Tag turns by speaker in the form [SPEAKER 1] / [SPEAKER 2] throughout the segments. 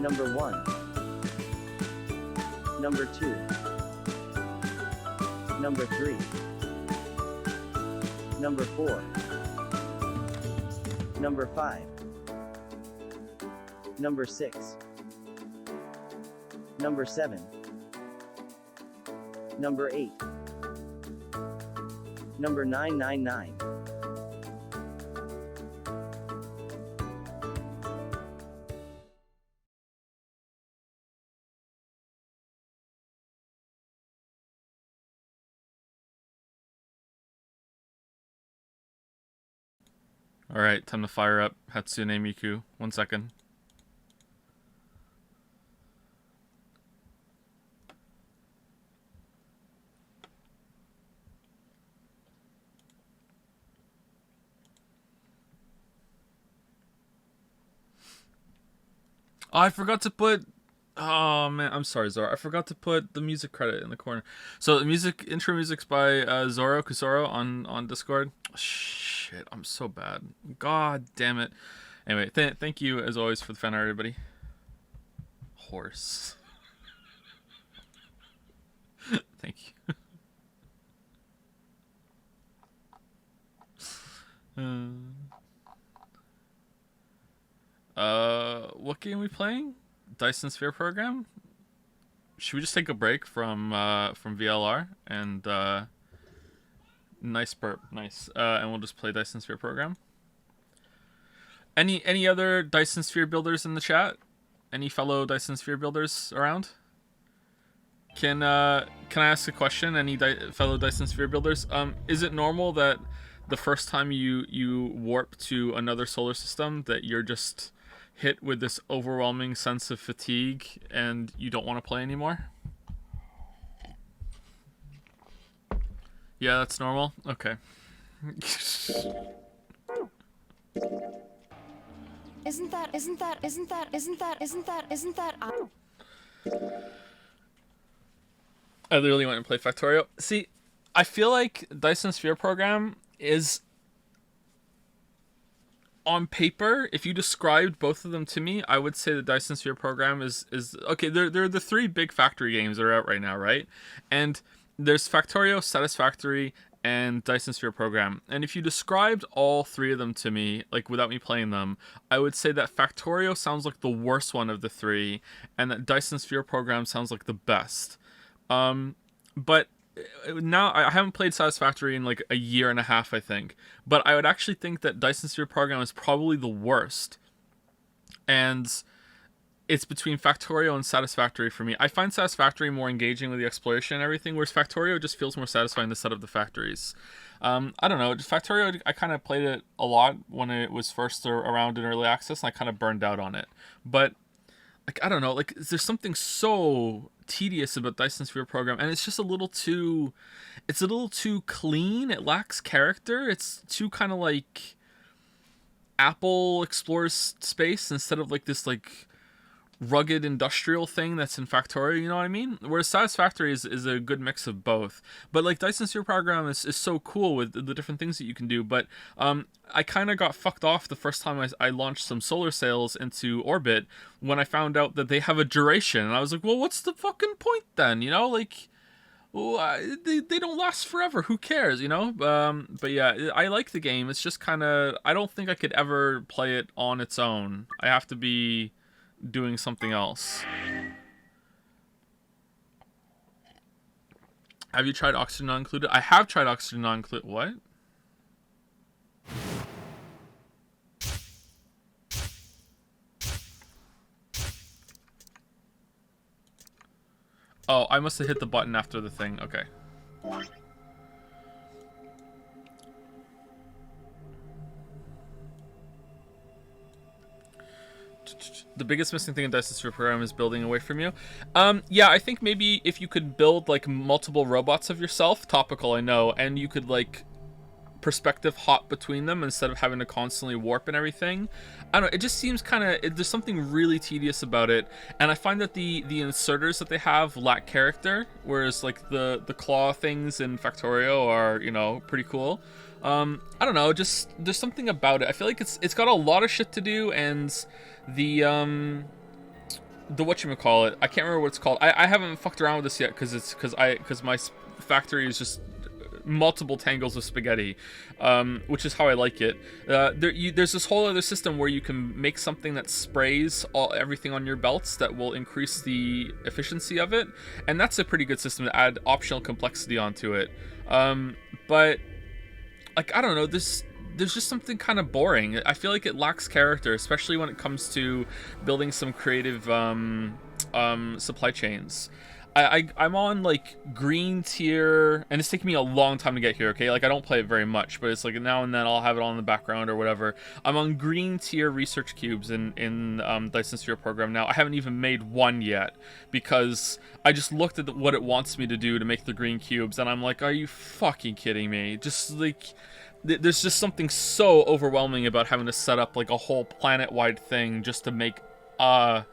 [SPEAKER 1] Number 1. Number 2. Number 3. Number 4. Number 5. Number 6. Number 7. Number 8. Number 999.
[SPEAKER 2] Alright, time to fire up Hatsune Miku. 1 second. Oh, I forgot to put... Oh, man. I'm sorry, Zoro. I forgot to put the music credit in the corner. So, the intro music's by Zoro Kusoro on Discord. Shit, I'm so bad. God damn it. Anyway, thank you, as always, for the fan art, everybody. Horse. Thank you. What game are we playing? Dyson Sphere Program? Should we just take a break from VLR and nice burp, nice. And we'll just play Dyson Sphere Program. Any other Dyson Sphere builders in the chat? Any fellow Dyson Sphere builders around? Can I ask a question? Any fellow Dyson Sphere builders? Is it normal that the first time you warp to another solar system that you're just hit with this overwhelming sense of fatigue and you don't want to play anymore? Yeah, that's normal. Okay.
[SPEAKER 3] Isn't that
[SPEAKER 2] I literally went and played Factorio. See, I feel like Dyson Sphere Program is, on paper, if you described both of them to me, I would say the Dyson Sphere Program is okay. They're the three big factory games that are out right now, right? And there's Factorio, Satisfactory, and Dyson Sphere Program. And if you described all three of them to me, like without me playing them, I would say that Factorio sounds like the worst one of the three, and that Dyson Sphere Program sounds like the best. But now I haven't played Satisfactory in like a year and a half, I think. But I would actually think that Dyson Sphere Program is probably the worst. And it's between Factorio and Satisfactory for me. I find Satisfactory more engaging with the exploration and everything, whereas Factorio just feels more satisfying to set up the factories. I don't know. Factorio, I kind of played it a lot when it was first around in early access, and I kind of burned out on it. But like, I don't know, like, there's something so tedious about Dyson Sphere Program, and it's just a little too clean. It lacks character. It's too kind of like Apple explores space instead of like this like rugged industrial thing that's in Factorio, you know what I mean? Whereas Satisfactory is a good mix of both. But like Dyson Sphere Program is so cool with the different things that you can do. But I kind of got fucked off the first time I launched some solar sails into orbit when I found out that they have a duration. And I was like, well, what's the fucking point then? You know, like, well, they don't last forever. Who cares, you know? But yeah, I like the game. It's just kind of, I don't think I could ever play it on its own. I have to be doing something else. Have you tried Oxygen Not Included? I have tried Oxygen Not Included. What? Oh, I must have hit the button after the thing. Okay. The biggest missing thing in Dyson Sphere Program is building away from you. Yeah, I think maybe if you could build like multiple robots of yourself, topical, I know, and you could like perspective hop between them instead of having to constantly warp and everything. I don't know, it just seems kind of, there's something really tedious about it, and I find that the inserters that they have lack character, whereas like the claw things in Factorio are, you know, pretty cool. I don't know, just there's something about it. I feel like it's got a lot of shit to do, and the the whatchamacallit. I can't remember what it's called. I haven't fucked around with this yet because my factory is just multiple tangles of spaghetti, which is how I like it. There's this whole other system where you can make something that sprays everything on your belts that will increase the efficiency of it, and that's a pretty good system to add optional complexity onto it. But like, I don't know, there's just something kind of boring. I feel like it lacks character, especially when it comes to building some creative supply chains. I'm on like green tier, and it's taking me a long time to get here, okay? Like, I don't play it very much, but it's like now and then I'll have it on in the background or whatever. I'm on green tier research cubes in Dyson Sphere program now. I haven't even made one yet because I just looked at what it wants me to do to make the green cubes, and I'm like, are you fucking kidding me? Just like, there's just something so overwhelming about having to set up like a whole planet-wide thing just to make product.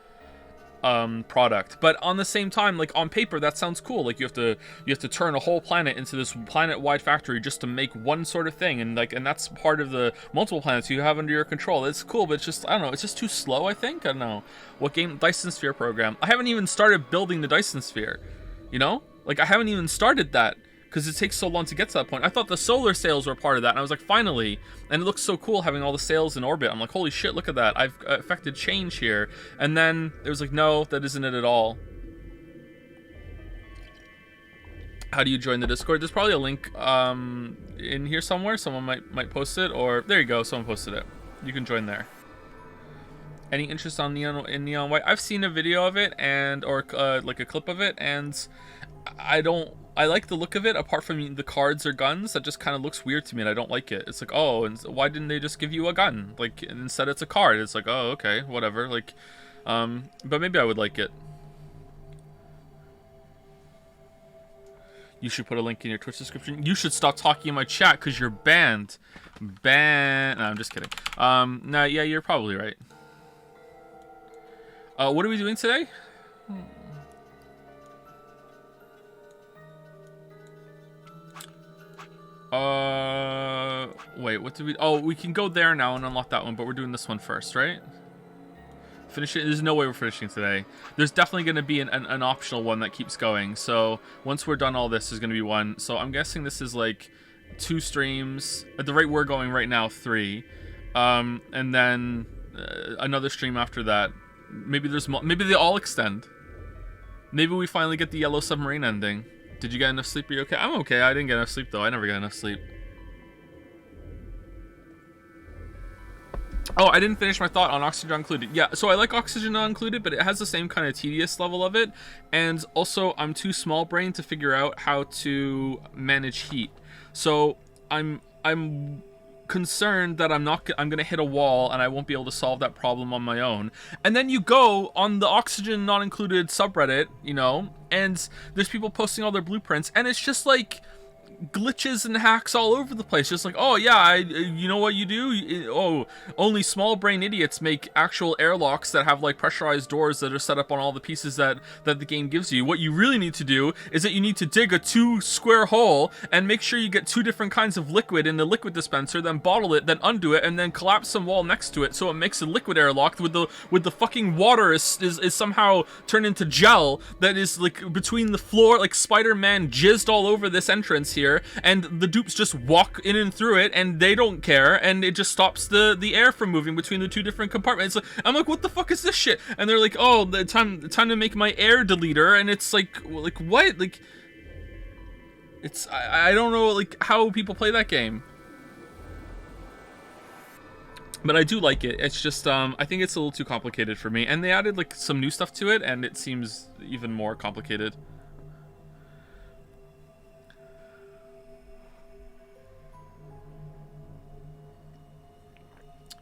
[SPEAKER 2] But on the same time, like, on paper that sounds cool. Like, you have to turn a whole planet into this planet-wide factory just to make one sort of thing, and that's part of the multiple planets you have under your control. It's cool, but it's just, I don't know, it's just too slow, I think. I don't know. What game? Dyson Sphere program. I haven't even started building the Dyson Sphere, you know? Like, I haven't even started that because it takes so long to get to that point. I thought the solar sails were part of that, and I was like, finally. And it looks so cool having all the sails in orbit. I'm like, holy shit, look at that. I've affected change here. And then it was like, no, that isn't it at all. How do you join the Discord? There's probably a link in here somewhere. Someone might post it, or there you go, someone posted it. You can join there. Any interest on Neon White? I've seen a video of it, or like a clip of it, and I like the look of it, apart from the cards or guns. That just kind of looks weird to me, and I don't like it. It's like, oh, and why didn't they just give you a gun? Like, instead it's a card. It's like, oh, okay, whatever. Like, but maybe I would like it. You should put a link in your Twitch description. You should stop talking in my chat because you're banned. No, I'm just kidding. No, yeah, you're probably right. What are we doing today? Wait, what did we... Oh, we can go there now and unlock that one, but we're doing this one first, right? Finish it. There's no way we're finishing today. There's definitely going to be an optional one that keeps going. So once we're done all this, there's going to be one. So I'm guessing this is like 2 streams. At the rate we're going right now, 3. And then another stream after that. Maybe maybe they all extend. Maybe we finally get the Yellow Submarine ending. Did you get enough sleep? Are you okay? I'm okay. I didn't get enough sleep, though. I never got enough sleep. Oh, I didn't finish my thought on Oxygen Not Included. Yeah, so I like Oxygen Not Included, but it has the same kind of tedious level of it. And also, I'm too small-brained to figure out how to manage heat. So I'm concerned that I'm gonna hit a wall and I won't be able to solve that problem on my own. And then you go on the Oxygen Not Included subreddit, you know, and there's people posting all their blueprints, and it's just like glitches and hacks all over the place. Just like, oh yeah, you know what you do? Oh, only small brain idiots make actual airlocks that have like pressurized doors that are set up on all the pieces that the game gives you. What you really need to do is that you need to dig a 2 square hole and make sure you get 2 different kinds of liquid in the liquid dispenser, then bottle it, then undo it, and then collapse some wall next to it so it makes a liquid airlock with the fucking water is somehow turned into gel that is like between the floor, like Spider-Man jizzed all over this entrance here, and the dupes just walk in and through it, and they don't care, and it just stops the air from moving between the 2 different compartments. I'm like, what the fuck is this shit? And they're like, oh, the time to make my air deleter, and it's like what? Like, it's I don't know like how people play that game. But I do like it. It's just I think it's a little too complicated for me, and they added like some new stuff to it, and it seems even more complicated.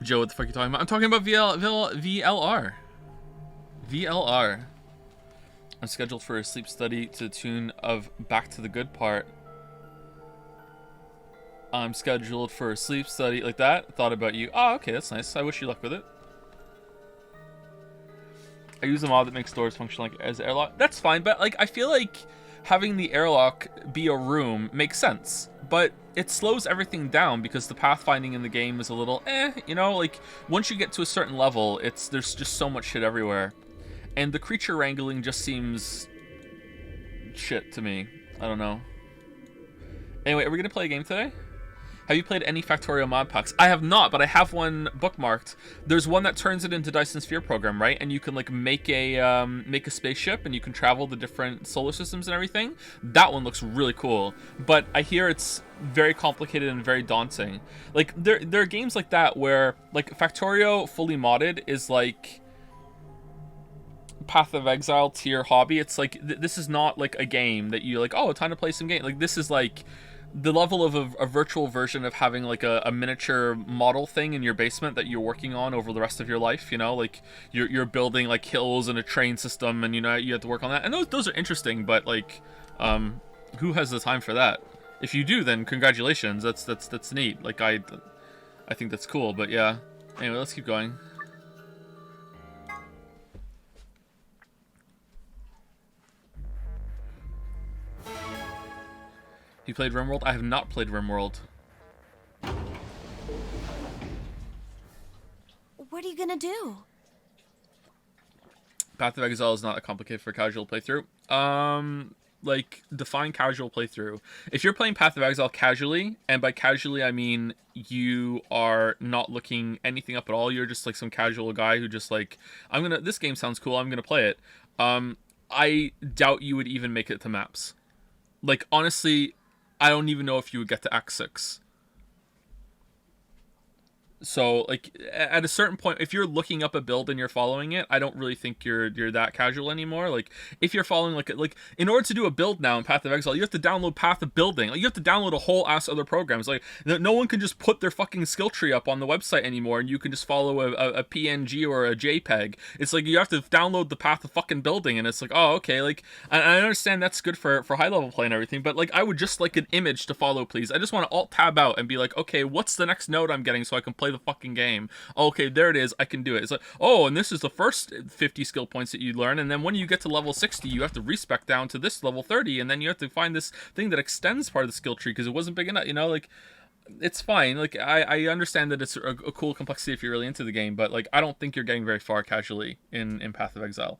[SPEAKER 2] Joe, what the fuck are you talking about? I'm talking about VLR. VLR. I'm scheduled for a sleep study to the tune of Back to the Good Part. I'm scheduled for a sleep study like that. Thought about you. Oh, okay, that's nice. I wish you luck with it. I use a mod that makes doors function like as airlock. That's fine, but like I feel like having the airlock be a room makes sense, but it slows everything down because the pathfinding in the game is a little you know, like once you get to a certain level, there's just so much shit everywhere. and the creature wrangling just seems shit to me. I don't know. Anyway, are we gonna play a game today? Have you played any Factorio mod packs? I have not, but I have one bookmarked. There's one that turns it into Dyson Sphere program, right? And you can like make a spaceship, and you can travel the different solar systems and everything. That one looks really cool, but I hear it's very complicated and very daunting. Like there are games like that where like Factorio fully modded is like Path of Exile tier hobby. It's like this is not like a game that you like, oh, time to play some game. Like this is like the level of a virtual version of having like a miniature model thing in your basement that you're working on over the rest of your life, you know, like you're building like hills and a train system, and you know you have to work on that, and those are interesting, but like who has the time for that? If you do, then congratulations, that's neat. Like I think that's cool, but yeah. Anyway, let's keep going. You played RimWorld? I have not played RimWorld.
[SPEAKER 3] What are you gonna do?
[SPEAKER 2] Path of Exile is not that complicated for casual playthrough. Like, define casual playthrough. If you're playing Path of Exile casually, and by casually I mean you are not looking anything up at all, you're just like some casual guy who just like, this game sounds cool, I'm gonna play it. I doubt you would even make it to maps. Like, honestly, I don't even know if you would get to Act 6. So, like, at a certain point, if you're looking up a build and you're following it, I don't really think you're that casual anymore. Like, if you're following, like, in order to do a build now in Path of Exile, you have to download Path of Building. Like, you have to download a whole ass other programs. Like, no one can just put their fucking skill tree up on the website anymore, and you can just follow a PNG or a JPEG. It's like, you have to download the Path of fucking Building, and it's like, oh, okay, like, I understand that's good for high-level play and everything, but, like, I would just like an image to follow, please. I just want to alt-tab out and be like, okay, what's the next node I'm getting so I can play the fucking game? Okay, there it is, I can do it. It's like, oh, and this is the first 50 skill points that you learn, and then when you get to level 60 you have to respec down to this level 30, and then you have to find this thing that extends part of the skill tree because it wasn't big enough, you know. Like, it's fine. Like, I understand that it's a cool complexity if you're really into the game, but like, I don't think you're getting very far casually in Path of Exile.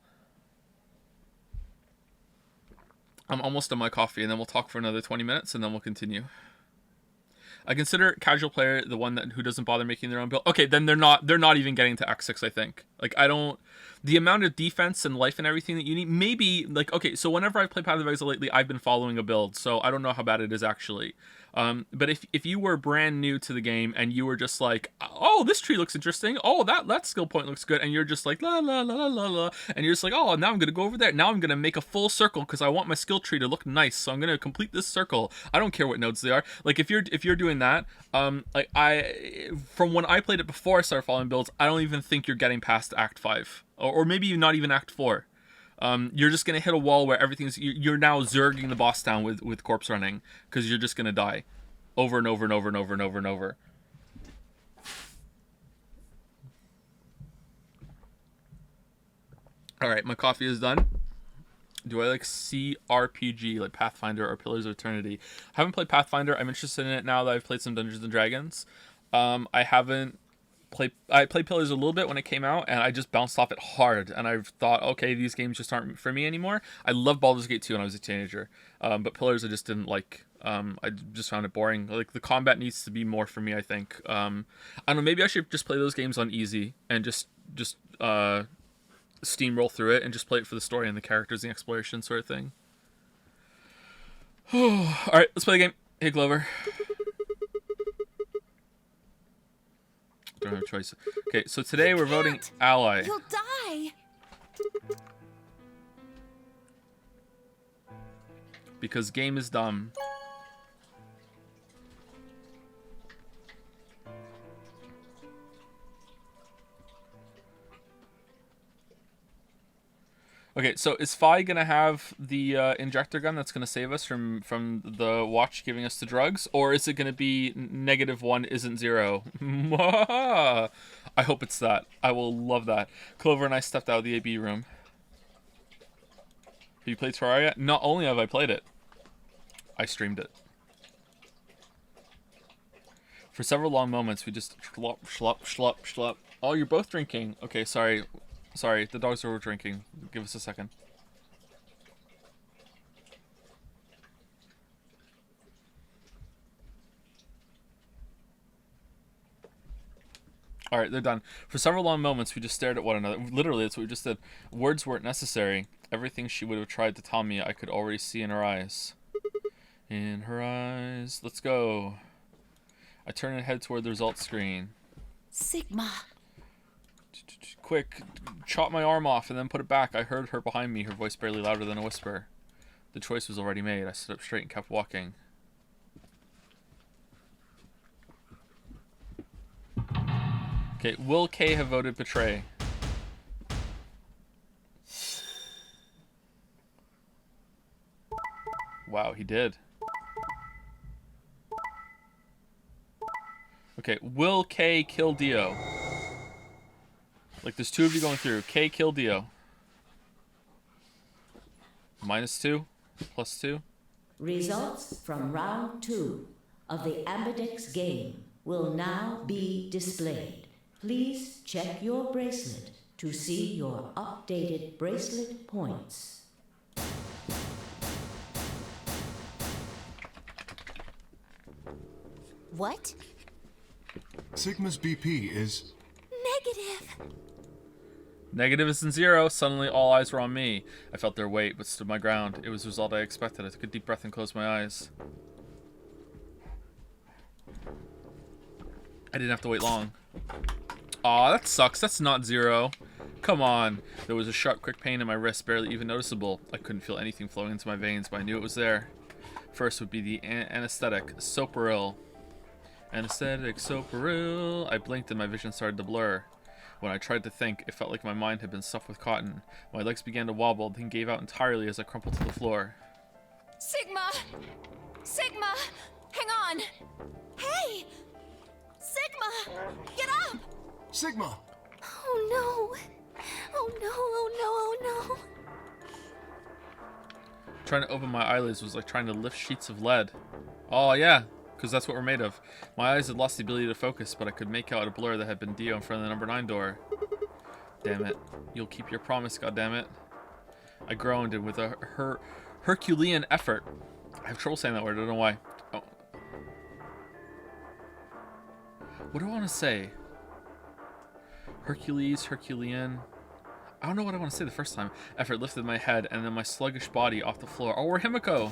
[SPEAKER 2] I'm almost done my coffee, and then we'll talk for another 20 minutes, and then we'll continue. I consider casual player the one who doesn't bother making their own build. Okay, then they're not even getting to Act 6, I think. Like, I don't... The amount of defense and life and everything that you need, maybe, like, okay, so whenever I play Path of Exile lately, I've been following a build, so I don't know how bad it is actually. But if you were brand new to the game and you were just like, oh, this tree looks interesting, oh, that skill point looks good, and you're just like, la la la la la la, and you're just like, oh, now I'm gonna go over there, now I'm gonna make a full circle because I want my skill tree to look nice, so I'm gonna complete this circle. I don't care what nodes they are. Like, if you're doing that, like, from when I played it before I started following builds, I don't even think you're getting past Act 5, or maybe not even Act 4. You're just gonna hit a wall where you're now zerging the boss down with corpse running, because you're just gonna die over and over and over and over and over and over. All right, my coffee is done. Do I like CRPG, like Pathfinder or Pillars of Eternity? I haven't played Pathfinder. I'm interested in it now that I've played some Dungeons and Dragons. I played Pillars a little bit when it came out, and I just bounced off it hard, and I've thought, okay, these games just aren't for me anymore. I loved Baldur's Gate 2 when I was a teenager, but Pillars I just didn't like. I just found it boring. Like, the combat needs to be more for me, I think. I don't know, maybe I should just play those games on easy and just steamroll through it and just play it for the story and the characters and the exploration sort of thing. Alright, let's play the game. Hey, Glover. Don't have a choice. Okay, so today we're voting ally.
[SPEAKER 3] You'll die.
[SPEAKER 2] Because game is dumb. Okay, so is Fi gonna have the injector gun that's gonna save us from the watch giving us the drugs, or is it gonna be -1 isn't 0? I hope it's that. I will love that. Clover and I stepped out of the AB room. Have you played Terraria? Not only have I played it, I streamed it. For several long moments, we just schlop, schlop, schlop, schlop. Oh, you're both drinking. Okay, sorry. Sorry, the dogs are drinking. Give us a second. Alright, they're done. For several long moments, we just stared at one another. Literally, that's what we just did. Words weren't necessary. Everything she would have tried to tell me, I could already see in her eyes. In her eyes. Let's go. I turn and head toward the results screen.
[SPEAKER 3] Sigma.
[SPEAKER 2] Quick, chop my arm off and then put it back. I heard her behind me, her voice barely louder than a whisper. The choice was already made. I stood up straight and kept walking. Okay, will K have voted betray? Wow, he did. Okay, will K kill Dio? Like, there's two of you going through. K kill Dio. -2, +2.
[SPEAKER 4] Results from round 2 of the Ambidex game will now be displayed. Please check your bracelet to see your updated bracelet points.
[SPEAKER 3] What?
[SPEAKER 5] Sigma's BP is...
[SPEAKER 3] Negative.
[SPEAKER 2] Negative is in 0. Suddenly, all eyes were on me. I felt their weight, but stood my ground. It was the result I expected. I took a deep breath and closed my eyes. I didn't have to wait long. Aw, that sucks. That's not 0. Come on. There was a sharp, quick pain in my wrist, barely even noticeable. I couldn't feel anything flowing into my veins, but I knew it was there. First would be the anesthetic, Soparil. Anesthetic, Soparil. I blinked and my vision started to blur. When I tried to think, it felt like my mind had been stuffed with cotton. My legs began to wobble, then gave out entirely as I crumpled to the floor.
[SPEAKER 3] Sigma! Sigma! Hang on! Hey! Sigma! Get up!
[SPEAKER 5] Sigma!
[SPEAKER 3] Oh no! Oh no, oh no, oh no!
[SPEAKER 2] Trying to open my eyelids was like trying to lift sheets of lead. Oh yeah, because that's what we're made of. My eyes had lost the ability to focus, but I could make out a blur that had been Dio in front of the number 9 door. Damn it. You'll keep your promise, goddammit. I groaned, and with a Herculean effort... I have trouble saying that word, I don't know why. Oh. What do I want to say? Hercules, Herculean... I don't know what I want to say the first time. Effort lifted my head, and then my sluggish body off the floor. Oh, we're Himiko!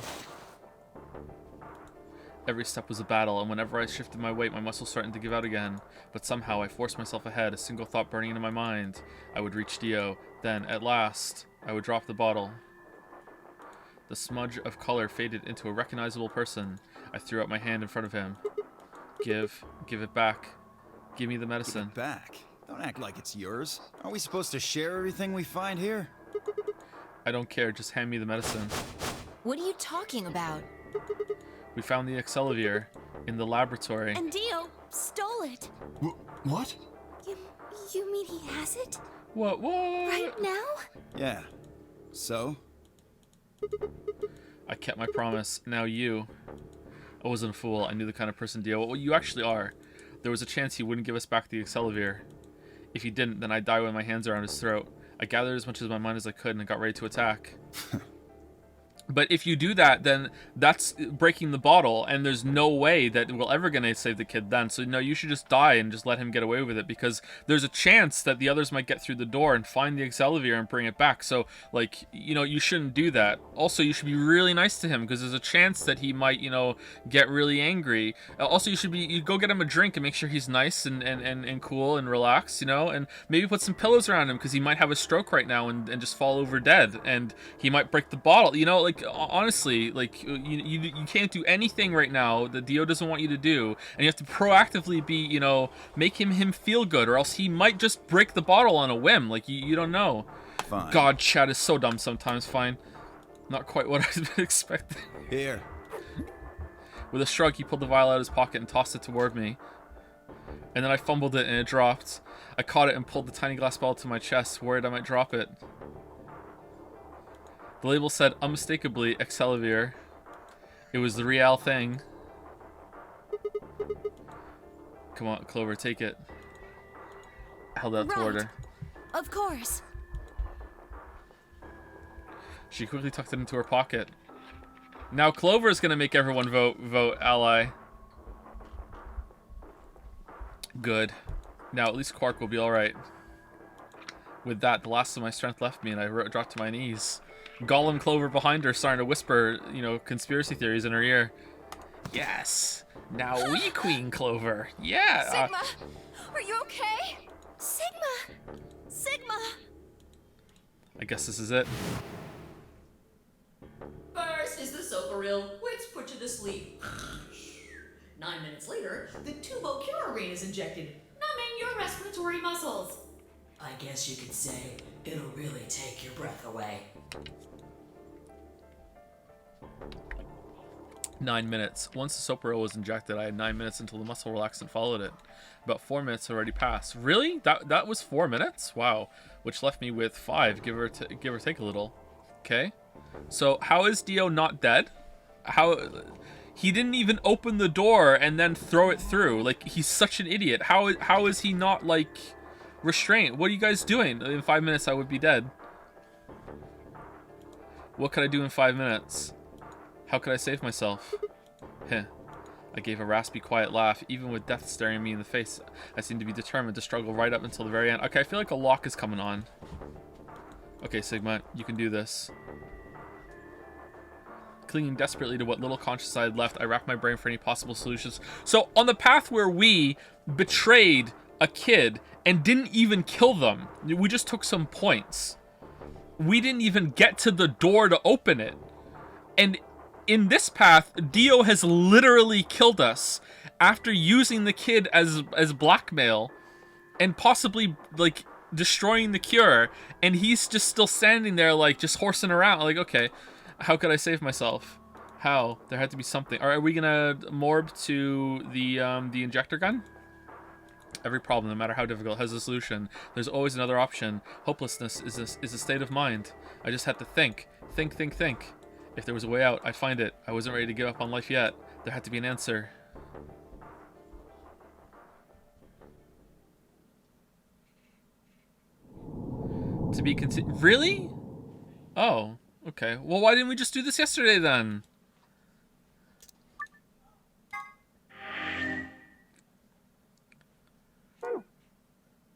[SPEAKER 2] Every step was a battle, and whenever I shifted my weight, my muscles started to give out again. But somehow I forced myself ahead, a single thought burning into my mind. I would reach Dio. Then, at last, I would drop the bottle. The smudge of color faded into a recognizable person. I threw out my hand in front of him. Give it back. Give me the medicine.
[SPEAKER 6] Give it back? Don't act like it's yours. Aren't we supposed to share everything we find here?
[SPEAKER 2] I don't care, just hand me the medicine.
[SPEAKER 3] What are you talking about?
[SPEAKER 2] We found the Excelivir in the laboratory.
[SPEAKER 3] And Dio stole it.
[SPEAKER 5] What?
[SPEAKER 3] You mean he has it?
[SPEAKER 2] What?
[SPEAKER 3] Right now?
[SPEAKER 6] Yeah. So?
[SPEAKER 2] I kept my promise. Now you. I wasn't a fool. I knew the kind of person Dio... Well, you actually are. There was a chance he wouldn't give us back the Excelivir. If he didn't, then I'd die with my hands around his throat. I gathered as much of my mind as I could and got ready to attack. But if you do that, then that's breaking the bottle, and there's no way that we're ever going to save the kid then. So, no, you should just die and just let him get away with it, because there's a chance that the others might get through the door and find the Excelivir and bring it back. So, like, you know, you shouldn't do that. Also, you should be really nice to him, because there's a chance that he might, you know, get really angry. Also, you go get him a drink and make sure he's nice and cool and relaxed, you know, and maybe put some pillows around him, because he might have a stroke right now and just fall over dead, and he might break the bottle, you know, like, honestly, like, you can't do anything right now that Dio doesn't want you to do, and you have to proactively be, you know, make him feel good, or else he might just break the bottle on a whim. Like, you don't know.
[SPEAKER 6] Fine.
[SPEAKER 2] God, Chad is so dumb sometimes. Fine. Not quite what I was expecting.
[SPEAKER 6] Here.
[SPEAKER 2] With a shrug, he pulled the vial out of his pocket and tossed it toward me. And then I fumbled it and it dropped. I caught it and pulled the tiny glass bottle to my chest, worried I might drop it. The label said unmistakably Excelivir. It was the real thing. Come on, Clover, take it. I held out toward her.
[SPEAKER 3] Of course.
[SPEAKER 2] She quickly tucked it into her pocket. Now Clover's gonna make everyone vote ally. Good. Now at least Quark will be alright. With that, the last of my strength left me, and I dropped to my knees. Gollum Clover behind her, starting to whisper, you know, conspiracy theories in her ear. Yes! Now we Queen Clover! Yeah!
[SPEAKER 3] Sigma! Are you okay? Sigma! Sigma!
[SPEAKER 2] I guess this is it.
[SPEAKER 7] First is the sofa reel, which put you to sleep. 9 minutes later, the tubocurarine is injected, numbing your respiratory muscles. I guess you could say it'll really take your breath away.
[SPEAKER 2] 9 minutes. Once the Soparil was injected, I had 9 minutes until the muscle relaxant followed it. About 4 minutes had already passed. Really? That was 4 minutes? Wow. Which left me with 5, give or take a little. Okay. So how is Dio not dead? How he didn't even open the door and then throw it through? Like, he's such an idiot. How is he not, like, restrained? What are you guys doing? In 5 minutes I would be dead. What could I do in 5 minutes? How could I save myself? Heh. I gave a raspy, quiet laugh. Even with death staring me in the face, I seemed to be determined to struggle right up until the very end. Okay, I feel like a lock is coming on. Okay, Sigma, you can do this. Clinging desperately to what little conscience I had left, I racked my brain for any possible solutions. So, on the path where we betrayed a kid and didn't even kill them, we just took some points. We didn't even get to the door to open it. And in this path, Dio has literally killed us after using the kid as blackmail and possibly, like, destroying the cure. And he's just still standing there, like, just horsing around. Like, okay, how could I save myself? How? There had to be something. All right, are we gonna morb to the injector gun? Every problem, no matter how difficult, has a solution. There's always another option. Hopelessness is a state of mind. I just had to think. Think. If there was a way out, I'd find it. I wasn't ready to give up on life yet. There had to be an answer. To be Really? Oh, okay. Well, why didn't we just do this yesterday then?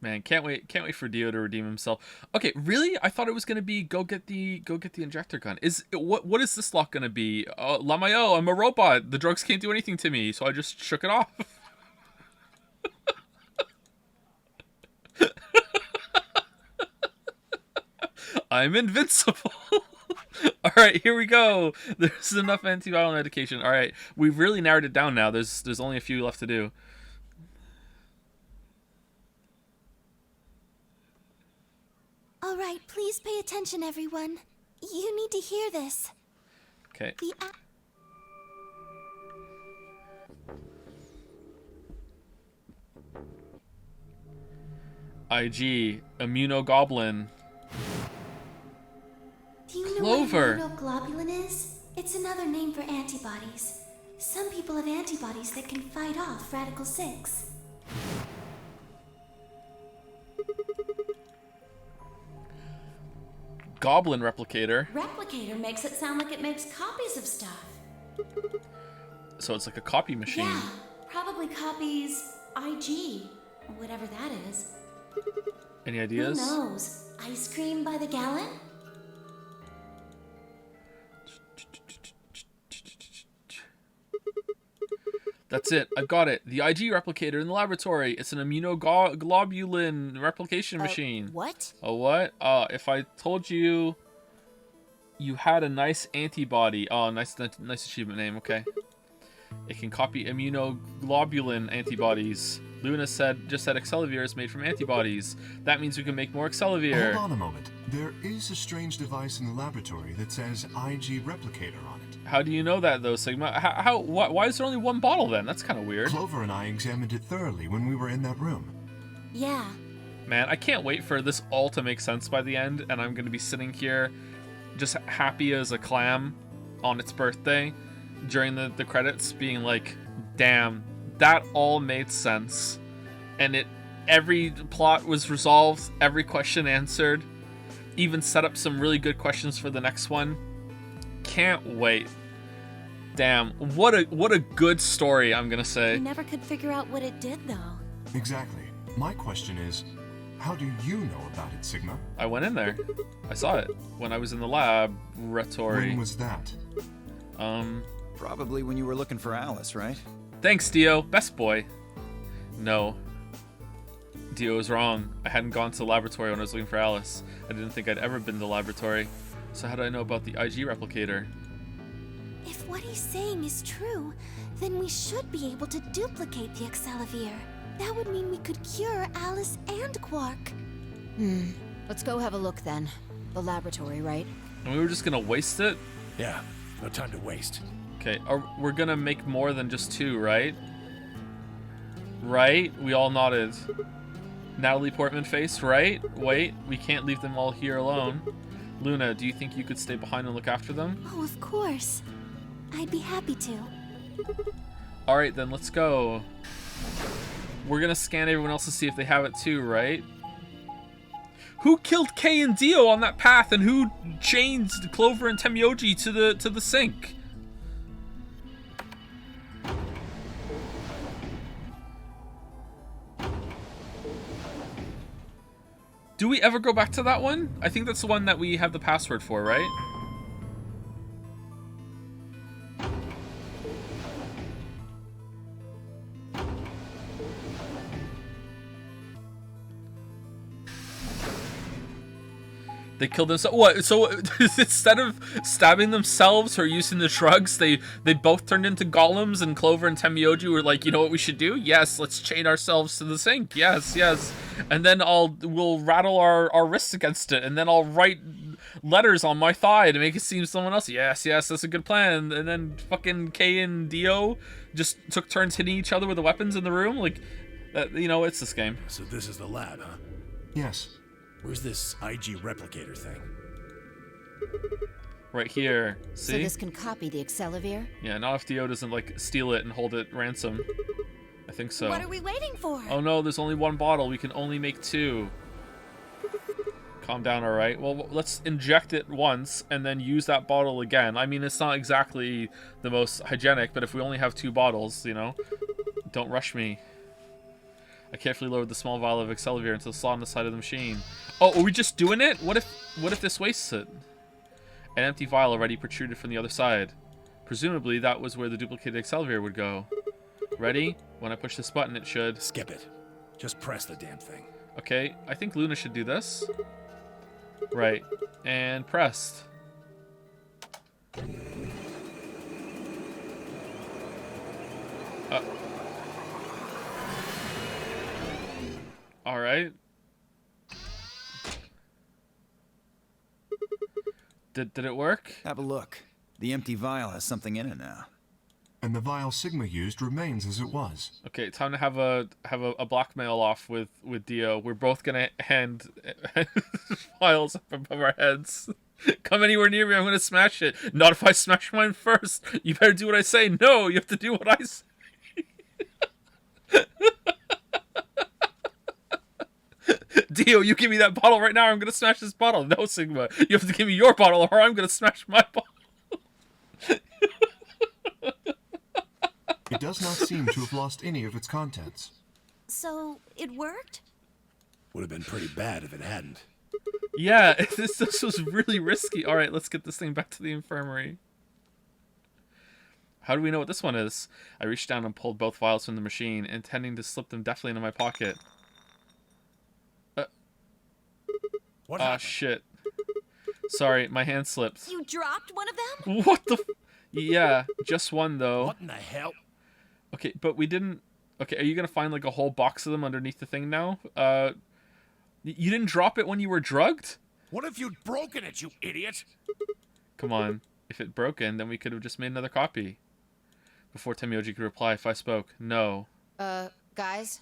[SPEAKER 2] Man, can't wait for Dio to redeem himself. Okay, really? I thought it was gonna be go get the injector gun. What is this lock gonna be? Lamayo, I'm a robot. The drugs can't do anything to me, so I just shook it off. I'm invincible. All right, here we go. There's enough antiviral medication. All right, we've really narrowed it down now. There's only a few left to do.
[SPEAKER 3] All right, please pay attention, everyone. You need to hear this.
[SPEAKER 2] Okay. IG, immunogoblin.
[SPEAKER 3] Do you know
[SPEAKER 2] Clover.
[SPEAKER 3] what immunoglobulin is? It's another name for antibodies. Some people have antibodies that can fight off Radical 6.
[SPEAKER 2] Goblin replicator.
[SPEAKER 4] Replicator makes it sound like it makes copies of stuff.
[SPEAKER 2] So it's like a copy machine.
[SPEAKER 4] Yeah, probably copies IG, whatever that is.
[SPEAKER 2] Any ideas?
[SPEAKER 4] Who knows? Ice cream by the gallon?
[SPEAKER 2] That's it. I've got it. The IG replicator in the laboratory. It's an immunoglobulin replication machine.
[SPEAKER 3] What?
[SPEAKER 2] A what? If I told you you had a nice antibody. Oh, nice achievement name. Okay. It can copy immunoglobulin antibodies. Luna just said Excelivir is made from antibodies. That means we can make more Excelivir.
[SPEAKER 5] Hold on a moment. There is a strange device in the laboratory that says IG replicator on it.
[SPEAKER 2] How do you know that, though, Sigma? Why is there only one bottle, then? That's kind of weird.
[SPEAKER 5] Clover and I examined it thoroughly when we were in that room.
[SPEAKER 3] Yeah.
[SPEAKER 2] Man, I can't wait for this all to make sense by the end, and I'm going to be sitting here just happy as a clam on its birthday during the credits, being like, damn, that all made sense. And every plot was resolved, every question answered. even set up some really good questions for the next one. Can't wait. Damn, what a good story, I'm gonna say.
[SPEAKER 3] We never could figure out what it did, though.
[SPEAKER 5] Exactly. My question is, how do you know about it, Sigma?
[SPEAKER 2] I went in there. I saw it when I was in the laboratory.
[SPEAKER 5] When was that?
[SPEAKER 6] Probably when you were looking for Alice, right?
[SPEAKER 2] Thanks, Dio. Best boy. No. Dio was wrong. I hadn't gone to the laboratory when I was looking for Alice. I didn't think I'd ever been to the laboratory. So how did I know about the IG replicator?
[SPEAKER 3] If what he's saying is true, then we should be able to duplicate the Excellivier. That would mean we could cure Alice and Quark.
[SPEAKER 8] Let's go have a look then. The laboratory, right?
[SPEAKER 2] And we were just gonna waste it?
[SPEAKER 9] Yeah, no time to waste.
[SPEAKER 2] Okay, we're gonna make more than just 2, right? Right? We all nodded. Natalie Portman face, right? Wait, we can't leave them all here alone. Luna, do you think you could stay behind and look after them?
[SPEAKER 3] Oh, of course. I'd be happy to.
[SPEAKER 2] Alright then, let's go. We're gonna scan everyone else to see if they have it too, right? Who killed Kay and Dio on that path, and who chained Clover and Temyoji to the sink? Do we ever go back to that one? I think that's the one that we have the password for, right? They killed themselves. What? So instead of stabbing themselves or using the drugs, they both turned into golems, and Clover and Temyoji were like, you know what we should do? Yes, let's chain ourselves to the sink. Yes, yes. And then we'll rattle our wrists against it, and then I'll write letters on my thigh to make it seem someone else. Yes, yes, that's a good plan. And then fucking Kay and Dio just took turns hitting each other with the weapons in the room. Like, you know, it's this game.
[SPEAKER 9] So this is the lab, huh?
[SPEAKER 5] Yes.
[SPEAKER 9] Where's this IG replicator thing?
[SPEAKER 2] Right here.
[SPEAKER 8] So
[SPEAKER 2] See?
[SPEAKER 8] this can copy the Excellivier?
[SPEAKER 2] Yeah, not if Dio doesn't, like, steal it and hold it ransom. I think so.
[SPEAKER 3] What are we waiting for?
[SPEAKER 2] Oh no, there's only 1 bottle. We can only make 2. Calm down, alright? Well, let's inject it once and then use that bottle again. I mean, it's not exactly the most hygienic, but if we only have 2 bottles, you know? Don't rush me. I carefully lowered the small vial of Excellivier into the slot on the side of the machine. Oh, are we just doing it? What if this wastes it? An empty vial already protruded from the other side. Presumably, that was where the duplicated Excellivier would go. Ready? When I push this button, it should...
[SPEAKER 9] Skip it. Just press the damn thing.
[SPEAKER 2] Okay, I think Luna should do this. Right. And pressed. Alright. Did it work?
[SPEAKER 6] Have a look. The empty vial has something in it now.
[SPEAKER 5] And the vial Sigma used remains as it was.
[SPEAKER 2] Okay, time to have a blackmail off with Dio. We're both gonna hand files up above our heads. Come anywhere near me, I'm gonna smash it. Not if I smash mine first. You better do what I say. No, you have to do what I say. Dio, you give me that bottle right now, or I'm gonna smash this bottle. No, Sigma, you have to give me your bottle, or I'm gonna smash my bottle.
[SPEAKER 5] It does not seem to have lost any of its contents.
[SPEAKER 3] So, it worked?
[SPEAKER 9] Would have been pretty bad if it hadn't.
[SPEAKER 2] Yeah, this was really risky. Alright, let's get this thing back to the infirmary. How do we know what this one is? I reached down and pulled both vials from the machine, intending to slip them deftly into my pocket.
[SPEAKER 9] What
[SPEAKER 2] Ah,
[SPEAKER 9] happened?
[SPEAKER 2] shit. Sorry, my hand slipped.
[SPEAKER 3] You dropped one of them?
[SPEAKER 2] What the Yeah, just one, though.
[SPEAKER 9] What in the hell?
[SPEAKER 2] Okay, but we didn't... Okay, are you gonna find, like, a whole box of them underneath the thing now? You didn't drop it when you were drugged?
[SPEAKER 9] What if you'd broken it, you idiot?
[SPEAKER 2] Come on. If it broken, then we could have just made another copy. Before Temyoji could reply, if I spoke. No.
[SPEAKER 8] Guys?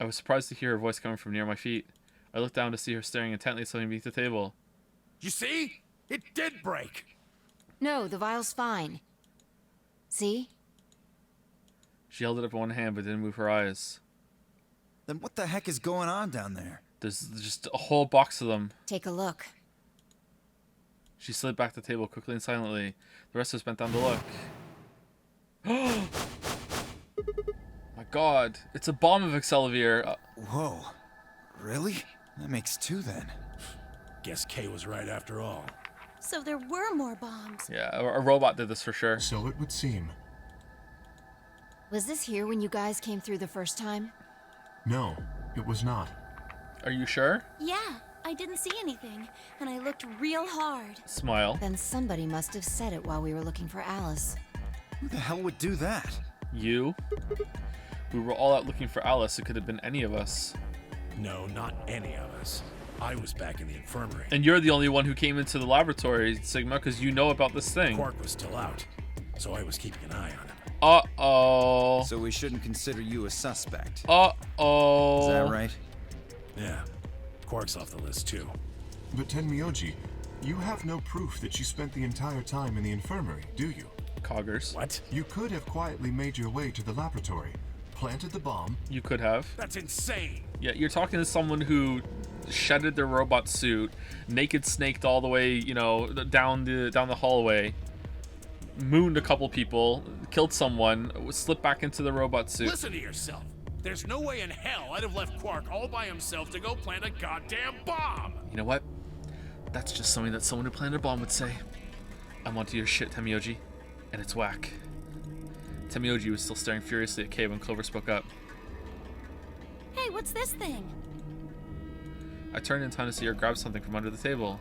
[SPEAKER 2] I was surprised to hear her voice coming from near my feet. I looked down to see her staring intently at something beneath the table.
[SPEAKER 9] You see? It did break.
[SPEAKER 8] No, the vial's fine. See?
[SPEAKER 2] She held it up in one hand but didn't move her eyes.
[SPEAKER 6] Then what the heck is going on down there?
[SPEAKER 2] There's just a whole box of them.
[SPEAKER 8] Take a look.
[SPEAKER 2] She slid back to the table quickly and silently. The rest of us bent down to look. My god, it's a bomb of Excelsior.
[SPEAKER 6] Whoa. Really? That makes 2 then.
[SPEAKER 9] Guess Kay was right after all.
[SPEAKER 3] So there were more bombs.
[SPEAKER 2] Yeah, a robot did this for sure.
[SPEAKER 5] So it would seem.
[SPEAKER 8] Was this here when you guys came through the first time?
[SPEAKER 5] No, it was not.
[SPEAKER 2] Are you sure?
[SPEAKER 3] Yeah, I didn't see anything, and I looked real hard.
[SPEAKER 2] Smile.
[SPEAKER 8] Then somebody must have said it while we were looking for Alice.
[SPEAKER 6] Who the hell would do that?
[SPEAKER 2] You? We were all out looking for Alice. It could have been any of us.
[SPEAKER 9] No, not any of us. I was back in the infirmary.
[SPEAKER 2] And you're the only one who came into the laboratory, Sigma, because you know about this thing.
[SPEAKER 9] Quark was still out, so I was keeping an eye on him.
[SPEAKER 2] Uh-oh.
[SPEAKER 6] So we shouldn't consider you a suspect.
[SPEAKER 2] Uh-oh.
[SPEAKER 6] Is that right?
[SPEAKER 9] Yeah, Quark's off the list too.
[SPEAKER 5] But Tenmyoji, you have no proof that you spent the entire time in the infirmary, do you?
[SPEAKER 2] Coggers.
[SPEAKER 9] What?
[SPEAKER 5] You could have quietly made your way to the laboratory, planted the bomb.
[SPEAKER 2] You could have.
[SPEAKER 9] That's insane.
[SPEAKER 2] Yeah, you're talking to someone who shedded their robot suit, naked snaked all the way, you know, down the hallway, mooned a couple people, killed someone, slipped back into the robot suit.
[SPEAKER 9] Listen to yourself. There's no way in hell I'd have left Quark all by himself to go plant a goddamn bomb.
[SPEAKER 2] You know what? That's just something that someone who planted a bomb would say. I'm onto your shit, Tenmyoji, and it's whack. Tenmyoji was still staring furiously at Kay when Clover spoke up.
[SPEAKER 3] Hey, what's this thing?
[SPEAKER 2] I turned in time to see her grab something from under the table.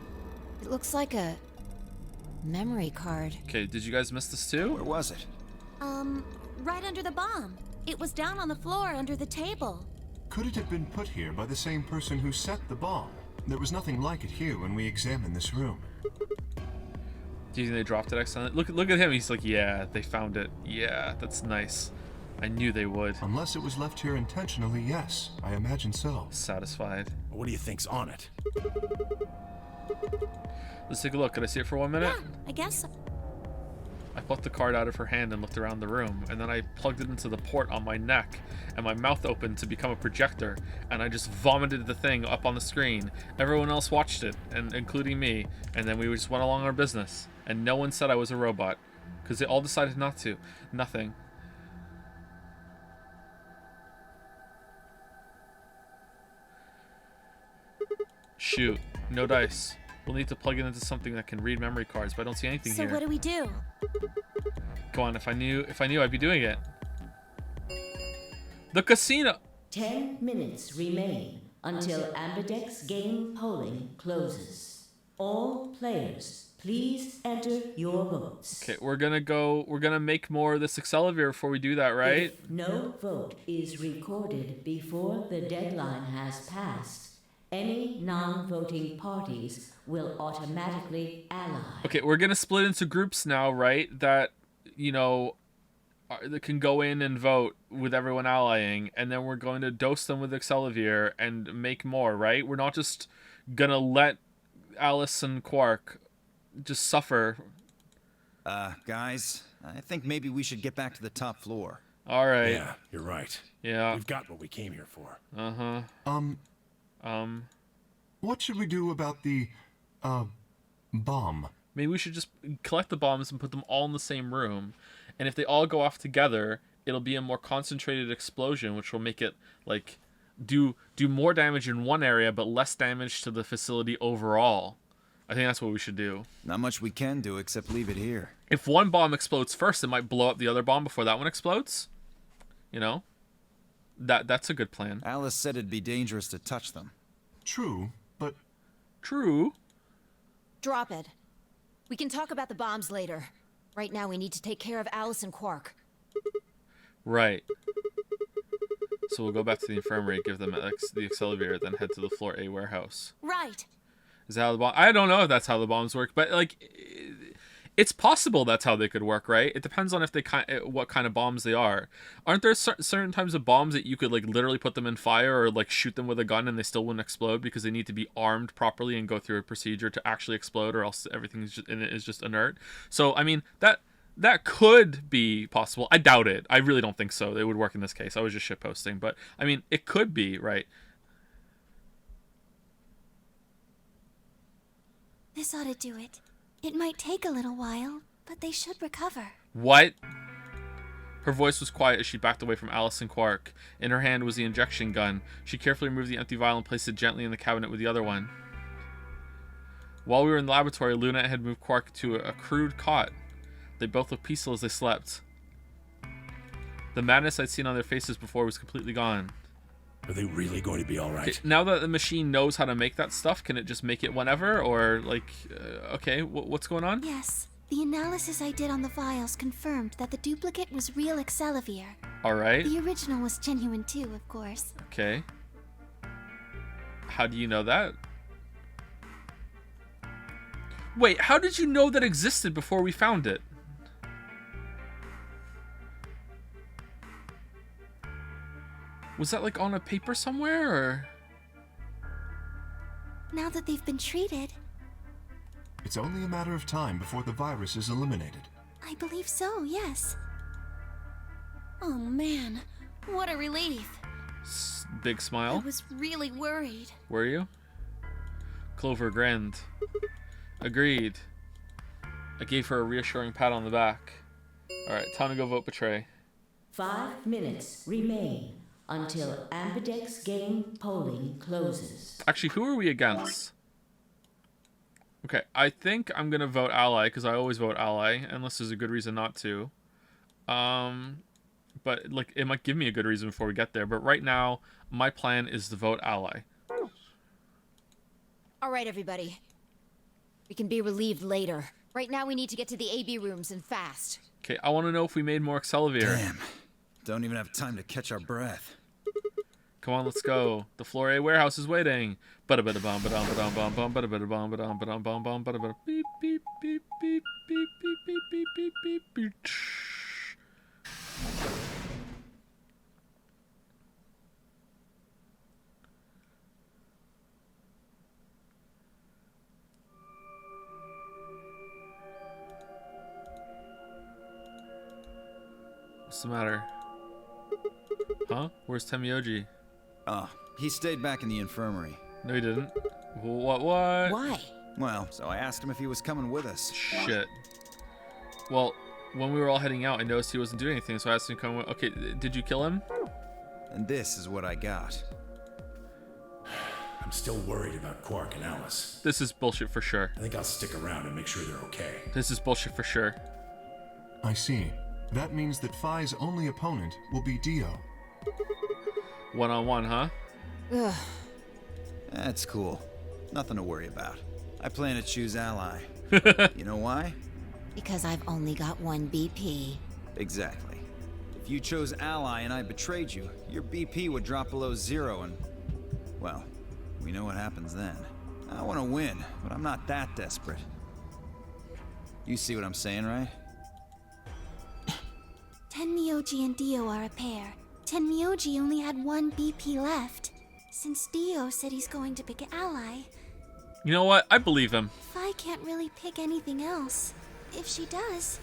[SPEAKER 8] It looks like a memory card.
[SPEAKER 2] Okay, did you guys miss this too?
[SPEAKER 6] Where was it?
[SPEAKER 3] Right under the bomb. It was down on the floor under the table.
[SPEAKER 5] Could it have been put here by the same person who set the bomb? There was nothing like it here when we examined this room.
[SPEAKER 2] Do you think they dropped it accidentally? Look at him. He's like, yeah, they found it. Yeah, that's nice. I knew they would.
[SPEAKER 5] Unless it was left here intentionally, yes. I imagine so.
[SPEAKER 2] Satisfied.
[SPEAKER 9] What do you think's on it?
[SPEAKER 2] Let's take a look. Could I see it for 1 minute?
[SPEAKER 3] Yeah, I guess so.
[SPEAKER 2] I plucked the card out of her hand and looked around the room, and then I plugged it into the port on my neck, and my mouth opened to become a projector, and I just vomited the thing up on the screen. Everyone else watched it, and including me, and then we just went along our business, and no one said I was a robot, because they all decided not to. Nothing. Shoot. No dice. We'll need to plug it into something that can read memory cards, but I don't see anything
[SPEAKER 3] So
[SPEAKER 2] here.
[SPEAKER 3] what do we do?
[SPEAKER 2] Go on, if I knew, I'd be doing it. The casino.
[SPEAKER 4] 10 minutes remain until Ambidex game polling closes. All players, please enter your votes.
[SPEAKER 2] Okay, we're gonna make more of this Excelsior before we do that, right?
[SPEAKER 4] If no vote is recorded before the deadline has passed, any non-voting parties will automatically ally.
[SPEAKER 2] Okay, we're gonna split into groups now, right? That, you know, that can go in and vote with everyone allying, and then we're going to dose them with Excelsior and make more, right? We're not just gonna let Alice and Quark just suffer.
[SPEAKER 6] Guys, I think maybe we should get back to the top floor.
[SPEAKER 2] All right.
[SPEAKER 9] Yeah, you're right.
[SPEAKER 2] Yeah.
[SPEAKER 9] We've got what we came here for.
[SPEAKER 2] Uh-huh.
[SPEAKER 5] What should we do about the, bomb?
[SPEAKER 2] Maybe we should just collect the bombs and put them all in the same room. And if they all go off together, it'll be a more concentrated explosion, which will make it, like, do more damage in one area, but less damage to the facility overall. I think that's what we should do.
[SPEAKER 6] Not much we can do except leave it here.
[SPEAKER 2] If one bomb explodes first, it might blow up the other bomb before that one explodes. You know? That's a good plan.
[SPEAKER 6] Alice said it'd be dangerous to touch them.
[SPEAKER 5] True, but...
[SPEAKER 2] True.
[SPEAKER 8] Drop it. We can talk about the bombs later. Right now, we need to take care of Alice and Quark.
[SPEAKER 2] Right. So we'll go back to the infirmary, give them the Excelsior, then head to the floor A warehouse.
[SPEAKER 3] Right.
[SPEAKER 2] Is that how the bomb? I don't know if that's how the bombs work, but like, it's possible that's how they could work, right? It depends on if they what kind of bombs they are. Aren't there certain types of bombs that you could like literally put them in fire or like shoot them with a gun and they still wouldn't explode because they need to be armed properly and go through a procedure to actually explode, or else everything is just inert. So I mean that could be possible. I doubt it. I really don't think so. It would work in this case. I was just shitposting, but I mean it could be, right?
[SPEAKER 3] This ought to do it. It might take a little while, but they should recover.
[SPEAKER 2] What? Her voice was quiet as she backed away from Alice and Quark. In her hand was the injection gun. She carefully removed the empty vial and placed it gently in the cabinet with the other one. While we were in the laboratory, Luna had moved Quark to a crude cot. They both looked peaceful as they slept. The madness I'd seen on their faces before was completely gone.
[SPEAKER 9] Are they really going to be all right?
[SPEAKER 2] Okay, now that the machine knows how to make that stuff, can it just make it whenever? Or, like, okay, what's going on?
[SPEAKER 3] Yes. The analysis I did on the vials confirmed that the duplicate was real Excelivir.
[SPEAKER 2] Alright.
[SPEAKER 3] The original was genuine too, of course.
[SPEAKER 2] Okay. How do you know that? Wait, how did you know that existed before we found it? Was that like on a paper somewhere, or?
[SPEAKER 3] Now that they've been treated.
[SPEAKER 5] It's only a matter of time before the virus is eliminated.
[SPEAKER 3] I believe so, yes.
[SPEAKER 8] Oh man, what a relief.
[SPEAKER 2] Big
[SPEAKER 8] I
[SPEAKER 2] smile.
[SPEAKER 8] was really worried.
[SPEAKER 2] Were you? Clover grinned. Agreed. I gave her a reassuring pat on the back. Alright, time to go vote Betray.
[SPEAKER 4] 5 minutes remain until Ambidex game polling closes.
[SPEAKER 2] Actually, who are we against? Okay, I think I'm gonna vote Ally, because I always vote Ally, unless there's a good reason not to. But, like, it might give me a good reason before we get there. But right now, my plan is to vote Ally.
[SPEAKER 8] All right, everybody. We can be relieved later. Right now, we need to get to the AB rooms and fast.
[SPEAKER 2] Okay, I want to know if we made more Excelivir.
[SPEAKER 6] Damn. Don't even have time to catch our breath.
[SPEAKER 2] Come on, let's go. The Floor A warehouse is waiting. Beep beep beep beep beep beep beep beep beep beep beep. What's the matter? Huh? Where's Temioji?
[SPEAKER 6] Oh, he stayed back in the infirmary.
[SPEAKER 2] No, he didn't. What?
[SPEAKER 8] Why?
[SPEAKER 6] Well, so I asked him if he was coming with us.
[SPEAKER 2] Shit. Well, when we were all heading out, I noticed he wasn't doing anything, so I asked him to come with. Okay, did you kill him?
[SPEAKER 6] And this is what I got.
[SPEAKER 9] I'm still worried about Quark and Alice.
[SPEAKER 2] This is bullshit for sure.
[SPEAKER 9] I think I'll stick around and make sure they're okay.
[SPEAKER 2] This is bullshit for sure.
[SPEAKER 5] I see. That means that Phi's only opponent will be Dio.
[SPEAKER 2] One-on-one, huh?
[SPEAKER 8] Ugh.
[SPEAKER 6] That's cool. Nothing to worry about. I plan to choose Ally. You know why?
[SPEAKER 8] Because I've only got one BP.
[SPEAKER 6] Exactly. If you chose Ally and I betrayed you, your BP would drop below 0 and... well, we know what happens then. I want to win, but I'm not that desperate. You see what I'm saying, right?
[SPEAKER 3] Tenmyoji and Dio are a pair. Tenmyoji only had one BP left. Since Dio said he's going to pick Ally,
[SPEAKER 2] You know what? I believe him.
[SPEAKER 3] Phi can't really pick anything else. If she does,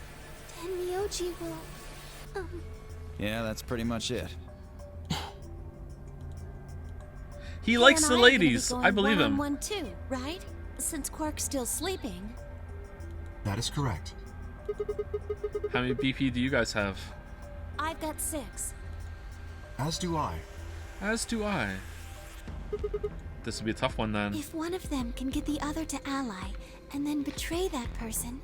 [SPEAKER 3] Tenmyoji will...
[SPEAKER 6] Yeah, that's pretty much it.
[SPEAKER 2] He likes the ladies. I believe him.
[SPEAKER 8] One too, right? Since Quark's still sleeping.
[SPEAKER 5] That is correct.
[SPEAKER 2] How many BP do you guys have?
[SPEAKER 8] I've got 6.
[SPEAKER 5] As do I.
[SPEAKER 2] As do I. This will be a tough one then.
[SPEAKER 3] If one of them can get the other to Ally, and then betray that person,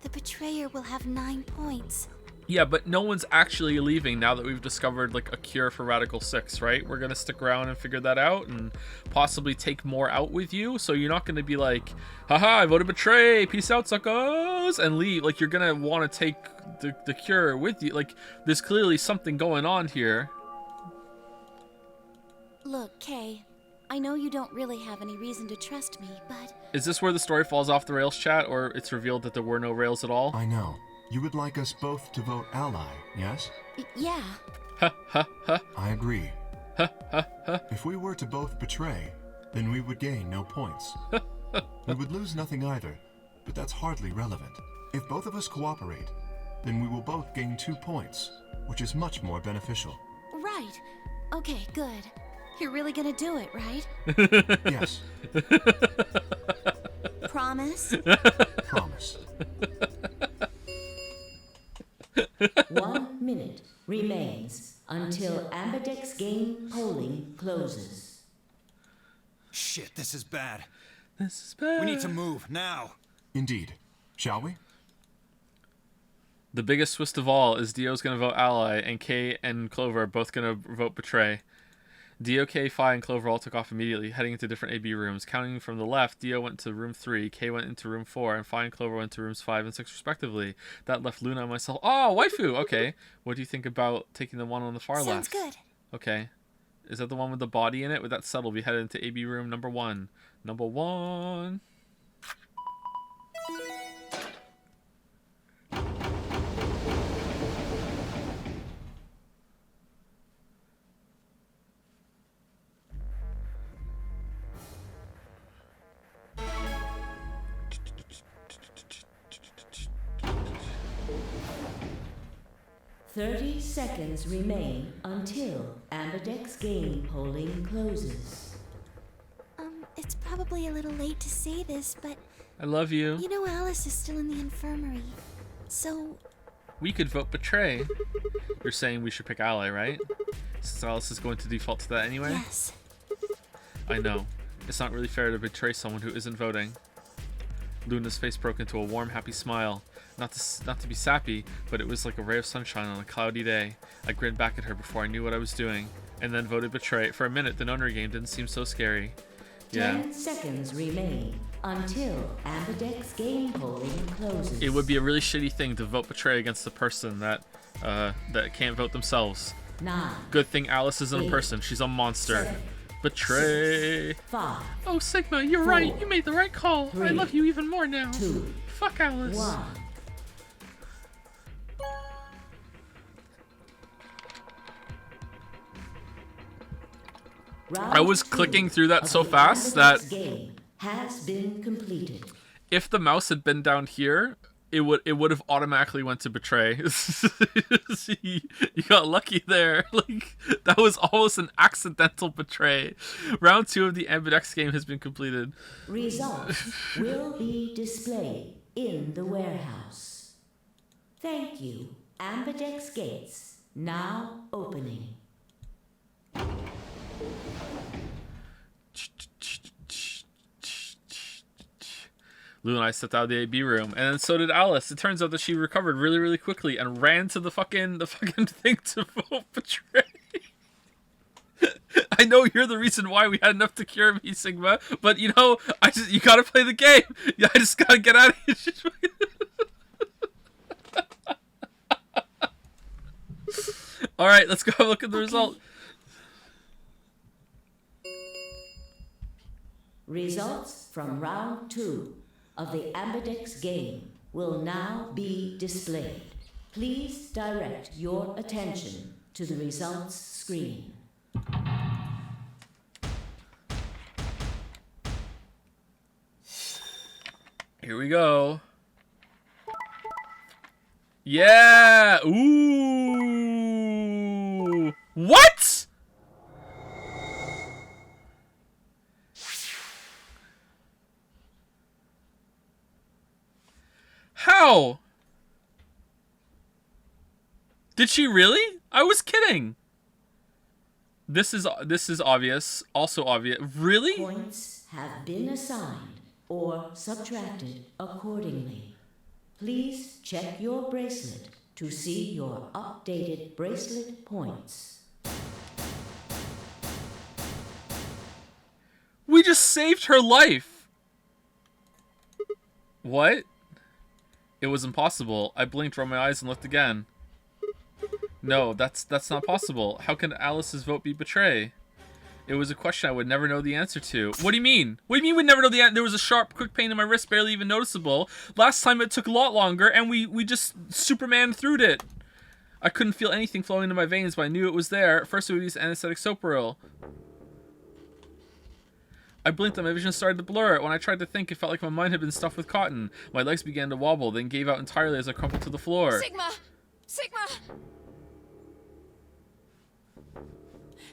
[SPEAKER 3] the betrayer will have 9 points.
[SPEAKER 2] Yeah, but no one's actually leaving now that we've discovered like a cure for Radical 6, right? We're gonna stick around and figure that out and possibly take more out with you. So you're not gonna be like, haha, I voted betray, peace out, suckers, and leave. Like, you're gonna want to take the cure with you. Like, there's clearly something going on here.
[SPEAKER 8] Look, Kay, I know you don't really have any reason to trust me, but...
[SPEAKER 2] Is this where the story falls off the rails, chat, or it's revealed that there were no rails at all?
[SPEAKER 5] I know. You would like us both to vote Ally, yes?
[SPEAKER 8] Yeah.
[SPEAKER 2] Ha ha ha.
[SPEAKER 5] I agree.
[SPEAKER 2] Ha ha ha.
[SPEAKER 5] If we were to both betray, then we would gain no points. We would lose nothing either, but that's hardly relevant. If both of us cooperate, then we will both gain 2 points, which is much more beneficial.
[SPEAKER 8] Right. Okay, good. You're really gonna do it, right?
[SPEAKER 5] Yes.
[SPEAKER 3] Promise?
[SPEAKER 5] Promise.
[SPEAKER 4] 1 minute remains until Ambidex game polling closes.
[SPEAKER 6] Shit, this is bad.
[SPEAKER 2] This is bad.
[SPEAKER 6] We need to move, now.
[SPEAKER 5] Indeed. Shall we?
[SPEAKER 2] The biggest twist of all is Dio's going to vote ally, and Kay and Clover are both going to vote betray. Dio, Kay, Phi, and Clover all took off immediately, heading into different AB rooms. Counting from the left, Dio went to room 3, Kay went into room 4, and Phi and Clover went to rooms 5 and 6 respectively. That left Luna and myself. Oh, waifu! Okay. What do you think about taking the one on the far
[SPEAKER 3] Sounds
[SPEAKER 2] left?
[SPEAKER 3] good.
[SPEAKER 2] Okay. Is that the one with the body in it? With that settled, we headed into AB room number 1. Number 1.
[SPEAKER 4] Thirty seconds remain until Ambidex game polling closes.
[SPEAKER 3] It's probably a little late to say this, but
[SPEAKER 2] I love you.
[SPEAKER 3] you know Alice is still in the infirmary. So,
[SPEAKER 2] We could vote betray. You're saying we should pick ally, right? Since Alice is going to default to that anyway?
[SPEAKER 3] yes.
[SPEAKER 2] I know. It's not really fair to betray someone who isn't voting. Luna's face broke into a warm, happy smile. Not to be sappy, but it was like a ray of sunshine on a cloudy day. I grinned back at her before I knew what I was doing, and then voted betray. For a minute, the nunnery game didn't seem so scary. Yeah.
[SPEAKER 4] 10 seconds remain until Ambidex game polling closes.
[SPEAKER 2] It would be a really shitty thing to vote betray against the person that can't vote themselves.
[SPEAKER 4] 9,
[SPEAKER 2] Good thing Alice isn't a
[SPEAKER 4] 8,
[SPEAKER 2] person. She's a monster.
[SPEAKER 4] 7,
[SPEAKER 2] Betray.
[SPEAKER 4] 5,
[SPEAKER 2] Oh, Sigma, you're
[SPEAKER 4] 4,
[SPEAKER 2] right. You made the right call. I
[SPEAKER 4] 3,
[SPEAKER 2] love you even more now.
[SPEAKER 4] 2,
[SPEAKER 2] Fuck Alice.
[SPEAKER 4] 1.
[SPEAKER 2] I was
[SPEAKER 4] Round
[SPEAKER 2] clicking
[SPEAKER 4] 2
[SPEAKER 2] through that
[SPEAKER 4] of
[SPEAKER 2] so
[SPEAKER 4] the
[SPEAKER 2] fast
[SPEAKER 4] Ambidex
[SPEAKER 2] that
[SPEAKER 4] game has been completed.
[SPEAKER 2] if the mouse had been down here, it would have automatically went to betray. You got lucky there. Like that was almost an accidental betray. Round 2 of the Ambidex game has been completed.
[SPEAKER 4] Results will be displayed in the warehouse. Thank you. Ambidex gates now opening.
[SPEAKER 2] Lou and I stepped out of the AB room, and then so did Alice. It turns out that she recovered really, really quickly and ran to the fucking thing to vote betray. I know you're the reason why we had enough to cure me, Sigma, but you know, you gotta play the game. Yeah, I just gotta get out of here. All right, let's go have a look at the result.
[SPEAKER 4] Results from round 2 of the Ambidex game will now be displayed. Please direct your attention to the results screen.
[SPEAKER 2] Here we go. Yeah! Ooh! What? How? Did she really? I was kidding. This is obvious. Also obvious. Really?
[SPEAKER 4] Points have been assigned or subtracted accordingly. Please check your bracelet to see your updated bracelet points.
[SPEAKER 2] We just saved her life. What? It was impossible. I blinked, rolled my eyes, and looked again. No, that's not possible. How can Alice's vote be betray? It was a question I would never know the answer to. What do you mean? What do you mean we'd never know the answer? There was a sharp, quick pain in my wrist, barely even noticeable. Last time it took a lot longer, and we just Superman through it. I couldn't feel anything flowing into my veins, but I knew it was there. At first, it would use anesthetic Soparil. I blinked and my vision started to blur. When I tried to think, it felt like my mind had been stuffed with cotton. My legs began to wobble, then gave out entirely as I crumpled to the floor.
[SPEAKER 8] Sigma! Sigma!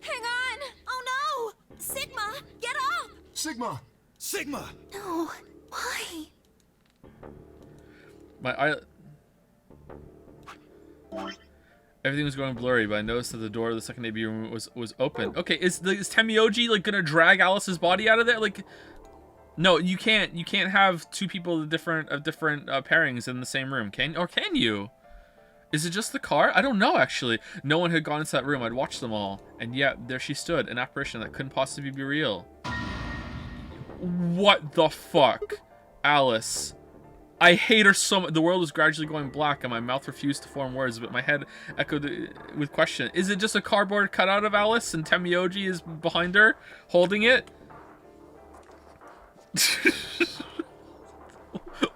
[SPEAKER 8] Hang on!
[SPEAKER 3] Oh no! Sigma, get up!
[SPEAKER 5] Sigma!
[SPEAKER 6] Sigma!
[SPEAKER 3] No. Why?
[SPEAKER 2] My eye... Everything was going blurry, but I noticed that the door of the second AB room was open. Okay, is Temioji like gonna drag Alice's body out of there? Like, no, you can't. You can't have two people of different pairings in the same room. Can you? Is it just the car? I don't know, actually. No one had gone into that room. I'd watched them all, and yet there she stood, an apparition that couldn't possibly be real. What the fuck, Alice? I hate her so much. The world was gradually going black, and my mouth refused to form words, but my head echoed with question. Is it just a cardboard cutout of Alice, and Temioji is behind her, holding it?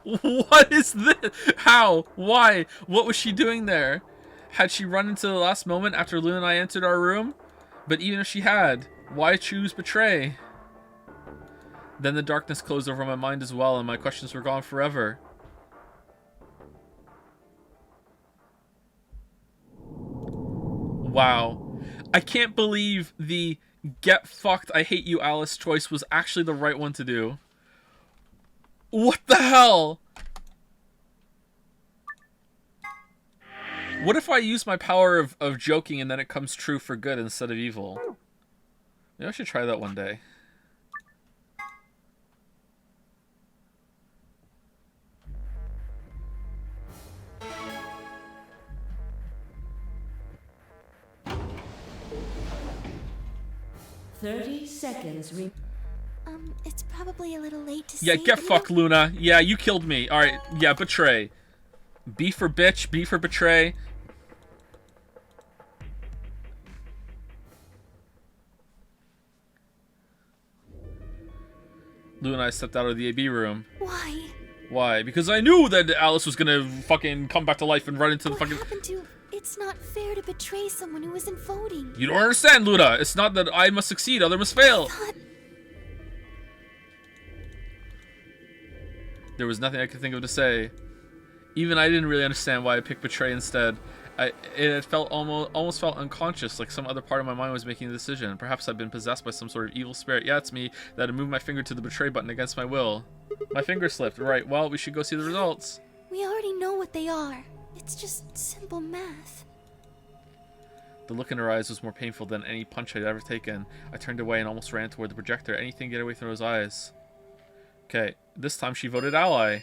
[SPEAKER 2] What is this? How? Why? What was she doing there? Had she run into the last moment after Luna and I entered our room? But even if she had, why choose betray? Then the darkness closed over my mind as well, and my questions were gone forever. Wow. I can't believe the get fucked, I hate you, Alice choice was actually the right one to do. What the hell? What if I use my power of joking and then it comes true for good instead of evil? Maybe I should try that one day.
[SPEAKER 3] It's probably a little late to
[SPEAKER 2] Yeah,
[SPEAKER 3] say,
[SPEAKER 2] get
[SPEAKER 3] but
[SPEAKER 2] fucked, Luna. Yeah, you killed me. Alright, yeah, betray. B for bitch, B for betray. Lou and I stepped out of the AB room.
[SPEAKER 3] Why?
[SPEAKER 2] Why? Because I knew that Alice was gonna fucking come back to life and run into the
[SPEAKER 3] What
[SPEAKER 2] fucking...
[SPEAKER 3] happened to... It's not fair to betray someone who isn't voting.
[SPEAKER 2] You don't understand, Luna. It's not that I must succeed, other must fail. There was nothing I could think of to say. Even I didn't really understand why I picked betray instead. It felt almost felt unconscious, like some other part of my mind was making the decision. Perhaps I'd been possessed by some sort of evil spirit. Yeah, it's me that had moved my finger to the betray button against my will. My finger slipped. Right, well, we should go see the results.
[SPEAKER 3] We already know what they are. It's just simple math.
[SPEAKER 2] The look in her eyes was more painful than any punch I'd ever taken. I turned away and almost ran toward the projector. Anything to get away from those eyes. Okay, this time she voted ally.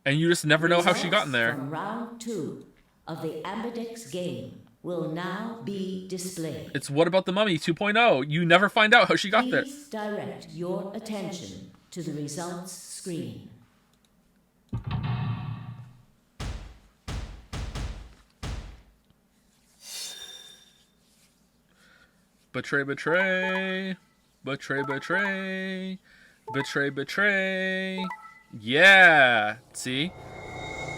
[SPEAKER 2] And you just never know how she got in there.
[SPEAKER 4] From round 2 of the Ambidex game will now be displayed.
[SPEAKER 2] It's What About the Mummy 2.0. You never find out how she got there.
[SPEAKER 4] Please direct your attention to the results screen.
[SPEAKER 2] Betray, betray. Betray, betray. Betray, betray. Yeah. See?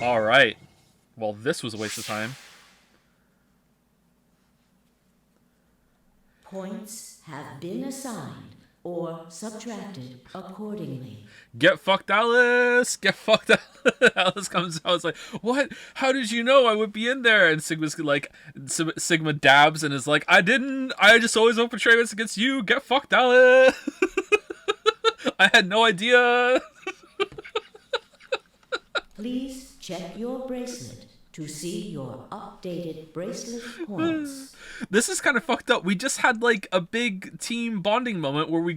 [SPEAKER 2] Alright. Well, this was a waste of time.
[SPEAKER 4] Points have been assigned or subtracted accordingly.
[SPEAKER 2] Get fucked, Alice! Get fucked, Alice! Alice comes out, it's like, what? How did you know I would be in there? And Sigma's like, Sigma dabs and is like, I just always vote betray what's against you. Get fucked, Alice! I had no idea.
[SPEAKER 4] Please check your bracelet to see your updated bracelet points.
[SPEAKER 2] This is kind of fucked up. We just had like a big team bonding moment where we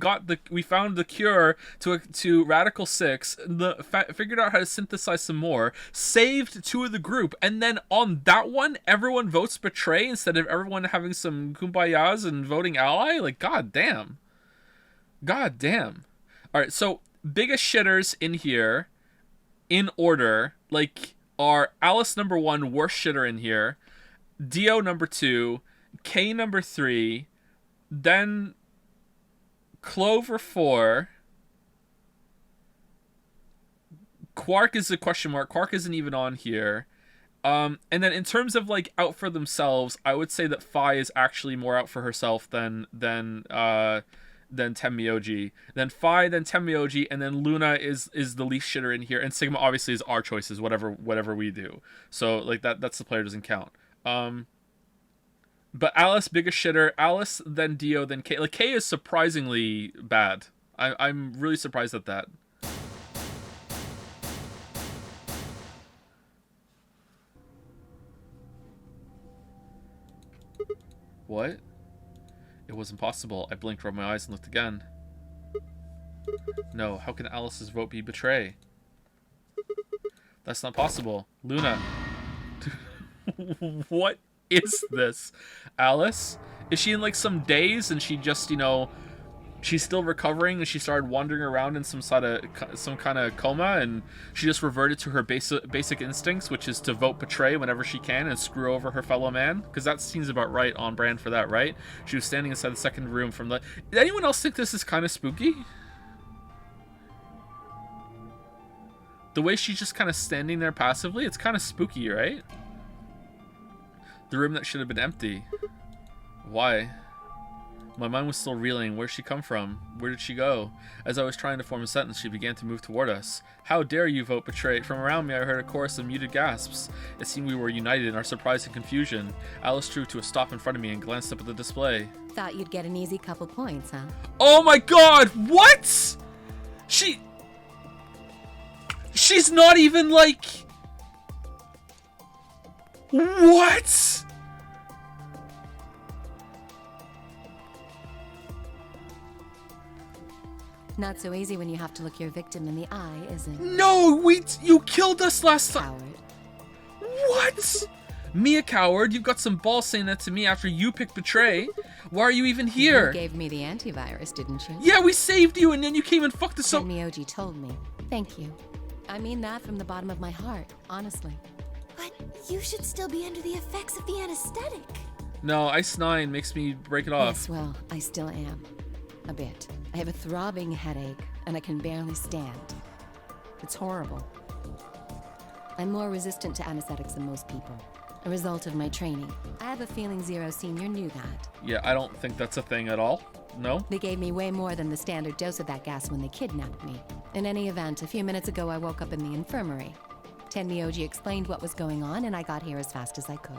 [SPEAKER 2] found the cure to Radical 6, figured out how to synthesize some more, saved 2 of the group, and then on that one, everyone votes betray instead of everyone having some kumbayas and voting ally. Like, god damn. God damn. All right, so biggest shitters in here, in order, like, are Alice number 1, worst shitter in here, Dio number 2, K number 3, then Clover 4, Quark is a question mark, Quark isn't even on here, and then in terms of, like, out for themselves, I would say that Phi is actually more out for herself than Tenmyoji. Then Phi, then Tenmyoji, and then Luna is the least shitter in here, and Sigma obviously is our choices, whatever we do. So like that's the player doesn't count. But Alice, biggest shitter. Alice, then Dio, then K. Like K is surprisingly bad. I'm really surprised at that. What? It was impossible. I blinked, rubbed my eyes, and looked again. No, how can Alice's vote be betray? That's not possible. Luna. What is this? Alice? Is she in like some daze and she just, you know, she's still recovering and she started wandering around in some kind of coma and she just reverted to her basic instincts, which is to vote betray whenever she can and screw over her fellow man? Because that seems about right, on brand for that, right? She was standing inside the second room from the... Did anyone else think this is kind of spooky? The way she's just kind of standing there passively, it's kind of spooky, right? The room that should have been empty. Why? My mind was still reeling. Where'd she come from? Where did she go? As I was trying to form a sentence, she began to move toward us. How dare you vote betray? From around me, I heard a chorus of muted gasps. It seemed we were united in our surprise and confusion. Alice drew to a stop in front of me and glanced up at the display.
[SPEAKER 8] Thought you'd get an easy couple points, huh?
[SPEAKER 2] Oh my god! What? She's not even like... What?
[SPEAKER 8] Not so easy when you have to look your victim in the eye, is it?
[SPEAKER 2] No, you killed us last time.
[SPEAKER 8] Coward.
[SPEAKER 2] What? Me a coward? You've got some balls saying that to me after you picked betray. Why are you even here?
[SPEAKER 8] You gave me the antivirus, didn't you?
[SPEAKER 2] Yeah, we saved you and then you came and fucked us up.
[SPEAKER 8] Miyoji told me. Thank you. I mean that from the bottom of my heart, honestly.
[SPEAKER 3] But you should still be under the effects of the anesthetic.
[SPEAKER 2] No, Ice 9 makes me break it off.
[SPEAKER 8] Yes, well, I still am. A bit. I have a throbbing headache, and I can barely stand. It's horrible. I'm more resistant to anesthetics than most people. A result of my training. I have a feeling Zero Senior knew that.
[SPEAKER 2] Yeah, I don't think that's a thing at all. No?
[SPEAKER 8] They gave me way more than the standard dose of that gas when they kidnapped me. In any event, a few minutes ago I woke up in the infirmary. Tenmyoji explained what was going on, and I got here as fast as I could.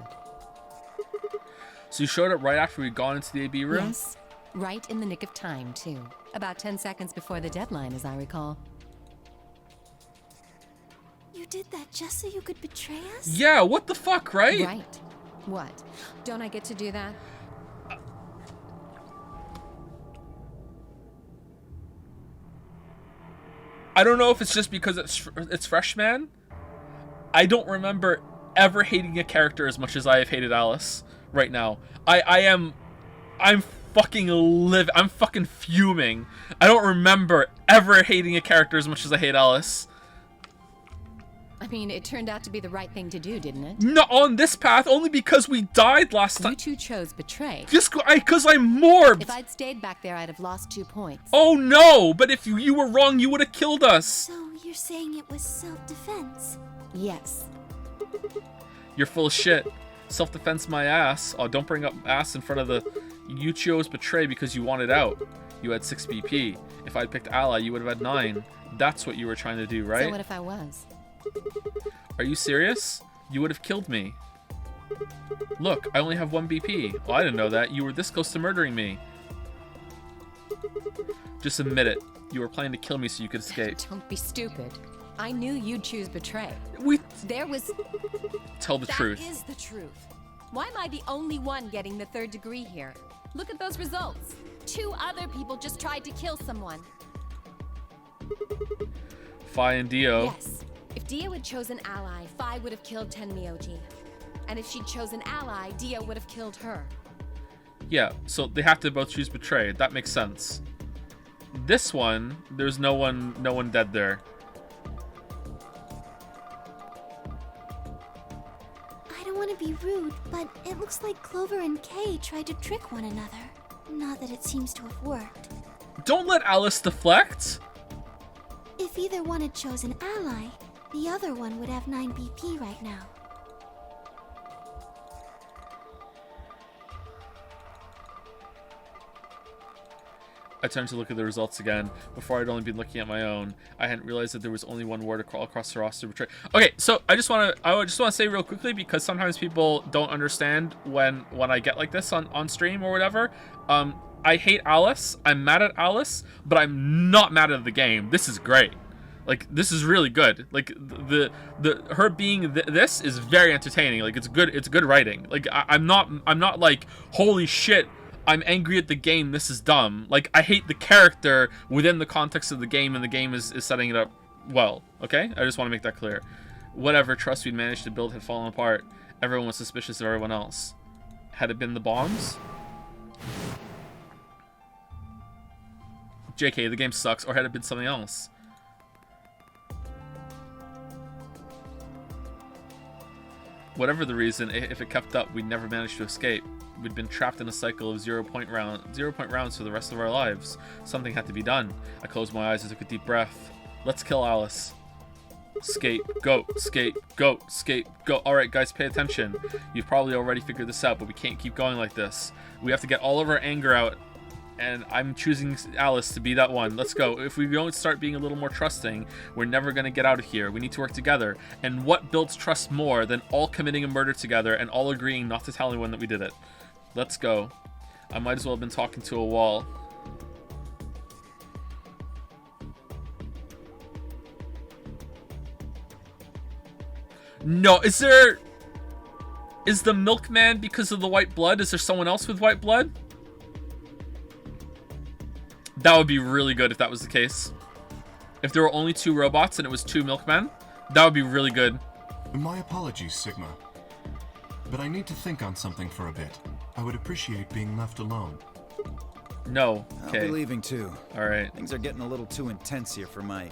[SPEAKER 2] So you showed up right after we'd gone into the AB room?
[SPEAKER 8] Yes. Right in the nick of time, too. About 10 seconds before the deadline, as I recall.
[SPEAKER 3] You did that just so you could betray us?
[SPEAKER 2] Yeah, what the fuck, right?
[SPEAKER 8] Right. What? Don't I get to do that?
[SPEAKER 2] I don't know if it's just because it's freshman. I don't remember ever hating a character as much as I have hated Alice right now. I'm fucking fuming. I don't remember ever hating a character as much as I hate Alice.
[SPEAKER 8] I mean, it turned out to be the right thing to do, didn't it?
[SPEAKER 2] Not on this path, only because we died last time.
[SPEAKER 8] You two chose betray.
[SPEAKER 2] Just because I'm morbed.
[SPEAKER 8] If I'd stayed back there, I'd have lost 2 points.
[SPEAKER 2] Oh no, but if you were wrong, you would have killed us.
[SPEAKER 3] So you're saying it was self-defense?
[SPEAKER 8] Yes.
[SPEAKER 2] You're full of shit. Self-defense my ass. Oh, don't bring up ass in front of the... You chose betray because you wanted out. You had 6 BP. If I'd picked ally, you would have had 9. That's what you were trying to do, right?
[SPEAKER 8] So what if I was?
[SPEAKER 2] Are you serious? You would have killed me. Look, I only have 1 BP. Oh, I didn't know that. You were this close to murdering me. Just admit it. You were planning to kill me so you could escape.
[SPEAKER 8] Don't be stupid. I knew you'd choose betray.
[SPEAKER 2] Tell the truth.
[SPEAKER 8] That is the truth. Why am I the only one getting the 3rd degree here? Look at those results. 2 other people just tried to kill someone.
[SPEAKER 2] Fi and Dio.
[SPEAKER 8] Yes. If Dio had chosen ally, Fi would have killed Tenmyoji. And if she'd chosen ally, Dio would have killed her.
[SPEAKER 2] Yeah, so they have to both choose betray. That makes sense. This one, there's no one dead there.
[SPEAKER 3] I don't want to be rude, but it looks like Clover and Kay tried to trick one another. Not that it seems to have worked.
[SPEAKER 2] Don't let Alice deflect.
[SPEAKER 3] If either one had chosen ally, the other one would have 9 BP right now.
[SPEAKER 2] I turned to look at the results again. Before I'd only been looking at my own. I hadn't realized that there was only 1 word across the roster. Betray. Okay, so I just want to say real quickly, because sometimes people don't understand when I get like this on stream or whatever. I hate Alice. I'm mad at Alice, but I'm not mad at the game. This is great. Like, this is really good. Like, her being this is very entertaining. Like, it's good writing. Like, I'm not like, holy shit, I'm angry at the game, this is dumb. Like, I hate the character within the context of the game, and the game is setting it up well, okay? I just want to make that clear. Whatever trust we'd managed to build had fallen apart. Everyone was suspicious of everyone else. Had it been the bombs? JK, the game sucks, or had it been something else? Whatever the reason, if it kept up, we'd never manage to escape. We'd been trapped in a cycle of 0-point rounds for the rest of our lives. Something had to be done. I closed my eyes and took a deep breath. Let's kill Alice. Scapegoat, scapegoat, scapegoat. Alright guys, pay attention. You've probably already figured this out, but we can't keep going like this. We have to get all of our anger out, and I'm choosing Alice to be that one. Let's go. If we don't start being a little more trusting, we're never going to get out of here. We need to work together. And what builds trust more than all committing a murder together and all agreeing not to tell anyone that we did it? Let's go. I might as well have been talking to a wall. No, is the milkman because of the white blood? Is there someone else with white blood? That would be really good if that was the case. If there were only 2 robots and it was 2 milkmen, that would be really good.
[SPEAKER 5] My apologies, Sigma. But I need to think on something for a bit. I would appreciate being left alone.
[SPEAKER 2] No. Okay.
[SPEAKER 6] I'll be leaving too.
[SPEAKER 2] Alright.
[SPEAKER 6] Things are getting a little too intense here for my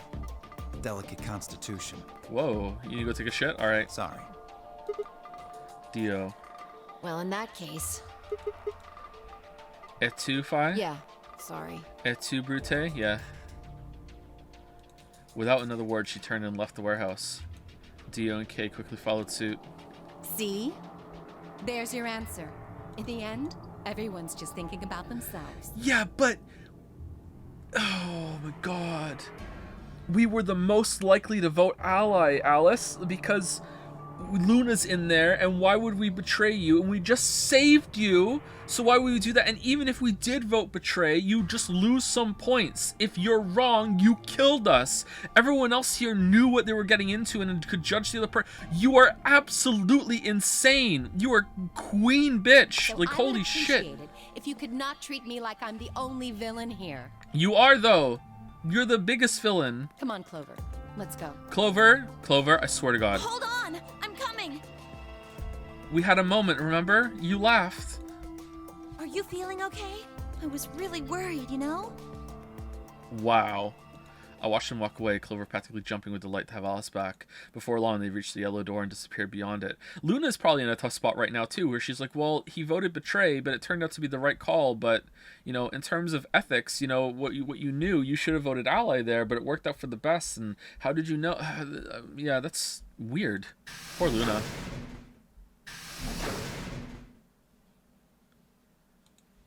[SPEAKER 6] delicate constitution.
[SPEAKER 2] Whoa. You need to go take a shit? Alright.
[SPEAKER 6] Sorry.
[SPEAKER 2] Dio.
[SPEAKER 8] Well, in that case...
[SPEAKER 2] Et tu, Fi?
[SPEAKER 8] Yeah, sorry.
[SPEAKER 2] Et tu, Brute? Yeah. Without another word, she turned and left the warehouse. Dio and Kay quickly followed suit.
[SPEAKER 8] See? There's your answer. In the end, everyone's just thinking about themselves.
[SPEAKER 2] Yeah, but... Oh my god. We were the most likely to vote ally, Alice, because Luna's in there, and why would we betray you? And we just saved you, so why would we do that? And even if we did vote betray, you just lose some points. If you're wrong, you killed us. Everyone else here knew what they were getting into and could judge the other person. You are absolutely insane. You are queen bitch.
[SPEAKER 8] So
[SPEAKER 2] like,
[SPEAKER 8] I
[SPEAKER 2] holy
[SPEAKER 8] would
[SPEAKER 2] shit.
[SPEAKER 8] appreciate it if you could not treat me like I'm the only villain here.
[SPEAKER 2] You are, though. You're the biggest villain.
[SPEAKER 8] Come on, Clover. Let's go.
[SPEAKER 2] Clover, I swear to God.
[SPEAKER 3] Hold on! I'm coming!
[SPEAKER 2] We had a moment, remember? You laughed.
[SPEAKER 3] Are you feeling okay? I was really worried, you know?
[SPEAKER 2] Wow. I watched him walk away, Clover practically jumping with delight to have Alice back. Before long, they reached the yellow door and disappeared beyond it. Luna's probably in a tough spot right now, too, where she's like, well, he voted betray, but it turned out to be the right call. But, you know, in terms of ethics, you know, what you knew, you should have voted ally there, but it worked out for the best. And how did you know? Yeah, that's weird. Poor Luna.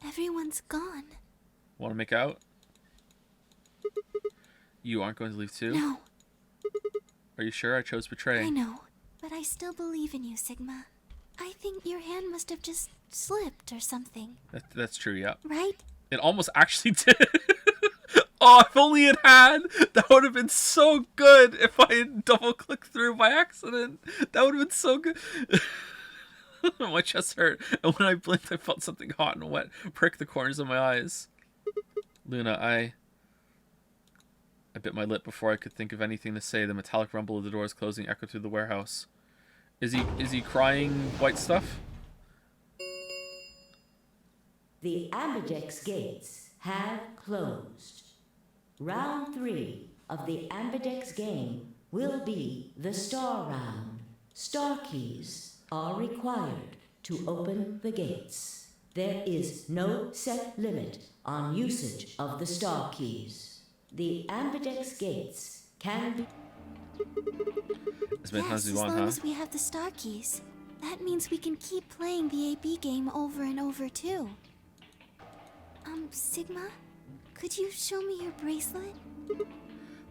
[SPEAKER 3] Everyone's gone.
[SPEAKER 2] Want to make out? You aren't going to leave too?
[SPEAKER 3] No,
[SPEAKER 2] Are you sure? I chose betray.
[SPEAKER 3] I know. But I still believe in you, Sigma. I think your hand must have just slipped or something.
[SPEAKER 2] That's true, yeah.
[SPEAKER 3] Right?
[SPEAKER 2] It almost actually did. Oh, if only it had. That would have been so good if I had double-clicked through by accident. That would have been so good. My chest hurt, and when I blinked, I felt something hot and wet prick the corners of my eyes. Luna, I bit my lip before I could think of anything to say. The metallic rumble of the doors closing echoed through the warehouse. Is he crying white stuff?
[SPEAKER 4] The Ambidex gates have closed. Round 3 of the Ambidex game will be the Star Round. Star keys are required to open the gates. There is no set limit on usage of the Star keys. The Ambidex gates can be...
[SPEAKER 2] As many times as you
[SPEAKER 3] as
[SPEAKER 2] want,
[SPEAKER 3] long
[SPEAKER 2] huh?
[SPEAKER 3] as we have the star keys. That means we can keep playing the AB game over and over, too. Sigma? Could you show me your bracelet?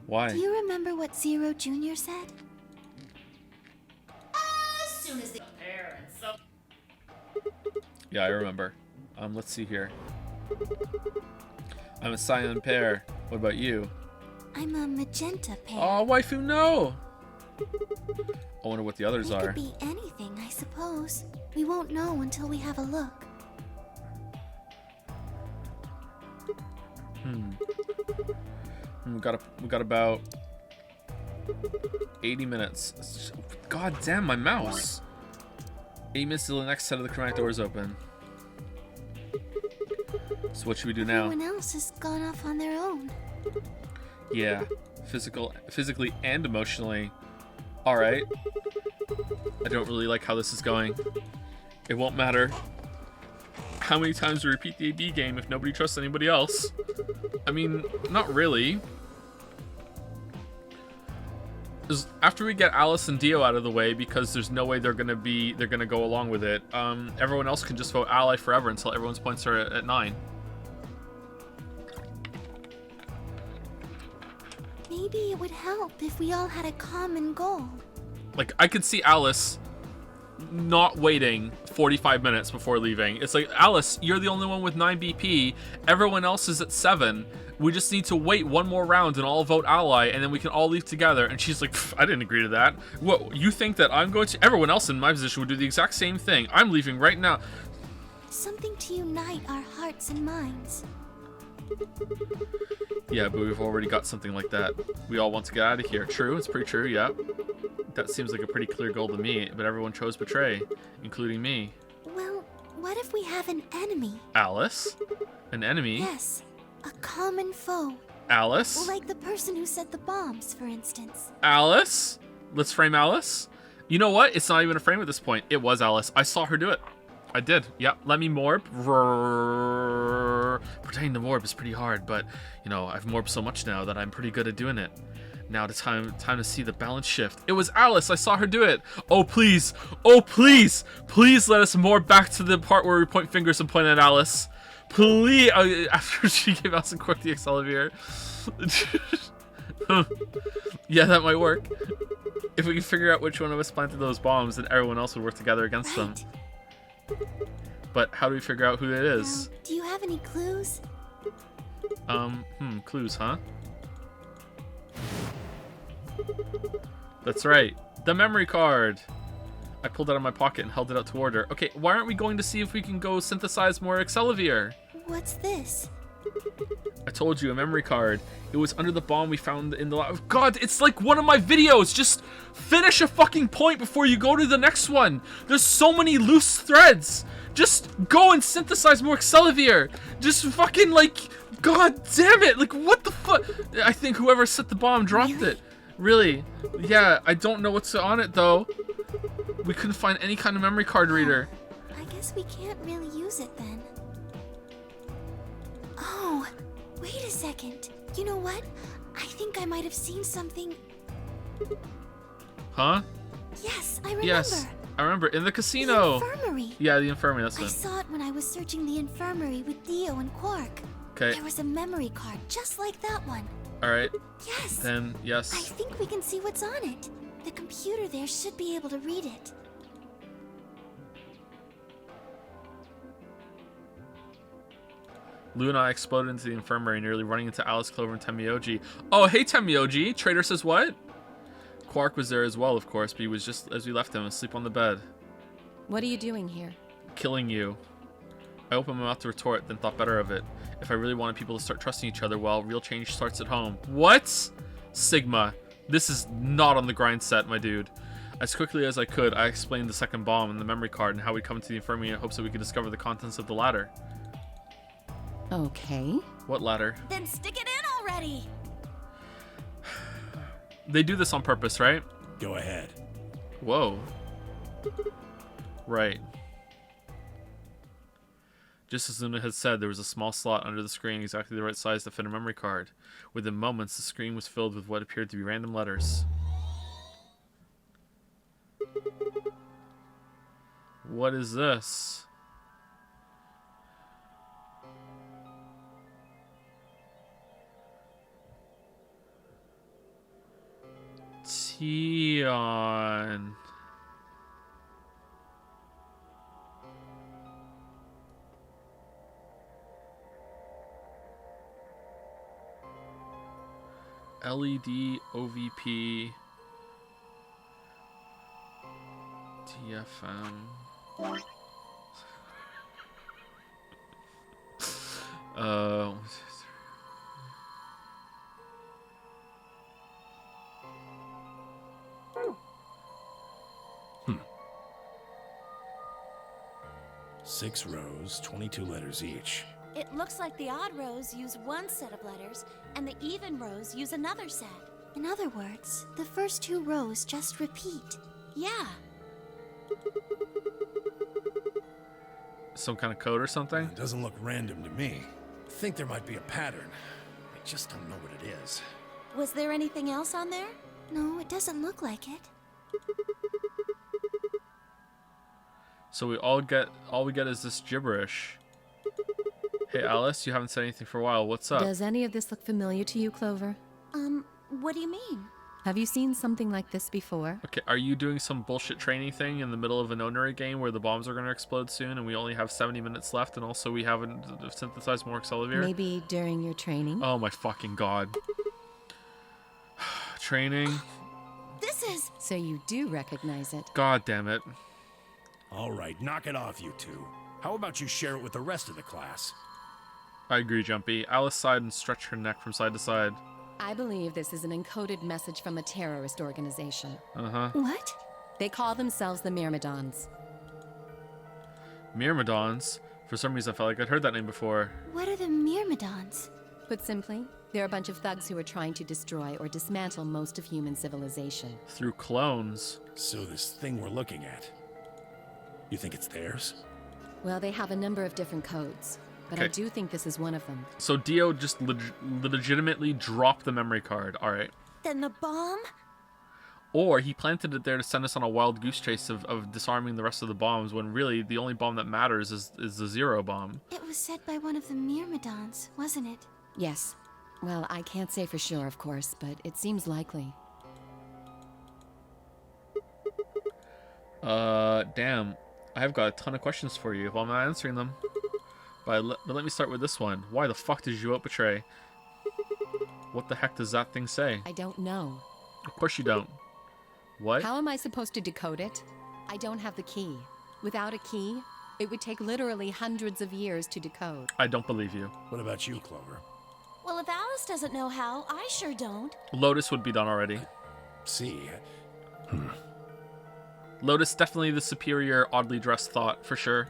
[SPEAKER 2] Why?
[SPEAKER 3] Do you remember what Zero Jr. said?
[SPEAKER 7] As soon as the parents.
[SPEAKER 2] Yeah, I remember. Let's see here. I'm a silent pair. What about you?
[SPEAKER 3] I'm a magenta pear.
[SPEAKER 2] Oh, waifu, no! I wonder what the others
[SPEAKER 3] We
[SPEAKER 2] are.
[SPEAKER 3] could be anything, I suppose. We won't know until we have a look.
[SPEAKER 2] We got about 80 minutes. God damn, my mouse. 8 minutes till the next set of the chromatic doors open. So what should we do now?
[SPEAKER 3] Everyone else has gone off on their own.
[SPEAKER 2] Yeah, physically and emotionally. All right. I don't really like how this is going. It won't matter how many times we repeat the AB game if nobody trusts anybody else. I mean, not really. 'Cause after we get Alice and Dio out of the way, because there's no way they're gonna go along with it. Everyone else can just vote ally forever until everyone's points are at 9.
[SPEAKER 3] Maybe it would help if we all had a common goal.
[SPEAKER 2] Like, I could see Alice not waiting 45 minutes before leaving. It's like, Alice, you're the only one with 9 BP. Everyone else is at 7. We just need to wait one more round and all vote ally, and then we can all leave together. And she's like, I didn't agree to that. What, you think that I'm going to? Everyone else in my position would do the exact same thing. I'm leaving right now.
[SPEAKER 3] Something to unite our hearts and minds.
[SPEAKER 2] Yeah, but we've already got something like that. We all want to get out of here. True, it's pretty true, yeah. That seems like a pretty clear goal to me, but everyone chose betray, including me.
[SPEAKER 3] Well, what if we have an enemy?
[SPEAKER 2] Alice? An enemy?
[SPEAKER 3] Yes, a common foe.
[SPEAKER 2] Alice?
[SPEAKER 3] Like the person who set the bombs, for instance.
[SPEAKER 2] Alice? Let's frame Alice. You know what? It's not even a frame at this point. It was Alice. I saw her do it. I did. Yep. Let me morb. Pretending to morb is pretty hard, but, you know, I've morbed so much now that I'm pretty good at doing it. Now it's time to see the balance shift. It was Alice. I saw her do it. Oh, please. Oh, please. Please let us morb back to the part where we point fingers and point at Alice. Please. After she gave us a quick the Excelsior. Yeah, that might work. If we can figure out which one of us planted those bombs, then everyone else would work together against them. But how do we figure out who it is?
[SPEAKER 3] Do you have any clues?
[SPEAKER 2] Clues, huh? That's right. The memory card. I pulled it out of my pocket and held it out toward her. Okay, why aren't we going to see if we can go synthesize more Excelsior?
[SPEAKER 3] What's this?
[SPEAKER 2] I told you, a memory card. It was under the bomb we found in the lab. God, it's like one of my videos. Just finish a fucking point before you go to the next one. There's so many loose threads. Just go and synthesize more Excelsior. Just fucking, like, god damn it. Like, what the fuck? I think whoever set the bomb dropped it. Really? Yeah, I don't know what's on it, though. We couldn't find any kind of memory card reader.
[SPEAKER 3] I guess we can't really use it then. Oh, wait a second. You know what? I think I might have seen something.
[SPEAKER 2] Huh?
[SPEAKER 3] Yes, I remember.
[SPEAKER 2] Yes, I remember. In the casino.
[SPEAKER 3] The infirmary.
[SPEAKER 2] Yeah, the infirmary, that's
[SPEAKER 3] I
[SPEAKER 2] it.
[SPEAKER 3] saw it when I was searching the infirmary with Dio and Quark.
[SPEAKER 2] Okay.
[SPEAKER 3] There was a memory card just like that one.
[SPEAKER 2] Alright.
[SPEAKER 3] Yes.
[SPEAKER 2] Then, yes.
[SPEAKER 3] I think we can see what's on it. The computer there should be able to read it.
[SPEAKER 2] Lou and I exploded into the infirmary, nearly running into Alice, Clover, and Temioji. Oh, hey, Temioji! Trader says what? Quark was there as well, of course, but he was just, as we left him, asleep on the bed.
[SPEAKER 8] What are you doing here?
[SPEAKER 2] Killing you. I opened my mouth to retort, then thought better of it. If I really wanted people to start trusting each other, well, real change starts at home. What? Sigma. This is not on the grind set, my dude. As quickly as I could, I explained the second bomb and the memory card and how we'd come to the infirmary in hopes that we could discover the contents of the ladder.
[SPEAKER 8] Okay.
[SPEAKER 2] What ladder?
[SPEAKER 3] Then stick it in already!
[SPEAKER 2] They do this on purpose, right?
[SPEAKER 9] Go ahead.
[SPEAKER 2] Whoa. Right. Just as Luna had said, there was a small slot under the screen exactly the right size to fit a memory card. Within moments, the screen was filled with what appeared to be random letters. What is this? Tion. LED, OVP, TFM. Uh,
[SPEAKER 9] 6 rows, 22 letters each.
[SPEAKER 3] It looks like the odd rows use one set of letters, and the even rows use another set. In other words, the first 2 rows just repeat. Yeah.
[SPEAKER 2] Some kind of code or something?
[SPEAKER 9] It doesn't look random to me. I think there might be a pattern. I just don't know what it is.
[SPEAKER 3] Was there anything else on there? No, it doesn't look like it.
[SPEAKER 2] So we all get is this gibberish. Hey Alice, you haven't said anything for a while. What's up?
[SPEAKER 8] Does any of this look familiar to you, Clover?
[SPEAKER 3] What do you mean?
[SPEAKER 8] Have you seen something like this before?
[SPEAKER 2] Okay, are you doing some bullshit training thing in the middle of an Onary game where the bombs are going to explode soon and we only have 70 minutes left and also we haven't synthesized more Accelavir?
[SPEAKER 8] Maybe during your training?
[SPEAKER 2] Oh my fucking god. Training?
[SPEAKER 3] This is...
[SPEAKER 8] So you do recognize it.
[SPEAKER 2] God damn it.
[SPEAKER 9] All right, knock it off, you two. How about you share it with the rest of the class?
[SPEAKER 2] I agree, Jumpy. Alice sighed and stretched her neck from side to side.
[SPEAKER 8] I believe this is an encoded message from a terrorist organization.
[SPEAKER 2] Uh-huh.
[SPEAKER 3] What?
[SPEAKER 8] They call themselves the Myrmidons.
[SPEAKER 2] Myrmidons? For some reason I felt like I'd heard that name before.
[SPEAKER 3] What are the Myrmidons?
[SPEAKER 8] Put simply, they're a bunch of thugs who are trying to destroy or dismantle most of human civilization.
[SPEAKER 2] Through clones.
[SPEAKER 9] So this thing we're looking at, you think it's theirs?
[SPEAKER 8] Well, they have a number of different codes, but I do think this is one of them.
[SPEAKER 2] So Dio just legitimately dropped the memory card. Alright.
[SPEAKER 3] Then the bomb?
[SPEAKER 2] Or he planted it there to send us on a wild goose chase of disarming the rest of the bombs when really the only bomb that matters is the zero bomb.
[SPEAKER 3] It was said by one of the Myrmidons, wasn't it?
[SPEAKER 8] Yes. Well, I can't say for sure, of course, but it seems likely.
[SPEAKER 2] Damn. I've got a ton of questions for you if I'm not answering them. But let me start with this one. Why the fuck did you out-betray? What the heck does that thing say?
[SPEAKER 8] I don't know.
[SPEAKER 2] Of course you don't. What?
[SPEAKER 8] How am I supposed to decode it? I don't have the key. Without a key, it would take literally hundreds of years to decode.
[SPEAKER 2] I don't believe you.
[SPEAKER 9] What about you, Clover?
[SPEAKER 3] Well, if Alice doesn't know how, I sure don't.
[SPEAKER 2] Lotus would be done already.
[SPEAKER 9] See.
[SPEAKER 2] Lotus, definitely the superior, oddly dressed thought, for sure.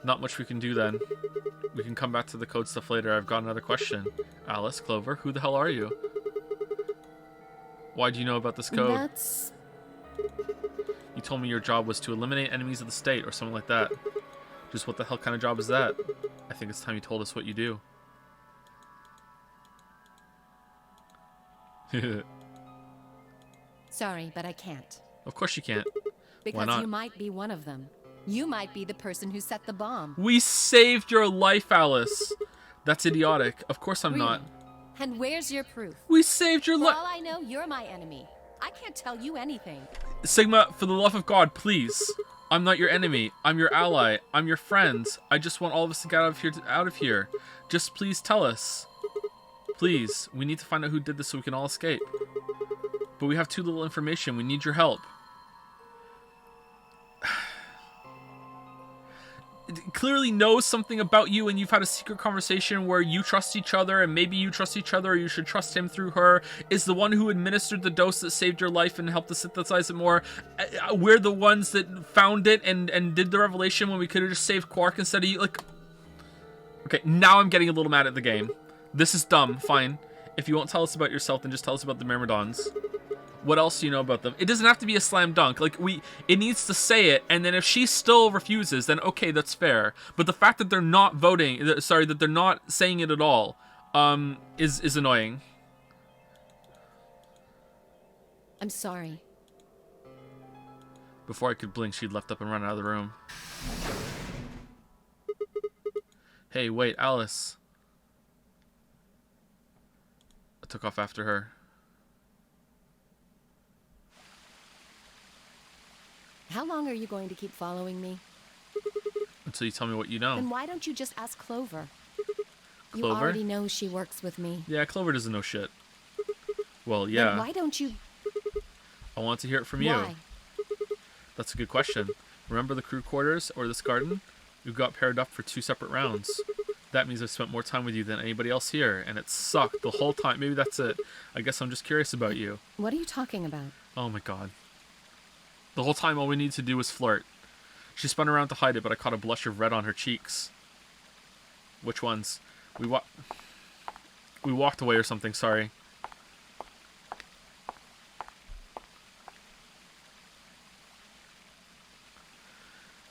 [SPEAKER 2] Not much we can do then. We can come back to the code stuff later. I've got another question. Alice, Clover, who the hell are you? Why do you know about this code?
[SPEAKER 8] That's...
[SPEAKER 2] You told me your job was to eliminate enemies of the state or something like that. Just what the hell kind of job is that? I think it's time you told us what you do.
[SPEAKER 8] Sorry, but I can't.
[SPEAKER 2] Of course you can't.
[SPEAKER 8] Because
[SPEAKER 2] Why not?
[SPEAKER 8] you might be one of them. You might be the person who set the bomb.
[SPEAKER 2] We saved your life, Alice. That's idiotic. Of course I'm not.
[SPEAKER 8] And where's your proof?
[SPEAKER 2] We saved your
[SPEAKER 8] For
[SPEAKER 2] life.
[SPEAKER 8] all I know, you're my enemy. I can't tell you anything.
[SPEAKER 2] Sigma, for the love of God, please. I'm not your enemy. I'm your ally. I'm your friend. I just want all of us to get out of here. Just please tell us. Please. We need to find out who did this so we can all escape. But we have too little information. We need your help. It clearly knows something about you, and you've had a secret conversation where you trust each other, and maybe you trust each other, or you should trust him through her. Is the one who administered the dose that saved your life and helped to synthesize it more. We're the ones that found it and did the revelation when we could have just saved Quark instead of you. Like, okay, now I'm getting a little mad at the game. This is dumb. Fine. If you won't tell us about yourself, then just tell us about the Myrmidons. What else do you know about them? It doesn't have to be a slam dunk. Like, it needs to say it, and then if she still refuses, then okay, that's fair. But the fact that they're not voting, sorry, that they're not saying it at all, is annoying.
[SPEAKER 8] I'm sorry.
[SPEAKER 2] Before I could blink, she'd left up and run out of the room. Hey, wait, Alice. I took off after her.
[SPEAKER 8] How long are you going to keep following me?
[SPEAKER 2] Until you tell me what you know.
[SPEAKER 8] Then why don't you just ask Clover? You
[SPEAKER 2] Clover?
[SPEAKER 8] already know she works with me.
[SPEAKER 2] Yeah, Clover doesn't know shit. Well,
[SPEAKER 8] Then
[SPEAKER 2] yeah.
[SPEAKER 8] why don't you...
[SPEAKER 2] I want to hear it from you.
[SPEAKER 8] Why?
[SPEAKER 2] That's a good question. Remember the crew quarters or this garden? We got paired up for 2 separate rounds. That means I've spent more time with you than anybody else here, and it sucked the whole time. Maybe that's it. I guess I'm just curious about you.
[SPEAKER 8] What are you talking about?
[SPEAKER 2] Oh my god. The whole time all we needed to do was flirt. She spun around to hide it, but I caught a blush of red on her cheeks. Which ones? We walked away or something, sorry.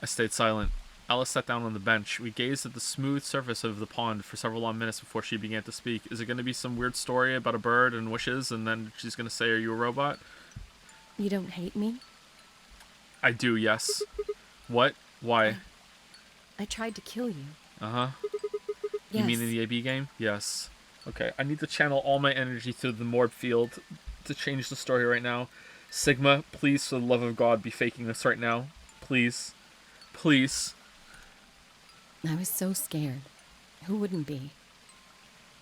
[SPEAKER 2] I stayed silent. Alice sat down on the bench. We gazed at the smooth surface of the pond for several long minutes before she began to speak. Is it going to be some weird story about a bird and wishes, and then she's going to say, "Are you a robot?"
[SPEAKER 8] You don't hate me?
[SPEAKER 2] I do, yes. What? Why?
[SPEAKER 8] I tried to kill you.
[SPEAKER 2] Uh-huh.
[SPEAKER 8] Yes.
[SPEAKER 2] You mean in the AB game? Yes. Okay, I need to channel all my energy through the Morb field to change the story right now. Sigma, please, for the love of God, be faking this right now. Please. Please.
[SPEAKER 8] I was so scared. Who wouldn't be?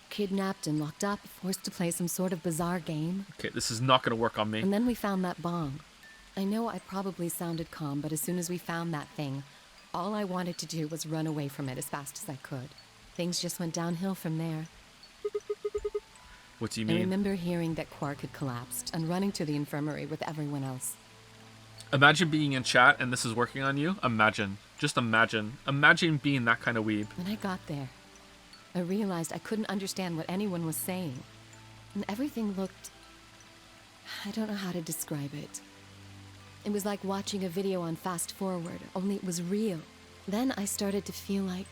[SPEAKER 8] Kidnapped and locked up, forced to play some sort of bizarre game.
[SPEAKER 2] Okay, this is not going to work on me.
[SPEAKER 8] And then we found that bomb. I know I probably sounded calm, but as soon as we found that thing, all I wanted to do was run away from it as fast as I could. Things just went downhill from there.
[SPEAKER 2] What do you
[SPEAKER 8] I
[SPEAKER 2] mean?
[SPEAKER 8] remember hearing that Quark had collapsed and running to the infirmary with everyone else.
[SPEAKER 2] Imagine being in chat and this is working on you. Imagine. Just imagine. Imagine being that kind of weeb.
[SPEAKER 8] When I got there, I realized I couldn't understand what anyone was saying. And everything looked... I don't know how to describe it. It was like watching a video on fast forward, only it was real. Then I started to feel like...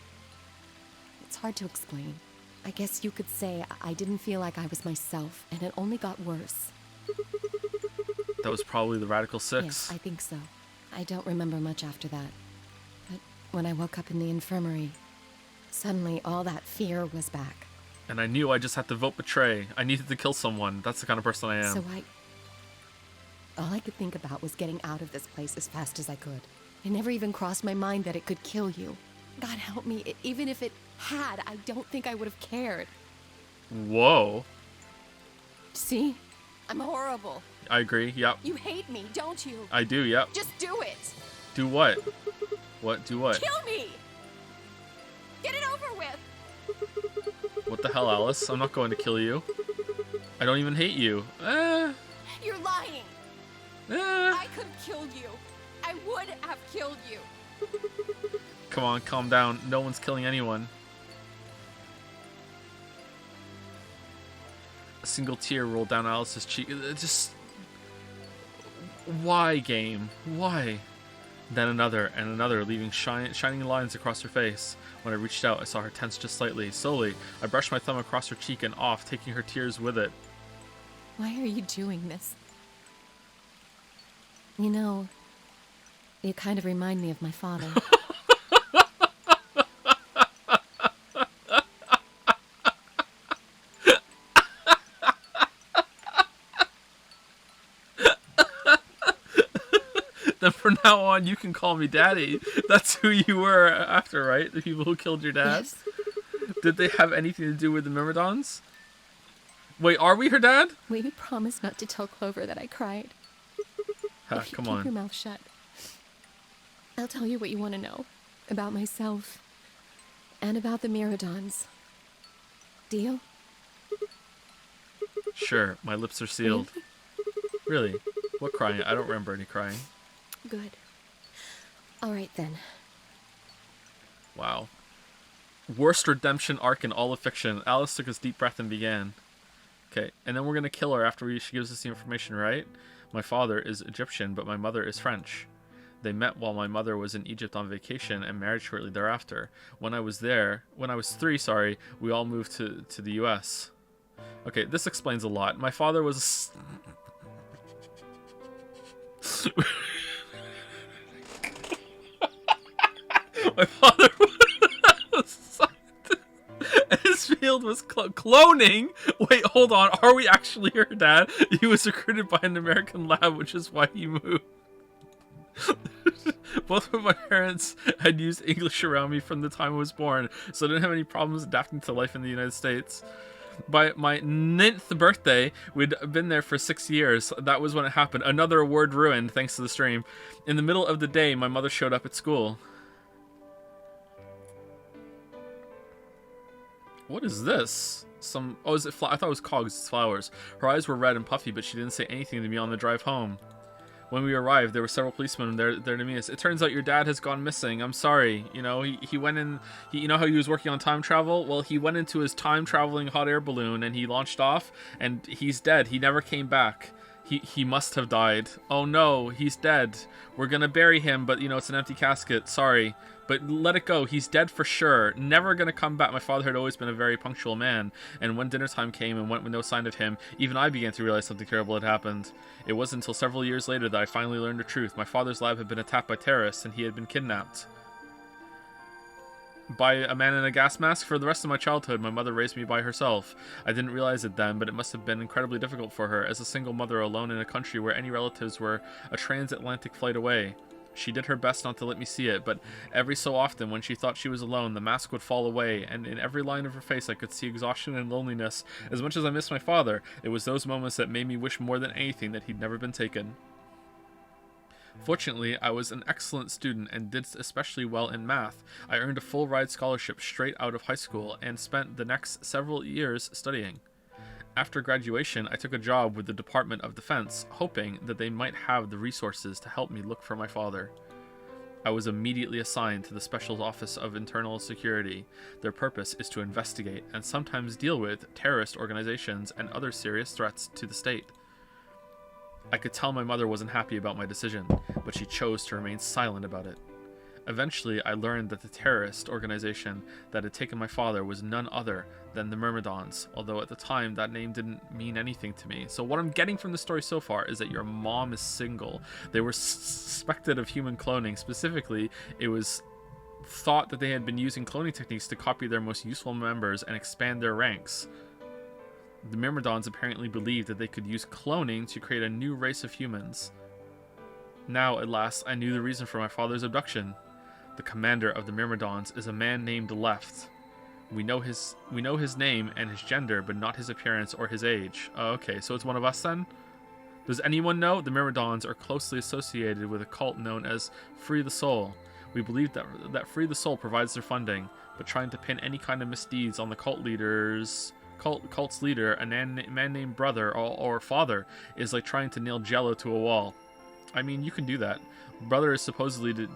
[SPEAKER 8] It's hard to explain. I guess you could say I didn't feel like I was myself, and it only got worse.
[SPEAKER 2] That was probably the Radical Six.
[SPEAKER 8] Yes, I think so. I don't remember much after that. But when I woke up in the infirmary, suddenly all that fear was back.
[SPEAKER 2] And I knew I just had to vote betray. I needed to kill someone. That's the kind of person I am.
[SPEAKER 8] So all I could think about was getting out of this place as fast as I could. It never even crossed my mind that it could kill you. God help me, even if it had, I don't think I would have cared.
[SPEAKER 2] Whoa.
[SPEAKER 8] See? I'm horrible.
[SPEAKER 2] I agree, yep.
[SPEAKER 8] You hate me, don't you?
[SPEAKER 2] I do, yep.
[SPEAKER 8] Just do it.
[SPEAKER 2] Do what? What? Do what?
[SPEAKER 8] Kill me! Get it over with!
[SPEAKER 2] What the hell, Alice? I'm not going to kill you. I don't even hate you.
[SPEAKER 8] You're lying! I could have killed you. I would have killed you.
[SPEAKER 2] Come on, calm down. No one's killing anyone. A single tear rolled down Alice's cheek. Just... Why, game? Why? Then another and another, leaving shining lines across her face. When I reached out, I saw her tense just slightly. Slowly, I brushed my thumb across her cheek and off, taking her tears with it.
[SPEAKER 8] Why are you doing this? You know, you kind of remind me of my father.
[SPEAKER 2] Then from now on, you can call me Daddy. That's who you were after, right? The people who killed your dad?
[SPEAKER 8] Yes.
[SPEAKER 2] Did they have anything to do with the Myrmidons? Wait, are we her dad?
[SPEAKER 8] Will you promise not to tell Clover that I cried? If you
[SPEAKER 2] Come
[SPEAKER 8] keep
[SPEAKER 2] on.
[SPEAKER 8] your mouth shut, I'll tell you what you want to know about myself and about the Myrmidons. Deal?
[SPEAKER 2] Sure, my lips are sealed. Really? What crying? I don't remember any crying.
[SPEAKER 8] Good. All right then.
[SPEAKER 2] Wow. Worst redemption arc in all of fiction. Alice took a deep breath and began. Okay, and then we're gonna kill her after she gives us the information, right? My father is Egyptian, but my mother is French. They met while my mother was in Egypt on vacation and married shortly thereafter. When I was 3, we all moved to the US. Okay, this explains a lot. My father was my father was his field was cloning. Wait, hold on. Are we actually her dad? He was recruited by an American lab, which is why he moved. Both of my parents had used English around me from the time I was born, so I didn't have any problems adapting to life in the United States. By my 9th birthday, we'd been there for 6 years. That was when it happened. Another word ruined, thanks to the stream. In the middle of the day, my mother showed up at school. What is this? Oh, is it I thought it was cogs, it's flowers. Her eyes were red and puffy, but she didn't say anything to me on the drive home. When we arrived, there were several policemen there to meet us. It turns out your dad has gone missing. I'm sorry. You know, he went in... you know how he was working on time travel? Well, he went into his time-traveling hot air balloon, and he launched off, and he's dead. He never came back. He must have died. Oh no, he's dead. We're gonna bury him, but, you know, it's an empty casket. Sorry. But let it go. He's dead for sure. Never gonna come back. My father had always been a very punctual man, and when dinner time came and went with no sign of him, even I began to realize something terrible had happened. It wasn't until several years later that I finally learned the truth. My father's lab had been attacked by terrorists, and he had been kidnapped by a man in a gas mask. For the rest of my childhood, my mother raised me by herself. I didn't realize it then, but it must have been incredibly difficult for her, as a single mother alone in a country where any relatives were a transatlantic flight away. She did her best not to let me see it, but every so often, when she thought she was alone, the mask would fall away, and in every line of her face I could see exhaustion and loneliness. As much as I missed my father, it was those moments that made me wish more than anything that he'd never been taken. Fortunately, I was an excellent student and did especially well in math. I earned a full-ride scholarship straight out of high school and spent the next several years studying. After graduation, I took a job with the Department of Defense, hoping that they might have the resources to help me look for my father. I was immediately assigned to the Special Office of Internal Security. Their purpose is to investigate and sometimes deal with terrorist organizations and other serious threats to the state. I could tell my mother wasn't happy about my decision, but she chose to remain silent about it. Eventually, I learned that the terrorist organization that had taken my father was none other than the Myrmidons, although at the time that name didn't mean anything to me. So what I'm getting from the story so far is that your mom is single. They were suspected of human cloning. Specifically, it was thought that they had been using cloning techniques to copy their most useful members and expand their ranks. The Myrmidons apparently believed that they could use cloning to create a new race of humans. Now, at last, I knew the reason for my father's abduction. The commander of the Myrmidons is a man named Left. We know his name and his gender, but not his appearance or his age. Oh, okay, so it's one of us then? Does anyone know? The Myrmidons are closely associated with a cult known as Free the Soul. We believe that Free the Soul provides their funding, but trying to pin any kind of misdeeds on the cult's leader, a man named Brother or Father, is like trying to nail Jello to a wall. I mean, you can do that. Brother is supposedly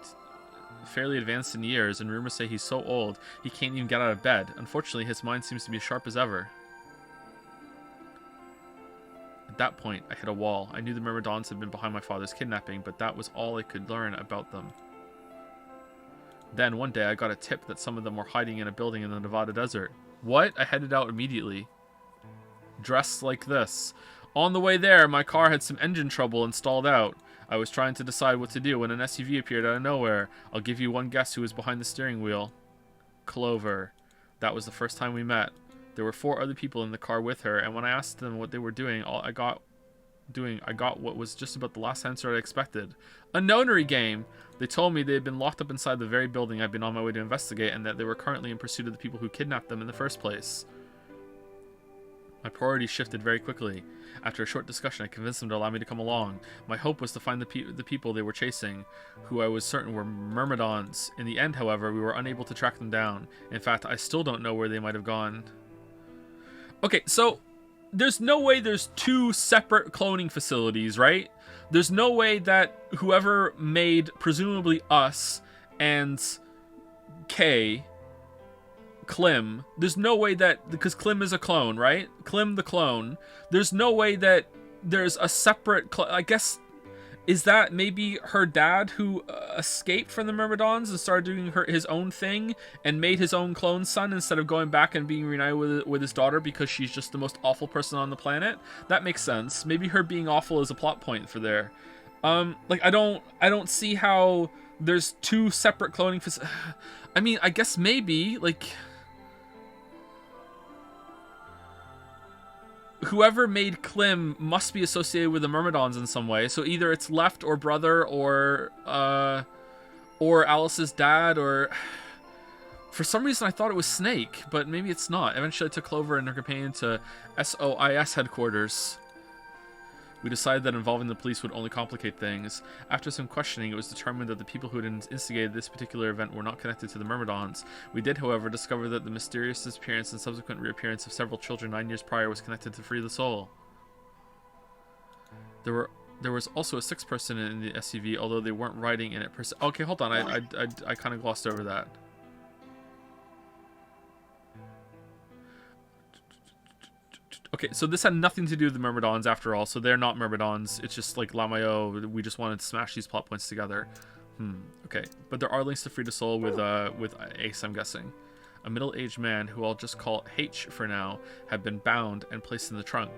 [SPEAKER 2] fairly advanced in years, and rumors say he's so old he can't even get out of bed. Unfortunately, his mind seems to be as sharp as ever. At that point, I hit a wall. I knew the Myrmidons had been behind my father's kidnapping, but that was all I could learn about them. Then, one day, I got a tip that some of them were hiding in a building in the Nevada desert. What? I headed out immediately. Dressed like this. On the way there, my car had some engine trouble and stalled out. I was trying to decide what to do when an SUV appeared out of nowhere. I'll give you one guess who was behind the steering wheel. Clover. That was the first time we met. There were 4 other people in the car with her, and when I asked them what they were doing, I got what was just about the last answer I expected. A nonary game! They told me they had been locked up inside the very building I'd been on my way to investigate, and that they were currently in pursuit of the people who kidnapped them in the first place. My priorities shifted very quickly. After a short discussion, I convinced them to allow me to come along. My hope was to find the people they were chasing, who I was certain were Myrmidons. In the end, however, we were unable to track them down. In fact, I still don't know where they might have gone. Okay, so there's no way there's 2 separate cloning facilities, right? There's no way that whoever made, presumably us, and Klim, there's no way that, because Klim is a clone, right? Klim the clone. There's no way that there's a separate, I guess, is that maybe her dad who escaped from the Myrmidons and started doing his own thing and made his own clone son instead of going back and being reunited with his daughter because she's just the most awful person on the planet? That makes sense. Maybe her being awful is a plot point for there. Like, I don't see how there's 2 separate cloning facilities. I mean, I guess maybe, like, whoever made Klim must be associated with the Myrmidons in some way. So either it's Left or brother or Alice's dad, or for some reason I thought it was Snake, but maybe it's not. Eventually I took Clover and her companion to SOIS headquarters. We decided that involving the police would only complicate things. After some questioning, it was determined that the people who had instigated this particular event were not connected to the Myrmidons. We did, however, discover that the mysterious disappearance and subsequent reappearance of several children 9 years prior was connected to Free the Soul. There was also a sixth person in the SUV, although they weren't riding in it per se. Okay, hold on, I kind of glossed over that. Okay, so this had nothing to do with the Myrmidons after all, so they're not Myrmidons. It's just like Lamayo, we just wanted to smash these plot points together. Okay, but there are links to Free the Soul with Ace, I'm guessing. A middle-aged man, who I'll just call H for now, had been bound and placed in the trunk.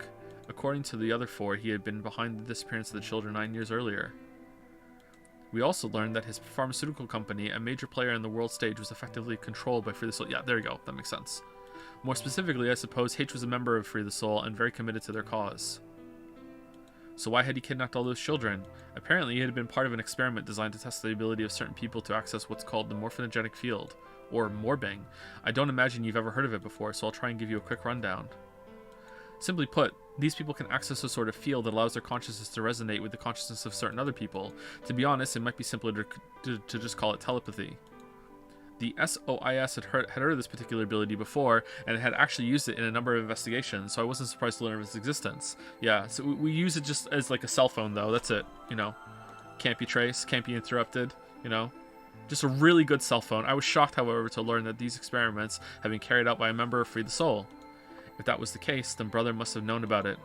[SPEAKER 2] According to the other four, he had been behind the disappearance of the children 9 years earlier. We also learned that his pharmaceutical company, a major player in the world stage, was effectively controlled by Free the Soul. Yeah, there you go, that makes sense. More specifically, I suppose, H was a member of Free the Soul and very committed to their cause. So why had he kidnapped all those children? Apparently, he had been part of an experiment designed to test the ability of certain people to access what's called the morphogenetic field, or Morbing. I don't imagine you've ever heard of it before, so I'll try and give you a quick rundown. Simply put, these people can access a sort of field that allows their consciousness to resonate with the consciousness of certain other people. To be honest, it might be simpler to just call it telepathy. The SOIS had heard of this particular ability before, and had actually used it in a number of investigations, so I wasn't surprised to learn of its existence. Yeah, so we use it just as like a cell phone, though. That's it, you know. Can't be traced, can't be interrupted, you know. Just a really good cell phone. I was shocked, however, to learn that these experiments had been carried out by a member of Free the Soul. If that was the case, then Brother must have known about it.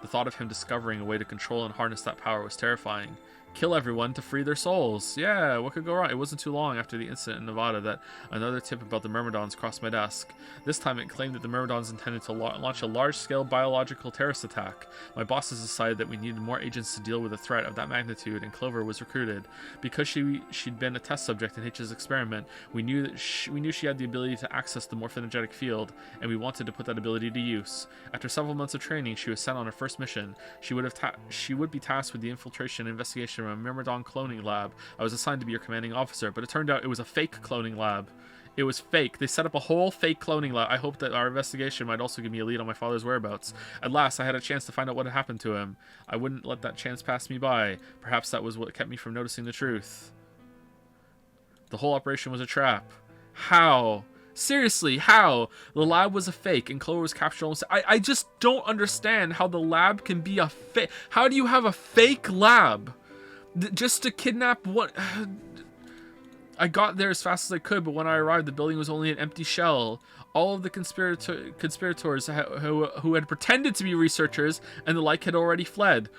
[SPEAKER 2] The thought of him discovering a way to control and harness that power was terrifying. Kill everyone to free their souls. Yeah, what could go wrong? It wasn't too long after the incident in Nevada that another tip about the Myrmidons crossed my desk. This time it claimed that the Myrmidons intended to launch a large-scale biological terrorist attack. My bosses decided that we needed more agents to deal with a threat of that magnitude, and Clover was recruited. Because she'd been a test subject in Hitch's experiment, we knew she had the ability to access the morphogenetic field, and we wanted to put that ability to use. After several months of training, she was sent on her first mission. She would be tasked with the infiltration and investigation of a Myrmidon cloning lab. I was assigned to be your commanding officer, but it turned out it was a fake cloning lab. It was fake. They set up a whole fake cloning lab. I hoped that our investigation might also give me a lead on my father's whereabouts. At last, I had a chance to find out what had happened to him. I wouldn't let that chance pass me by. Perhaps that was what kept me from noticing the truth. The whole operation was a trap. How? Seriously, how? The lab was a fake and Clover was captured almost... I just don't understand how the lab can be a fake... How do you have a fake lab? Just to kidnap what... I got there as fast as I could, but when I arrived, the building was only an empty shell. All of the conspirators who had pretended to be researchers and the like had already fled.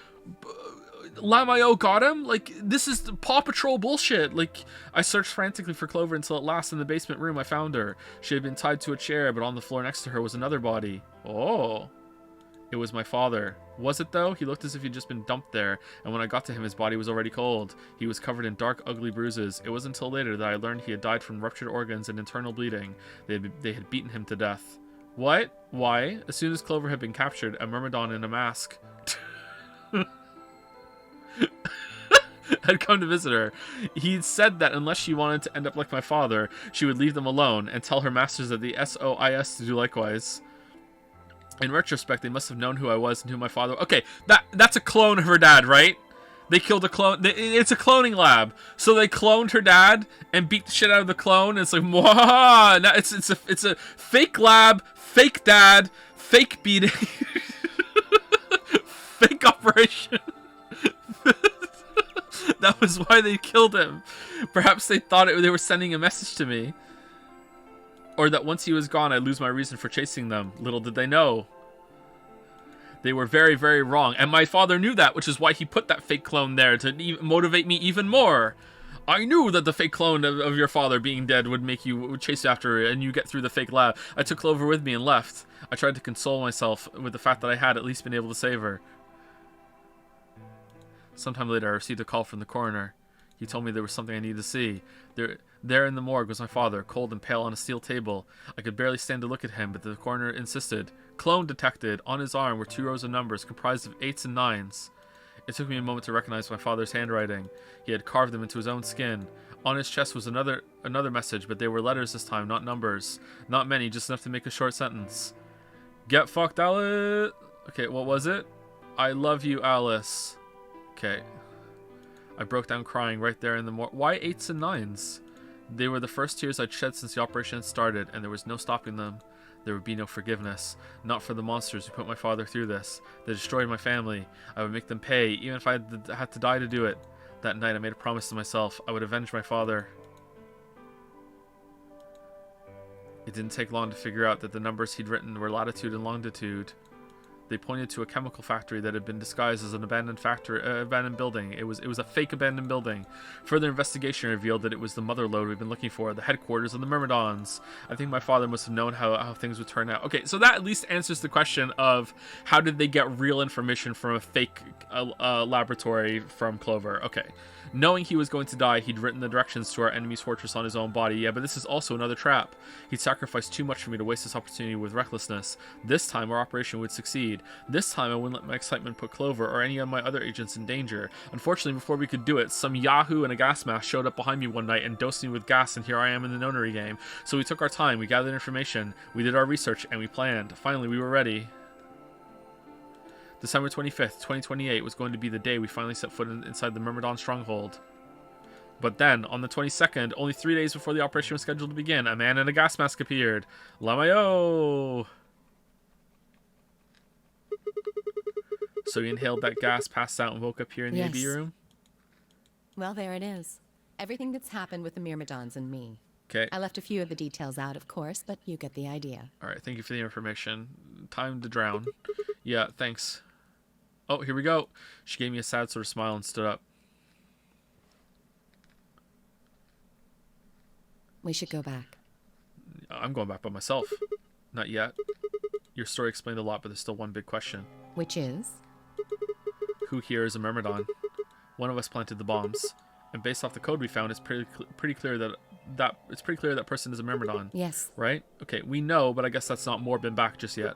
[SPEAKER 2] Lamayo got him? Like, this is Paw Patrol bullshit. Like, I searched frantically for Clover until at last in the basement room I found her. She had been tied to a chair, but on the floor next to her was another body. Oh. It was my father. Was it, though? He looked as if he'd just been dumped there, and when I got to him, his body was already cold. He was covered in dark, ugly bruises. It wasn't until later that I learned he had died from ruptured organs and internal bleeding. They had beaten him to death. What? Why? As soon as Clover had been captured, a Myrmidon in a mask had come to visit her. He'd said that unless she wanted to end up like my father, she would leave them alone and tell her masters of the SOIS to do likewise. In retrospect, they must have known who I was and who my father... Okay, that's a clone of her dad, right? They killed a clone... It's a cloning lab. So they cloned her dad and beat the shit out of the clone. And it's like, mwah! Now it's a fake lab, fake dad, fake beating, fake operation. That was why they killed him. Perhaps they thought they were sending a message to me. Or that once he was gone, I'd lose my reason for chasing them. Little did they know. They were very, very wrong. And my father knew that, which is why he put that fake clone there to motivate me even more. I knew that the fake clone of your father being dead would chase after it, and you get through the fake lab. I took Clover with me and left. I tried to console myself with the fact that I had at least been able to save her. Sometime later, I received a call from the coroner. He told me there was something I needed to see. There in the morgue was my father, cold and pale on a steel table. I could barely stand to look at him, but the coroner insisted. Clone detected. On his arm were 2 rows of numbers comprised of 8s and 9s. It took me a moment to recognize my father's handwriting. He had carved them into his own skin. On his chest was another message, but they were letters this time, not numbers. Not many, just enough to make a short sentence. Get fucked, Alice. Okay, what was it? I love you, Alice. Okay. I broke down crying right there in the morning. Why 8s and 9s? They were the first tears I'd shed since the operation had started, and there was no stopping them. There would be no forgiveness. Not for the monsters who put my father through this. They destroyed my family. I would make them pay, even if I had to die to do it. That night I made a promise to myself. I would avenge my father. It didn't take long to figure out that the numbers he'd written were latitude and longitude. They pointed to a chemical factory that had been disguised as an abandoned building. It was a fake abandoned building. Further investigation revealed that it was the mother lode we've been looking for, the headquarters of the Myrmidons. I think my father must have known how things would turn out. Okay, so that at least answers the question of how did they get real information from a fake laboratory from Clover. Okay. Knowing he was going to die, he'd written the directions to our enemy's fortress on his own body. Yeah, but this is also another trap. He'd sacrificed too much for me to waste this opportunity with recklessness. This time, our operation would succeed. This time, I wouldn't let my excitement put Clover or any of my other agents in danger. Unfortunately, before we could do it, some yahoo in a gas mask showed up behind me one night and dosed me with gas, and here I am in the nonary game. So we took our time, we gathered information, we did our research, and we planned. Finally, we were ready. December 25th, 2028 was going to be the day we finally set foot inside the Myrmidon stronghold. But then, on the 22nd, only 3 days before the operation was scheduled to begin, a man in a gas mask appeared. Lamayo! So he inhaled that gas, passed out, and woke up here in the AB room?
[SPEAKER 8] Well, there it is. Everything that's happened with the Myrmidons and me.
[SPEAKER 2] Okay.
[SPEAKER 8] I left a few of the details out, of course, but you get the idea.
[SPEAKER 2] Alright, thank you for the information. Time to drown. Yeah, thanks. Oh, here we go. She gave me a sad sort of smile and stood up.
[SPEAKER 8] We should go back.
[SPEAKER 2] I'm going back by myself. Not yet. Your story explained a lot, but there's still one big question.
[SPEAKER 8] Which is?
[SPEAKER 2] Who here is a Myrmidon? One of us planted the bombs, and based off the code we found, it's pretty clear that person is a Myrmidon.
[SPEAKER 8] Yes. Right?
[SPEAKER 2] Okay, we know, but I guess that's not more been back just yet.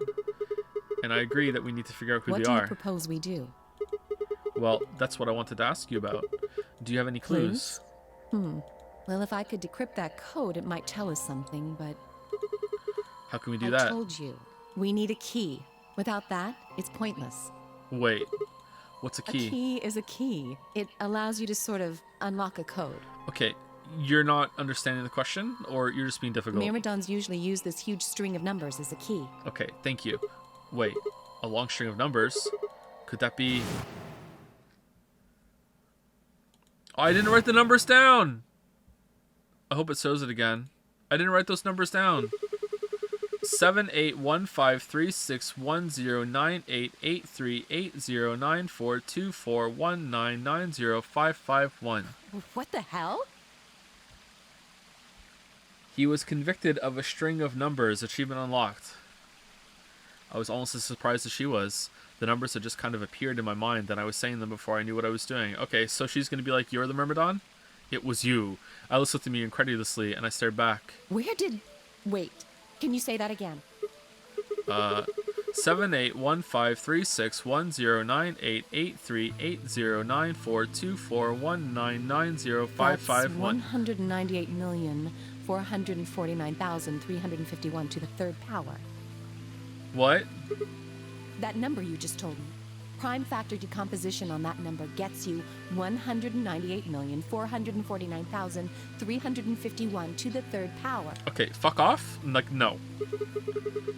[SPEAKER 2] And I agree that we need to figure out who they are.
[SPEAKER 8] What do you propose we do?
[SPEAKER 2] Well, that's what I wanted to ask you about. Do you have any clues?
[SPEAKER 8] Well, if I could decrypt that code, it might tell us something, but...
[SPEAKER 2] How can we do that?
[SPEAKER 8] I told you. We need a key. Without that, it's pointless.
[SPEAKER 2] Wait. What's a key?
[SPEAKER 8] A key is a key. It allows you to sort of unlock a code.
[SPEAKER 2] Okay. You're not understanding the question, or you're just being difficult?
[SPEAKER 8] Myrmidons usually use this huge string of numbers as a key.
[SPEAKER 2] Okay, thank you. Wait, a long string of numbers? Could that be... Oh, I didn't write the numbers down! I hope it shows it again. I didn't write those numbers down. 78153610988380942419905551.
[SPEAKER 8] What the hell?
[SPEAKER 2] He was convicted of a string of numbers. Achievement unlocked. I was almost as surprised as she was. The numbers had just kind of appeared in my mind, and I was saying them before I knew what I was doing. Okay, so she's going to be like, you're the Myrmidon? It was you. Alice looked at me incredulously, and I stared back.
[SPEAKER 8] Wait, can you say that again?
[SPEAKER 2] 78153610988380942419905551.
[SPEAKER 8] 198,449,351 to the third power.
[SPEAKER 2] What?
[SPEAKER 8] That number you just told me. Prime factor decomposition on that number gets you 198,449,351 to the third power.
[SPEAKER 2] Okay, fuck off? Like, no.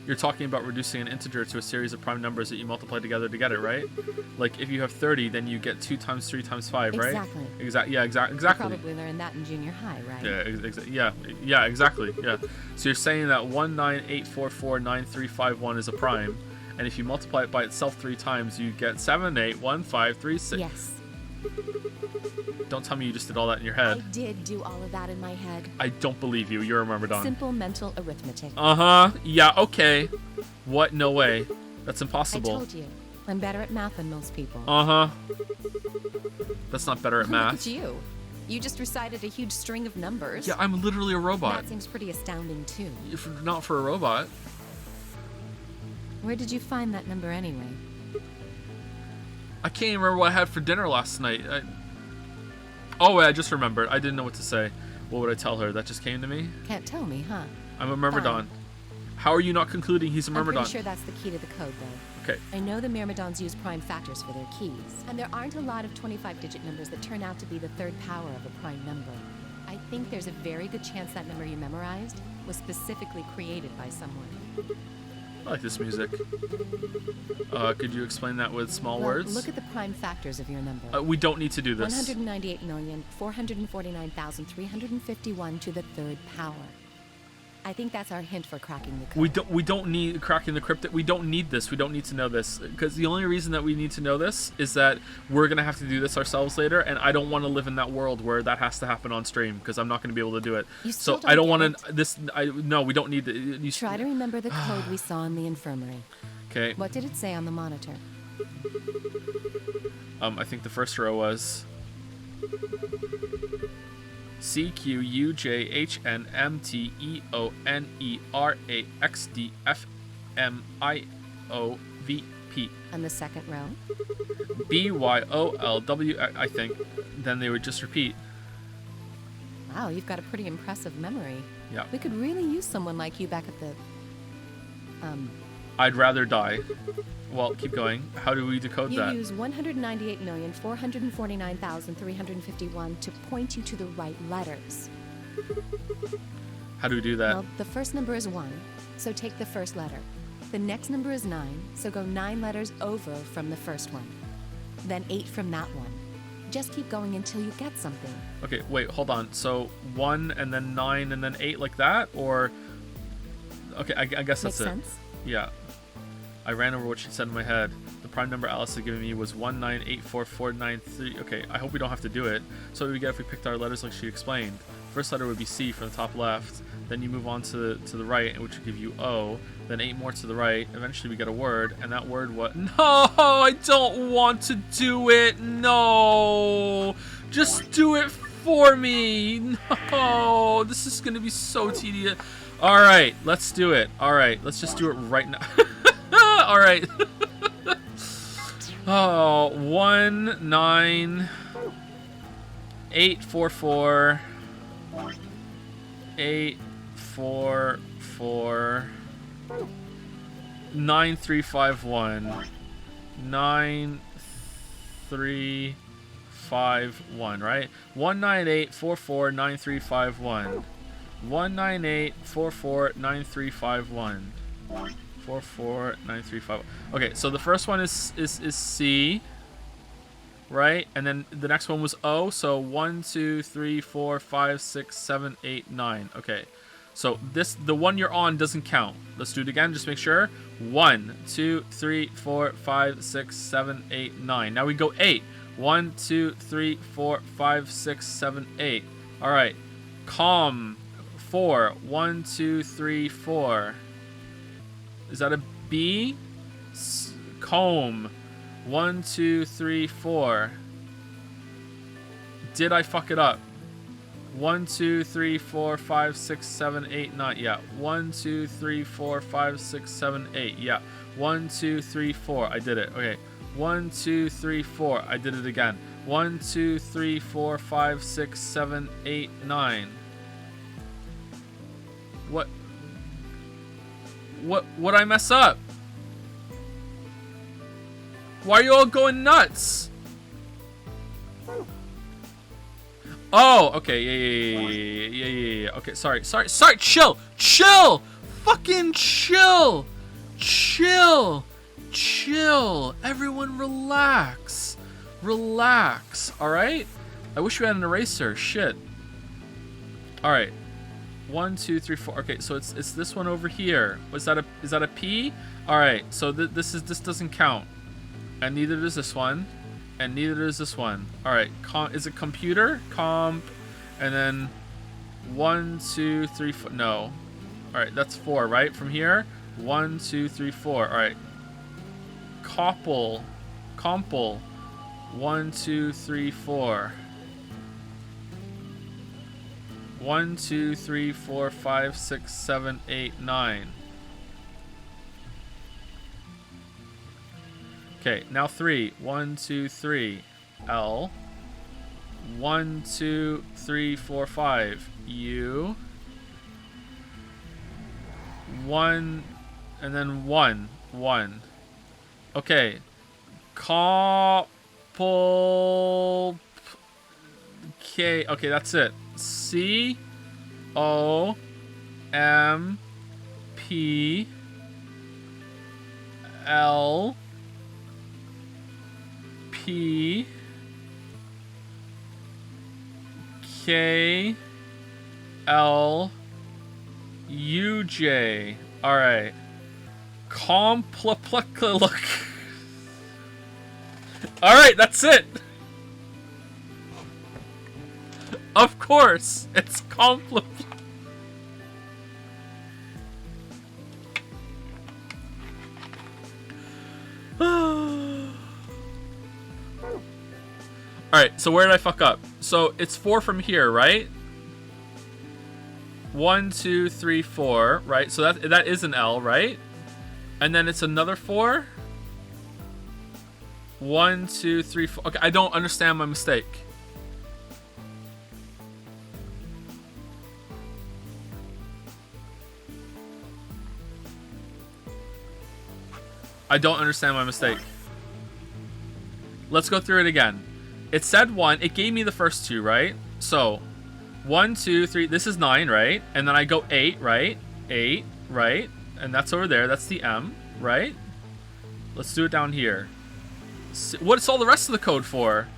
[SPEAKER 2] You're talking about reducing an integer to a series of prime numbers that you multiply together to get it, right? Like, if you have 30, then you get 2 times 3 times 5, right?
[SPEAKER 8] Exactly.
[SPEAKER 2] Yeah, exactly.
[SPEAKER 8] You probably learned that in junior high, right?
[SPEAKER 2] Yeah, exactly. Yeah. So you're saying that 198449351 is a prime, and if you multiply it by itself 3 times, you get 781536.
[SPEAKER 8] Yes.
[SPEAKER 2] Don't tell me you just did all that in your head.
[SPEAKER 8] I did do all of that in my head.
[SPEAKER 2] I don't believe you. You're a Myrmidon.
[SPEAKER 8] Simple mental arithmetic.
[SPEAKER 2] Uh-huh. Yeah, okay. What? No way. That's impossible.
[SPEAKER 8] I told you. I'm better at math than most people.
[SPEAKER 2] Uh-huh. That's not better at math.
[SPEAKER 8] Look at you. You just recited a huge string of numbers.
[SPEAKER 2] Yeah, I'm literally a robot.
[SPEAKER 8] That seems pretty astounding, too.
[SPEAKER 2] Not for a robot.
[SPEAKER 8] Where did you find that number anyway?
[SPEAKER 2] I can't even remember what I had for dinner last night. Oh, wait, I just remembered. I didn't know what to say. What would I tell her? That just came to me?
[SPEAKER 8] Can't tell me, huh?
[SPEAKER 2] I'm a Myrmidon. How are you not concluding he's a Myrmidon?
[SPEAKER 8] I'm pretty sure that's the key to the code, though.
[SPEAKER 2] Okay.
[SPEAKER 8] I know the Myrmidons use prime factors for their keys, and there aren't a lot of 25-digit numbers that turn out to be the third power of a prime number. I think there's a very good chance that number you memorized was specifically created by someone.
[SPEAKER 2] I like this music. Could you explain that with small
[SPEAKER 8] Well,
[SPEAKER 2] words?
[SPEAKER 8] look at the prime factors of your number.
[SPEAKER 2] We don't need to do this.
[SPEAKER 8] 198,449,351 to the third power. I think that's our hint for cracking the code.
[SPEAKER 2] We don't need cracking the cryptic. We don't need this. We don't need to know this, because the only reason that we need to know this is that we're gonna have to do this ourselves later, and I don't want to live in that world where that has to happen on stream, because I'm not going to be able to do it.
[SPEAKER 8] You still
[SPEAKER 2] So
[SPEAKER 8] don't
[SPEAKER 2] I don't
[SPEAKER 8] get
[SPEAKER 2] want to. No, we don't need it.
[SPEAKER 8] Try to remember the code we saw in the infirmary.
[SPEAKER 2] Okay.
[SPEAKER 8] What did it say on the monitor?
[SPEAKER 2] I think the first row was CQUJHNMTEONERAXDFMIOVP.
[SPEAKER 8] And the second row?
[SPEAKER 2] BYOLW, I think. Then they would just repeat.
[SPEAKER 8] Wow, you've got a pretty impressive memory.
[SPEAKER 2] Yeah.
[SPEAKER 8] We could really use someone like you back at the...
[SPEAKER 2] I'd rather die. Well, keep going. How do we decode
[SPEAKER 8] You
[SPEAKER 2] that?
[SPEAKER 8] use 198,449,351 to point you to the right letters.
[SPEAKER 2] How do we do that?
[SPEAKER 8] Well, the first number is 1, so take the first letter. The next number is 9, so go 9 letters over from the first one. Then 8 from that one. Just keep going until you get something.
[SPEAKER 2] Okay, wait, hold on. So 1 and then 9 and then 8 like that? Or... Okay, I guess that's
[SPEAKER 8] Makes
[SPEAKER 2] it.
[SPEAKER 8] sense?
[SPEAKER 2] Yeah. I ran over what she said in my head. The prime number Alice had given me was 1984493. Okay, I hope we don't have to do it. So what do we get if we picked our letters like she explained? First letter would be C from the top left. Then you move on to the right, which would give you O. Then 8 more to the right. Eventually we get a word, and that word what? No, I don't want to do it. No, just do it for me. No, this is gonna be so tedious. All right, let's do it. All right, let's just do it right now. All right. Oh, 19844 844 9351 9351, right? 198449351. 198449351. 449351. Okay, so the first one is C, right? And then the next one was O. So 1, 2, 3, 4, 5, 6, 7, 8, 9. Okay, so the one you're on doesn't count. Let's do it again. Just make sure. 1, 2, 3, 4, 5, 6, 7, 8, 9. Now we go 8. 1, 2, 3, 4, 5, 6, 7, 8. All right. Calm. 4. 1, 2, 3, 4. Is that a B? Comb. 1, 2, 3, 4. Did I fuck it up? 1, 2, 3, 4, 5, 6, 7, 8, 9. Yeah. 1, 2, 3, 4, 5, 6, 7, 8. Yeah. 1, 2, 3, 4. I did it. Okay. 1, 2, 3, 4. I did it again. 1, 2, 3, 4, 5, 6, 7, 8, 9. What I mess up? Why are you all going nuts? Oh, okay, yeah. Okay, sorry. Chill, fucking chill. Everyone, relax. All right. I wish we had an eraser. Shit. All right. 1, 2, 3, 4. Okay, so it's this one over here. Is that a P? All right. So this doesn't count, and neither does this one, and neither does this one. All right. Is it computer? Comp, and then 1, 2, 3, 4. No. All right. That's 4, right? From here. 1, 2, 3, 4. All right. Compel. 1, 2, 3, 4. 1, 2, 3, 4, 5, 6, 7, 8, 9. Okay, now 3. 1, 2, 3. L. 1, 2, 3, 4, 5. U. 1, and then 1. 1. Okay. Couple. K. Okay, that's it. C. O. M. P. L. P. K. L. U. J. All right. Look. All right, that's it. Of course, it's compl. Alright, so where did I fuck up? So it's 4 from here, right? 1, 2, 3, 4, right? So that is an L, right? And then it's another 4. 1, 2, 3, 4. Okay, I don't understand my mistake. I don't understand my mistake. Let's go through it again. It said 1. It gave me the first 2, right? So 1, 2, 3. This is 9, right? And then I go 8, right? 8, right? And that's over there. That's the M, right? Let's do it down here. What's all the rest of the code for?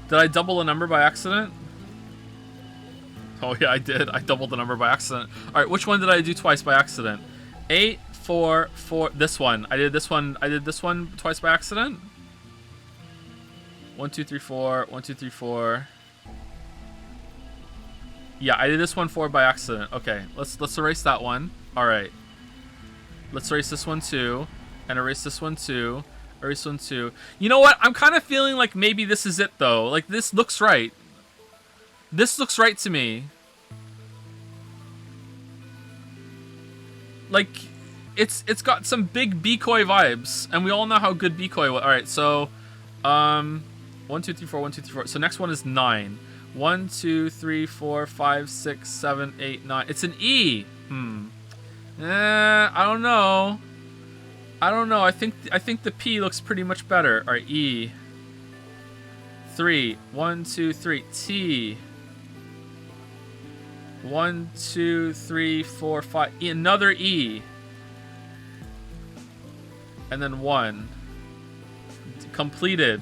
[SPEAKER 2] Did I double a number by accident? Oh yeah, I did. I doubled the number by accident. Alright, which one did I do twice by accident? 8, 4, 4. This one. I did this one twice by accident. 1, 2, 3, 4. 1, 2, 3, 4. Yeah, I did this one 4 by accident. Okay, let's erase that one. Alright. Let's erase this one too. And erase this one too. Erase one too. You know what? I'm kind of feeling like maybe this is it though. Like this looks right. This looks right to me. Like it's got some big Bikoi vibes, and we all know how good Bikoi was. All right, so 1, 2, 3, 4. 1, 2, 3, 4. So next one is 9. 1, 2, 3, 4, 5, 6, 7, 8, 9. It's an E. I don't know. I think the P looks pretty much better. All right, E. 3. 1, 2, 3. T. 1, 2, 3, 4, 5. E, another E. And then 1. Completed.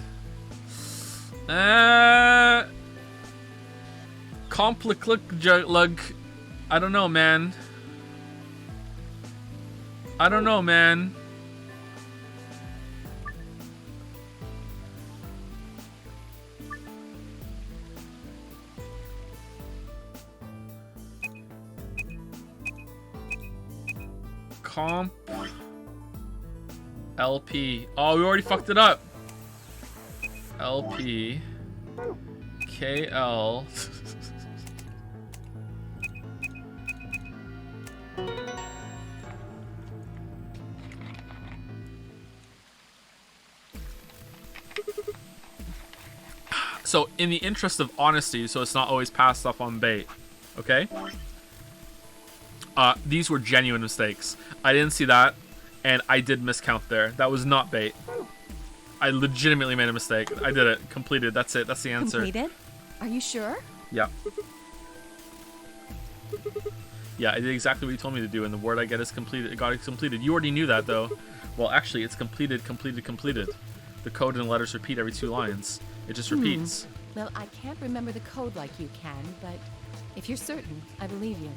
[SPEAKER 2] Lug. I don't know, man. Comp LP. Oh, we already fucked it up. LP KL. So, in the interest of honesty, so it's not always passed off on bait, okay? These were genuine mistakes. I didn't see that, and I did miscount there. That was not bait. I legitimately made a mistake. I did it. Completed. That's it. That's the answer.
[SPEAKER 8] Completed? Are you sure?
[SPEAKER 2] Yeah. Yeah, I did exactly what you told me to do, and the word I get is completed. Got it completed. You already knew that, though. Well, actually, it's completed, completed, completed. The code and letters repeat every 2 lines. It just repeats.
[SPEAKER 8] Well, I can't remember the code like you can, but if you're certain, I believe you.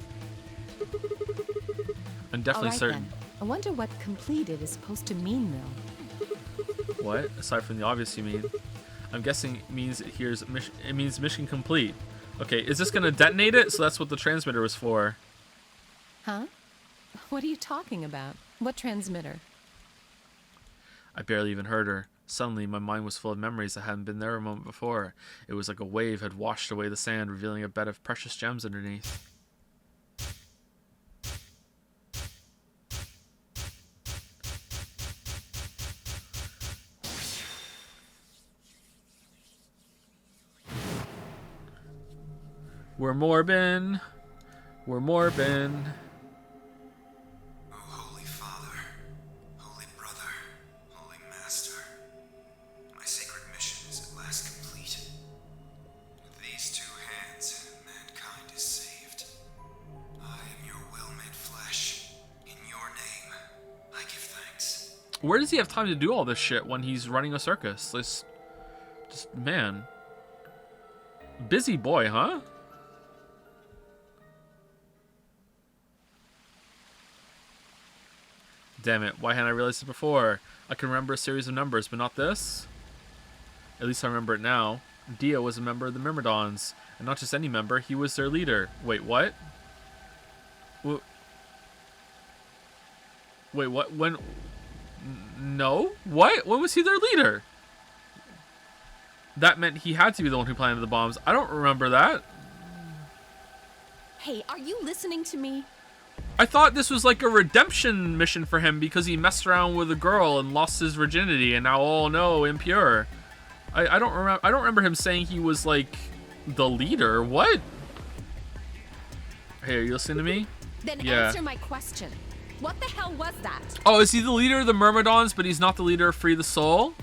[SPEAKER 2] I'm definitely
[SPEAKER 8] All right,
[SPEAKER 2] certain.
[SPEAKER 8] Then. I wonder what completed is supposed to mean, though.
[SPEAKER 2] What? Aside from the obvious, you mean? I'm guessing it means it means mission complete. Okay, is this gonna detonate it? So that's what the transmitter was for.
[SPEAKER 8] Huh? What are you talking about? What transmitter?
[SPEAKER 2] I barely even heard her. Suddenly, my mind was full of memories that hadn't been there a moment before. It was like a wave had washed away the sand, revealing a bed of precious gems underneath. We're Morbin. We're Morbin.
[SPEAKER 6] Oh, Holy Father, Holy Brother, Holy Master, my sacred mission is at last complete. With these two hands, mankind is saved. I am your will made flesh. In your name, I give thanks.
[SPEAKER 2] Where does he have time to do all this shit when he's running a circus? This, just man. Busy boy, huh? Damn it, why hadn't I realized it before? I can remember a series of numbers, but not this? At least I remember it now. Dio was a member of the Myrmidons, and not just any member, he was their leader. Wait, what? Wait, what? When? No? What? When was he their leader? That meant he had to be the one who planted the bombs. I don't remember that.
[SPEAKER 8] Hey, are you listening to me?
[SPEAKER 2] I thought this was like a redemption mission for him because he messed around with a girl and lost his virginity and now, oh no, impure. I don't remember him saying he was like the leader. What? Hey, are you listening to me?
[SPEAKER 8] Then
[SPEAKER 2] Yeah.
[SPEAKER 8] answer my question. What the hell was that?
[SPEAKER 2] Oh, is he the leader of the Myrmidons, but he's not the leader of Free the Soul?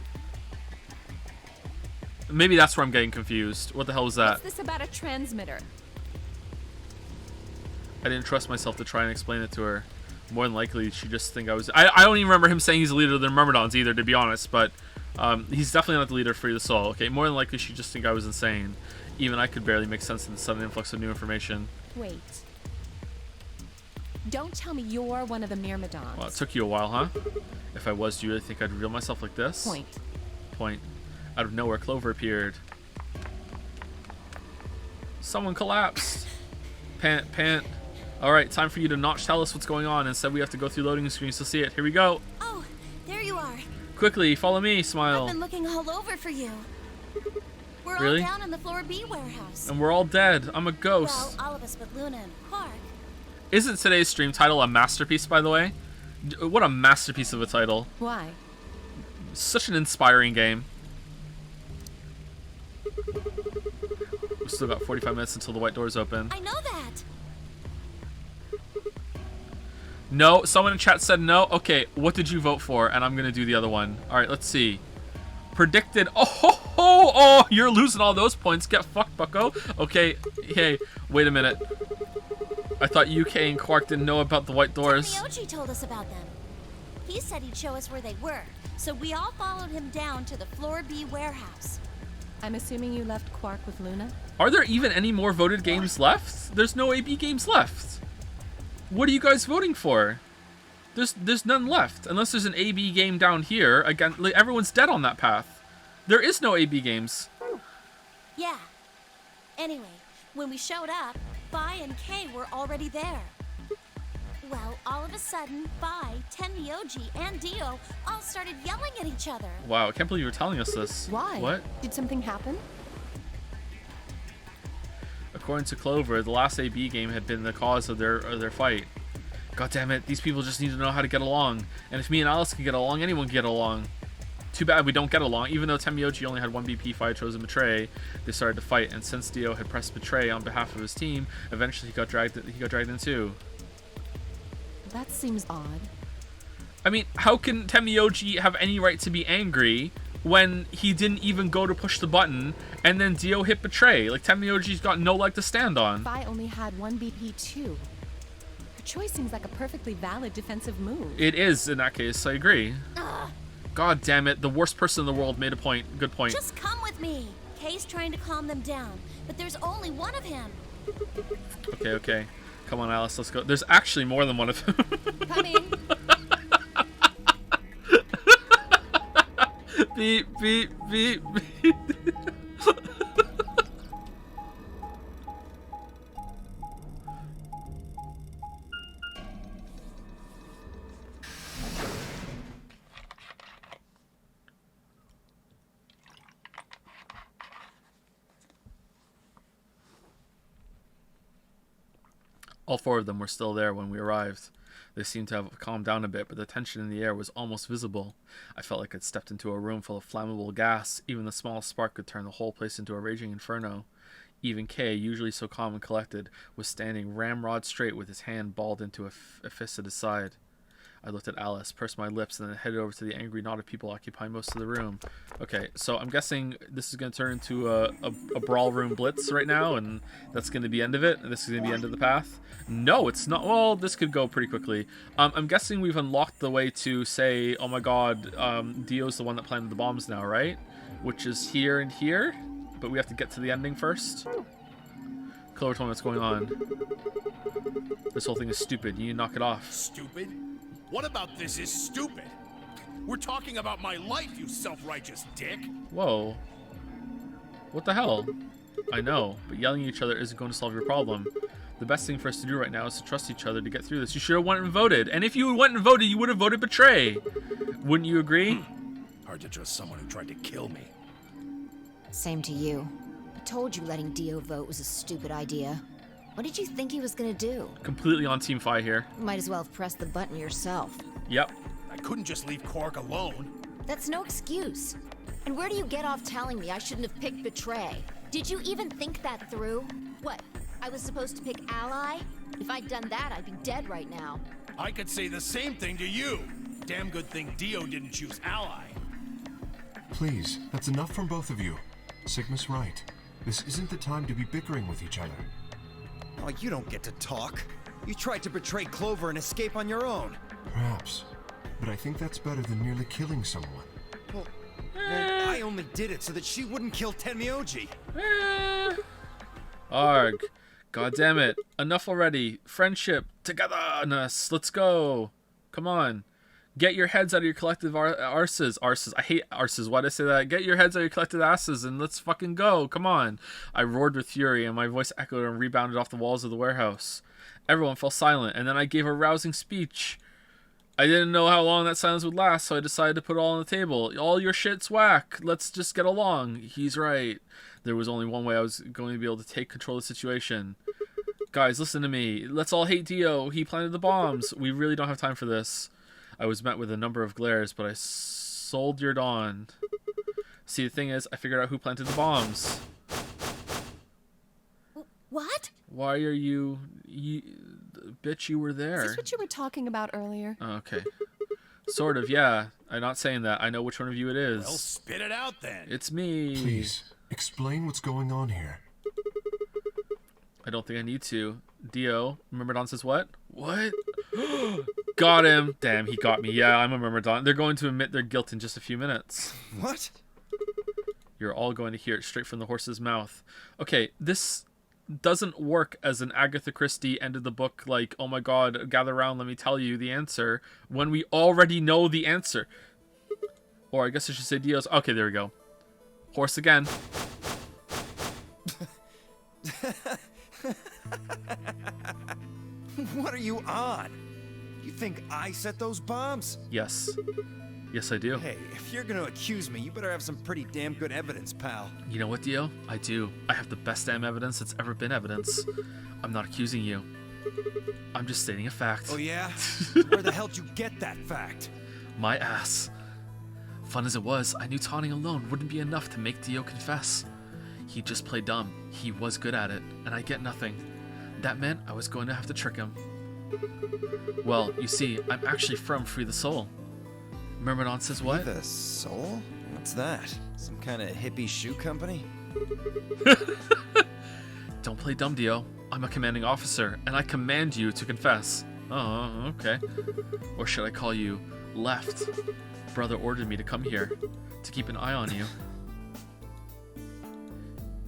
[SPEAKER 2] Maybe that's where I'm getting confused. What the hell was that?
[SPEAKER 8] What's this about a transmitter?
[SPEAKER 2] I didn't trust myself to try and explain it to her. More than likely, she just think I was... I don't even remember him saying he's the leader of the Myrmidons either, to be honest, but he's definitely not the leader of Free the Soul. Okay, more than likely, she just think I was insane. Even I could barely make sense of the sudden influx of new information.
[SPEAKER 8] Wait. Don't tell me you're one of the Myrmidons.
[SPEAKER 2] Well, it took you a while, huh? If I was, do you really think I'd reveal myself like this? Point. Out of nowhere, Clover appeared. Someone collapsed. Pant. Alright, time for you to not tell us what's going on. Instead, we have to go through loading screens to see it. Here we go.
[SPEAKER 3] Oh, there you are.
[SPEAKER 2] Quickly, follow me, Smile.
[SPEAKER 3] I've been looking all over for you. We're
[SPEAKER 2] Really?
[SPEAKER 3] all down in the floor B warehouse.
[SPEAKER 2] And we're all dead. I'm a ghost.
[SPEAKER 3] Well, all of us but Luna and Quark.
[SPEAKER 2] Isn't today's stream title a masterpiece, by the way? What a masterpiece of a title.
[SPEAKER 8] Why?
[SPEAKER 2] Such an inspiring game. We've still got 45 minutes until the white doors open.
[SPEAKER 3] I know that.
[SPEAKER 2] No, someone in chat said no. Okay, what did you vote for? And I'm gonna do the other one. All right, let's see. Predicted. Oh, you're losing all those points. Get fucked, bucko. Okay, hey, wait a minute. I thought UK and Quark didn't know about the white doors.
[SPEAKER 3] Miochi told us about them. He said he'd show us where they were, so we all followed him down to the floor B warehouse.
[SPEAKER 8] I'm assuming you left Quark with Luna?
[SPEAKER 2] Are there even any more voted games left? There's no AB games left. What are you guys voting for? There's none left. Unless there's an AB game down here. Again, like, everyone's dead on that path. There is no AB games.
[SPEAKER 3] Yeah. Anyway, when we showed up, Phi and Kay were already there. Well, all of a sudden, Phi, Tenmyoji, and Dio all started yelling at each other.
[SPEAKER 2] Wow, I can't believe you're telling us this.
[SPEAKER 8] Why?
[SPEAKER 2] What?
[SPEAKER 8] Did something happen?
[SPEAKER 2] According to Clover, the last AB game had been the cause of their fight. God damn it, these people just need to know how to get along. And if me and Alice can get along, anyone can get along. Too bad we don't get along. Even though Tenmyoji only had one BP, Phi chose to betray. They started to fight, and since Dio had pressed betray on behalf of his team, eventually he got dragged in too.
[SPEAKER 8] That seems odd.
[SPEAKER 2] I mean, how can Tenmyoji have any right to be angry when he didn't even go to push the button and then Dio hit betray? Like, Tenmyoji's got no leg to stand on.
[SPEAKER 8] Phi only had one BP too. Her choice seems like a perfectly valid defensive move.
[SPEAKER 2] It is, in that case, I agree.
[SPEAKER 3] Ugh.
[SPEAKER 2] God damn it, the worst person in the world made a point. Good point.
[SPEAKER 3] Just come with me. Kay's trying to calm them down, but there's only one of him.
[SPEAKER 2] Okay. Come on, Alice, let's go. There's actually more than one of them.
[SPEAKER 8] Coming.
[SPEAKER 2] Beep. All 4 of them were still there when we arrived. They seemed to have calmed down a bit, but the tension in the air was almost visible. I felt like I'd stepped into a room full of flammable gas. Even the smallest spark could turn the whole place into a raging inferno. Even Kay, usually so calm and collected, was standing ramrod straight with his hand balled into a fist at his side. I looked at Alice, pursed my lips, and then headed over to the angry knot of people occupying most of the room. Okay, so I'm guessing this is going to turn into a brawl room blitz right now, and that's going to be the end of it, and this is going to be the end of the path. No, it's not. Well, this could go pretty quickly. I'm guessing we've unlocked the way to say, oh my god, Dio's the one that planted the bombs now, right? Which is here and here, but we have to get to the ending first. Clover told me what's going on. This whole thing is stupid. You need to knock it off.
[SPEAKER 9] Stupid? What about this is stupid? We're talking about my life, you self-righteous dick.
[SPEAKER 2] Whoa. What the hell? I know, but yelling at each other isn't going to solve your problem. The best thing for us to do right now is to trust each other to get through this. You should have went and voted. And if you went and voted, you would have voted betray. Wouldn't you agree?
[SPEAKER 9] Hard to trust someone who tried to kill me.
[SPEAKER 10] Same to you. I told you letting Dio vote was a stupid idea. What did you think he was gonna do?
[SPEAKER 2] Completely on Team Fi here.
[SPEAKER 10] You might as well have pressed the button yourself.
[SPEAKER 2] Yep.
[SPEAKER 9] I couldn't just leave Quark alone.
[SPEAKER 10] That's no excuse. And where do you get off telling me I shouldn't have picked Betray? Did you even think that through? What, I was supposed to pick Ally? If I'd done that, I'd be dead right now.
[SPEAKER 9] I could say the same thing to you. Damn good thing Dio didn't choose Ally.
[SPEAKER 5] Please, that's enough from both of you. Sigma's right. This isn't the time to be bickering with each other.
[SPEAKER 6] Oh, you don't get to talk. You tried to betray Clover and escape on your own.
[SPEAKER 5] Perhaps. But I think that's better than merely killing someone.
[SPEAKER 6] Well, I only did it so that she wouldn't kill Tenmyoji.
[SPEAKER 2] Arg. God damn it. Enough already. Friendship. Togetherness. Let's go. Come on. Get your heads out of your collective arses. Arses. I hate arses. Why'd I say that? Get your heads out of your collective asses and let's fucking go. Come on. I roared with fury and my voice echoed and rebounded off the walls of the warehouse. Everyone fell silent and then I gave a rousing speech. I didn't know how long that silence would last, so I decided to put it all on the table. All your shit's whack. Let's just get along. He's right. There was only one way I was going to be able to take control of the situation. Guys, listen to me. Let's all hate Dio. He planted the bombs. We really don't have time for this. I was met with a number of glares, but I soldiered on. See, the thing is, I figured out who planted the bombs.
[SPEAKER 3] What?
[SPEAKER 2] Why are you... Bitch, you were there.
[SPEAKER 8] Is this what you were talking about earlier?
[SPEAKER 2] Oh, okay. Sort of, yeah. I'm not saying that. I know which one of you it is.
[SPEAKER 9] Well, spit it out then.
[SPEAKER 2] It's me.
[SPEAKER 5] Please, explain what's going on here.
[SPEAKER 2] I don't think I need to. Dio, Myrmidon says what? What? Got him. Damn, he got me. Yeah, I'm a Myrmidon. They're going to admit their guilt in just a few minutes.
[SPEAKER 6] What?
[SPEAKER 2] You're all going to hear it straight from the horse's mouth. Okay, this doesn't work as an Agatha Christie end of the book, like, oh my god, gather around, let me tell you the answer, when we already know the answer. Or I guess I should say Dio's. Okay, there we go. Horse again.
[SPEAKER 6] What are you on? You think I set those bombs?
[SPEAKER 2] Yes. Yes, I do.
[SPEAKER 6] Hey, if you're gonna accuse me, you better have some pretty damn good evidence, pal.
[SPEAKER 2] You know what, Dio? I do. I have the best damn evidence that's ever been evidence. I'm not accusing you. I'm just stating a fact.
[SPEAKER 6] Oh yeah? Where the hell did you get that fact?
[SPEAKER 2] My ass. Fun as it was, I knew taunting alone wouldn't be enough to make Dio confess. He'd just play dumb. He was good at it, and I get nothing. That meant I was going to have to trick him. Well, you see, I'm actually from Free the Soul. Myrmidon says what?
[SPEAKER 6] Free the Soul? What's that? Some kind of hippie shoe company?
[SPEAKER 2] Don't play dumb, Dio. I'm a commanding officer, and I command you to confess. Oh, okay. Or should I call you Left? Brother ordered me to come here, to keep an eye on you.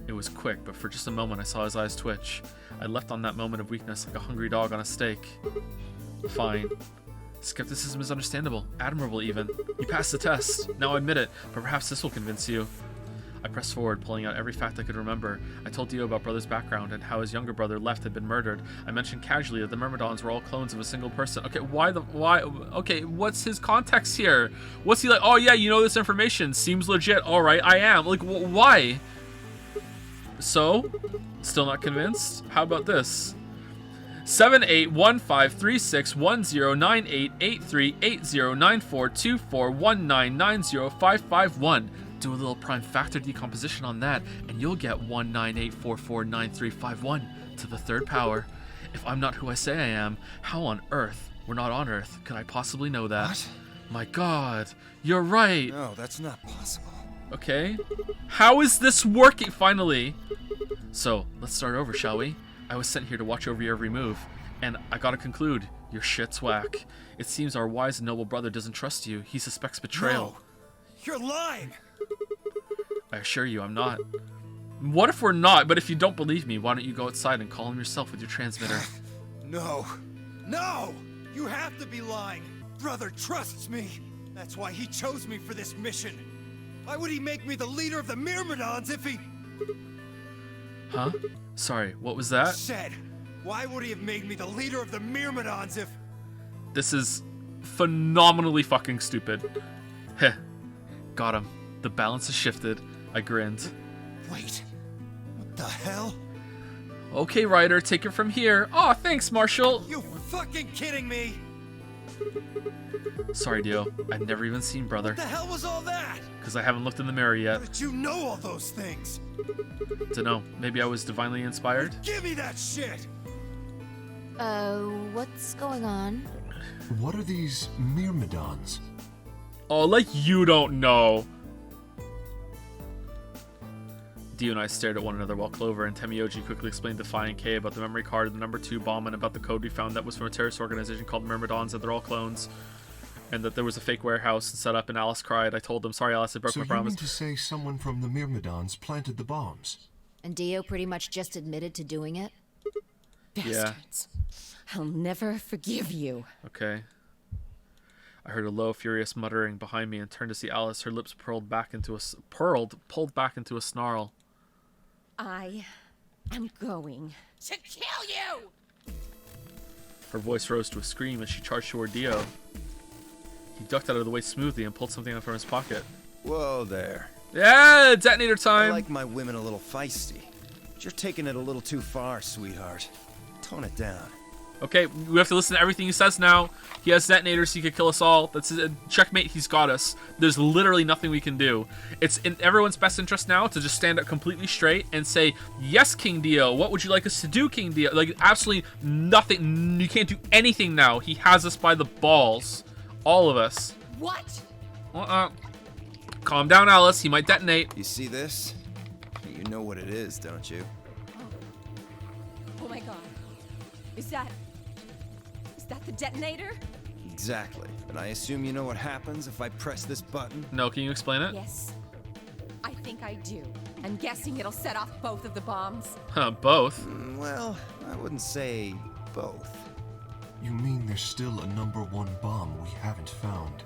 [SPEAKER 2] It was quick, but for just a moment I saw his eyes twitch. I left on that moment of weakness like a hungry dog on a steak. Fine. Skepticism is understandable, admirable even. You passed the test. Now admit it, but perhaps this will convince you. I pressed forward, pulling out every fact I could remember. I told Dio about Brother's background and how his younger brother, Left, had been murdered. I mentioned casually that the Myrmidons were all clones of a single person. Okay, okay, what's his context here? What's he like, oh yeah, you know this information, seems legit, alright, I am. Like, why? So? Still not convinced? How about this? 78153610988380942419905551. Do a little prime factor decomposition on that, and you'll get 198449351 to the third power. If I'm not who I say I am, how on earth, we're not on Earth, could I possibly know that?
[SPEAKER 6] What?
[SPEAKER 2] My God, you're right.
[SPEAKER 6] No, that's not possible.
[SPEAKER 2] Okay. How is this working? Finally. So, let's start over, shall we? I was sent here to watch over your every move, and I gotta conclude, your shit's whack. It seems our wise and noble brother doesn't trust you. He suspects betrayal.
[SPEAKER 6] No, you're lying.
[SPEAKER 2] I assure you, I'm not. What if we're not? But if you don't believe me, why don't you go outside and call him yourself with your transmitter?
[SPEAKER 6] No. No! You have to be lying. Brother trusts me. That's why he chose me for this mission. Why would he make me the leader of the Myrmidons if he...
[SPEAKER 2] Huh? Sorry, what was that?
[SPEAKER 6] Said, why would he have made me the leader of the Myrmidons if...
[SPEAKER 2] This is phenomenally fucking stupid. Heh. Got him. The balance has shifted. I grinned.
[SPEAKER 6] Wait. What the hell?
[SPEAKER 2] Okay, Ryder, take it from here. Aw, thanks, Marshall.
[SPEAKER 6] You fucking kidding me?
[SPEAKER 2] Sorry, Dio. I've never even seen brother.
[SPEAKER 6] What the hell was all that?
[SPEAKER 2] Because I haven't looked in the mirror yet.
[SPEAKER 6] How did you know all those things?
[SPEAKER 2] Dunno. Maybe I was divinely inspired?
[SPEAKER 6] Give me that shit!
[SPEAKER 10] What's going on?
[SPEAKER 5] What are these Myrmidons?
[SPEAKER 2] Oh, like you don't know. Dio and I stared at one another while Clover and Temioji quickly explained to Phi and K about the memory card and the number 2 bomb and about the code we found that was from a terrorist organization called Myrmidons, that they're all clones. And that there was a fake warehouse set up, and Alice cried. I told them, sorry Alice, I broke my promise.
[SPEAKER 5] So you mean to say someone from the Myrmidons planted the bombs?
[SPEAKER 10] And Dio pretty much just admitted to doing it?
[SPEAKER 8] Bastards. I'll never forgive you.
[SPEAKER 2] Okay. I heard a low, furious muttering behind me and turned to see Alice, her lips pulled back into a snarl.
[SPEAKER 8] I am going to kill you!
[SPEAKER 2] Her voice rose to a scream as she charged toward Dio. He ducked out of the way smoothly and pulled something out from his pocket.
[SPEAKER 6] Whoa there.
[SPEAKER 2] Yeah, detonator time!
[SPEAKER 6] I like my women a little feisty. But you're taking it a little too far, sweetheart. Tone it down.
[SPEAKER 2] Okay, we have to listen to everything he says now. He has detonators, he could kill us all. That's a checkmate, he's got us. There's literally nothing we can do. It's in everyone's best interest now to just stand up completely straight and say, yes, King Dio, what would you like us to do, King Dio? Like, absolutely nothing. You can't do anything now. He has us by the balls. All of us.
[SPEAKER 8] What?
[SPEAKER 2] Calm down, Alice. He might detonate.
[SPEAKER 6] You see this? You know what it is, don't you?
[SPEAKER 8] Oh my god. Is that the detonator?
[SPEAKER 6] Exactly. And I assume you know what happens if I press this button?
[SPEAKER 2] No, can you explain it?
[SPEAKER 8] Yes. I think I do. I'm guessing it'll set off both of the bombs.
[SPEAKER 2] Huh, both?
[SPEAKER 6] Well, I wouldn't say both.
[SPEAKER 5] You mean there's still a #1 bomb we haven't found?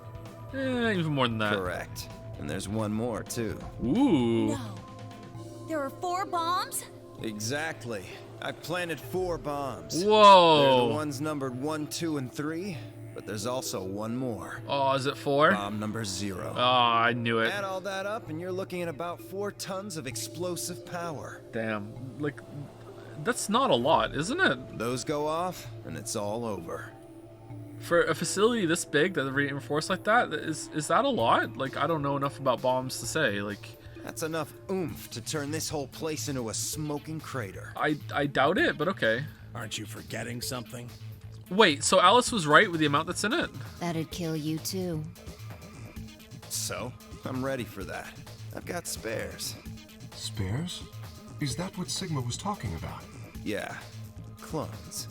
[SPEAKER 2] Even more than that.
[SPEAKER 6] Correct. And there's one more, too.
[SPEAKER 2] Ooh.
[SPEAKER 3] No. There are 4 bombs?
[SPEAKER 6] Exactly. I planted 4 bombs.
[SPEAKER 2] Whoa.
[SPEAKER 6] They're the ones numbered 1, 2, and 3, but there's also one more.
[SPEAKER 2] Oh, is it 4?
[SPEAKER 6] Bomb number 0.
[SPEAKER 2] Oh, I knew it.
[SPEAKER 6] Add all that up, and you're looking at about 4 tons of explosive power.
[SPEAKER 2] Damn. Like, that's not a lot, isn't it?
[SPEAKER 6] Those go off, and it's all over.
[SPEAKER 2] For a facility this big that reinforced like that, is that a lot? Like, I don't know enough about bombs to say. Like,
[SPEAKER 6] that's enough oomph to turn this whole place into a smoking crater.
[SPEAKER 2] I doubt it, but okay.
[SPEAKER 9] Aren't you forgetting something?
[SPEAKER 2] Wait, so Alice was right with the amount that's in it?
[SPEAKER 10] That'd kill you too.
[SPEAKER 6] So, I'm ready for that. I've got spares.
[SPEAKER 5] Spares? Is that what Sigma was talking about?
[SPEAKER 6] Yeah, clones.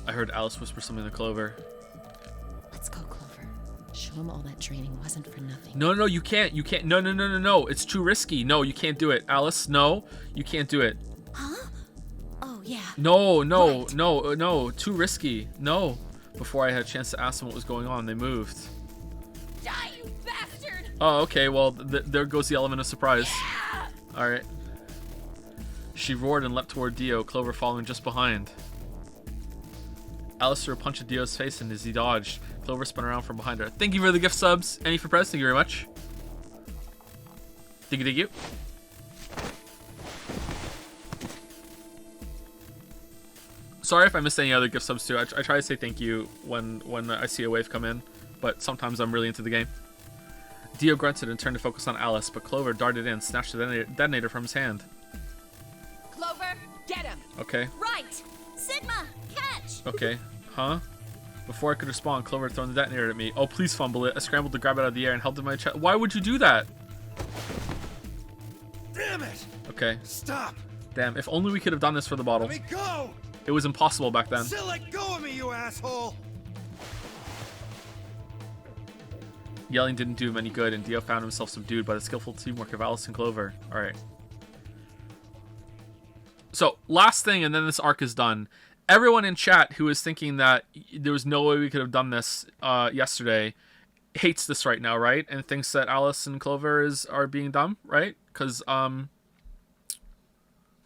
[SPEAKER 2] I heard Alice whisper something to Clover.
[SPEAKER 8] Let's go, Clover. Show him all that training wasn't for nothing.
[SPEAKER 2] No, you can't. You can't. No. It's too risky. No, you can't do it. Alice, no. You can't do it.
[SPEAKER 3] Huh? Oh, yeah.
[SPEAKER 2] No. Too risky. No. Before I had a chance to ask them what was going on, they moved.
[SPEAKER 3] Die, you bastard!
[SPEAKER 2] Oh, okay. Well, there goes the element of surprise.
[SPEAKER 3] Yeah!
[SPEAKER 2] All right. She roared and leapt toward Dio, Clover following just behind. Alice threw a punch at Dio's face, and as he dodged, Clover spun around from behind her. Thank you for the gift subs. Any for Prez, thank you very much. Thank you. Sorry if I missed any other gift subs too. I try to say thank you when I see a wave come in, but sometimes I'm really into the game. Dio grunted and turned to focus on Alice, but Clover darted in, snatched the detonator from his hand.
[SPEAKER 8] Clover, get him.
[SPEAKER 2] Okay.
[SPEAKER 3] Right! Sigma, catch!
[SPEAKER 2] Okay. Huh? Before I could respond, Clover had thrown the detonator at me. Oh, please fumble it. I scrambled to grab it out of the air and held it in my chest. Why would you do that?
[SPEAKER 6] Damn it!
[SPEAKER 2] Okay.
[SPEAKER 6] Stop!
[SPEAKER 2] Damn, if only we could have done this for the bottle.
[SPEAKER 6] Let me go!
[SPEAKER 2] It was impossible back then.
[SPEAKER 6] Still let go of me, you asshole!
[SPEAKER 2] Yelling didn't do him any good, and Dio found himself subdued by the skillful teamwork of Alice and Clover. Alright. So, last thing, and then this arc is done. Everyone in chat who is thinking that there was no way we could have done this yesterday hates this right now, right? And thinks that Alice and Clover are being dumb, right? Because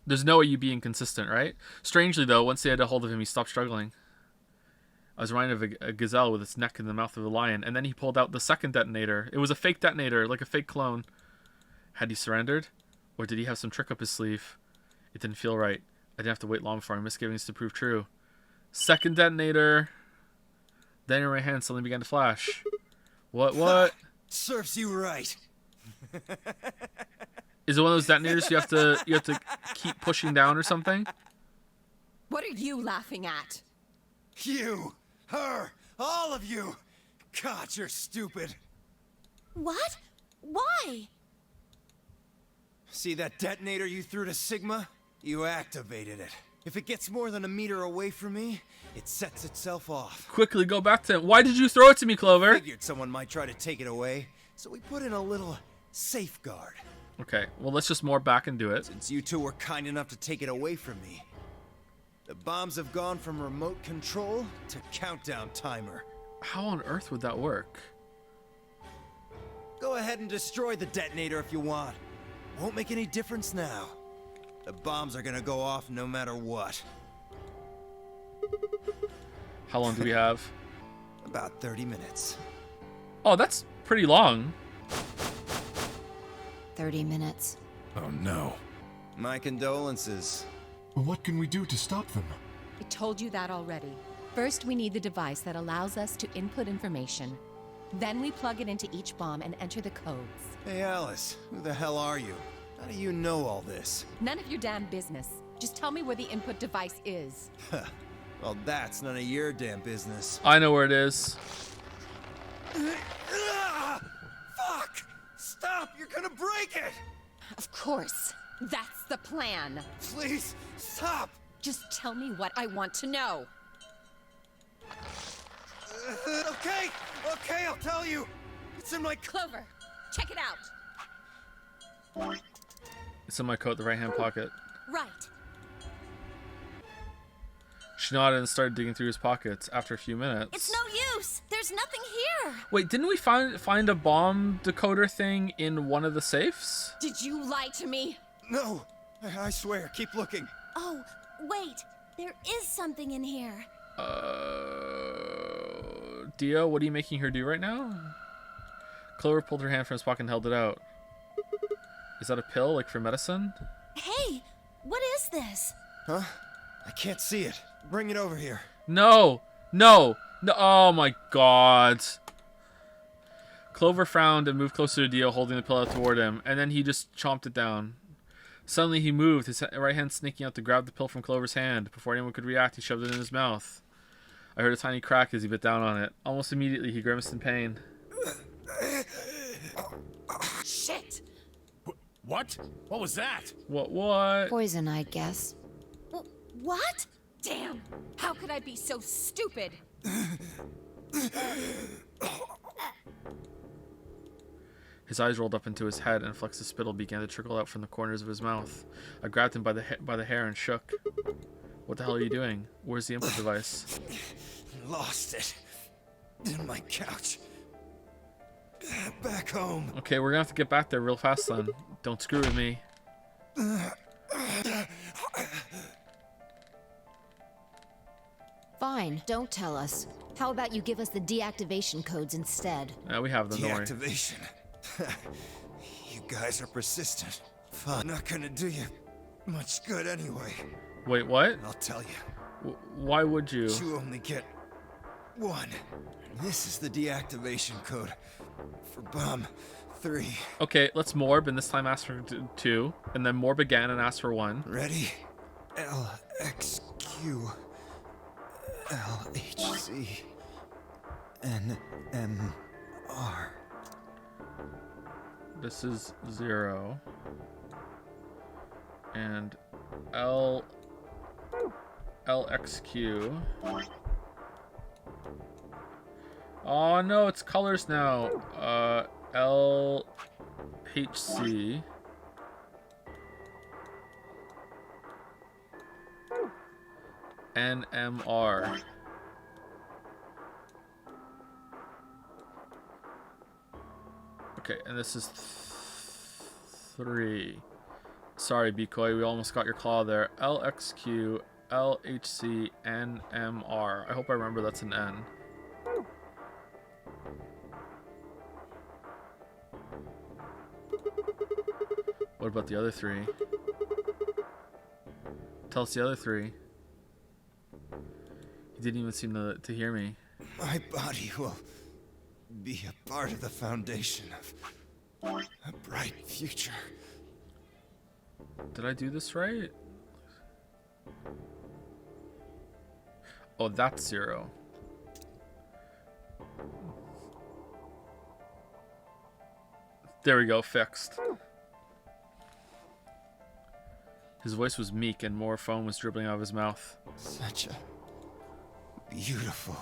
[SPEAKER 2] there's no way you being consistent, right? Strangely, though, once they had a hold of him, he stopped struggling. I was reminded of a gazelle with its neck in the mouth of a lion, and then he pulled out the second detonator. It was a fake detonator, like a fake clone. Had he surrendered? Or did he have some trick up his sleeve? It didn't feel right. I didn't have to wait long for my misgivings to prove true. Second detonator. Then in my hand suddenly began to flash. What?
[SPEAKER 6] Serves you right.
[SPEAKER 2] Is it one of those detonators you have to keep pushing down or something?
[SPEAKER 8] What are you laughing at?
[SPEAKER 6] You, her, all of you. God, you're stupid.
[SPEAKER 3] What? Why?
[SPEAKER 6] See that detonator you threw to Sigma? You activated it. If it gets more than a meter away from me, it sets itself off.
[SPEAKER 2] Quickly go back to him. Why did you throw it to me, Clover?
[SPEAKER 6] Figured someone might try to take it away, so we put in a little safeguard.
[SPEAKER 2] Okay, well, let's just more back and do it.
[SPEAKER 6] Since you two were kind enough to take it away from me, the bombs have gone from remote control to countdown timer.
[SPEAKER 2] How on earth would that work?
[SPEAKER 6] Go ahead and destroy the detonator if you want. Won't make any difference now. The bombs are gonna go off no matter what.
[SPEAKER 2] How long do we have?
[SPEAKER 6] About 30 minutes.
[SPEAKER 2] Oh, that's pretty long.
[SPEAKER 10] 30 minutes.
[SPEAKER 9] Oh no.
[SPEAKER 6] My condolences.
[SPEAKER 5] What can we do to stop them?
[SPEAKER 8] I told you that already. First, we need the device that allows us to input information. Then we plug it into each bomb and enter the codes.
[SPEAKER 6] Hey Alice, who the hell are you? How do you know all this?
[SPEAKER 8] None of your damn business. Just tell me where the input device is.
[SPEAKER 6] Well, that's none of your damn business.
[SPEAKER 2] I know where it is.
[SPEAKER 6] Fuck! Stop! You're gonna break it!
[SPEAKER 8] Of course. That's the plan.
[SPEAKER 6] Please, stop!
[SPEAKER 8] Just tell me what I want to know.
[SPEAKER 6] Okay, I'll tell you. It's in my
[SPEAKER 8] Clover, check it out.
[SPEAKER 2] It's in my coat, the right-hand pocket.
[SPEAKER 3] Right.
[SPEAKER 2] She nodded and started digging through his pockets. After a few minutes...
[SPEAKER 3] It's no use. There's nothing here.
[SPEAKER 2] Wait, didn't we find a bomb decoder thing in one of the safes?
[SPEAKER 8] Did you lie to me?
[SPEAKER 6] No, I swear, keep looking.
[SPEAKER 3] Oh, wait. There is something in here.
[SPEAKER 2] Dio, what are you making her do right now? Clover pulled her hand from his pocket and held it out. Is that a pill, like for medicine?
[SPEAKER 3] Hey, what is this?
[SPEAKER 6] Huh? I can't see it. Bring it over here.
[SPEAKER 2] No! No! No! Oh my god. Clover frowned and moved closer to Dio, holding the pill out toward him, and then he just chomped it down. Suddenly he moved, his right hand sneaking out to grab the pill from Clover's hand. Before anyone could react, he shoved it in his mouth. I heard a tiny crack as he bit down on it. Almost immediately, he grimaced in pain.
[SPEAKER 8] Shit!
[SPEAKER 9] What? What was that?
[SPEAKER 2] What?
[SPEAKER 10] Poison, I guess.
[SPEAKER 3] What?
[SPEAKER 8] Damn! How could I be so stupid?
[SPEAKER 2] His eyes rolled up into his head, and flecks of spittle began to trickle out from the corners of his mouth. I grabbed him by the hair and shook. What the hell are you doing? Where's the input device?
[SPEAKER 6] Lost it. In my couch. Back home.
[SPEAKER 2] Okay, we're gonna have to get back there real fast then. Don't screw with me.
[SPEAKER 10] Fine, don't tell us. How about you give us the deactivation codes instead?
[SPEAKER 2] Yeah, we have them, don't worry.
[SPEAKER 6] Deactivation. You guys are persistent. Fun. Not gonna do you much good anyway.
[SPEAKER 2] Wait, what?
[SPEAKER 6] I'll tell you.
[SPEAKER 2] Why would you?
[SPEAKER 6] You only get one. This is the deactivation code for bomb 3.
[SPEAKER 2] Okay, let's morb and this time ask for 2, and then morb again and ask for 1.
[SPEAKER 6] Ready? LXQ LHC NMR.
[SPEAKER 2] This is 0. And LXQ. Oh no, it's colors now. LHC. NMR. Okay, and this is 3. Sorry, Bikoy, we almost got your claw there. LXQ, LHC, NMR. I hope I remember that's an N. What about the other 3? Tell us the other 3. He didn't even seem to hear me.
[SPEAKER 6] My body will be a part of the foundation of a bright future.
[SPEAKER 2] Did I do this right? Oh, that's 0. There we go, fixed. His voice was meek and more foam was dribbling out of his mouth.
[SPEAKER 6] Such a beautiful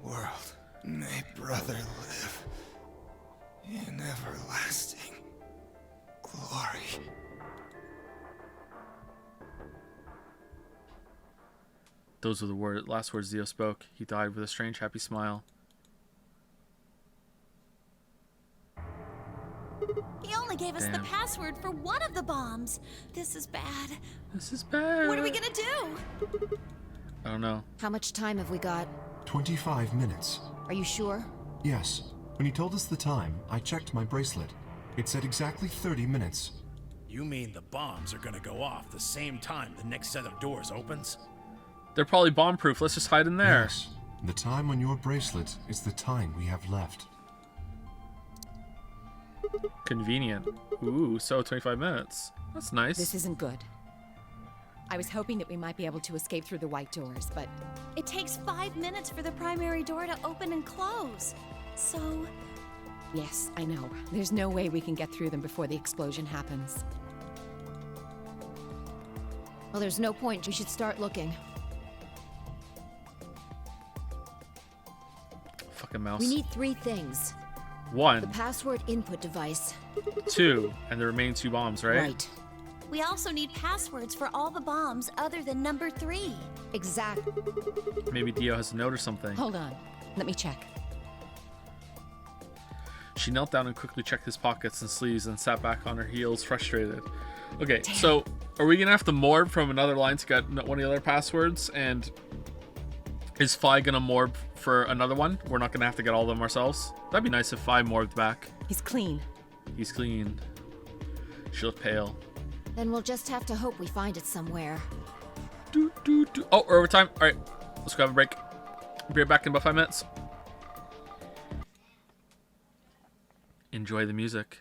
[SPEAKER 6] world. May brother live in everlasting glory.
[SPEAKER 2] Those were the last words Zio spoke. He died with a strange, happy smile.
[SPEAKER 3] He only gave us the
[SPEAKER 2] Damn.
[SPEAKER 3] password for one of the bombs. This is bad.
[SPEAKER 2] This is bad.
[SPEAKER 3] What are we gonna do?
[SPEAKER 2] I don't know.
[SPEAKER 10] How much time have we got?
[SPEAKER 5] 25 minutes.
[SPEAKER 10] Are you sure?
[SPEAKER 5] Yes. When he told us the time, I checked my bracelet. It said exactly 30 minutes.
[SPEAKER 9] You mean the bombs are gonna go off the same time the next set of doors opens?
[SPEAKER 2] They're probably bomb-proof. Let's just hide in there.
[SPEAKER 5] Yes. The time on your bracelet is the time we have left.
[SPEAKER 2] Convenient. Ooh, so 25 minutes. That's nice.
[SPEAKER 8] This isn't good. I was hoping that we might be able to escape through the white doors, but
[SPEAKER 3] It takes 5 minutes for the primary door to open and close. So,
[SPEAKER 8] yes, I know. There's no way we can get through them before the explosion happens.
[SPEAKER 10] Well, there's no point. We should start looking.
[SPEAKER 2] Fucking mouse.
[SPEAKER 10] We need 3 things. The
[SPEAKER 2] 1,
[SPEAKER 10] password input device.
[SPEAKER 2] 2, and the remaining 2 bombs, right?
[SPEAKER 10] Right.
[SPEAKER 3] we also need passwords for all the bombs other than number 3.
[SPEAKER 10] Exactly.
[SPEAKER 2] Maybe Dio has a note or something.
[SPEAKER 8] Hold on. Let me check.
[SPEAKER 2] She knelt down and quickly checked his pockets and sleeves and sat back on her heels, frustrated. Okay, so are we gonna have to morb from another line to get one of the other passwords? And is Phi gonna morb for another one? We're not gonna have to get all of them ourselves. That'd be nice if Phi morbed back.
[SPEAKER 8] He's clean.
[SPEAKER 2] He's clean. She looked pale.
[SPEAKER 10] Then we'll just have to hope we find it somewhere.
[SPEAKER 2] Oh, we're over time. All right, let's go have a break. Be right back in about 5 minutes. Enjoy the music.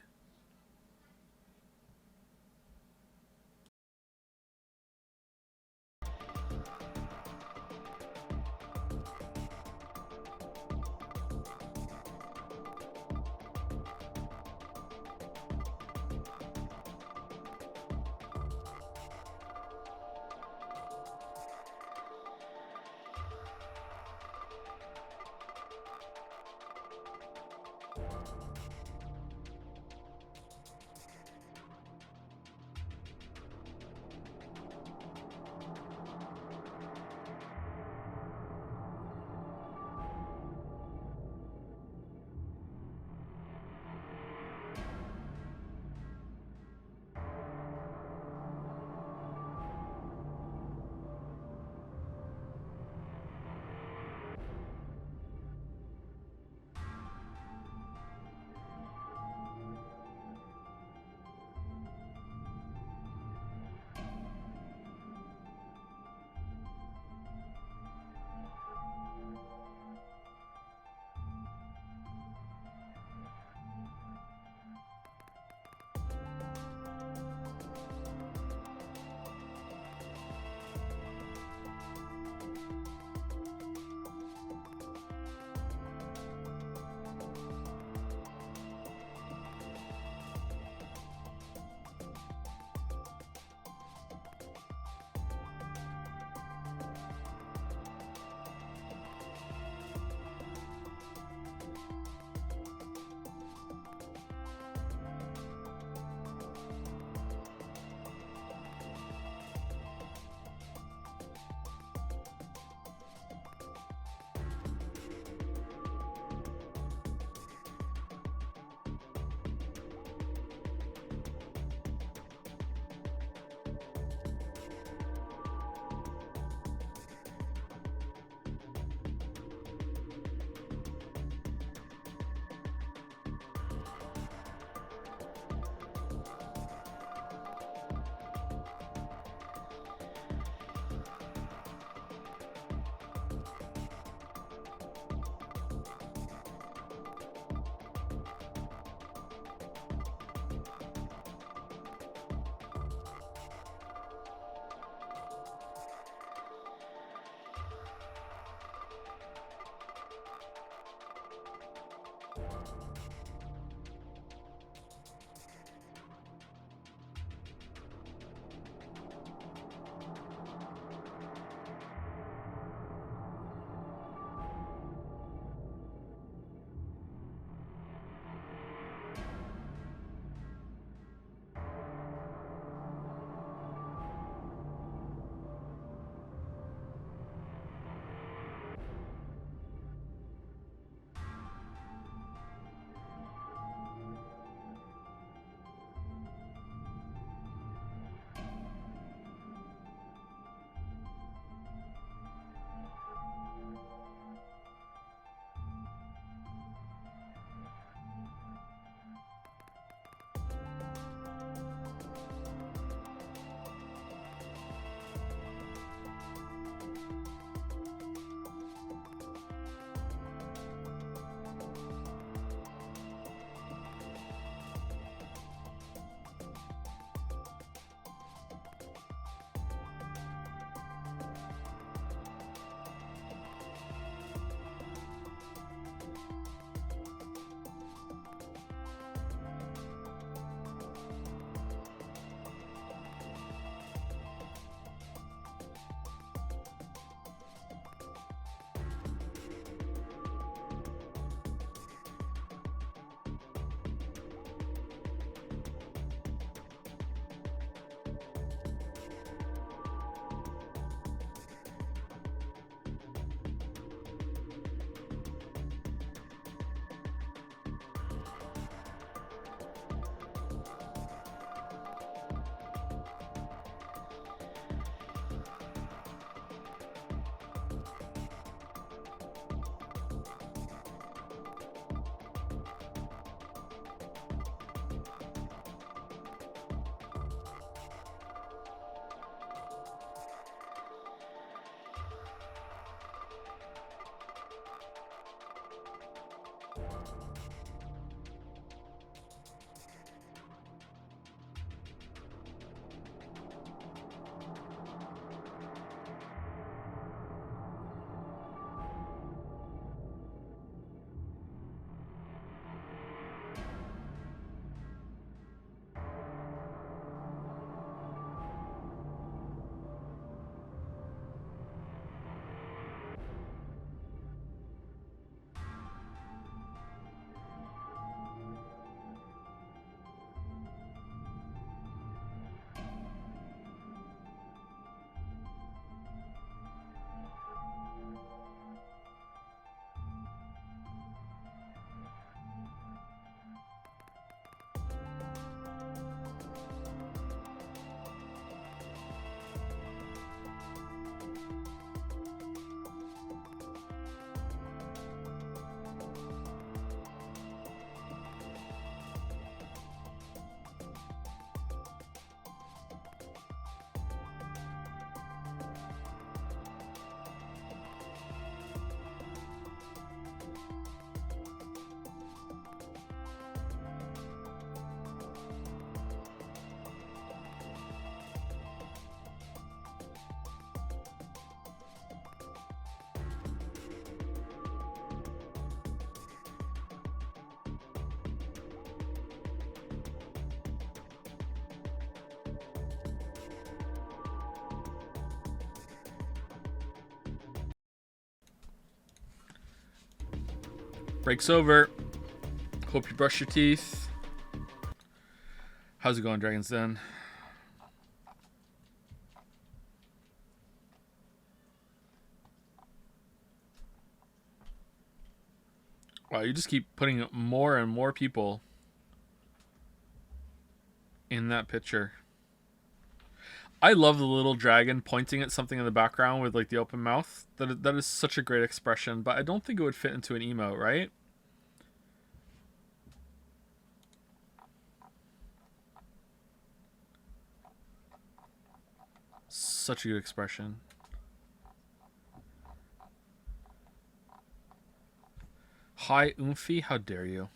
[SPEAKER 2] Break's over. Hope you brush your teeth. How's it going, Dragon's Den? Wow, you just keep putting more and more people in that picture. I love the little dragon pointing at something in the background with like the open mouth. That is such a great expression, but I don't think it would fit into an emote, right? Such a good expression. Hi, Oomphy, how dare you?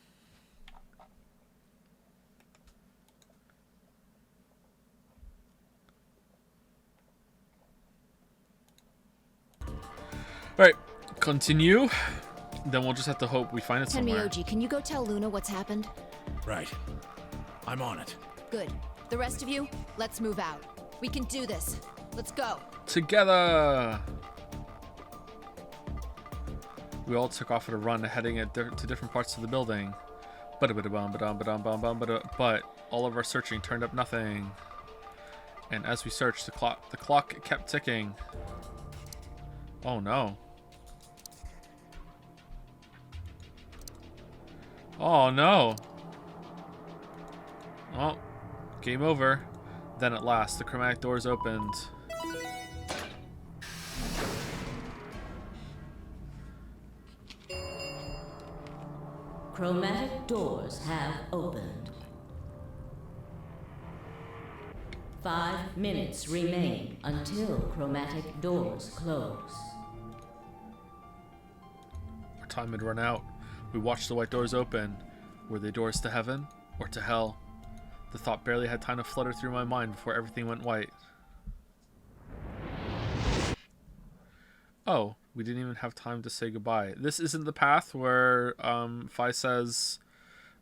[SPEAKER 2] Alright, continue. Then we'll just have to hope we find it somewhere.
[SPEAKER 10] Tenmyoji, can you go tell Luna what's happened?
[SPEAKER 9] Right. I'm on it.
[SPEAKER 10] Good. The rest of you, let's move out. We can do this. Let's go.
[SPEAKER 2] Together! We all took off at a run, heading to different parts of the building. But all of our searching turned up nothing. And as we searched, the clock kept ticking. Oh no. Oh no. Oh, game over. Then at last, the chromatic doors opened.
[SPEAKER 4] Chromatic doors have opened. 5 minutes remain until chromatic doors close.
[SPEAKER 2] Our time had run out. We watched the white doors open. Were they doors to heaven or to hell? The thought barely had time to flutter through my mind before everything went white. Oh, we didn't even have time to say goodbye. This isn't the path where Fi says,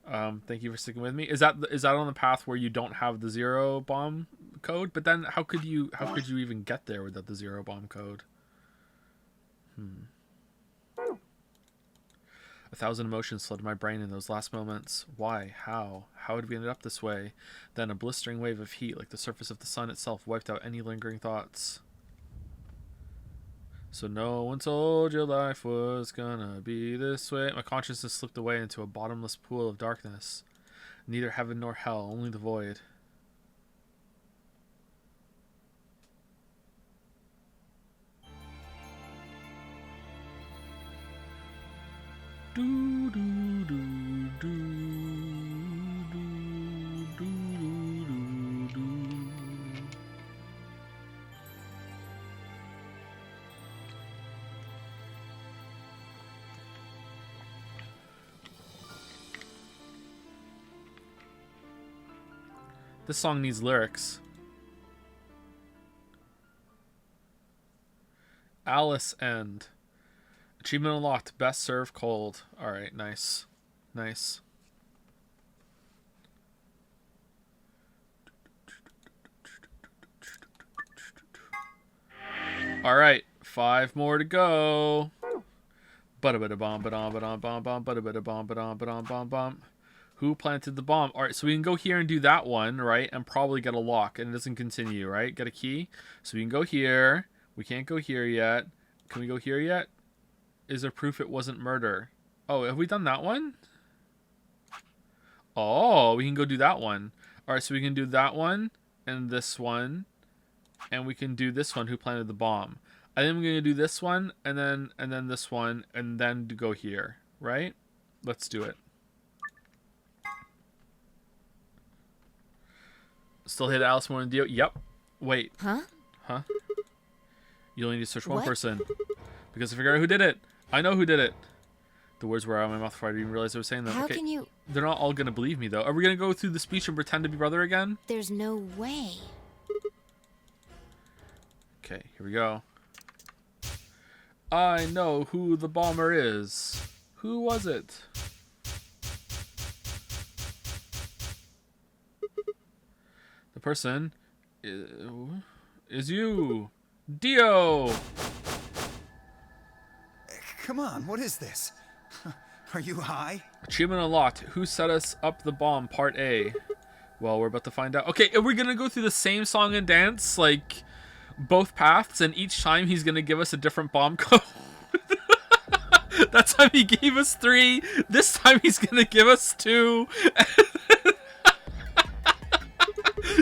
[SPEAKER 2] "Thank you for sticking with me." Is that on the path where you don't have the zero bomb code? But then how could you even get there without the zero bomb code? 1,000 emotions flooded my brain in those last moments. Why? How? How had we ended up this way? Then a blistering wave of heat, like the surface of the sun itself, wiped out any lingering thoughts. So no one told you life was gonna be this way. My consciousness slipped away into a bottomless pool of darkness. Neither heaven nor hell, only the void. Do do do do do do do do. This song needs lyrics. Alice End. Achievement unlocked. Best served cold. Alright, nice. Nice. Alright, 5 more to go. Who planted the bomb? Alright, so we can go here and do that one, right? And probably get a lock, and it doesn't continue, right? Get a key. So we can go here. We can't go here yet. Can we go here yet? Is there proof it wasn't murder? Oh, have we done that one? Oh, we can go do that one. Alright, so we can do that one and this one. And we can do this one, who planted the bomb. I think I'm going to do this one and then this one and then to go here, right? Let's do it. Still hit Alice more than Dio? Yep. Wait.
[SPEAKER 10] Huh?
[SPEAKER 2] Huh? You only need to search one
[SPEAKER 10] What?
[SPEAKER 2] person. Because to figure out who did it. I know who did it. The words were out of my mouth before I even realized I was saying them.
[SPEAKER 10] How
[SPEAKER 2] Okay.
[SPEAKER 10] can you...
[SPEAKER 2] They're not all going to believe me, though. Are we going to go through the speech and pretend to be brother again?
[SPEAKER 10] There's no way.
[SPEAKER 2] Okay, here we go. I know who the bomber is. Who was it? The person is you. Dio!
[SPEAKER 6] Come on, what is this? Are you high?
[SPEAKER 2] Achievement unlocked. Who set us up the bomb? Part A. Well, we're about to find out. Okay, are we gonna go through the same song and dance, like both paths, and each time he's gonna give us a different bomb code? That time he gave us 3. This time he's gonna give us 2.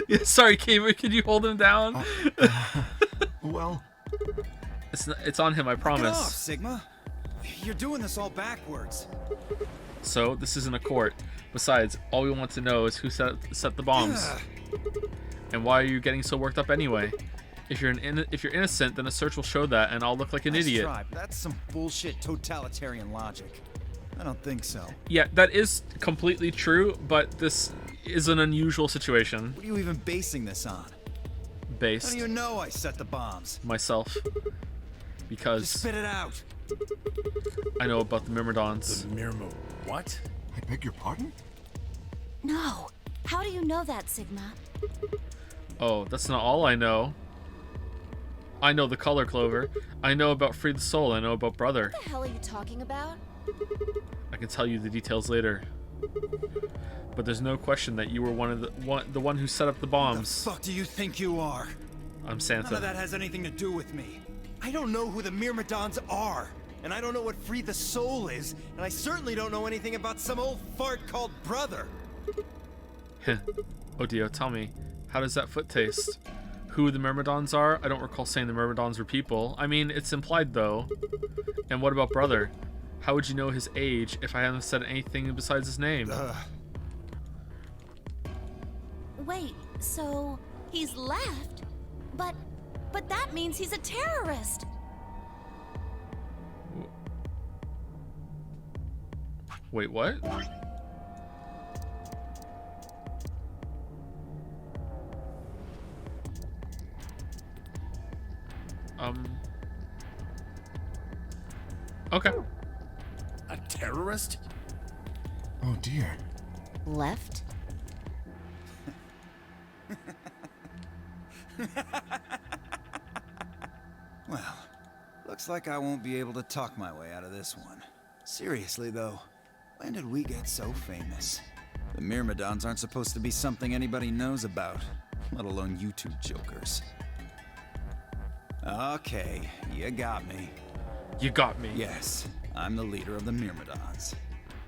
[SPEAKER 2] Yeah, sorry, Kate, can you hold him down?
[SPEAKER 5] Well,
[SPEAKER 2] it's on him, I promise.
[SPEAKER 6] Get off, Sigma. You're doing this all backwards.
[SPEAKER 2] So this isn't a court. Besides, all we want to know is who set the bombs. And why are you getting so worked up anyway? If you're innocent, then a search will show that, and I'll look like an idiot.
[SPEAKER 6] Try, but that's some bullshit totalitarian logic. I don't think so.
[SPEAKER 2] Yeah, that is completely true, but this is an unusual situation.
[SPEAKER 6] What are you even basing this on?
[SPEAKER 2] Based.
[SPEAKER 6] How do you know I set the bombs?
[SPEAKER 2] Myself. Because
[SPEAKER 6] Just spit it out.
[SPEAKER 2] I know about the Myrmidons.
[SPEAKER 9] The Myrmo. What?
[SPEAKER 5] I beg your pardon?
[SPEAKER 3] No. How do you know that, Sigma?
[SPEAKER 2] Oh, that's not all I know. I know the color clover. I know about Free the Soul. I know about Brother.
[SPEAKER 10] What the hell are you talking about?
[SPEAKER 2] I can tell you the details later. But there's no question that you were the one who set up the bombs.
[SPEAKER 6] Who the fuck do you think you are?
[SPEAKER 2] I'm Santa.
[SPEAKER 6] None of that has anything to do with me. I don't know who the Myrmidons are, and I don't know what Free the Soul is, and I certainly don't know anything about some old fart called Brother.
[SPEAKER 2] Oh, Dio, tell me, how does that foot taste? Who the Myrmidons are? I don't recall saying the Myrmidons were people. I mean, it's implied though. And what about Brother? How would you know his age if I hadn't said anything besides his name?
[SPEAKER 3] Wait, so he's left? But that means he's a terrorist.
[SPEAKER 2] Wait, what? Okay.
[SPEAKER 9] A terrorist?
[SPEAKER 5] Oh dear.
[SPEAKER 8] Left?
[SPEAKER 6] Well, looks like I won't be able to talk my way out of this one. Seriously though, when did we get so famous? The Myrmidons aren't supposed to be something anybody knows about, let alone you two jokers. Okay, you got me.
[SPEAKER 2] You got me.
[SPEAKER 6] Yes, I'm the leader of the Myrmidons.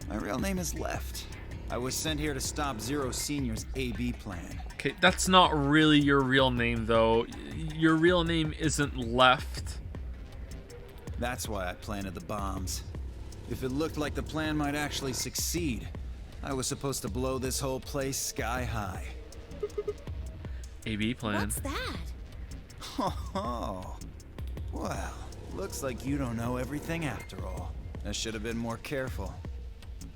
[SPEAKER 6] My real name is Left. I was sent here to stop Zero Senior's AB plan.
[SPEAKER 2] Okay, that's not really your real name, though. Your real name isn't Left.
[SPEAKER 6] That's why I planted the bombs. If it looked like the plan might actually succeed, I was supposed to blow this whole place sky high.
[SPEAKER 2] AB plan.
[SPEAKER 3] What's that?
[SPEAKER 6] Oh, well, looks like you don't know everything after all. I should have been more careful.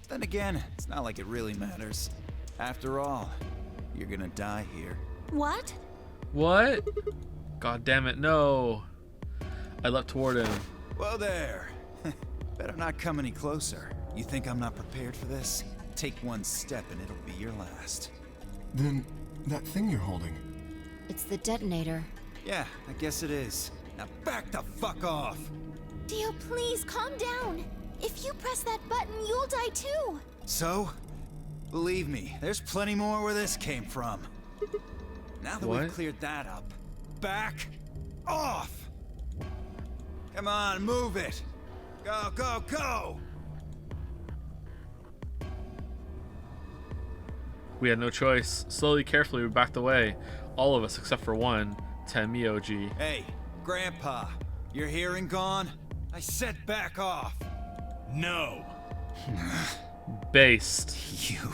[SPEAKER 6] Then again, it's not like it really matters. After all, you're gonna die here.
[SPEAKER 3] What?
[SPEAKER 2] What? God damn it, no. I leapt toward him.
[SPEAKER 6] Whoa there. Better not come any closer. You think I'm not prepared for this? Take one step and it'll be your last.
[SPEAKER 5] Then, that thing you're holding.
[SPEAKER 10] It's the detonator.
[SPEAKER 6] Yeah, I guess it is. Now back the fuck off!
[SPEAKER 3] Dio, please calm down. If you press that button, you'll die too.
[SPEAKER 6] So? Believe me, there's plenty more where this came from. Now that
[SPEAKER 2] What?
[SPEAKER 6] we've cleared that up, back off! Come on, move it! Go, go, go!
[SPEAKER 2] We had no choice. Slowly, carefully, we backed away. All of us except for one, Tenmyoji.
[SPEAKER 6] Hey, Grandpa, your hearing gone? I said back off!
[SPEAKER 9] No.
[SPEAKER 2] Based.
[SPEAKER 6] You...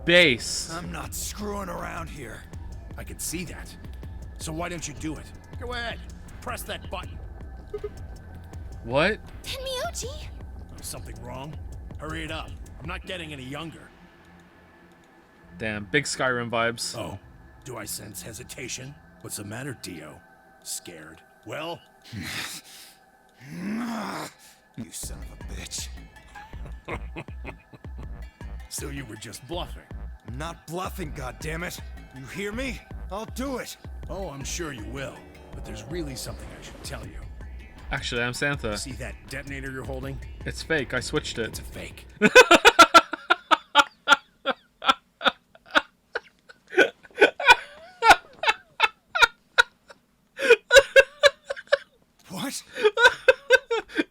[SPEAKER 2] Based.
[SPEAKER 6] I'm not screwing around here.
[SPEAKER 9] I can see that. So why don't you do it? Go ahead. Press that button.
[SPEAKER 2] What?
[SPEAKER 3] Tenmyoji?
[SPEAKER 9] Something wrong? Hurry it up. I'm not getting any younger.
[SPEAKER 2] Damn, big Skyrim vibes.
[SPEAKER 9] Oh, do I sense hesitation? What's the matter, Dio? Scared? Well?
[SPEAKER 6] You son of a bitch.
[SPEAKER 9] So you were just bluffing?
[SPEAKER 6] I'm not bluffing, goddammit. You hear me? I'll do it.
[SPEAKER 9] Oh, I'm sure you will. But there's really something I should tell you.
[SPEAKER 2] Actually, I'm Santa.
[SPEAKER 9] See that detonator you're holding?
[SPEAKER 2] It's fake. I switched
[SPEAKER 9] It's
[SPEAKER 2] it.
[SPEAKER 9] a fake.
[SPEAKER 6] What?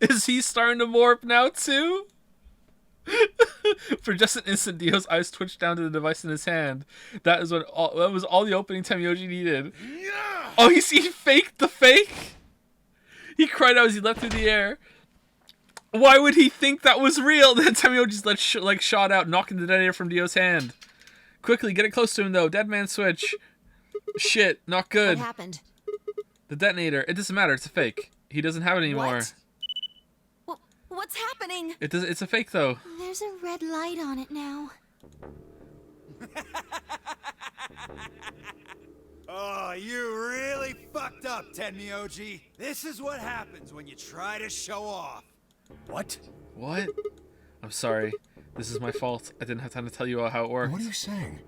[SPEAKER 2] Is he starting to warp now too? For just an instant, Dio's eyes twitched down to the device in his hand. That was all the opening Tamioji needed.
[SPEAKER 9] Yeah!
[SPEAKER 2] Oh, he faked the fake? He cried out as he leapt through the air. Why would he think that was real? Then Tamioji's shot out, knocking the detonator from Dio's hand. Quickly, get it close to him though. Dead man switch. Shit, not good.
[SPEAKER 10] What happened?
[SPEAKER 2] The detonator. It doesn't matter. It's a fake. He doesn't have it anymore.
[SPEAKER 3] What? What's happening?
[SPEAKER 2] It's a fake though.
[SPEAKER 3] There's a red light on it now.
[SPEAKER 6] Oh, you really fucked up, Tenmyoji. This is what happens when you try to show off.
[SPEAKER 9] What?
[SPEAKER 2] What? I'm sorry. This is my fault. I didn't have time to tell you all how it worked.
[SPEAKER 5] What are you saying?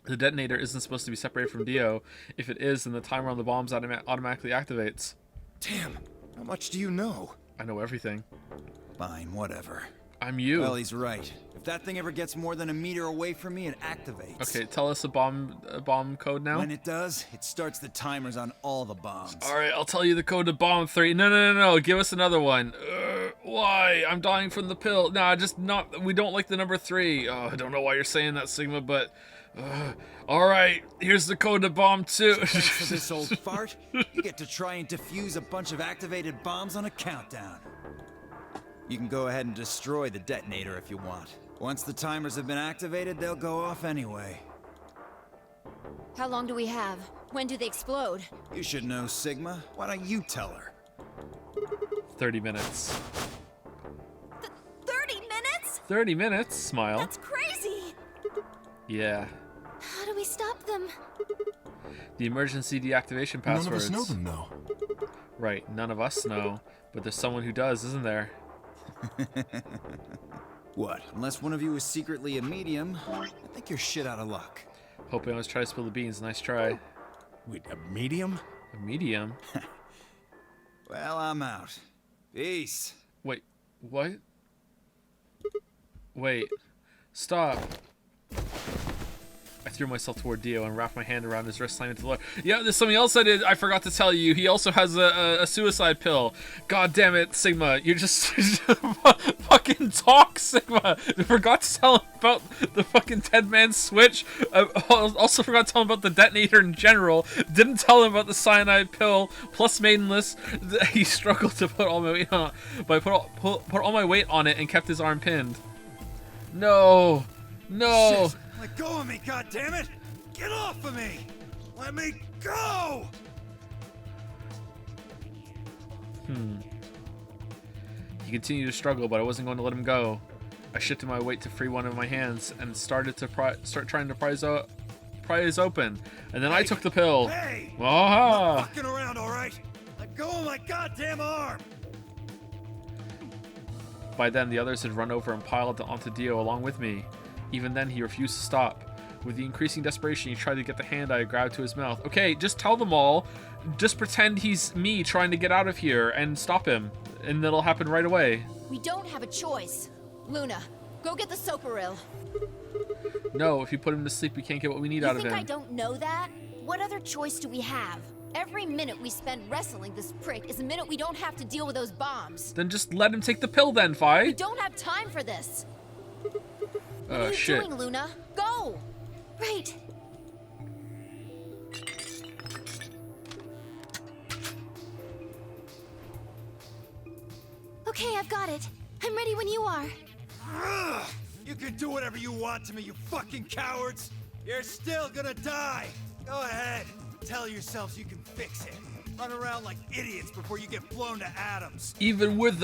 [SPEAKER 2] The detonator isn't supposed to be separated from Dio. If it is, then the timer on the bombs automatically activates.
[SPEAKER 6] Damn, how much do you know?
[SPEAKER 2] I know everything.
[SPEAKER 6] Fine, whatever.
[SPEAKER 2] I'm you.
[SPEAKER 6] Well, he's right. If that thing ever gets more than a meter away from me, it activates.
[SPEAKER 2] Okay, tell us a bomb code now.
[SPEAKER 6] When it does, it starts the timers on all the bombs.
[SPEAKER 2] All right, I'll tell you the code to bomb 3. No. Give us another one. Why? I'm dying from the pill. Nah, just not. We don't like the number 3. Oh, I don't know why you're saying that, Sigma, but. All right, here's the code to bomb 2.
[SPEAKER 6] So thanks for this old fart, you get to try and defuse a bunch of activated bombs on a countdown. You can go ahead and destroy the detonator if you want. Once the timers have been activated, they'll go off anyway.
[SPEAKER 10] How long do we have? When do they explode?
[SPEAKER 6] You should know, Sigma. Why don't you tell her?
[SPEAKER 2] 30 minutes.
[SPEAKER 3] 30 minutes?
[SPEAKER 2] 30 minutes? Smile.
[SPEAKER 3] That's crazy!
[SPEAKER 2] Yeah.
[SPEAKER 3] How do we stop them?
[SPEAKER 2] The emergency deactivation passwords.
[SPEAKER 5] None of us know them, though.
[SPEAKER 2] Right, none of us know. But there's someone who does, isn't there?
[SPEAKER 6] What? Unless one of you is secretly a medium, I think you're shit out of luck.
[SPEAKER 2] Hoping I always try to spill the beans. Nice try.
[SPEAKER 9] Wait, a medium?
[SPEAKER 2] A medium?
[SPEAKER 6] Well, I'm out. Peace.
[SPEAKER 2] Wait, what? Wait. Stop. I threw myself toward Dio and wrapped my hand around his wrist, slamming to the floor. Yeah, there's something else I forgot to tell you. He also has a suicide pill. God damn it, Sigma. You're just fucking talk, Sigma. I forgot to tell him about the fucking Dead Man switch. I also forgot to tell him about the detonator in general. Didn't tell him about the cyanide pill, plus maidenless. He struggled to put all my weight on it, but I put all my weight on it and kept his arm pinned. No. No.
[SPEAKER 6] Shit. Let go of me, goddammit! Get off of me! Let me go!
[SPEAKER 2] He continued to struggle, but I wasn't going to let him go. I shifted my weight to free one of my hands and started to start trying to prise open. And then I took the pill.
[SPEAKER 6] Hey!
[SPEAKER 2] Ah!
[SPEAKER 6] I'm not fucking around, all right? Let go of my goddamn arm!
[SPEAKER 2] By then, the others had run over and piled onto Dio along with me. Even then, he refused to stop. With the increasing desperation, he tried to get the hand I grabbed to his mouth. Okay, just tell them all. Just pretend he's me trying to get out of here and stop him. And it'll happen right away.
[SPEAKER 10] We don't have a choice. Luna, go get the Soparil.
[SPEAKER 2] No, if you put him to sleep, we can't get what we need out of him.
[SPEAKER 10] You think I don't know that? What other choice do we have? Every minute we spend wrestling this prick is a minute we don't have to deal with those bombs.
[SPEAKER 2] Then just let him take the pill then, Fi.
[SPEAKER 10] We don't have time for this. What are you
[SPEAKER 2] Shit.
[SPEAKER 10] doing, Luna? Go!
[SPEAKER 3] Right. Okay, I've got it. I'm ready when you are.
[SPEAKER 6] Ugh! You can do whatever you want to me, you fucking cowards! You're still gonna die! Go ahead, tell yourselves you can fix it. Run around like idiots before you get blown to atoms.
[SPEAKER 2] Even with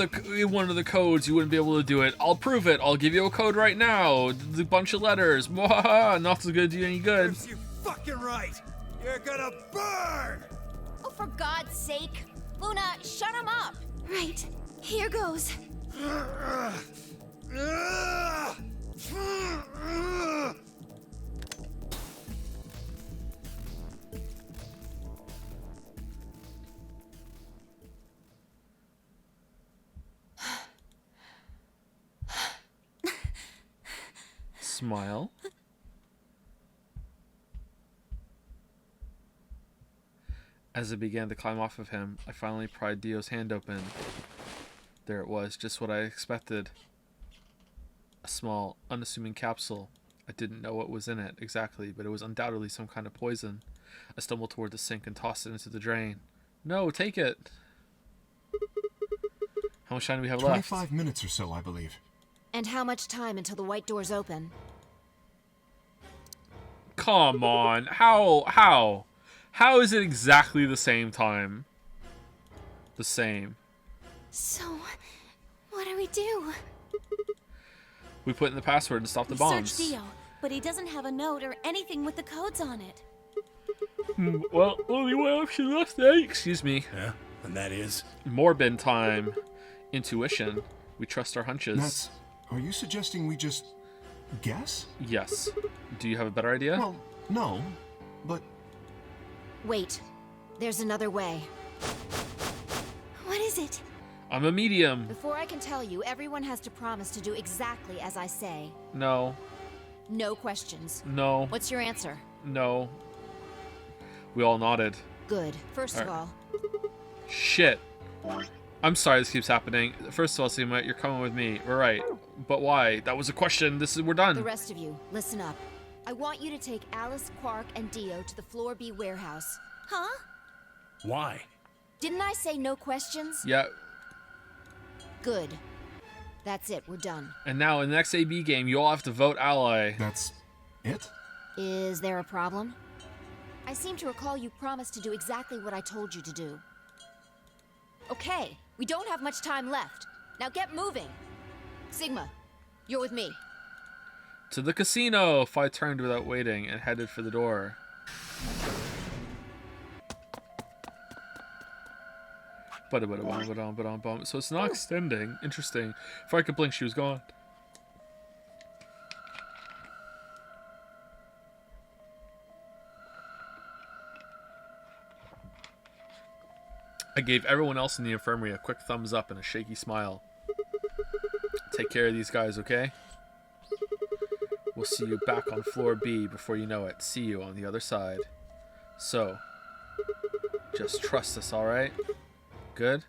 [SPEAKER 2] one of the codes, you wouldn't be able to do it. I'll prove it. I'll give you a code right now. The bunch of letters. Mwahaha, not so good to you any good.
[SPEAKER 6] Serves you fucking right! You're gonna burn!
[SPEAKER 10] Oh, for God's sake. Luna, shut him up!
[SPEAKER 3] Right. Here goes.
[SPEAKER 2] Smile. As I began to climb off of him, I finally pried Dio's hand open. There it was, just what I expected. A small, unassuming capsule. I didn't know what was in it exactly, but it was undoubtedly some kind of poison. I stumbled toward the sink and tossed it into the drain. No, take it! How much time do we have left?
[SPEAKER 5] 25 minutes or so, I believe.
[SPEAKER 10] And how much time until the white doors open?
[SPEAKER 2] Come on. How? How is it exactly the same time? The same.
[SPEAKER 3] So, what do we do?
[SPEAKER 2] We put in the password and stop the bombs.
[SPEAKER 3] Search Dio, but he doesn't have a note or anything with the codes on it.
[SPEAKER 2] Well, only one option left, eh? Excuse me.
[SPEAKER 9] Yeah, and that is?
[SPEAKER 2] Morbid time. Intuition. We trust our hunches.
[SPEAKER 5] Nats, are you suggesting we just guess?
[SPEAKER 2] Yes. Do you have a better idea?
[SPEAKER 5] Well, no, but...
[SPEAKER 10] Wait, there's another way.
[SPEAKER 3] What is it?
[SPEAKER 2] I'm a medium.
[SPEAKER 10] Before I can tell you, everyone has to promise to do exactly as I say.
[SPEAKER 2] No.
[SPEAKER 10] No questions.
[SPEAKER 2] No.
[SPEAKER 10] What's your answer?
[SPEAKER 2] No. We all nodded.
[SPEAKER 10] Good. First of all,
[SPEAKER 2] Shit. I'm sorry this keeps happening. First of all, Sigma, you're coming with me. We're right. But why? That was a question. We're done.
[SPEAKER 10] the rest of you, listen up. I want you to take Alice, Quark, and Dio to the Floor B warehouse.
[SPEAKER 3] Huh?
[SPEAKER 9] Why?
[SPEAKER 10] Didn't I say no questions?
[SPEAKER 2] Yeah.
[SPEAKER 10] Good. That's it, we're done.
[SPEAKER 2] And now in the next AB game, you all have to vote ally.
[SPEAKER 5] That's it?
[SPEAKER 10] Is there a problem? I seem to recall you promised to do exactly what I told you to do. Okay, we don't have much time left. Now get moving. Sigma, you're with me.
[SPEAKER 2] To the casino! Phi turned without waiting and headed for the door. So it's not extending. Interesting. Before I could blink, she was gone. I gave everyone else in the infirmary a quick thumbs up and a shaky smile. Take care of these guys, okay? We'll see you back on floor B before you know it. See you on the other side. So, just trust us, alright? Good?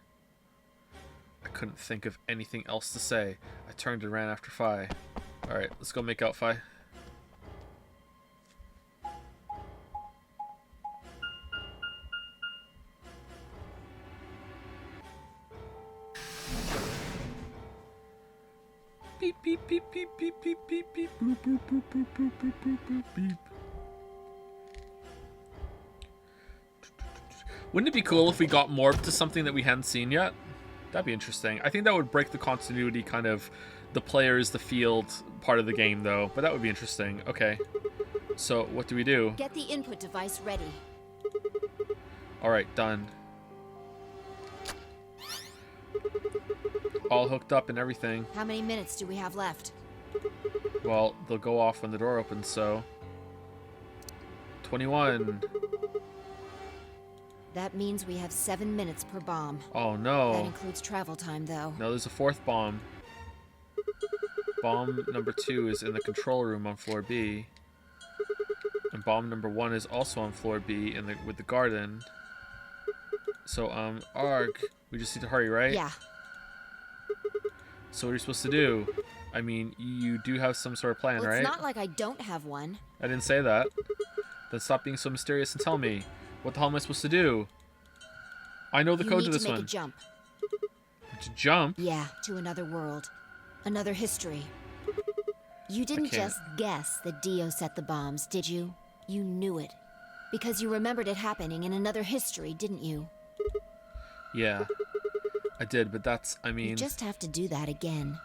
[SPEAKER 2] I couldn't think of anything else to say. I turned and ran after Phi. Alright, let's go make out, Phi. Beep, beep, beep, beep, beep, beep, beep, beep, boop, boop, boop, boop, boop, boop, boop, boop, beep. Wouldn't it be cool if we got morphed to something that we hadn't seen yet? That'd be interesting. I think that would break the continuity, kind of, the players, the field part of the game, though. But that would be interesting. Okay. So, what do we do?
[SPEAKER 10] Get the input device ready.
[SPEAKER 2] Alright, done. All hooked up and everything.
[SPEAKER 10] How many minutes do we have left?
[SPEAKER 2] Well, they'll go off when the door opens, so... 21.
[SPEAKER 10] That means we have 7 minutes per bomb.
[SPEAKER 2] Oh, no.
[SPEAKER 10] That includes travel time, though.
[SPEAKER 2] No, there's a fourth bomb. Bomb number 2 is in the control room on floor B. And bomb number 1 is also on floor B with the garden. So, Arg, we just need to hurry, right?
[SPEAKER 10] Yeah.
[SPEAKER 2] So what are you supposed to do? I mean, you do have some sort of plan,
[SPEAKER 10] Well,
[SPEAKER 2] right?
[SPEAKER 10] it's not like I don't have one.
[SPEAKER 2] I didn't say that. Then stop being so mysterious and tell me. What the hell am I supposed to do? I know the code to this
[SPEAKER 10] You need to
[SPEAKER 2] one.
[SPEAKER 10] make a jump.
[SPEAKER 2] To jump?
[SPEAKER 10] Yeah, to another world. Another history. You didn't
[SPEAKER 2] can't.
[SPEAKER 10] just guess that Dio set the bombs, did you? You knew it. Because you remembered it happening in another history, didn't you?
[SPEAKER 2] Yeah. I did, but that's, I mean...
[SPEAKER 10] You just have to do that again.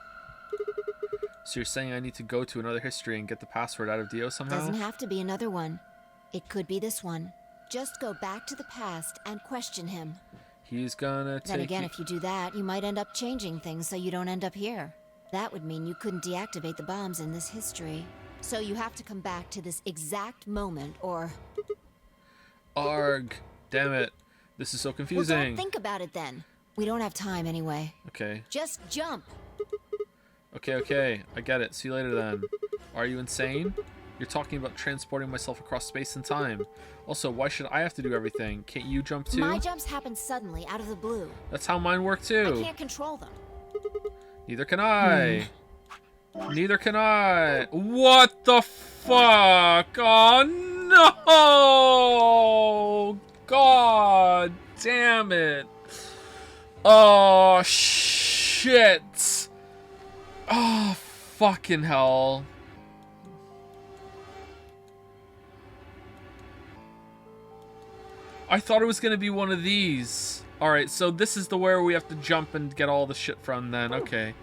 [SPEAKER 2] So you're saying I need to go to another history and get the password out of Dio somehow?
[SPEAKER 10] Doesn't have to be another one. It could be this one. Just go back to the past and question him.
[SPEAKER 2] He's gonna take
[SPEAKER 10] Then again,
[SPEAKER 2] you-
[SPEAKER 10] if you do that, you might end up changing things so you don't end up here. That would mean you couldn't deactivate the bombs in this history. So you have to come back to this exact moment, or...
[SPEAKER 2] Arg! Damn it. This is so
[SPEAKER 10] Well,
[SPEAKER 2] confusing.
[SPEAKER 10] don't think about it then. We don't have time anyway.
[SPEAKER 2] Okay.
[SPEAKER 10] Just jump.
[SPEAKER 2] Okay. I get it. See you later then. Are you insane? You're talking about transporting myself across space and time. Also, why should I have to do everything? Can't you jump too?
[SPEAKER 10] My jumps happen suddenly, out of the blue.
[SPEAKER 2] That's how mine work
[SPEAKER 10] I
[SPEAKER 2] too.
[SPEAKER 10] can't control them.
[SPEAKER 2] Neither can I. Neither can I. What the fuck? Oh no! God damn it. Oh shit. Oh fucking hell. I thought it was gonna be one of these. Alright, so this is the where we have to jump and get all the shit from then. Okay.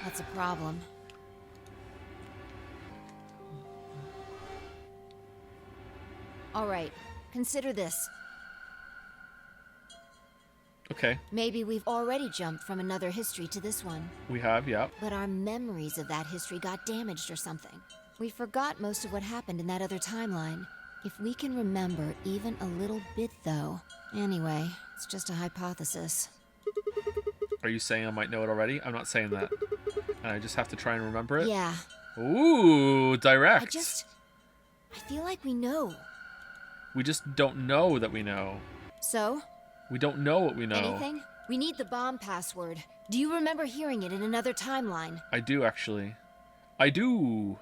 [SPEAKER 10] That's a problem. All right, consider this.
[SPEAKER 2] Okay.
[SPEAKER 10] Maybe we've already jumped from another history to this one.
[SPEAKER 2] We have, yeah.
[SPEAKER 10] But our memories of that history got damaged or something. We forgot most of what happened in that other timeline. If we can remember even a little bit, though. Anyway, it's just a hypothesis.
[SPEAKER 2] Are you saying I might know it already? I'm not saying that. And I just have to try and remember it?
[SPEAKER 10] Yeah.
[SPEAKER 2] Ooh, direct.
[SPEAKER 10] I feel like we know.
[SPEAKER 2] We just don't know that we know.
[SPEAKER 10] So?
[SPEAKER 2] We don't know what we know.
[SPEAKER 10] Anything? We need the bomb password. Do you remember hearing it in another timeline?
[SPEAKER 2] I do, actually. I do.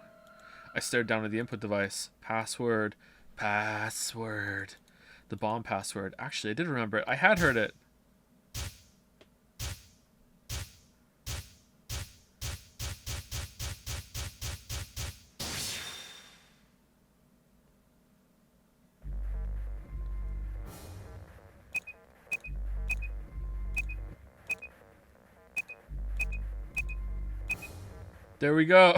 [SPEAKER 2] I stared down at the input device. Password. Password. The bomb password. Actually, I did remember it. I had heard it. There we go.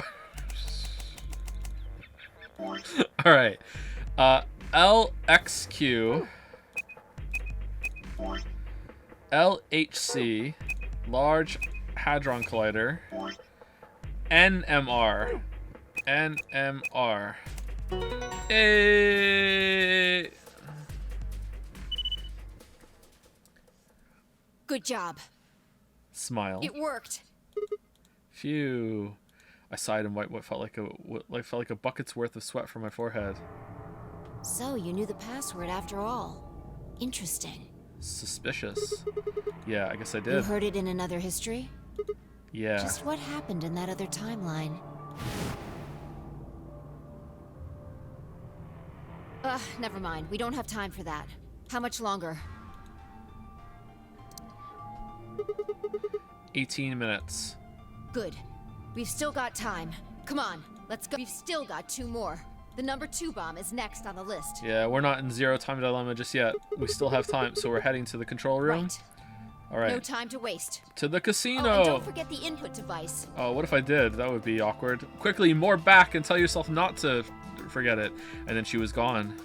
[SPEAKER 2] All right. LXQ. LHC. Large Hadron Collider. NMR. NMR. A.
[SPEAKER 10] Good job.
[SPEAKER 2] Smile.
[SPEAKER 10] It worked.
[SPEAKER 2] Phew. I sighed and wiped what felt like a bucket's worth of sweat from my forehead.
[SPEAKER 10] So you knew the password after all. Interesting.
[SPEAKER 2] Suspicious. Yeah, I guess I did.
[SPEAKER 10] You heard it in another history?
[SPEAKER 2] Yeah.
[SPEAKER 10] Just what happened in that other timeline? Never mind. We don't have time for that. How much longer?
[SPEAKER 2] 18 minutes.
[SPEAKER 10] Good. We've still got time. Come on, let's go. We've still got 2 more. The number 2 bomb is next on the list.
[SPEAKER 2] Yeah, we're not in zero time dilemma just yet. We still have time, so we're heading to the control room.
[SPEAKER 10] Right.
[SPEAKER 2] All right.
[SPEAKER 10] No time to waste.
[SPEAKER 2] To the casino.
[SPEAKER 10] Oh, and don't forget the input device.
[SPEAKER 2] Oh, what if I did? That would be awkward. Quickly, more back and tell yourself not to forget it. And then she was gone.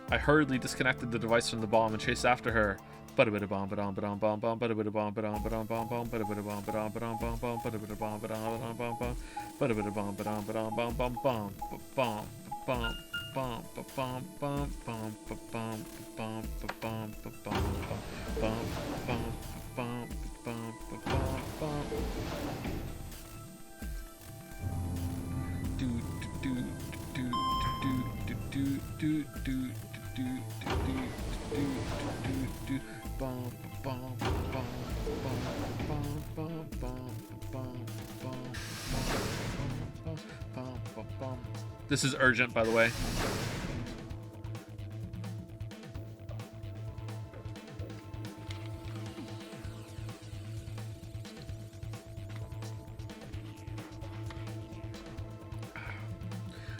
[SPEAKER 2] I hurriedly disconnected the device from the bomb and chased after her. This is urgent, by the way.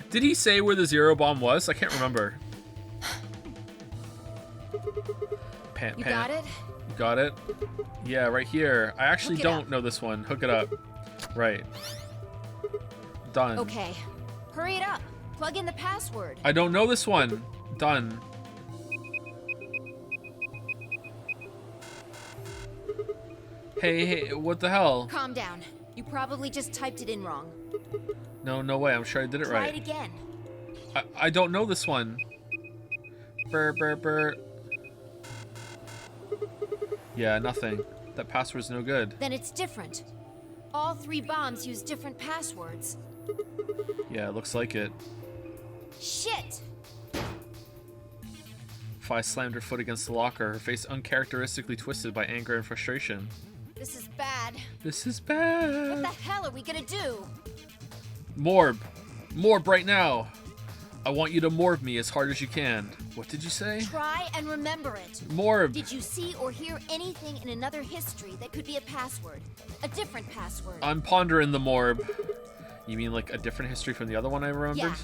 [SPEAKER 2] Did he say where the zero bomb was? I can't remember.
[SPEAKER 10] You got it?
[SPEAKER 2] You got it? Yeah, right here. I actually don't know this one. Hook it up. Right. Done.
[SPEAKER 10] Okay. Hurry it up. Plug in the password.
[SPEAKER 2] I don't know this one. Done. Hey, what the hell?
[SPEAKER 10] Calm down. You probably just typed it in wrong.
[SPEAKER 2] No way. I'm sure I did it right.
[SPEAKER 10] Try it again.
[SPEAKER 2] I don't know this one. Burr. Yeah, nothing. That password's no good.
[SPEAKER 10] Then it's different. All 3 bombs use different passwords.
[SPEAKER 2] Yeah, it looks like it.
[SPEAKER 10] Shit!
[SPEAKER 2] Fi slammed her foot against the locker, her face uncharacteristically twisted by anger and frustration.
[SPEAKER 10] This is bad.
[SPEAKER 2] This is
[SPEAKER 10] What
[SPEAKER 2] bad.
[SPEAKER 10] the hell are we gonna do?
[SPEAKER 2] Morb. Morb right now. I want you to morb me as hard as you can. What did you say?
[SPEAKER 10] Try and remember it.
[SPEAKER 2] Morb.
[SPEAKER 10] Did you see or hear anything in another history that could be a password? A different password?
[SPEAKER 2] I'm pondering the morb. You mean like a different history from the other one I remembered?
[SPEAKER 10] Yeah,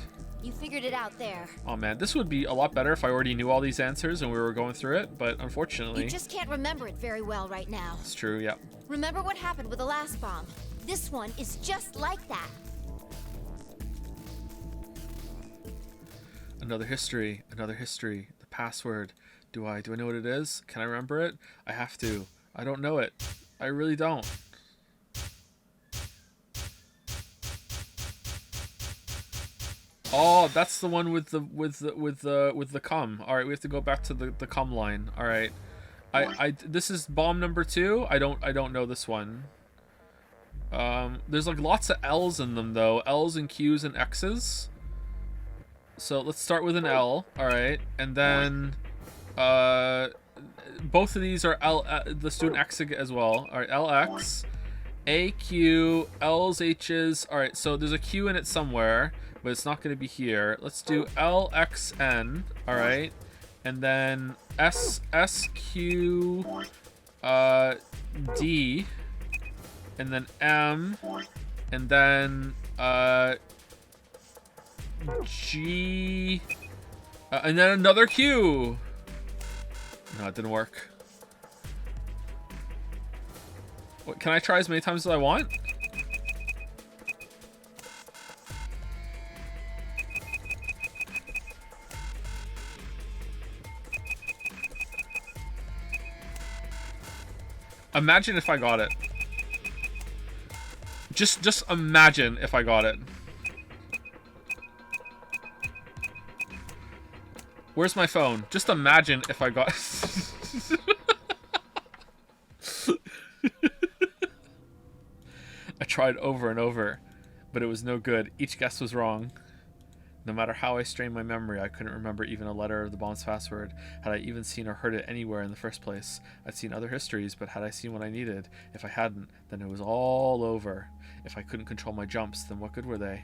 [SPEAKER 10] you figured it out there.
[SPEAKER 2] Oh man, this would be a lot better if I already knew all these answers and we were going through it, but unfortunately...
[SPEAKER 10] You just can't remember it very well right now.
[SPEAKER 2] It's true, yeah.
[SPEAKER 10] Remember what happened with the last bomb? This one is just like that.
[SPEAKER 2] Another history, another history. The password. Do I know what it is? Can I remember it? I have to. I don't know it. I really don't. Oh, that's the one with the cum. All right, we have to go back to the cum line. All right. This is bomb number 2. I don't know this one. There's like lots of L's in them though. L's and Q's and X's. So let's start with an L, all right, and then both of these are L. Let's do an X as well. All right, LX, AQ, L's, H's. All right, so there's a Q in it somewhere, but it's not going to be here. Let's do LXN, all right, and then SQ, D, and then M, and then G, and then another Q. No, it didn't work. What, can I try as many times as I want? Imagine if I got it. Just imagine if I got it. Where's my phone? Just imagine if I got... I tried over and over, but it was no good. Each guess was wrong. No matter how I strained my memory, I couldn't remember even a letter of the bomb's password. Had I even seen or heard it anywhere in the first place? I'd seen other histories, but had I seen what I needed? If I hadn't, then it was all over. If I couldn't control my jumps, then what good were they?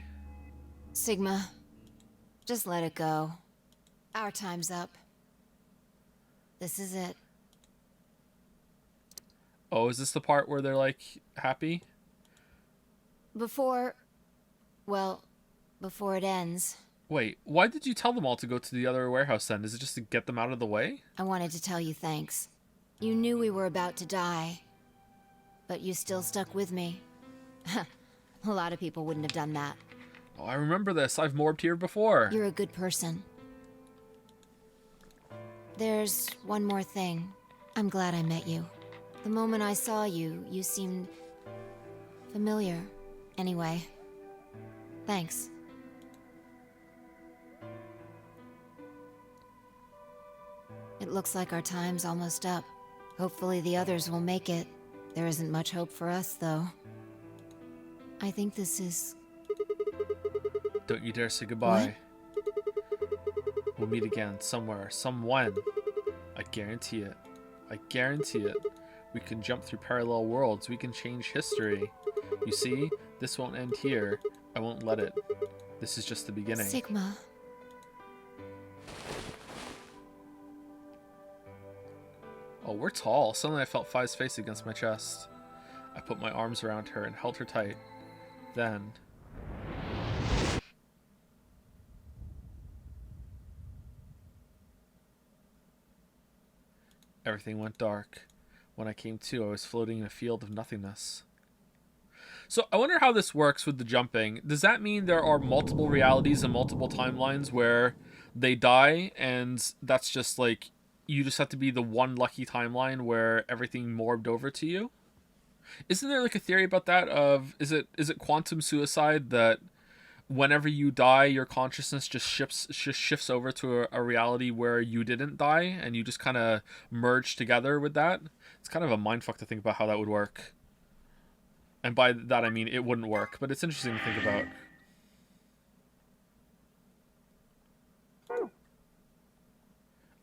[SPEAKER 10] Sigma, just let it go. Our time's up. This is it.
[SPEAKER 2] Oh, is this the part where they're like happy?
[SPEAKER 10] Before it ends,
[SPEAKER 2] Wait, why did you tell them all to go to the other warehouse then? Is it just to get them out of the way?
[SPEAKER 10] I wanted to tell you thanks. You knew we were about to die, but you still stuck with me. A lot of people wouldn't have done that.
[SPEAKER 2] Oh, I remember this. I've morbed here before.
[SPEAKER 10] You're a good person. There's one more thing. I'm glad I met you. The moment I saw you, you seemed familiar. Anyway, thanks. It looks like our time's almost up. Hopefully the others will make it. There isn't much hope for us, though. I think this is...
[SPEAKER 2] Don't you dare say goodbye. We'll meet again, somewhere, someone. I guarantee it. I guarantee it. We can jump through parallel worlds. We can change history. You see, this won't end here. I won't let it. This is just the beginning.
[SPEAKER 10] Sigma.
[SPEAKER 2] Oh, we're tall. Suddenly I felt Fi's face against my chest. I put my arms around her and held her tight. Then... everything went dark. When I came to, I was floating in a field of nothingness. So I wonder how this works with the jumping. Does that mean there are multiple realities and multiple timelines where they die and that's just like, you just have to be the one lucky timeline where everything morbed over to you? Isn't there like a theory about that of, is it quantum suicide that whenever you die, your consciousness just shifts over to a reality where you didn't die and you just kind of merge together with that? It's kind of a mindfuck to think about how that would work. And by that I mean it wouldn't work, but it's interesting to think about.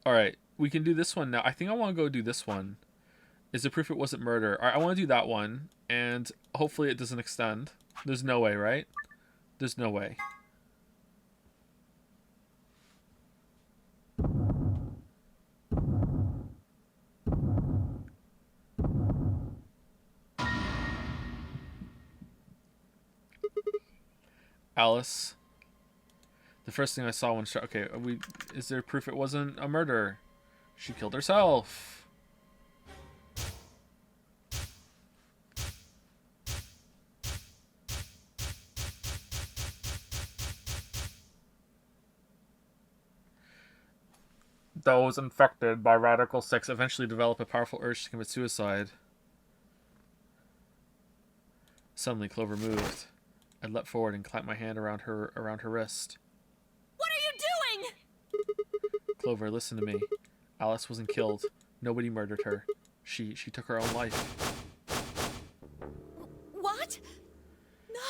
[SPEAKER 2] Alright, we can do this one now. I think I want to go do this one. Is the proof it wasn't murder? Alright, I want to do that one, and hopefully it doesn't extend. There's no way, right? There's no way. Alice. The first thing I saw when okay, is there proof it wasn't a murder? She killed herself. Those infected by Radical 6 eventually develop a powerful urge to commit suicide. Suddenly, Clover moved. I leapt forward and clamped my hand around her wrist.
[SPEAKER 3] What are you doing?
[SPEAKER 2] Clover, listen to me. Alice wasn't killed. Nobody murdered her. She took her own life.
[SPEAKER 3] What?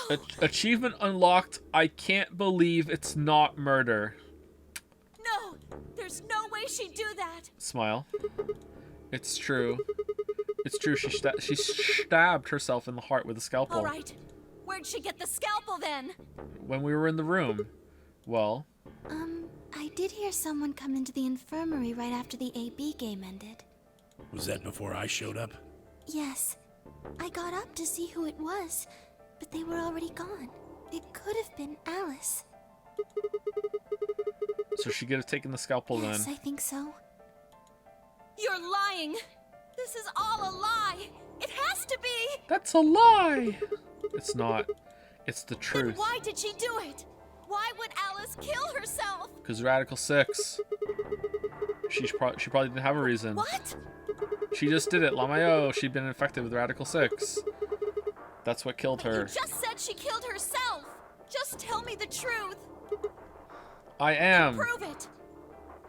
[SPEAKER 3] No.
[SPEAKER 2] Achievement unlocked. I can't believe it's not murder.
[SPEAKER 3] No, there's no way she'd do that.
[SPEAKER 2] Smile. It's true. It's true. She stabbed herself in the heart with a scalpel.
[SPEAKER 3] All right. Where'd she get the scalpel then?
[SPEAKER 2] When we were in the room. Well.
[SPEAKER 11] I did hear someone come into the infirmary right after the AB game ended.
[SPEAKER 9] Was that before I showed up?
[SPEAKER 11] Yes. I got up to see who it was, but they were already gone. It could have been Alice.
[SPEAKER 2] So she could have taken the scalpel then.
[SPEAKER 11] Yes, I think so.
[SPEAKER 3] You're lying. This is all a lie. It has to be.
[SPEAKER 2] That's a lie. It's not. It's the truth.
[SPEAKER 3] Then why did she do it? Why would Alice kill herself?
[SPEAKER 2] Because Radical 6. She probably didn't have a reason.
[SPEAKER 3] What?
[SPEAKER 2] She just did it. Lamayo. She'd been infected with Radical 6. That's what killed her.
[SPEAKER 3] You just said she killed herself. Just tell me the truth.
[SPEAKER 2] I am.
[SPEAKER 3] Prove it.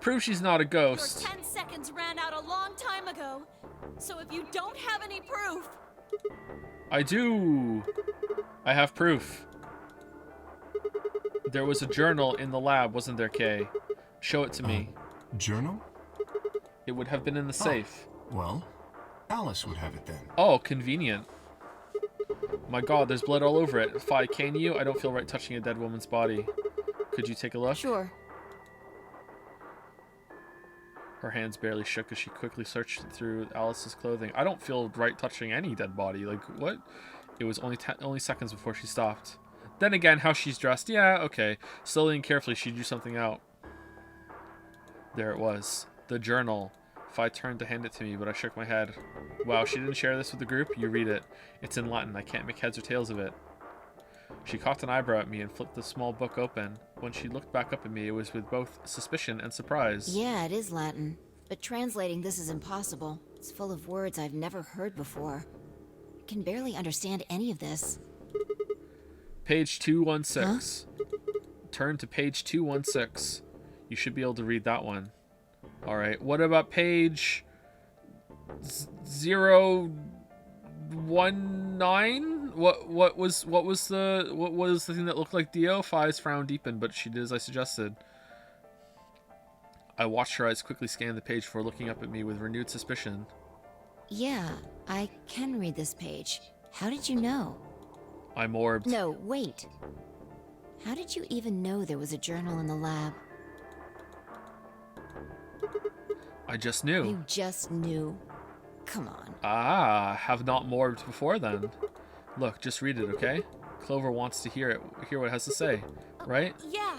[SPEAKER 2] Prove she's not a ghost.
[SPEAKER 3] Your 10 seconds ran out a long time ago. So if you don't have any proof...
[SPEAKER 2] I do. I have proof. There was a journal in the lab, wasn't there, Kay? Show it to me.
[SPEAKER 5] Journal?
[SPEAKER 2] It would have been in the safe.
[SPEAKER 5] Well, Alice would have it then.
[SPEAKER 2] Oh, convenient. My god, there's blood all over it. Fi, can you? I don't feel right touching a dead woman's body. Could you take a look?
[SPEAKER 10] Sure.
[SPEAKER 2] Her hands barely shook as she quickly searched through Alice's clothing. I don't feel right touching any dead body. Like, what? It was only seconds before she stopped. Then again, how she's dressed. Yeah, okay. Slowly and carefully, she drew something out. There it was. The journal. Fi turned to hand it to me, but I shook my head. Wow, she didn't share this with the group? You read it. It's in Latin. I can't make heads or tails of it. She cocked an eyebrow at me and flipped the small book open. When she looked back up at me, it was with both suspicion and surprise.
[SPEAKER 10] Yeah, it is Latin. But translating this is impossible. It's full of words I've never heard before. I can barely understand any of this.
[SPEAKER 2] Page 216. Huh? Turn to page 216. You should be able to read that one. Alright, what about page 019? What was the thing that looked like Dio? Fi's frown deepened, but she did as I suggested. I watched her eyes quickly scan the page before looking up at me with renewed suspicion.
[SPEAKER 10] Yeah, I can read this page. How did you know?
[SPEAKER 2] I'm orbed.
[SPEAKER 10] No, wait. How did you even know there was a journal in the lab?
[SPEAKER 2] I just knew.
[SPEAKER 10] You just knew? Come on.
[SPEAKER 2] Ah, have not morbed before then. Look, just read it, okay? Clover wants to hear what it has to say, right?
[SPEAKER 3] Yeah.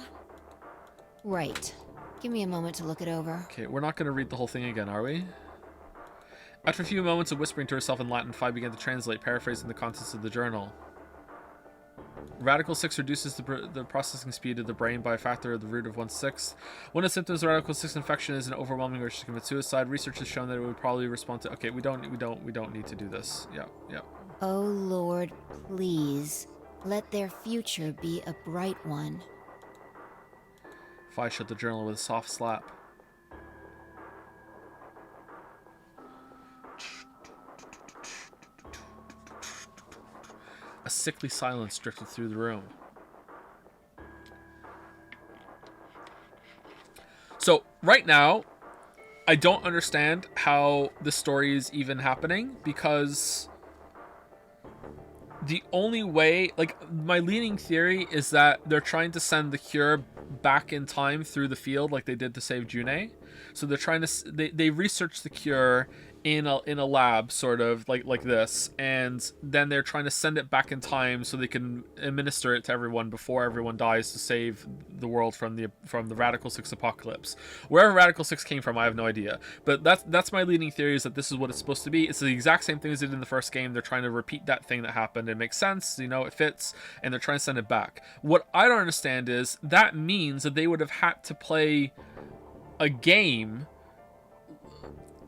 [SPEAKER 10] Right. Give me a moment to look it over.
[SPEAKER 2] Okay, we're not going to read the whole thing again, are we? After a few moments of whispering to herself in Latin, Fi began to translate, paraphrasing the contents of the journal. Radical 6 reduces the processing speed of the brain by a factor of the root of 1/6. One of the symptoms of Radical 6 infection is an overwhelming urge to commit suicide. Research has shown that it would probably respond to... Okay, we don't need to do this. Yeah.
[SPEAKER 10] Oh Lord, please. Let their future be a bright one.
[SPEAKER 2] Fi shut the journal with a soft slap. A sickly silence drifted through the room. So, right now, I don't understand how the story is even happening, because the only way, like, my leaning theory is that they're trying to send the cure back in time through the field like they did to save June. So they're trying to, they research the cure in a lab, sort of like this, and then they're trying to send it back in time so they can administer it to everyone before everyone dies to save the world from the Radical 6 apocalypse. Wherever Radical 6 came from, I have no idea, but that's my leading theory, is that this is what it's supposed to be. It's the exact same thing as it did in the first game. They're trying to repeat that thing that happened. It makes sense, you know, it fits, and they're trying to send it back. What I don't understand is that means that they would have had to play a game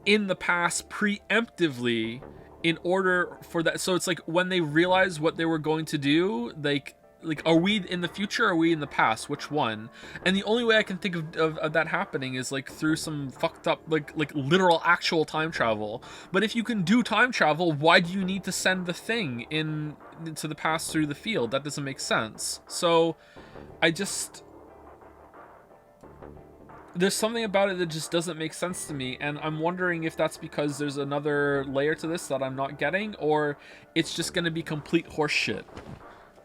[SPEAKER 2] in the past preemptively in order for that. So it's like when they realized what they were going to do, like are we in the future or are we in the past? Which one? And the only way I can think of that happening is like through some fucked up like literal actual time travel. But if you can do time travel, why do you need to send the thing into the past through the field? That doesn't make sense. So there's something about it that just doesn't make sense to me, and I'm wondering if that's because there's another layer to this that I'm not getting, or it's just going to be complete horseshit.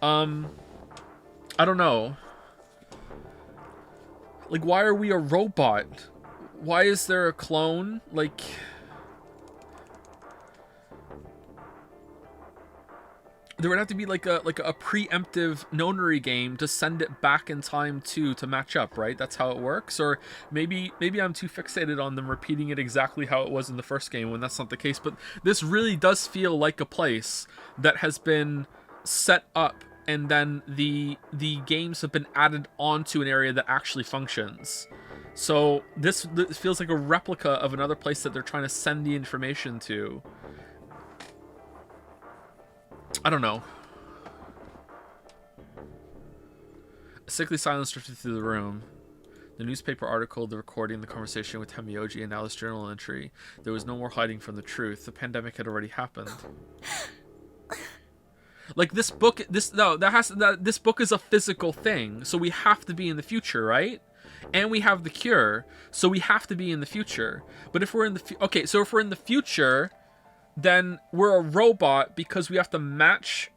[SPEAKER 2] I don't know. Like, why are we a robot? Why is there a clone? Like, there would have to be like a preemptive nonary game to send it back in time to match up, right? That's how it works. Or maybe I'm too fixated on them repeating it exactly how it was in the first game when that's not the case. But this really does feel like a place that has been set up, and then the games have been added onto an area that actually functions. So this feels like a replica of another place that they're trying to send the information to. I don't know. A sickly silence drifted through the room. The newspaper article, the recording, the conversation with Hemioji, and now this journal entry. There was no more hiding from the truth. The pandemic had already happened. Like, this book, this book is a physical thing, so we have to be in the future, right? And we have the cure, so we have to be in the future. But if we're in the so if we're in the future, then we're a robot because we have to match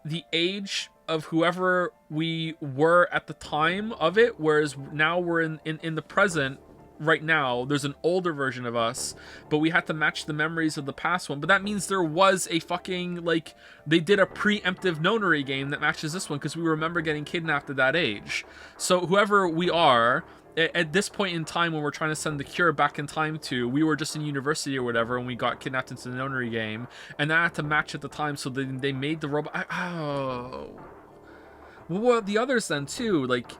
[SPEAKER 2] the age of whoever we were at the time of it, whereas now we're in the present. Right now there's an older version of us, but we had to match the memories of the past one. But that means there was a fucking, like, they did a preemptive nonary game that matches this one because we remember getting kidnapped at that age. So whoever we are at this point in time, when we're trying to send the cure back in time to, we were just in university or whatever, and we got kidnapped into the nonary game, and that had to match at the time, so they made the robot. Well, the others then too, like,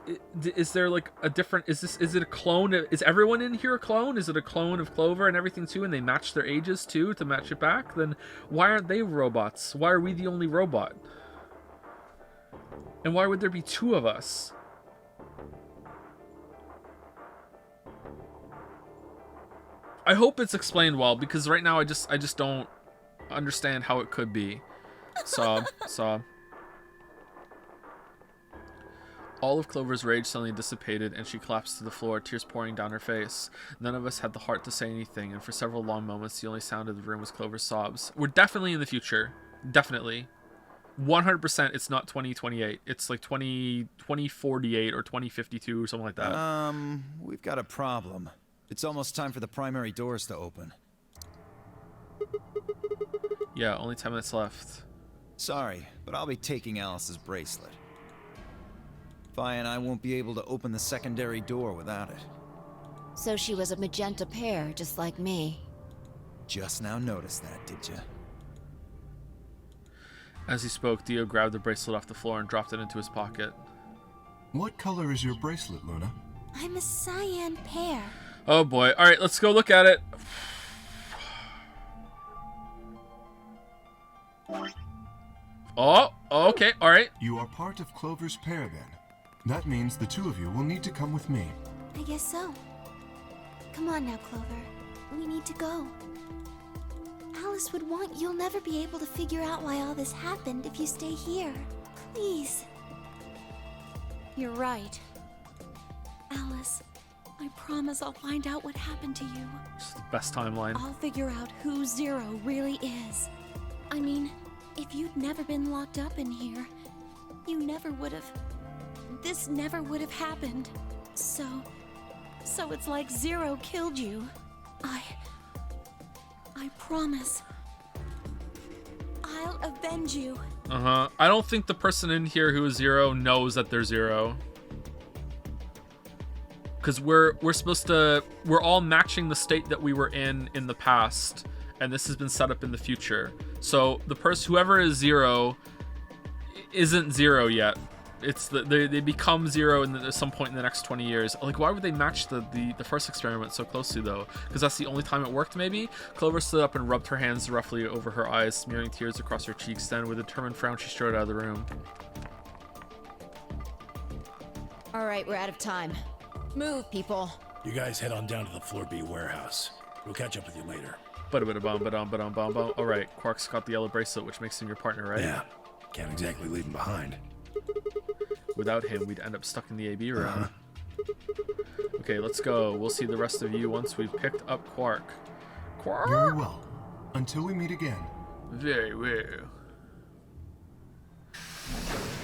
[SPEAKER 2] is there like a different, is it a clone? Is everyone in here a clone? Is it a clone of Clover and everything too, and they match their ages too to match it back? Then why aren't they robots? Why are we the only robot? And why would there be two of us? I hope it's explained well, because right now I just don't understand how it could be. Sob. All of Clover's rage suddenly dissipated, and she collapsed to the floor, tears pouring down her face. None of us had the heart to say anything, and for several long moments, the only sound in the room was Clover's sobs. We're definitely in the future. Definitely. 100% it's not 2028. It's like 2048 or 2052 or something like that.
[SPEAKER 6] We've got a problem. It's almost time for the primary doors to open.
[SPEAKER 2] Yeah, only 10 minutes left.
[SPEAKER 6] Sorry, but I'll be taking Alice's bracelet. Vi and I won't be able to open the secondary door without it.
[SPEAKER 10] So she was a magenta pair, just like me.
[SPEAKER 6] Just now noticed that, did ya?
[SPEAKER 2] As he spoke, Dio grabbed the bracelet off the floor and dropped it into his pocket.
[SPEAKER 5] What color is your bracelet, Luna?
[SPEAKER 11] I'm a cyan pair.
[SPEAKER 2] Oh boy. Alright, let's go look at it. Oh, okay, alright.
[SPEAKER 5] You are part of Clover's pair, then. That means the two of you will need to come with me.
[SPEAKER 11] I guess so. Come on now, Clover. We need to go. Alice would want, you'll never be able to figure out why all this happened if you stay here. Please.
[SPEAKER 3] You're right. Alice, I promise I'll find out what happened to you.
[SPEAKER 2] It's the best timeline.
[SPEAKER 3] I'll figure out who Zero really is. I mean, if you'd never been locked up in here, you never would have... This never would have happened. So it's like Zero killed you. I promise. I'll avenge you.
[SPEAKER 2] Uh-huh. I don't think the person in here who is Zero knows that they're Zero. Because we're supposed to... We're all matching the state that we were in the past. And this has been set up in the future. So the person, whoever is Zero, isn't Zero yet. It's they become Zero at some point in the next 20 years. Like, why would they match the first experiment so closely, though? Because that's the only time it worked, maybe? Clover stood up and rubbed her hands roughly over her eyes, smearing tears across her cheeks. Then, with a determined frown, she strode out of the room.
[SPEAKER 10] All right, we're out of time. Move, people.
[SPEAKER 9] You guys head on down to the Floor B warehouse. We'll catch up with you later.
[SPEAKER 2] All right, Quark's got the yellow bracelet, which makes him your partner, right?
[SPEAKER 9] Yeah, can't exactly leave him behind.
[SPEAKER 2] Without him, we'd end up stuck in the AB room. Okay, let's go. We'll see the rest of you once we've picked up Quark. Quark!
[SPEAKER 5] Very well. Until we meet again.
[SPEAKER 2] Very well.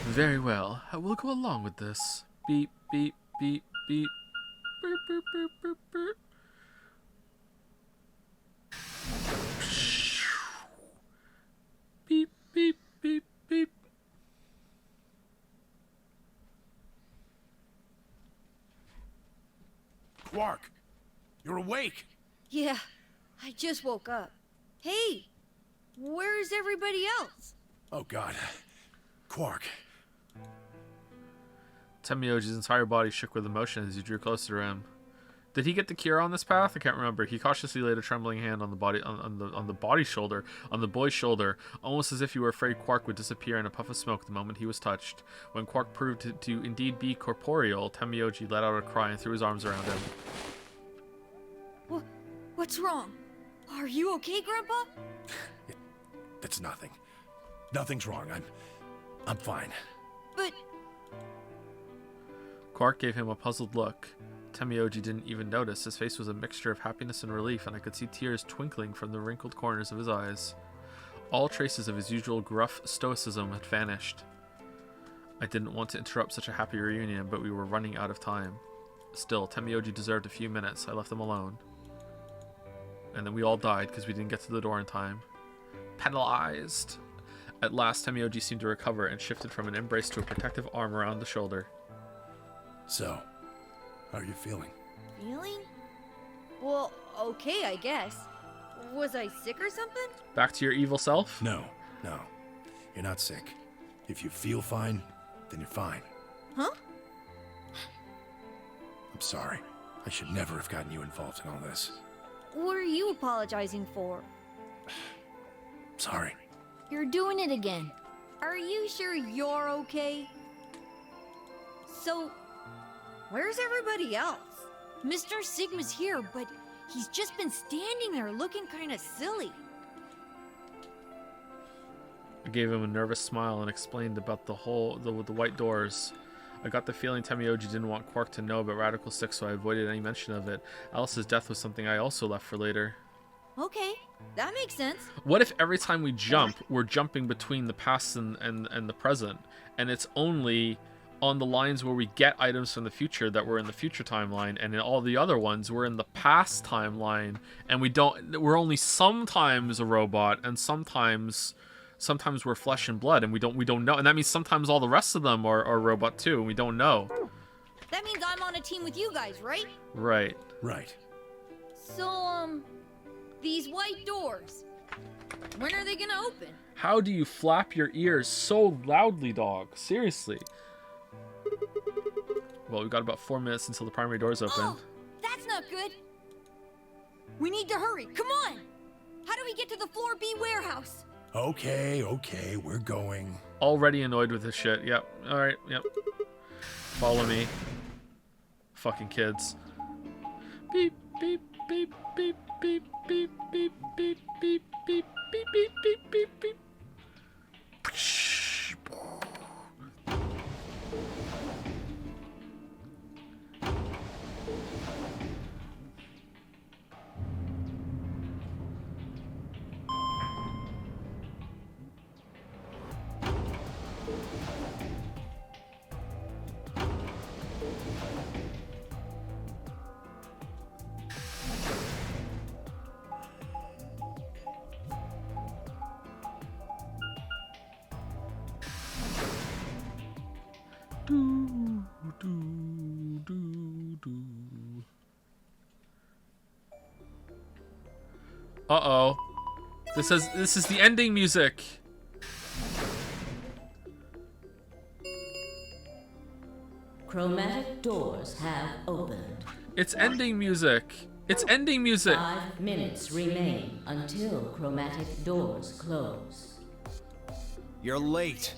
[SPEAKER 2] Very well. I will go along with this. Beep, beep, beep, beep. Beep, beep, beep, beep, beep. Beep, beep, beep, beep.
[SPEAKER 9] Quark, you're awake.
[SPEAKER 12] Yeah, I just woke up. Hey, where's everybody else?
[SPEAKER 9] Oh God, Quark.
[SPEAKER 2] Temioji's entire body shook with emotion as he drew closer to him. Did he get the cure on this path? I can't remember. He cautiously laid a trembling hand on the boy's shoulder, almost as if he were afraid Quark would disappear in a puff of smoke the moment he was touched. When Quark proved to indeed be corporeal, Temioji let out a cry and threw his arms around him.
[SPEAKER 12] What's wrong? Are you okay, Grandpa?
[SPEAKER 9] It's nothing. Nothing's wrong. I'm fine.
[SPEAKER 12] But...
[SPEAKER 2] Quark gave him a puzzled look. Temioji didn't even notice. His face was a mixture of happiness and relief, and I could see tears twinkling from the wrinkled corners of his eyes. All traces of his usual gruff stoicism had vanished. I didn't want to interrupt such a happy reunion, but we were running out of time. Still, Temioji deserved a few minutes. I left him alone. And then we all died because we didn't get to the door in time. Penalized! At last, Temioji seemed to recover and shifted from an embrace to a protective arm around the shoulder.
[SPEAKER 9] So, how are you feeling?
[SPEAKER 12] Feeling? Well, okay, I guess. Was I sick or something?
[SPEAKER 2] Back to your evil self?
[SPEAKER 9] No. You're not sick. If you feel fine, then you're fine.
[SPEAKER 12] Huh?
[SPEAKER 9] I'm sorry. I should never have gotten you involved in all this.
[SPEAKER 12] What are you apologizing for?
[SPEAKER 9] Sorry.
[SPEAKER 12] You're doing it again. Are you sure you're okay? So, where's everybody else? Mr. Sigma's here, but he's just been standing there looking kind of silly.
[SPEAKER 2] I gave him a nervous smile and explained about the white doors. I got the feeling Temioji didn't want Quark to know about Radical 6, so I avoided any mention of it. Alice's death was something I also left for later.
[SPEAKER 12] Okay, that makes sense.
[SPEAKER 2] What if every time we jump, we're jumping between the past and the present, and it's only on the lines where we get items from the future that we're in the future timeline, and in all the other ones we're in the past timeline, and we're only sometimes a robot, and sometimes we're flesh and blood, and we don't know, and that means sometimes all the rest of them are robot too, and we don't know.
[SPEAKER 12] That means I'm on a team with you guys, right?
[SPEAKER 2] Right.
[SPEAKER 12] So, these white doors, when are they gonna open?
[SPEAKER 2] How do you flap your ears so loudly, dog? Seriously. Well, we've got about 4 minutes until the primary doors open.
[SPEAKER 12] Oh, that's not good. We need to hurry. Come on. How do we get to the Floor B warehouse?
[SPEAKER 9] Okay, we're going.
[SPEAKER 2] Already annoyed with this shit. Yep. Alright, yep. Follow me. Fucking kids. Beep, beep, beep, beep, beep, beep, beep, beep, beep, beep, beep, beep, beep, beep, beep. Uh-oh. This is the ending music.
[SPEAKER 4] Chromatic doors have opened.
[SPEAKER 2] It's ending music. It's ending music.
[SPEAKER 4] 5 minutes remain until chromatic doors close.
[SPEAKER 6] You're late.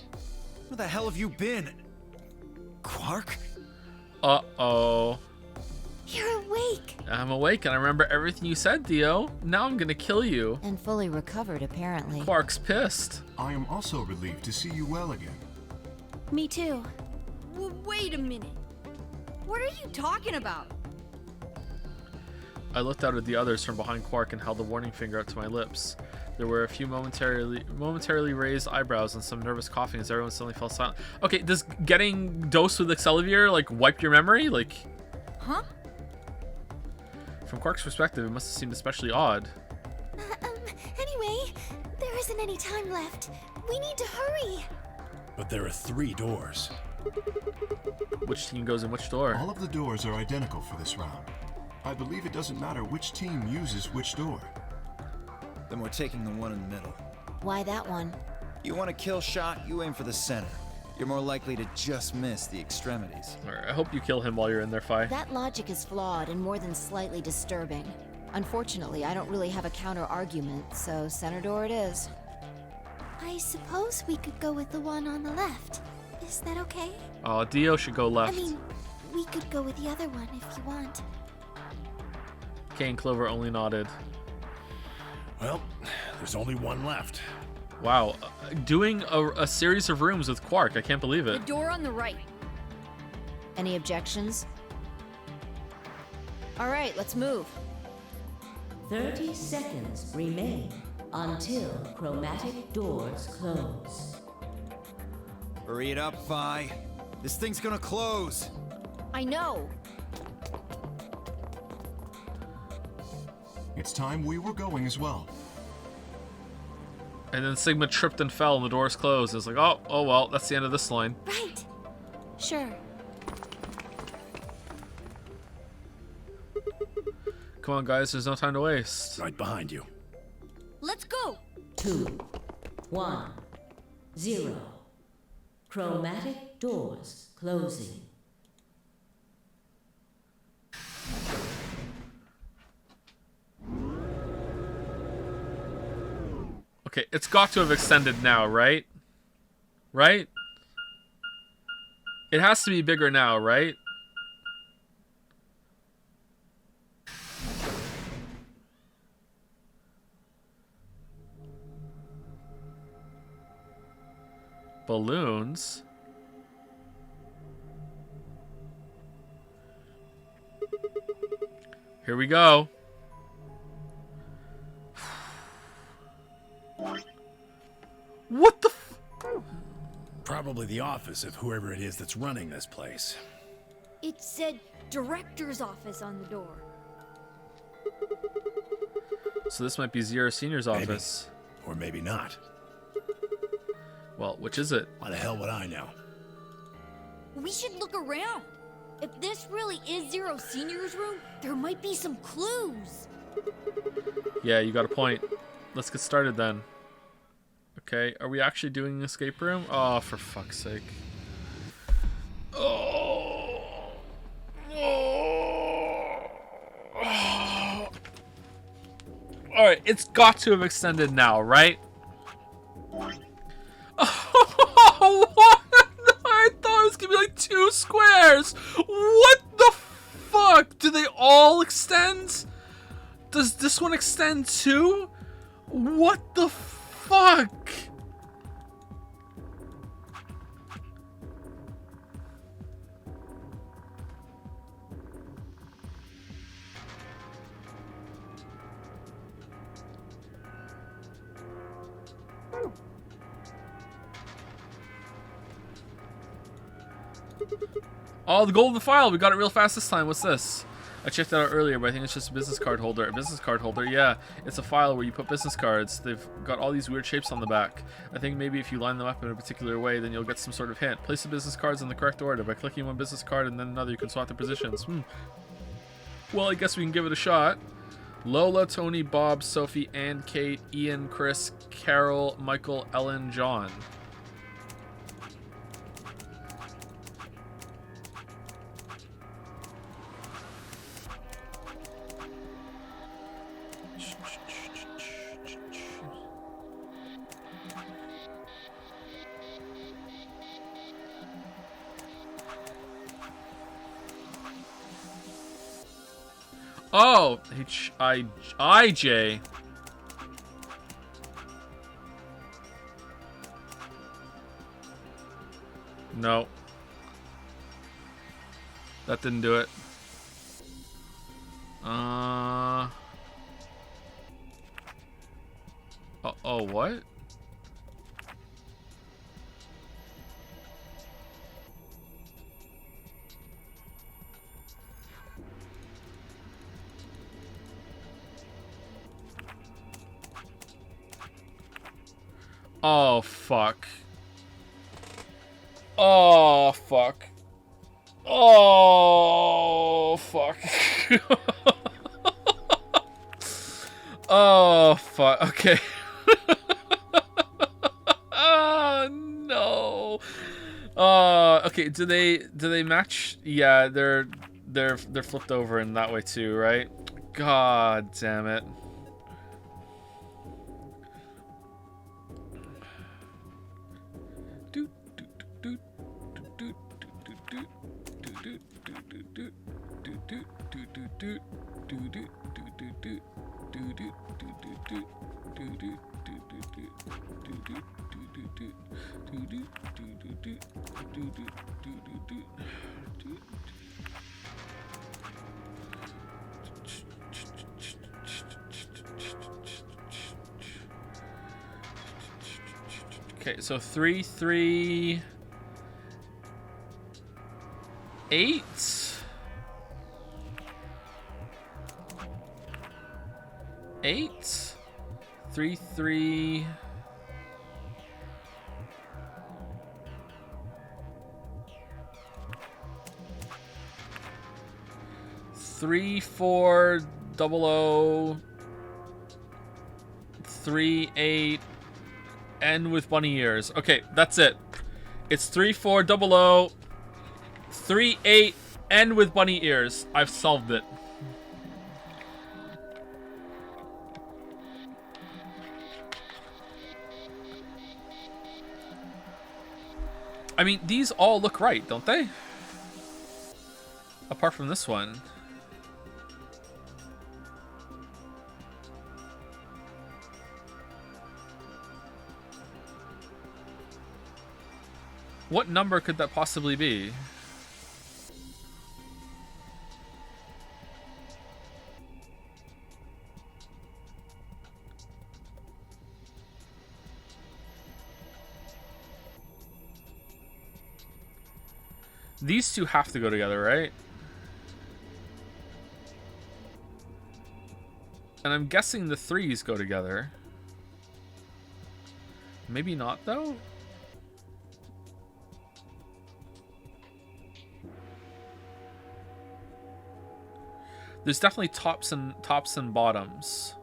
[SPEAKER 6] Where the hell have you been? Quark?
[SPEAKER 2] Uh-oh.
[SPEAKER 11] You're awake.
[SPEAKER 2] I'm awake and I remember everything you said, Dio. Now I'm gonna kill you.
[SPEAKER 10] And fully recovered, apparently.
[SPEAKER 2] Quark's pissed.
[SPEAKER 5] I am also relieved to see you well again.
[SPEAKER 11] Me too.
[SPEAKER 12] Wait a minute. What are you talking about?
[SPEAKER 2] I looked out at the others from behind Quark and held the warning finger up to my lips. There were a few momentarily raised eyebrows and some nervous coughing as everyone suddenly fell silent. Okay, does getting dosed with Excalibur, like, wipe your memory? Like...
[SPEAKER 12] Huh?
[SPEAKER 2] From Quark's perspective, it must have seemed especially odd.
[SPEAKER 11] Anyway, there isn't any time left. We need to hurry.
[SPEAKER 9] But there are 3 doors.
[SPEAKER 2] Which team goes in which door?
[SPEAKER 5] All of the doors are identical for this round. I believe it doesn't matter which team uses which door.
[SPEAKER 6] Then we're taking the one in the middle.
[SPEAKER 10] Why that one?
[SPEAKER 6] You want a kill shot, you aim for the center. You're more likely to just miss the extremities.
[SPEAKER 2] Alright, I hope you kill him while you're in there, Fi.
[SPEAKER 10] That logic is flawed and more than slightly disturbing. Unfortunately, I don't really have a counter-argument, so center door it is.
[SPEAKER 11] I suppose we could go with the one on the left. Is that okay?
[SPEAKER 2] Oh, Dio should go left.
[SPEAKER 11] I mean, we could go with the other one if you want.
[SPEAKER 2] Kay and Clover only nodded.
[SPEAKER 9] Well, there's only one left.
[SPEAKER 2] Wow, doing a series of rooms with Quark, I can't believe
[SPEAKER 12] The
[SPEAKER 2] it.
[SPEAKER 12] door on the right.
[SPEAKER 10] Any objections? All right, let's move.
[SPEAKER 4] 30 seconds remain until chromatic doors close.
[SPEAKER 6] Hurry it up, Phi. This thing's gonna close.
[SPEAKER 12] I know.
[SPEAKER 5] It's time we were going as well.
[SPEAKER 2] And then Sigma tripped and fell and the doors closed. It's like, oh well, that's the end of this line.
[SPEAKER 11] Right. Sure.
[SPEAKER 2] Come on, guys, there's no time to waste.
[SPEAKER 9] Right behind you.
[SPEAKER 12] Let's go.
[SPEAKER 4] 2, 1, 0. Chromatic doors closing.
[SPEAKER 2] Okay, it's got to have extended now, right? Right? It has to be bigger now, right? Balloons. Here we go. What the f-
[SPEAKER 9] Probably the office of whoever it is that's running this place.
[SPEAKER 12] It said director's office on the door.
[SPEAKER 2] So this might be Zero Senior's office.
[SPEAKER 9] Or maybe not.
[SPEAKER 2] Well, which is it?
[SPEAKER 9] Why the hell would I know?
[SPEAKER 12] We should look around. If this really is Zero Senior's room, there might be some clues.
[SPEAKER 2] Yeah, you got a point. Let's get started then. Okay, are we actually doing an escape room? Oh, for fuck's sake. Oh. Alright, it's got to have extended now, right? I thought it was gonna be like 2 squares! What the fuck? Do they all extend? Does this one extend too? What the fuck? Oh, the golden file. We got it real fast this time. What's this? I checked that out earlier, but I think it's just a business card holder. A business card holder, yeah. It's a file where you put business cards. They've got all these weird shapes on the back. I think maybe if you line them up in a particular way, then you'll get some sort of hint. Place the business cards in the correct order. By clicking one business card and then another, you can swap the positions. Well, I guess we can give it a shot. Lola, Tony, Bob, Sophie, Ann, Kate, Ian, Chris, Carol, Michael, Ellen, John. Oh, H-I-J. No. That didn't do it. Oh, what? Oh, fuck. Oh, fuck. Oh, fuck. Oh, fuck. Okay. Oh, no. Okay, do they match? Yeah, they're flipped over in that way too, right? God damn it. Okay, so 3, 3, 8. 8, 3, 3. 3, 4, 00, 3, 8, N with bunny ears. Okay, that's it. It's 3, 4, 00, 3, 8, N with bunny ears. I've solved it. I mean, these all look right, don't they? Apart from this one. What number could that possibly be? These two have to go together, right? And I'm guessing the 3s go together. Maybe not, though? There's definitely tops and bottoms.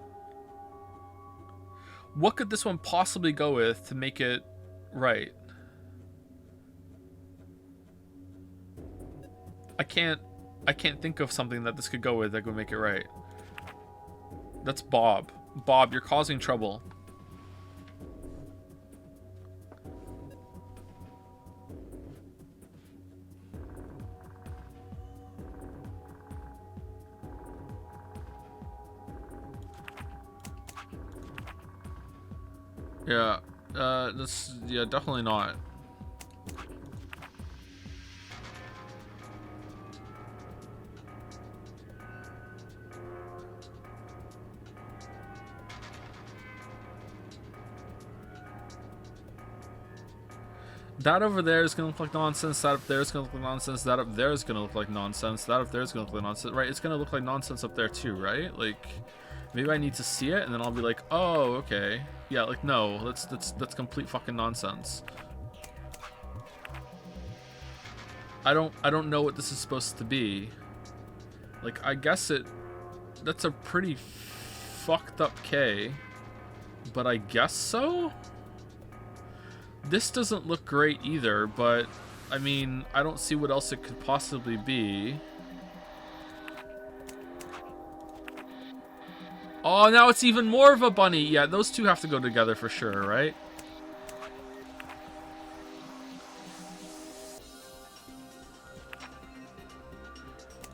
[SPEAKER 2] What could this one possibly go with to make it right? I can't think of something that this could go with that would make it right. That's Bob. Bob, you're causing trouble. Yeah. Yeah, definitely not. That over there is gonna look like nonsense. That up there is gonna look like nonsense. That up there is gonna look like nonsense. That up there is gonna look like nonsense. Right? It's gonna look like nonsense up there too, right? Like, maybe I need to see it, and then I'll be like, oh, okay. Yeah, like no, that's complete fucking nonsense. I don't know what this is supposed to be. Like, I guess that's a pretty fucked up K, but I guess so. This doesn't look great either, but I mean, I don't see what else it could possibly be. Oh, now it's even more of a bunny. Yeah, those two have to go together for sure, right?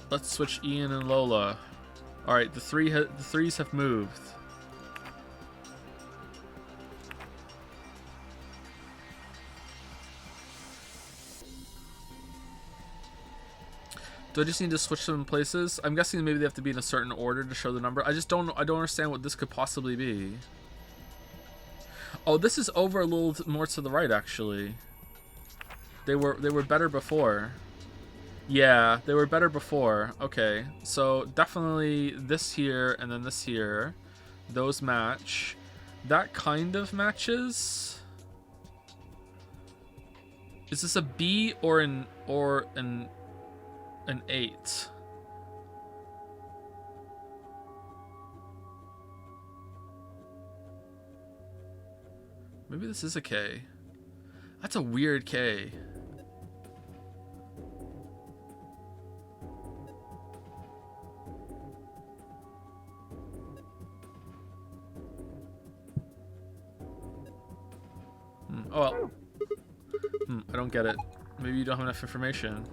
[SPEAKER 2] Let's switch Ian and Lola. All right, the threes have moved. Do I just need to switch them places? I'm guessing maybe they have to be in a certain order to show the number. I don't understand what this could possibly be. Oh, this is over a little more to the right, actually. They were better before. Yeah, they were better before. Okay, so definitely this here and then this here. Those match. That kind of matches. Is this a B or an 8? Maybe this is a K. That's a weird K. Oh well. I don't get it. Maybe you don't have enough information.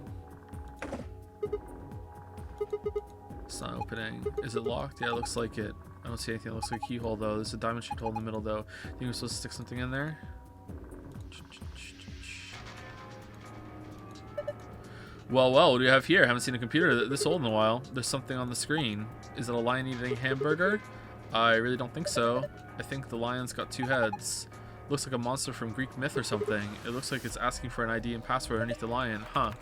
[SPEAKER 2] It's not opening. Is it locked? Yeah, it looks like it. I don't see anything that looks like a keyhole though. There's a diamond-shaped hole in the middle though. Think we're supposed to stick something in there? Well, what do you have here? I haven't seen a computer this old in a while. There's something on the screen. Is it a lion eating hamburger? I really don't think so. I think the lion's got 2 heads. Looks like a monster from Greek myth or something. It looks like it's asking for an ID and password underneath the lion. Huh.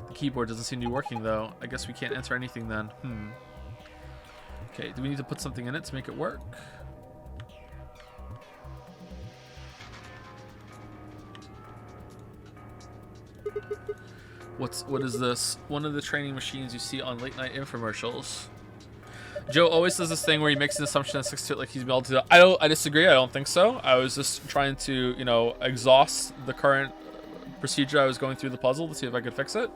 [SPEAKER 2] The keyboard doesn't seem to be working though. I guess we can't enter anything then. Okay, do we need to put something in it to make it work? What is this? One of the training machines you see on late night infomercials. Joe always does this thing where he makes an assumption and sticks to it like he's able to. I disagree. I don't think so. I was just trying to, you know, exhaust the current procedure I was going through the puzzle to see if I could fix it.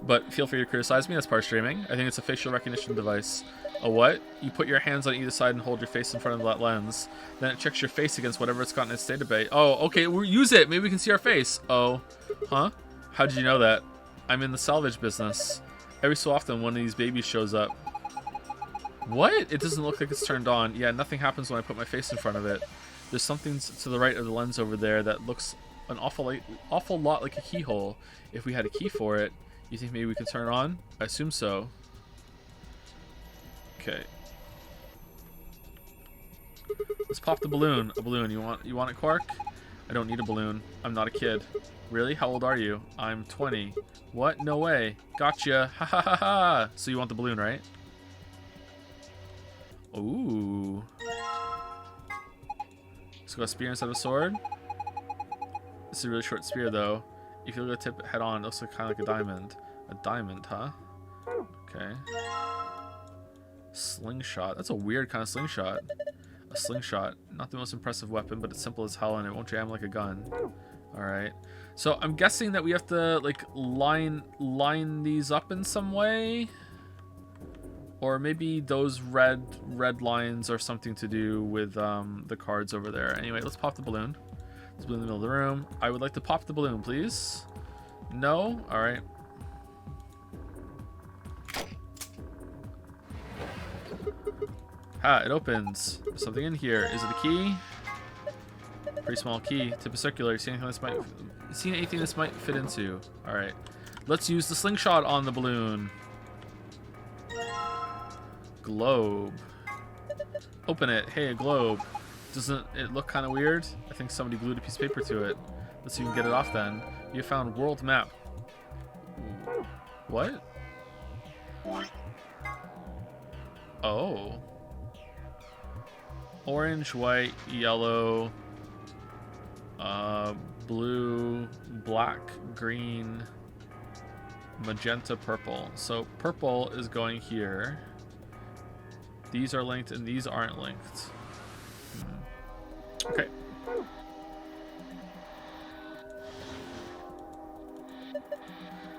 [SPEAKER 2] But feel free to criticize me. That's part of streaming. I think it's a facial recognition device. A what? You put your hands on either side and hold your face in front of that lens. Then it checks your face against whatever it's got in its database. Oh, okay. We'll use it. Maybe we can see our face. Oh, huh? How did you know that? I'm in the salvage business. Every so often, one of these babies shows up. What? It doesn't look like it's turned on. Yeah, nothing happens when I put my face in front of it. There's something to the right of the lens over there that looks an awful lot like a keyhole. If we had a key for it, you think maybe we could turn it on? I assume so. Okay. Let's pop the balloon. A balloon. You want it, Quark? I don't need a balloon. I'm not a kid. Really? How old are you? I'm 20. What? No way. Gotcha. Ha ha ha ha. So you want the balloon, right? Ooh. Let's go a spear instead of a sword. This is a really short spear, though. If you look at the tip head on, it looks like, kind of like a diamond. A diamond, huh? Okay. Slingshot. That's a weird kind of slingshot. A slingshot. Not the most impressive weapon, but it's simple as hell and it won't jam like a gun. Alright. So I'm guessing that we have to, like, line these up in some way. Or maybe those red lines are something to do with the cards over there. Anyway, let's pop the balloon. It's balloon in the middle of the room. I would like to pop the balloon, please. No? Alright. Ah, it opens. There's something in here. Is it a key? Pretty small key. Tip is circular. See anything this might fit into? All right. Let's use the slingshot on the balloon. Globe. Open it. Hey, a globe. Doesn't it look kind of weird? I think somebody glued a piece of paper to it. Let's see if we can get it off then. You found world map. What? Oh. Orange, white, yellow, blue, black, green, magenta, purple. So purple is going here. These are linked and these aren't linked. Okay.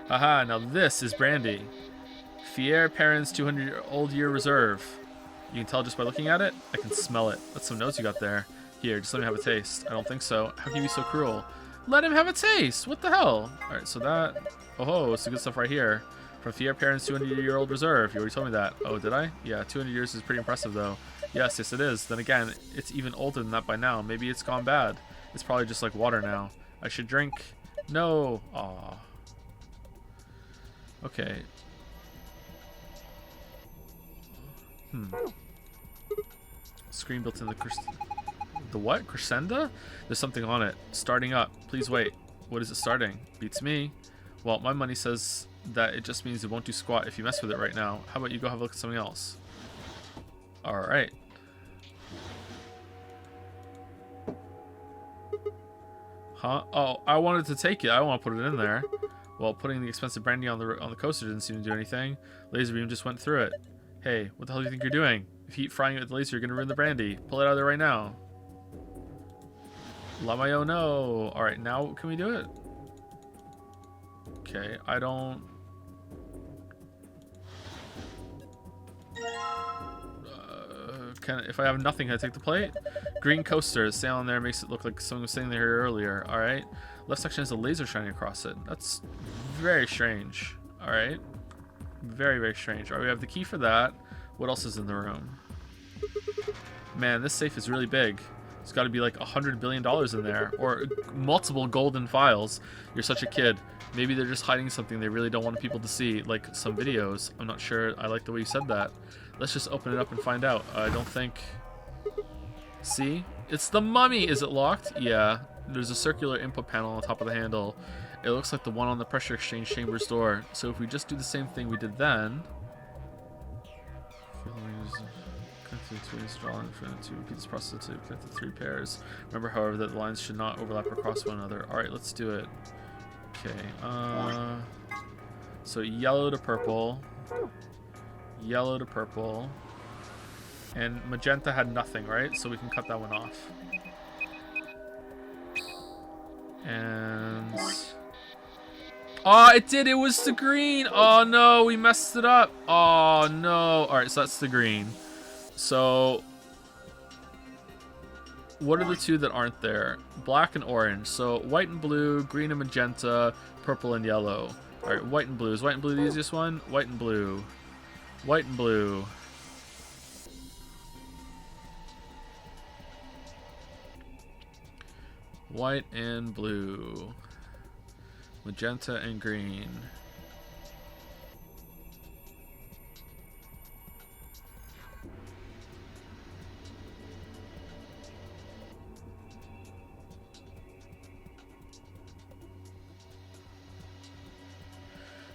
[SPEAKER 2] Aha, now this is brandy. Fier Perrin's 200-year reserve. You can tell just by looking at it. I can smell it. That's some notes you got there. Here, just let me have a taste. I don't think so. How can you be so cruel? Let him have a taste! What the hell? Alright, so that... Oh, it's the good stuff right here. From Fier Perrin's 200-year-old reserve. You already told me that. Oh, did I? Yeah, 200 years is pretty impressive, though. Yes, it is. Then again, it's even older than that by now. Maybe it's gone bad. It's probably just like water now. I should drink. No. Aw. Okay. Screen built in the what? Crescenda? There's something on it. Starting up. Please wait. What is it starting? Beats me. Well, my money says that it just means it won't do squat if you mess with it right now. How about you go have a look at something else? Alright. Huh? Oh, I wanted to take it. I don't want to put it in there. Well, putting the expensive brandy on the coaster didn't seem to do anything. Laser beam just went through it. Hey, what the hell do you think you're doing? If you keep frying it with the laser, you're gonna ruin the brandy. Pull it out of there right now. Lamayo, no. Alright, now can we do it? Okay, I don't... if I have nothing, can I take the plate? Green coaster, sail on there makes it look like someone was sitting there earlier. Alright. Left section has a laser shining across it. That's very strange. Alright. Very, very strange. Alright, we have the key for that. What else is in the room? Man, this safe is really big. It's got to be like $100 billion in there. Or multiple golden files. You're such a kid. Maybe they're just hiding something they really don't want people to see. Like some videos. I'm not sure I like the way you said that. Let's just open it up and find out. I don't think... See? It's the mummy! Is it locked? Yeah. There's a circular input panel on top of the handle. It looks like the one on the pressure exchange chamber's door. So if we just do the same thing we did then... To repeat this process to connect the three pairs. Remember, however, that the lines should not overlap or cross one another. Alright, let's do it. Okay. So yellow to purple. Yellow to purple. And magenta had nothing, right? So we can cut that one off. And... Oh, it did! It was the green! Oh no, we messed it up! Oh no. Alright, so that's the green. So... What are the two that aren't there? Black and orange. So white and blue, green and magenta, purple and yellow. Alright, white and blue. Is white and blue the easiest one? White and blue. White and blue. White and blue. Magenta and green.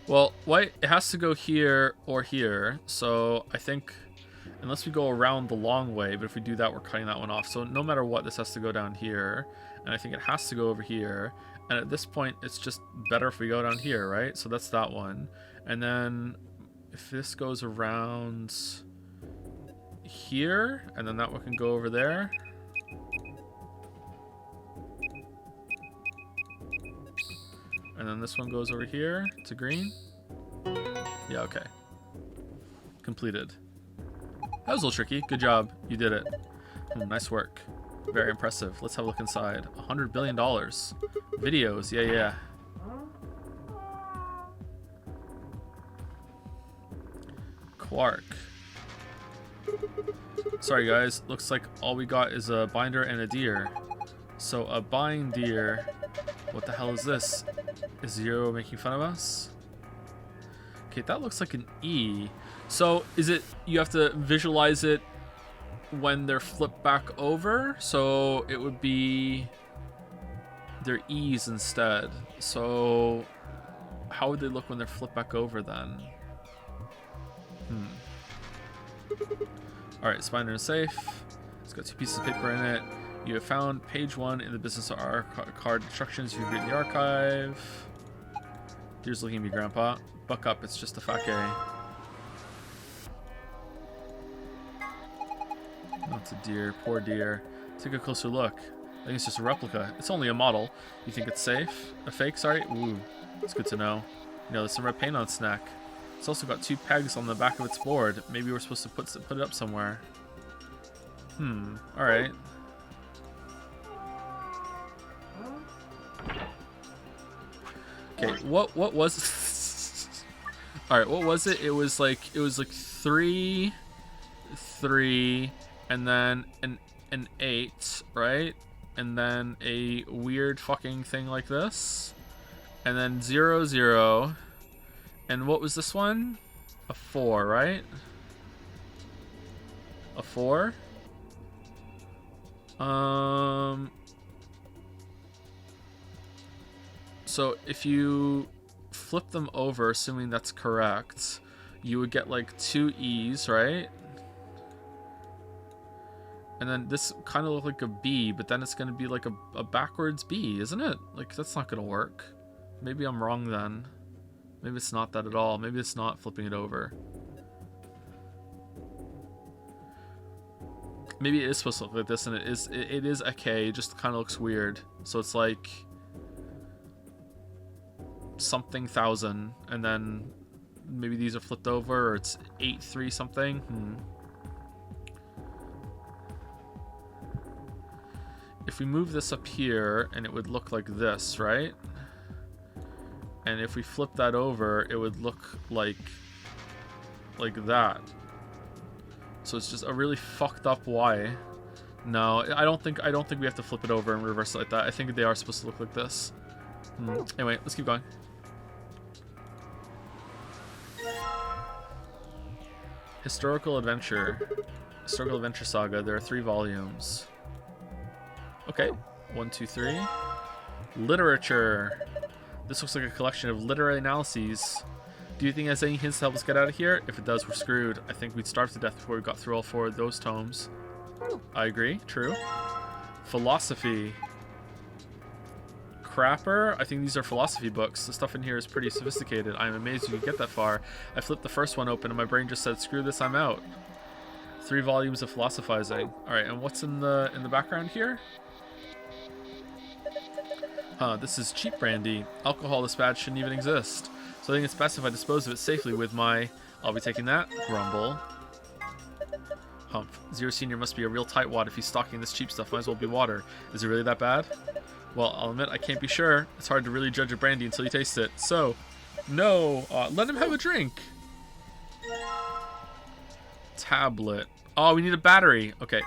[SPEAKER 2] Well, white, it has to go here or here. So I think, unless we go around the long way, but if we do that, we're cutting that one off. So no matter what, this has to go down here. And I think it has to go over here. And at this point, it's just better if we go down here, right? So that's that one. And then if this goes around here, and then that one can go over there. And then this one goes over here to green. Yeah, okay. Completed. That was a little tricky. Good job. You did it. Nice work. Very impressive. Let's have a look inside. $100 billion. Videos. Yeah, yeah. Quark. Sorry guys, looks like all we got is a binder and a deer. So a bind deer. What the hell is this? Is Zero making fun of us? Okay, that looks like an E. So is it, you have to visualize it when they're flipped back over? So it would be their E's instead. So how would they look when they're flipped back over then? Alright, Spider is safe. It's got 2 pieces of paper in it. You have found page 1 in the business card instructions you've written in the archive. Deer's looking at me, Grandpa. Buck up, it's just a fake. That's a deer, poor deer. Take a closer look. I think it's just a replica. It's only a model. You think it's safe? A fake, sorry? Ooh, it's good to know. You know, there's some red paint on its neck. It's also got 2 pegs on the back of its board. Maybe we're supposed to put it up somewhere. Alright. Okay, what was Alright, what was it? It was like 3 3 and then an 8, right? And then a weird fucking thing like this. And then 0 0. And what was this one? A 4, right? A 4? So if you flip them over, assuming that's correct, you would get like 2 E's, right? And then this kind of looked like a B, but then it's going to be like a backwards B, isn't it? Like, that's not going to work. Maybe I'm wrong then. Maybe it's not that at all. Maybe it's not flipping it over. Maybe it is supposed to look like this, and it is a K. It just kind of looks weird. So it's like something thousand, and then maybe these are flipped over, or it's 8 3 something. If we move this up here, and it would look like this, right? And if we flip that over, it would look like that. So it's just a really fucked up Y. No, I don't think we have to flip it over and reverse it like that. I think they are supposed to look like this. Anyway, let's keep going. Historical Adventure Saga. There are 3 volumes. Okay, 1, 2, 3. Literature. This looks like a collection of literary analyses. Do you think it has any hints to help us get out of here? If it does, we're screwed. I think we'd starve to death before we got through all 4 of those tomes. I agree. True. Philosophy. Crapper. I think these are philosophy books. The stuff in here is pretty sophisticated. I'm amazed you could get that far. I flipped the first one open and my brain just said, screw this, I'm out. 3 volumes of philosophizing. Alright, and what's in the background here? This is cheap brandy. Alcohol this bad shouldn't even exist. So I think it's best if I dispose of it safely with my... I'll be taking that. Grumble. Humph. Zero Senior must be a real tightwad if he's stocking this cheap stuff. Might as well be water. Is it really that bad? Well, I'll admit I can't be sure. It's hard to really judge a brandy until you taste it. So, no. Let him have a drink. Tablet. Oh, we need a battery. Okay.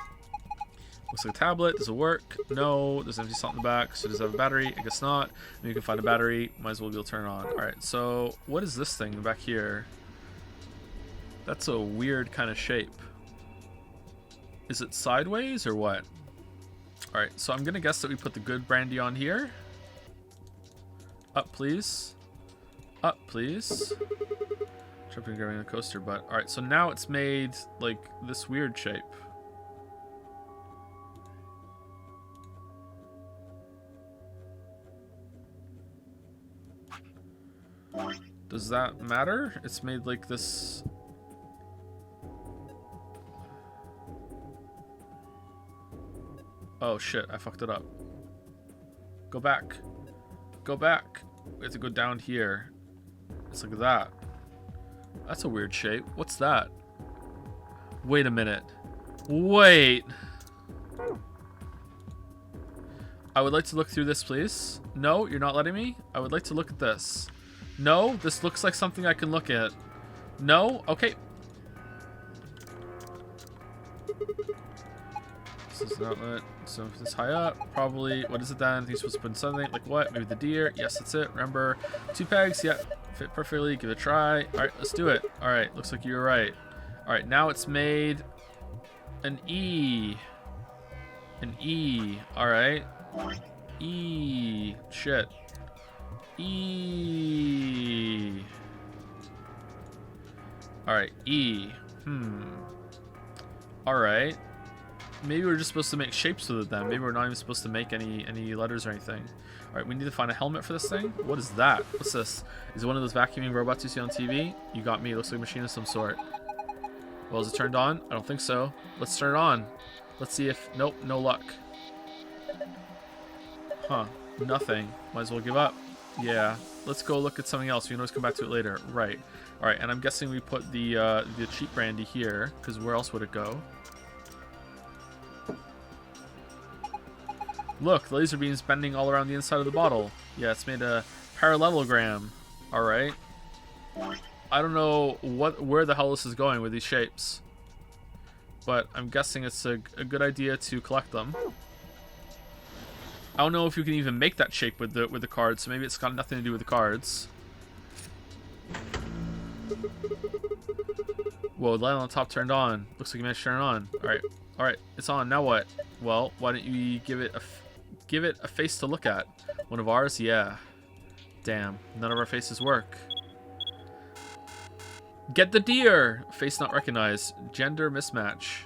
[SPEAKER 2] Looks like a tablet. Does it work? No. There's an empty slot in the back. So does it have a battery? I guess not. Maybe you can find a battery. Might as well be able to turn it on. Alright, so what is this thing back here? That's a weird kind of shape. Is it sideways or what? Alright, so I'm going to guess that we put the good brandy on here. Up, please. Up, please. Jumping and grabbing the coaster, but... Alright, so now it's made, like, this weird shape. Does that matter? It's made like this... Oh shit, I fucked it up. Go back. Go back. We have to go down here. It's like that. That's a weird shape. What's that? Wait a minute. Wait. I would like to look through this, please. No, you're not letting me? I would like to look at this. No, this looks like something I can look at. No? Okay. This is an outlet. So if it's high up, probably. What is it then? I think you're supposed to put in something. Like what? Maybe the deer. Yes, that's it. Remember, 2 pegs. Yep, fit perfectly. Give it a try. All right, let's do it. All right, looks like you were right. All right, now it's made an E. An E. All right. E. Shit. E. All right, E. All right. Maybe we're just supposed to make shapes with it then. Maybe we're not even supposed to make any letters or anything. All right, we need to find a helmet for this thing. What is that? What's this? Is it one of those vacuuming robots you see on TV? You got me. It looks like a machine of some sort. Well, is it turned on? I don't think so. Let's turn it on. Let's see if... Nope, no luck. Huh. Nothing. Might as well give up. Yeah. Let's go look at something else. We can always come back to it later. Right. All right, and I'm guessing we put the cheap brandy here, because where else would it go? Look, the laser beam's bending all around the inside of the bottle. Yeah, it's made a parallelogram. All right. I don't know where the hell this is going with these shapes, but I'm guessing it's a good idea to collect them. I don't know if you can even make that shape with the cards, so maybe it's got nothing to do with the cards. Whoa, the light on the top turned on. Looks like you managed to turn it on. All right, it's on. Now what? Well, why don't you give it a face to look at? One of ours? Yeah. Damn, none of our faces work. Get the deer! Face not recognized. Gender mismatch.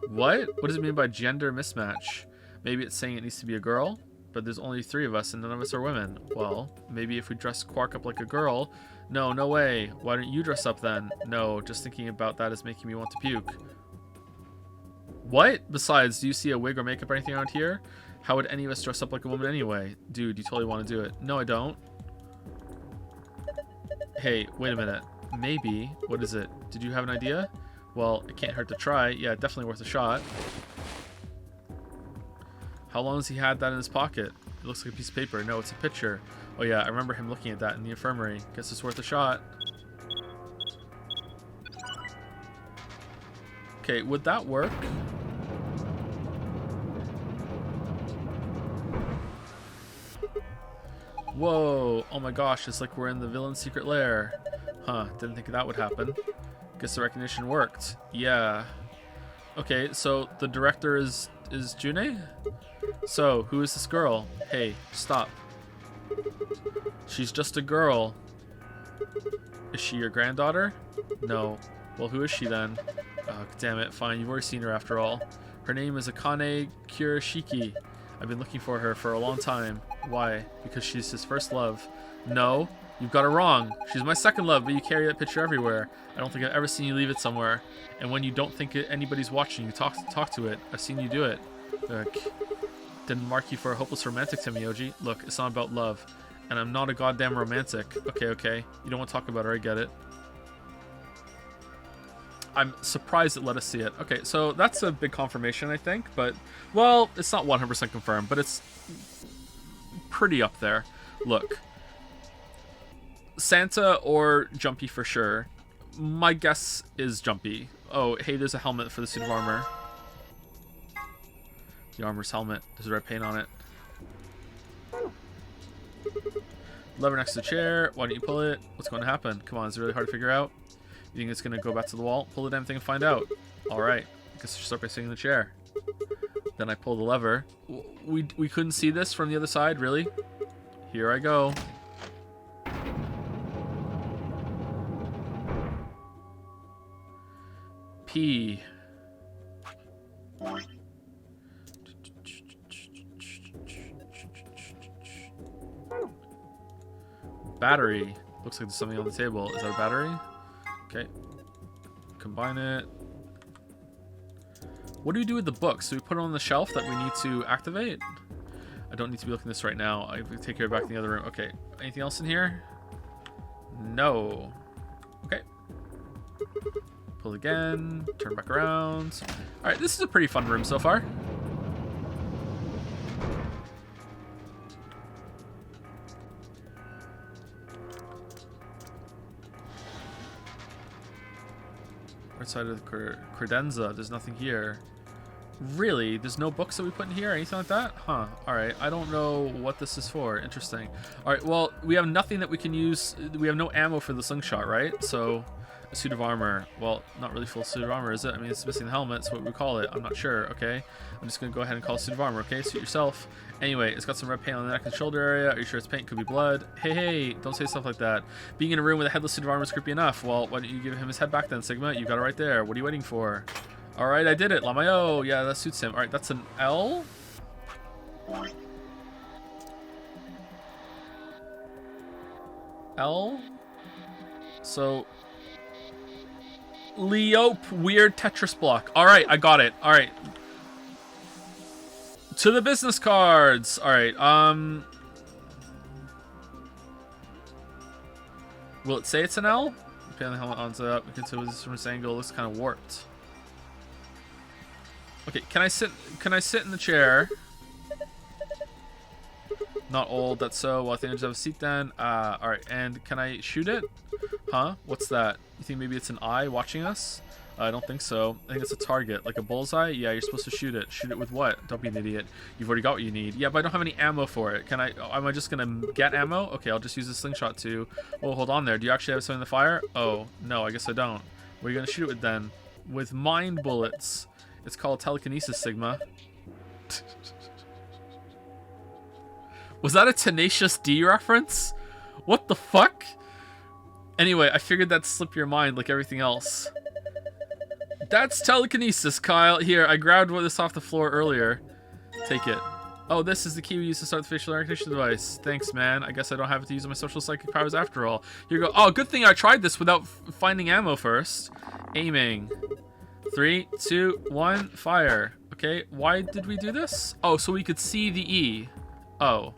[SPEAKER 2] What? What does it mean by gender mismatch? Maybe it's saying it needs to be a girl, but there's only 3 of us and none of us are women. Well, maybe if we dress Quark up like a girl. No, no way. Why don't you dress up then? No, just thinking about that is making me want to puke. What? Besides, do you see a wig or makeup or anything around here? How would any of us dress up like a woman anyway? Dude, you totally want to do it. No, I don't. Hey, wait a minute. Maybe. What is it? Did you have an idea? Well, it can't hurt to try. Yeah, definitely worth a shot. How long has he had that in his pocket? It looks like a piece of paper. No, it's a picture. Oh yeah, I remember him looking at that in the infirmary. Guess it's worth a shot. Okay, would that work? Whoa, oh my gosh, it's like we're in the villain's secret lair. Huh, didn't think that would happen. Guess the recognition worked. Yeah. Okay, so the director is June? So, who is this girl? Hey, stop. She's just a girl. Is she your granddaughter? No. Well, who is she then? Oh, damn it, fine, you've already seen her after all. Her name is Akane Kurashiki. I've been looking for her for a long time. Why? Because she's his first love. No, you've got it wrong. She's my second love, but you carry that picture everywhere. I don't think I've ever seen you leave it somewhere. And when you don't think anybody's watching, you talk to it. I've seen you do it. Look, didn't mark you for a hopeless romantic to me, Oji. Look, it's not about love. And I'm not a goddamn romantic. Okay. You don't want to talk about her, I get it. I'm surprised it let us see it. Okay, so that's a big confirmation, I think. But, well, it's not 100% confirmed, but it's pretty up there. Look. Santa or Jumpy for sure. My guess is Jumpy. Oh, hey, there's a helmet for the suit of armor. The armor's helmet. There's red paint on it. Lever next to the chair. Why don't you pull it? What's going to happen? Come on, it's really hard to figure out. You think it's going to go back to the wall? Pull the damn thing and find out. Alright. I guess you start by sitting in the chair. Then I pull the lever. We couldn't see this from the other side, really? Here I go. P. Battery. Looks like there's something on the table. Is that a battery? Okay. Combine it. What do we do with the books? Do we put it on the shelf that we need to activate? I don't need to be looking at this right now. I can take care of it back in the other room. Okay. Anything else in here? No. Okay. Pull again. Turn back around. Alright, this is a pretty fun room so far. Where's outside of the credenza. There's nothing here. Really? There's no books that we put in here or anything like that? Huh. Alright. I don't know what this is for. Interesting. Alright, well, we have nothing that we can use. We have no ammo for the slingshot, right? So, a suit of armor. Well, not really full suit of armor, is it? I mean, it's missing the helmet, so what we call it. I'm not sure, okay? I'm just going to go ahead and call it suit of armor, okay? Suit yourself. Anyway, it's got some red paint on the neck and shoulder area. Are you sure it's paint? Could be blood. Hey, hey, don't say stuff like that. Being in a room with a headless suit of armor is creepy enough. Well, why don't you give him his head back then, Sigma? You got it right there. What are you waiting for? Alright, I did it. Lamayo. Yeah, that suits him. Alright, that's an L. L. So, Leope, weird Tetris block. Alright, I got it. Alright. To the business cards. Alright, will it say it's an L? Depending on the helmet onto up. You can tell this from this angle. It looks kind of warped. Okay, can I sit in the chair? Not old, that's so. Well, I think I just have a seat then. Alright, and can I shoot it? Huh? What's that? You think maybe it's an eye watching us? I don't think so. I think it's a target. Like a bullseye? Yeah, you're supposed to shoot it. Shoot it with what? Don't be an idiot. You've already got what you need. Yeah, but I don't have any ammo for it. Can I... Am I just gonna get ammo? Okay, I'll just use a slingshot too. Oh, hold on there. Do you actually have something in the fire? Oh, no, I guess I don't. What are you gonna shoot it with then? With mind bullets. It's called telekinesis, Sigma. Was that a Tenacious D reference? What the fuck? Anyway, I figured that'd slip your mind like everything else. That's telekinesis, Kyle. Here, I grabbed this off the floor earlier. Take it. Oh, this is the key we use to start the facial recognition device. Thanks, man. I guess I don't have to use my social psychic powers after all. Here you go. Oh, good thing I tried this without finding ammo first. Aiming. 3, 2, 1, fire. Okay, why did we do this? Oh, so we could see the E. Oh.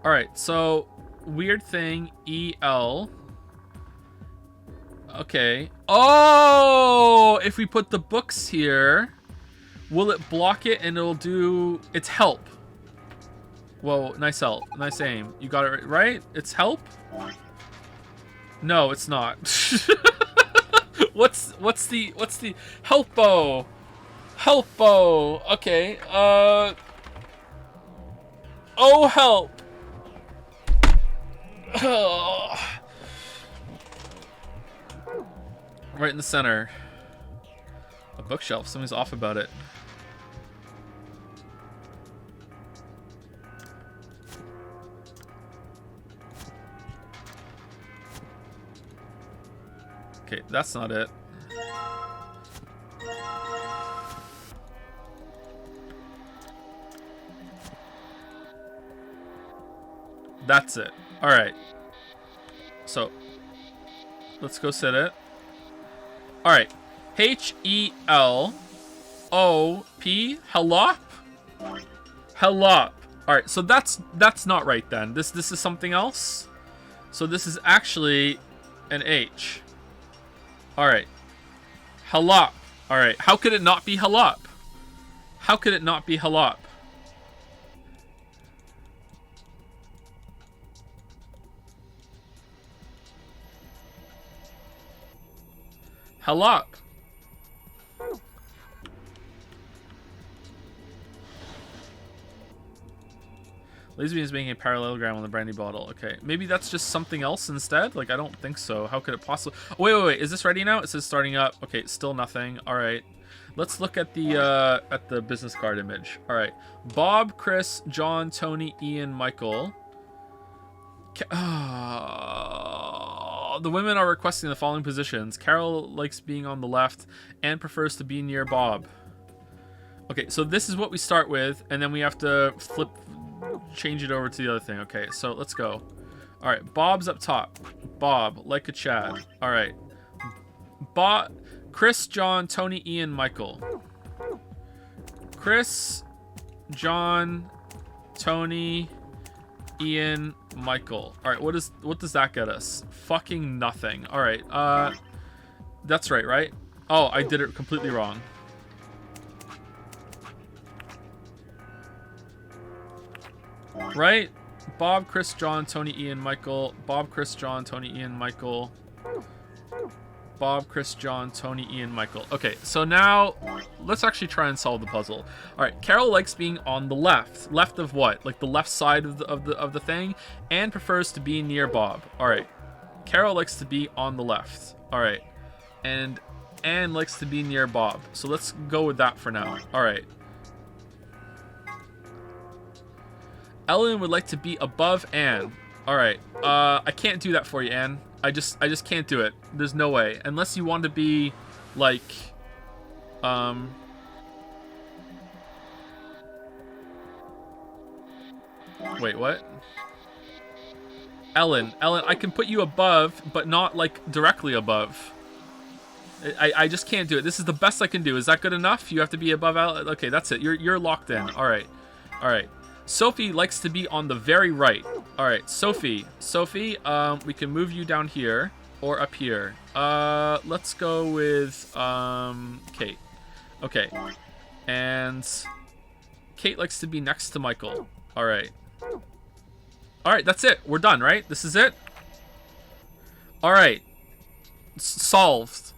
[SPEAKER 2] Alright, so weird thing, EL. Okay. Oh! If we put the books here, will it block it and it'll do... It's help. Whoa, nice help. Nice aim. You got it right? It's help? No, it's not. What's the helpo? Helpo. Okay. Oh help. Right in the center. A bookshelf. Something's off about it. Okay, that's not it. That's it. Alright. So, let's go set it. Alright. H-E-L-O-P. Helop? Helop. Alright, so that's not right then. This is something else. So this is actually an H. Alright. Helop. Alright. How could it not be Helop? How could it not be Helop? Helop. Laserbeam is making a parallelogram on the brandy bottle. Okay, maybe that's just something else instead? Like, I don't think so. How could it possibly... Oh, wait. Is this ready now? It says starting up. Okay, still nothing. All right. Let's look at the business card image. All right. Bob, Chris, John, Tony, Ian, Michael. The women are requesting the following positions. Carol likes being on the left and prefers to be near Bob. Okay, so this is what we start with, and then we have to change it over to the other thing. Okay, so let's go. All right, Bob's up top. Bob, like a Chad. All right. Chris, John, Tony, Ian, Michael. Chris, John, Tony, Ian, Michael. All right, what does that get us? Fucking nothing. All right, that's right? Oh, I did it completely wrong. Right? Bob, Chris, John, Tony, Ian, Michael. Bob, Chris, John, Tony, Ian, Michael. Bob, Chris, John, Tony, Ian, Michael. Okay, so now let's actually try and solve the puzzle. All right, Carol likes being on the left. Left of what? Like the left side of the thing, and prefers to be near Bob. All right, Carol likes to be on the left. All right, and Anne likes to be near Bob. So let's go with that for now. All right. Ellen would like to be above Anne. All right. I can't do that for you, Anne. I just can't do it. There's no way. Unless you want to be like wait, what? Ellen, I can put you above, but not like directly above. I just can't do it. This is the best I can do. Is that good enough? You have to be above Ellen. Okay, that's it. You're locked in. All right. All right. Sophie likes to be on the very right. All right, Sophie, we can move you down here or up here. Let's go with Kate. Okay, and Kate likes to be next to Michael. All right, that's it. We're done, right? This is it. All right, solved.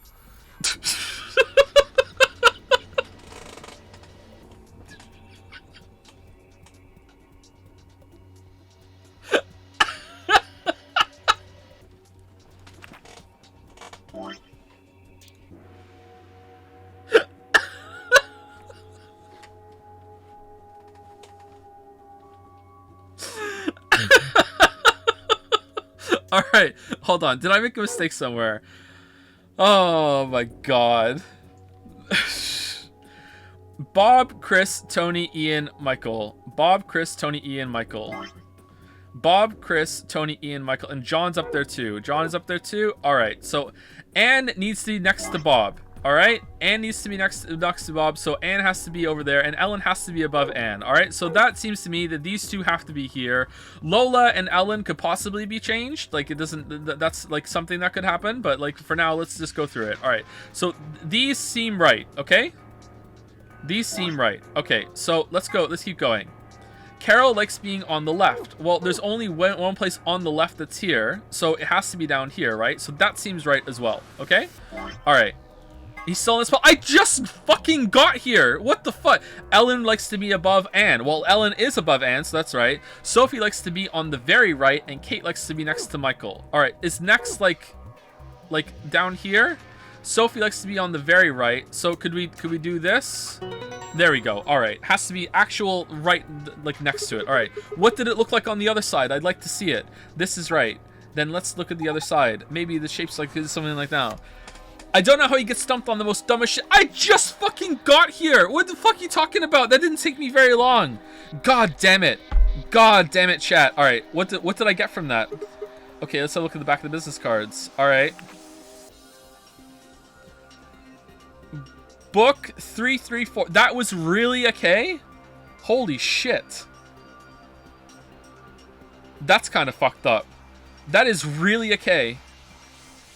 [SPEAKER 2] All right, hold on. Did I make a mistake somewhere? Oh my god. Bob, Chris, Tony, Ian, Michael. Bob, Chris, Tony, Ian, Michael. Bob, Chris, Tony, Ian, Michael, and John's up there too. John is up there too. All right, so Anne needs to be next to Bob. All right, Anne needs to be next to Bob, so Anne has to be over there, and Ellen has to be above Anne. All right, so that seems to me that these two have to be here. Lola and Ellen could possibly be changed. Like, it doesn't. That's like something that could happen, but like for now, let's just go through it. All right, so these seem right. Okay, these seem right. Okay, so let's go. Let's keep going. Carol likes being on the left. Well, there's only one place on the left that's here, so it has to be down here, right? So that seems right as well. Okay, all right. He's still in the spot. I just fucking got here. What the fuck? Ellen likes to be above Anne. Well, Ellen is above Anne, so that's right. Sophie likes to be on the very right, and Kate likes to be next to Michael. All right, is next like down here? Sophie likes to be on the very right. So could we do this? There we go. All right, has to be actual right, like next to it. All right, what did it look like on the other side? I'd like to see it. This is right. Then let's look at the other side. Maybe the shape's like something like that. I don't know how you get stumped on the most dumbest shit. I just fucking got here. What the fuck are you talking about? That didn't take me very long. God damn it. God damn it, chat. All right, what did I get from that? Okay, let's have a look at the back of the business cards. All right. Book 334. That was really a K? Holy shit. That's kind of fucked up. That is really a K.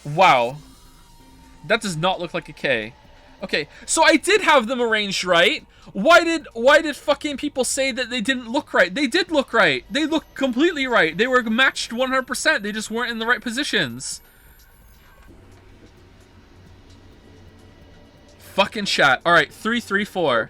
[SPEAKER 2] Wow. That does not look like a K. Okay, so I did have them arranged right. Why did fucking people say that they didn't look right? They did look right. They looked completely right. They were matched 100%. They just weren't in the right positions. Fucking chat. All right, 334.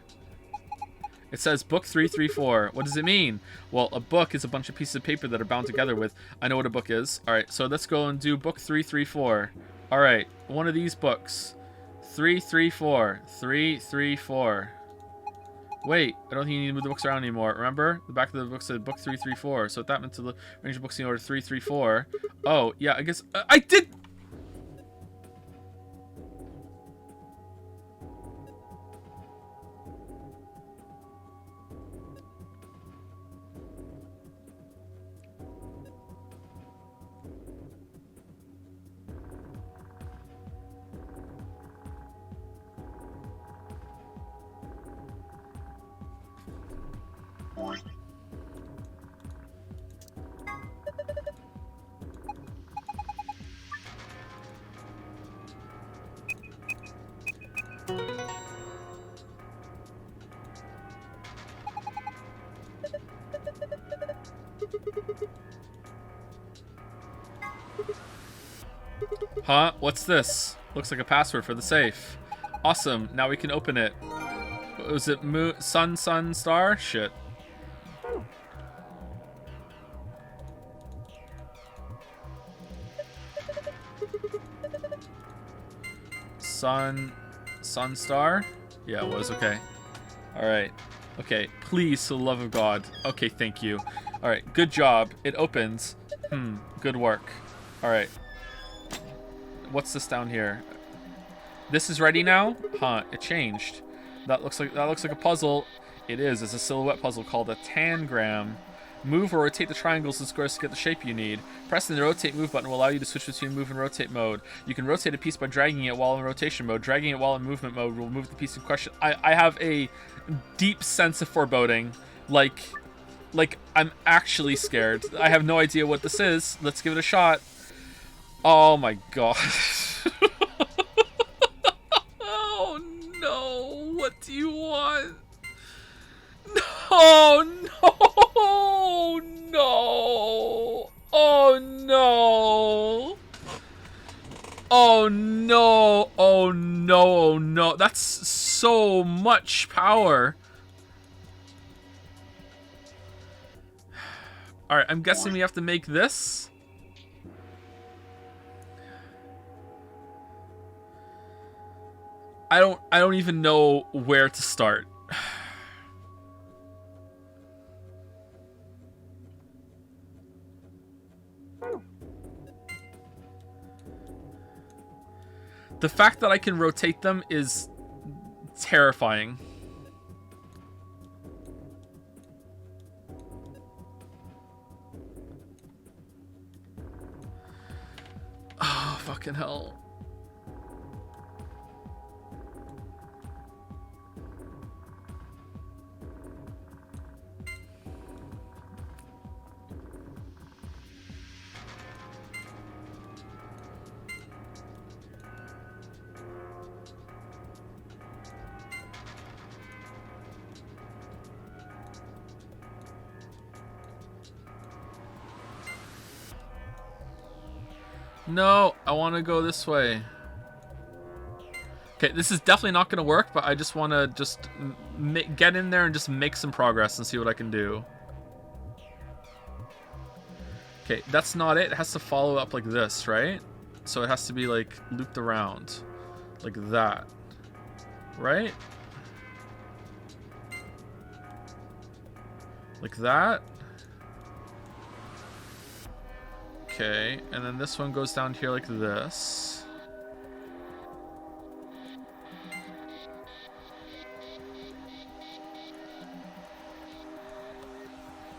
[SPEAKER 2] It says book 334. What does it mean? Well, a book is a bunch of pieces of paper that are bound together with. I know what a book is. All right, so let's go and do book 334. All right, one of these books. 334. 334. Wait, I don't think you need to move the books around anymore. Remember? The back of the book said book 334. So that meant to arrange the books in order 334. Oh, yeah, I guess I did. Huh? What's this? Looks like a password for the safe. Awesome. Now we can open it. Was it sun, star? Shit. Sun, star? Yeah, it was. Okay. Alright. Okay. Please, for the love of God. Okay, thank you. Alright, good job. It opens. Good work. Alright. What's this down here? This is ready now? Huh, it changed. That looks like a puzzle. It is. It's a silhouette puzzle called a tangram. Move or rotate the triangles and squares to get the shape you need. Pressing the rotate move button will allow you to switch between move and rotate mode. You can rotate a piece by dragging it while in rotation mode. Dragging it while in movement mode will move the piece in question. I have a deep sense of foreboding. Like I'm actually scared. I have no idea what this is. Let's give it a shot. Oh my god. Oh no. What do you want? No, no, no. Oh no. Oh no. Oh no. Oh no. That's so much power. Alright, I'm guessing we have to make this. I don't even know where to start. The fact that I can rotate them is terrifying. Oh, fucking hell. No, I want to go this way. Okay, this is definitely not going to work, but I just want to get in there and just make some progress and see what I can do. Okay, that's not it. It has to follow up like this, right? So it has to be like looped around like that, right? Like that. Okay, and then this one goes down here like this.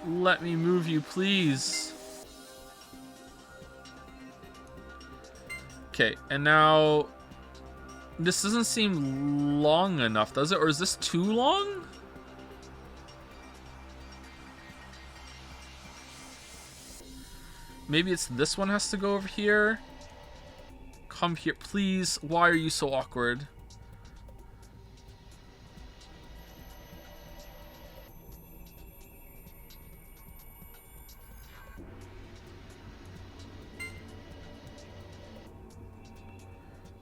[SPEAKER 2] Let me move you, please. Okay, and now this doesn't seem long enough, does it? Or is this too long? Maybe it's this one has to go over here. Come here, please. Why are you so awkward?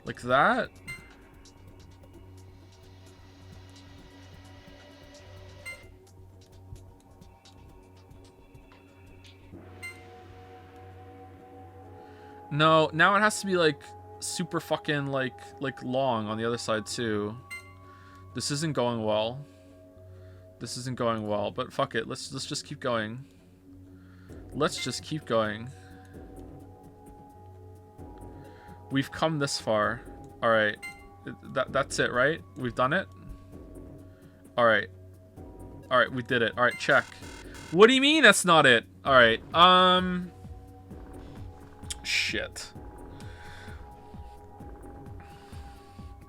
[SPEAKER 2] Like that? No, now it has to be like super fucking like long on the other side too. This isn't going well. This isn't going well, but fuck it. Let's just keep going. Let's just keep going. We've come this far. All right. That's it, right? We've done it. All right. All right, we did it. All right, check. What do you mean that's not it? All right. Shit.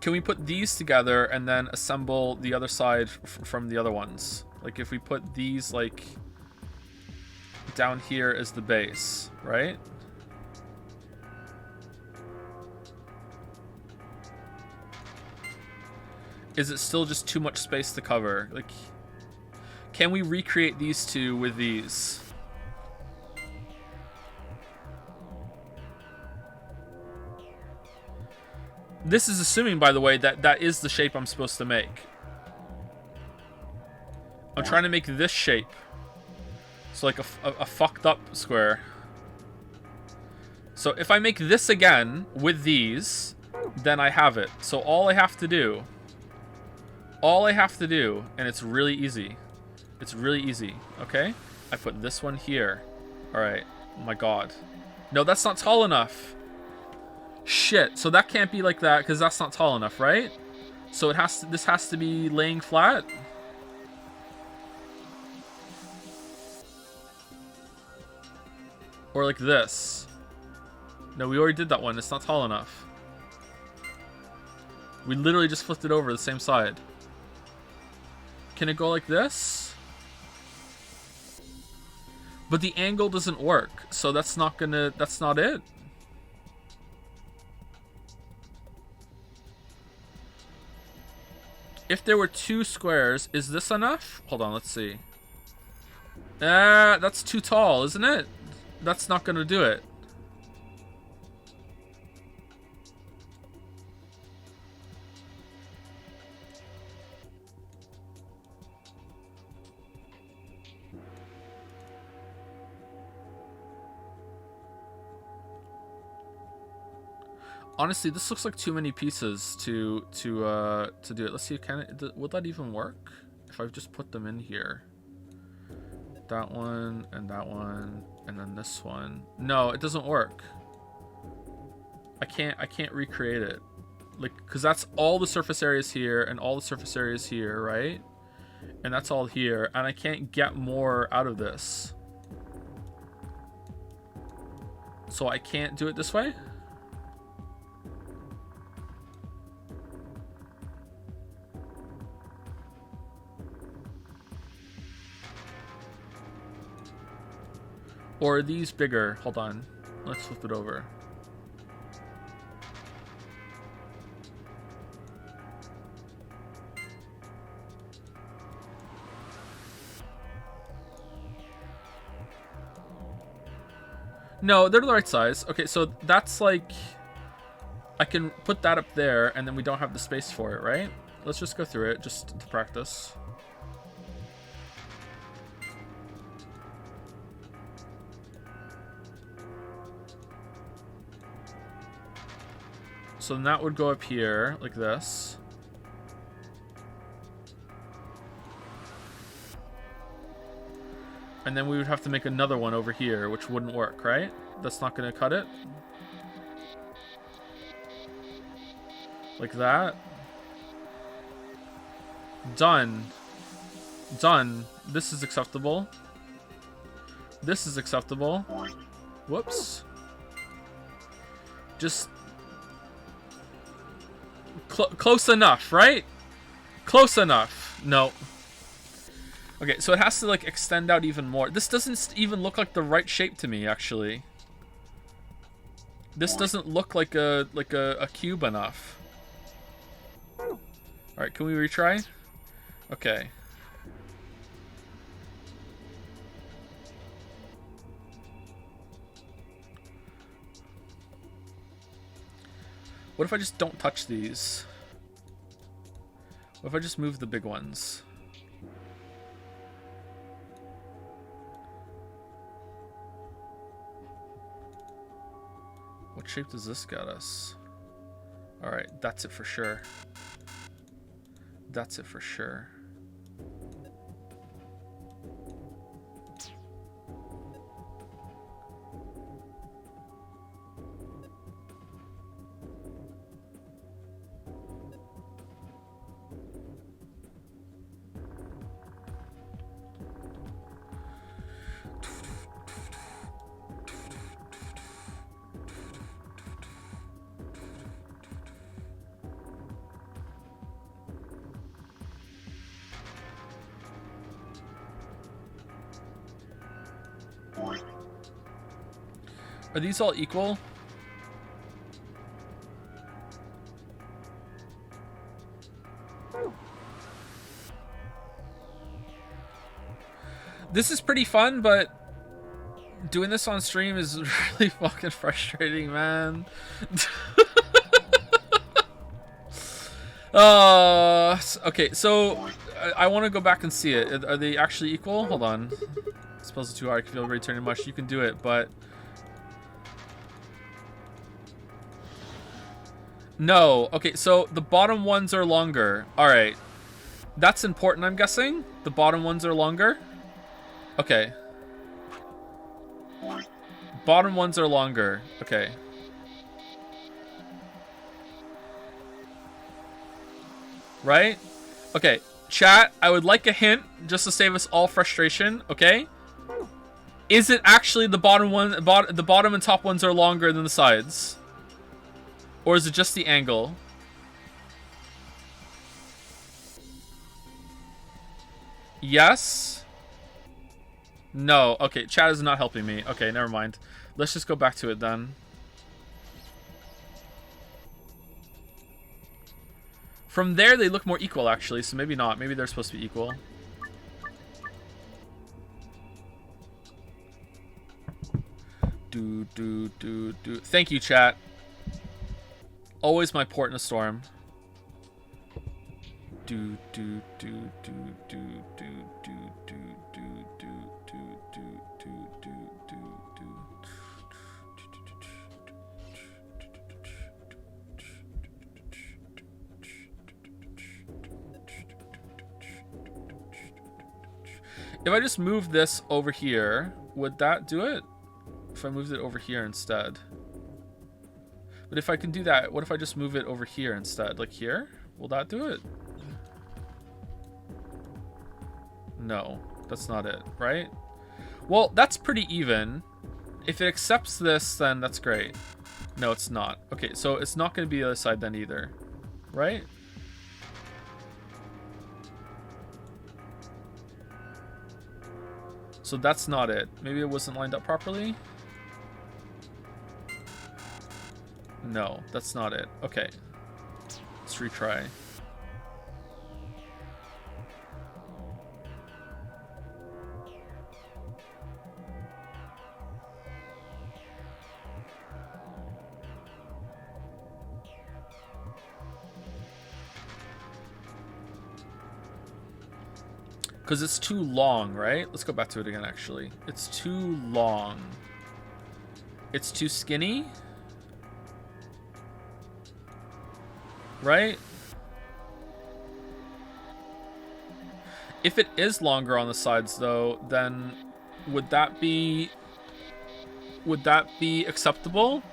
[SPEAKER 2] Can we put these together and then assemble the other side from the other ones? Like if we put these like down here as the base, right? Is it still just too much space to cover? Like, can we recreate these two with these? This is assuming, by the way, that that is the shape I'm supposed to make. I'm trying to make this shape. So like a fucked up square. So if I make this again with these, then I have it. So all I have to do, and it's really easy. It's really easy, okay? I put this one here. All right, oh my God. No, that's not tall enough. Shit, so that can't be like that because that's not tall enough, right? So it has to, this has to be laying flat. Or like this. No, we already did that one. It's not tall enough. We literally just flipped it over the same side. Can it go like this? But the angle doesn't work, so that's not gonna, that's not it. If there were two squares, is this enough? Hold on, let's see. That's too tall, isn't it? That's not gonna do it. Honestly, this looks like too many pieces to do it. Let's see, can it, would that even work if I just put them in here? That one and then this one. No, it doesn't work. I can't recreate it. Like, cause that's all the surface areas here and all the surface areas here, right? And that's all here, and I can't get more out of this. So I can't do it this way? Or are these bigger? Hold on. Let's flip it over. No, they're the right size. Okay, so that's like... I can put that up there, and then we don't have the space for it, right? Let's just go through it, just to practice. So then that would go up here, like this. And then we would have to make another one over here, which wouldn't work, right? That's not going to cut it. Like that. Done. Done. This is acceptable. This is acceptable. Whoops. Just... close enough, right? Close enough. No. Okay, so it has to like extend out even more. This doesn't even look like the right shape to me, actually. This doesn't look like a cube enough. All right, can we retry? Okay. What if I just don't touch these? What if I just move the big ones? What shape does this get us? Alright, that's it for sure. That's it for sure. Are these all equal? This is pretty fun, but doing this on stream is really fucking frustrating, man. Okay, so I want to go back and see it. Are they actually equal? Hold on. I suppose it's too hard. If you feel returning much, you can do it, but no. Okay, so the bottom ones are longer. All right, that's important. I'm guessing the bottom ones are longer. Okay. Bottom ones are longer. Okay. Right? Okay. Chat, I would like a hint just to save us all frustration, okay? Is it actually the bottom one, the bottom and top ones are longer than the sides? Or is it just the angle? Yes? No. Okay, chat is not helping me. Okay, never mind. Let's just go back to it then. From there, they look more equal, actually, so maybe not. Maybe they're supposed to be equal. Do. Thank you, chat. Always my port in a storm. Do. If I just move this over here, would that do it? If I moved it over here instead. But if I can do that, what if I just move it over here instead? Like here? Will that do it? No, that's not it, right? Well, that's pretty even. If it accepts this, then that's great. No, it's not. Okay, so it's not going to be the other side then either, right? So that's not it. Maybe it wasn't lined up properly? No, that's not it. Okay. Let's retry. Because it's too long, right? Let's go back to it again, actually. It's too long. It's too skinny? Right? If it is longer on the sides, though, then would that be acceptable?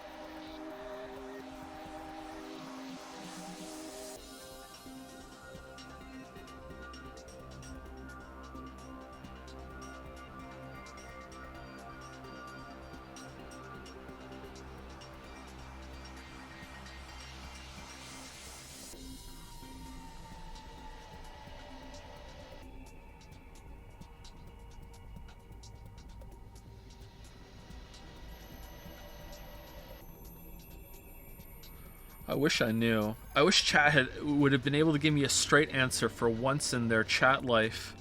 [SPEAKER 2] I wish I knew. I wish chat would have been able to give me a straight answer for once in their chat life.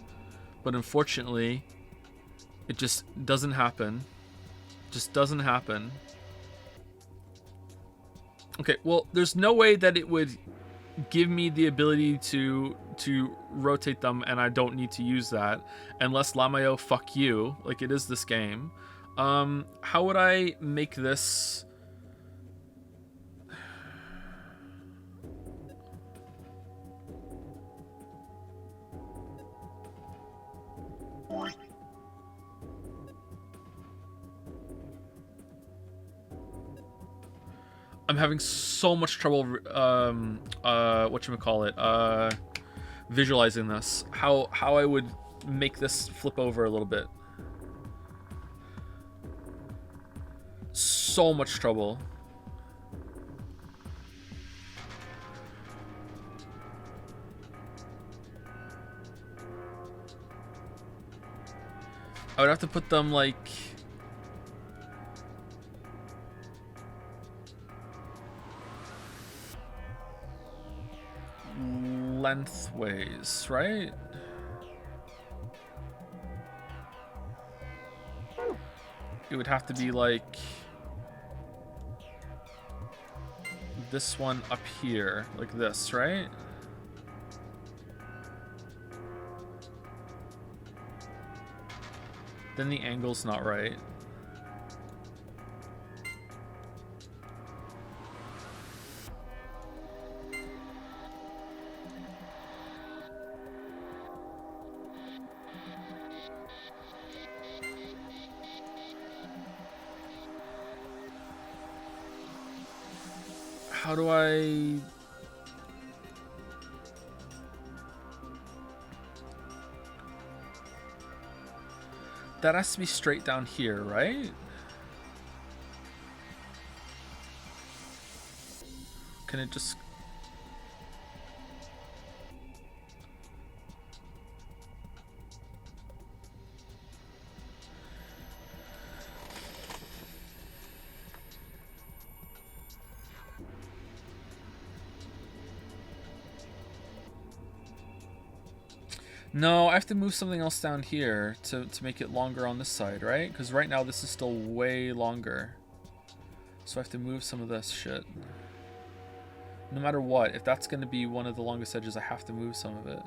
[SPEAKER 2] But unfortunately, it just doesn't happen. Just doesn't happen. Okay, well, there's no way that it would give me the ability to rotate them, and I don't need to use that. Unless Lamayo, fuck you, like it is this game. How would I make this... I'm having so much trouble, whatchamacallit, visualizing this. How I would make this flip over a little bit. So much trouble. I would have to put them like... lengthways, right? It would have to be like this one up here, like this, right? Then the angle's not right. How do I... That has to be straight down here, right? Can it just... No, I have to move something else down here to make it longer on this side, right? Because right now this is still way longer. So I have to move some of this shit. No matter what, if that's going to be one of the longest edges, I have to move some of it.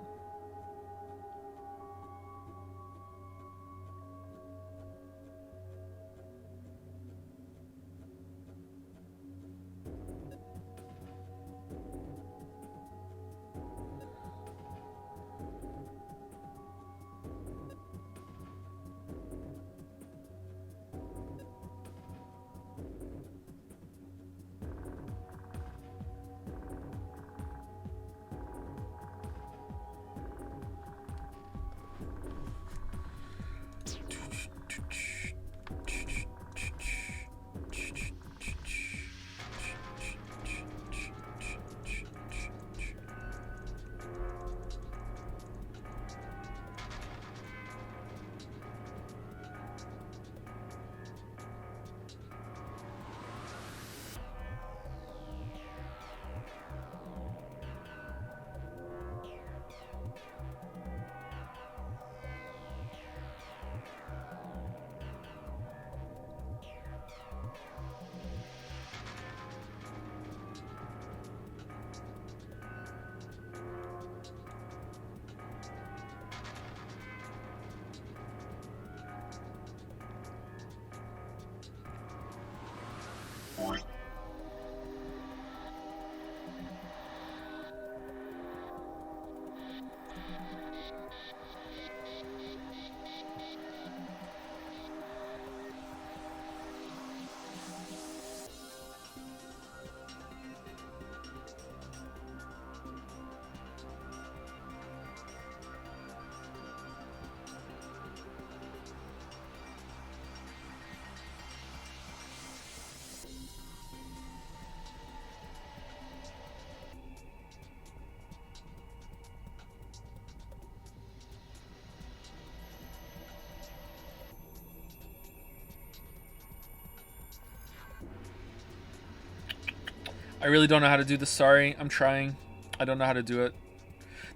[SPEAKER 2] I really don't know how to do this, sorry. I'm trying. I don't know how to do it.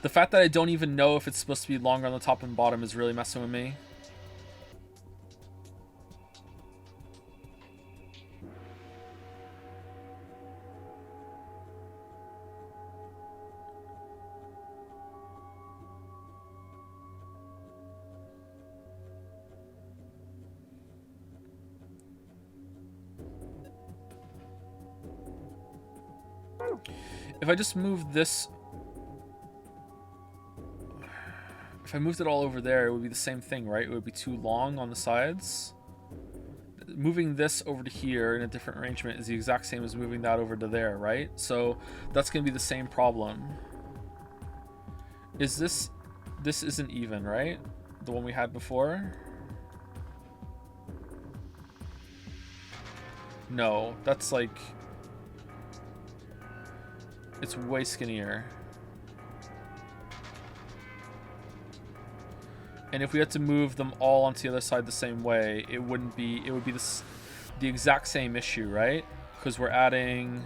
[SPEAKER 2] The fact that I don't even know if it's supposed to be longer on the top and bottom is really messing with me. If I just move this... If I moved it all over there, it would be the same thing, right? It would be too long on the sides. Moving this over to here in a different arrangement is the exact same as moving that over to there, right? So that's going to be the same problem. Is this... This isn't even, right? The one we had before? No, that's like... It's way skinnier. And if we had to move them all onto the other side the same way, it wouldn't be, it would be the exact same issue, right? Because we're adding...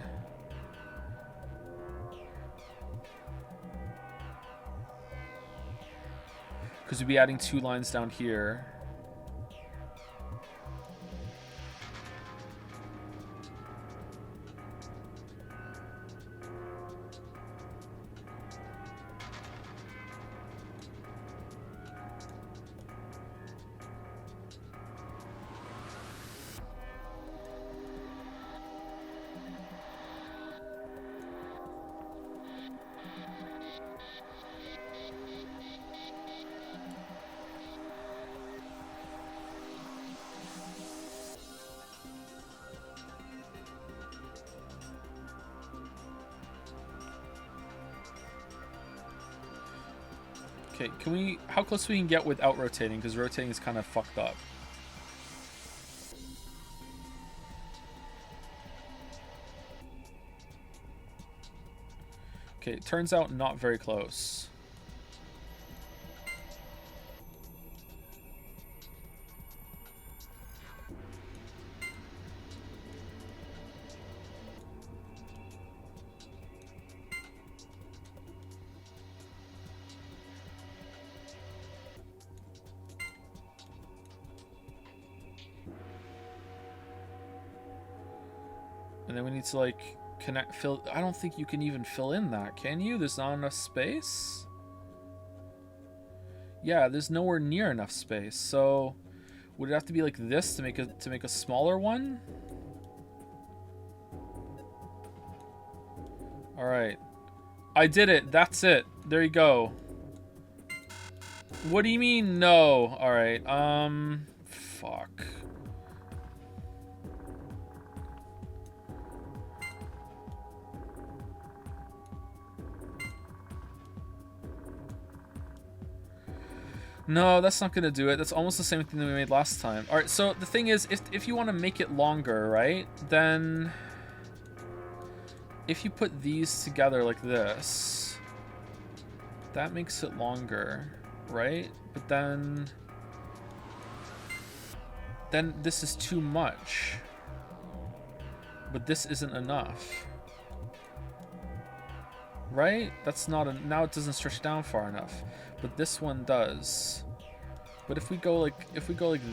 [SPEAKER 2] Because we'd be adding 2 lines down here. Okay, can we... How close we can get without rotating? Because rotating is kind of fucked up. Okay, it turns out not very close. And then we need to like fill. I don't think you can even fill in that, can you? There's not enough space. Yeah, there's nowhere near enough space. So would it have to be like this to make a smaller one? All right, I did it. That's it. There you go. What do you mean no? All right. Fuck. No, that's not gonna do it. That's almost the same thing that we made last time. All right, so the thing is, if you want to make it longer, right, then if you put these together like this, that makes it longer, right? But then this is too much. But this isn't enough. Right? That's not a, now it doesn't stretch down far enough. But this one does. But if we go like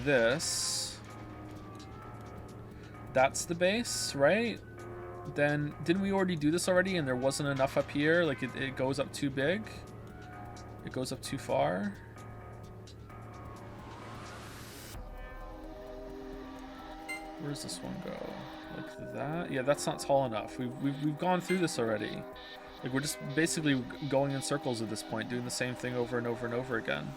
[SPEAKER 2] this, that's the base, right? Then didn't we already do this already and there wasn't enough up here? Like it goes up too big? It goes up too far? Where does this one go? Like that? Yeah, that's not tall enough. We've gone through this already. Like we're just basically going in circles at this point, doing the same thing over and over and over again.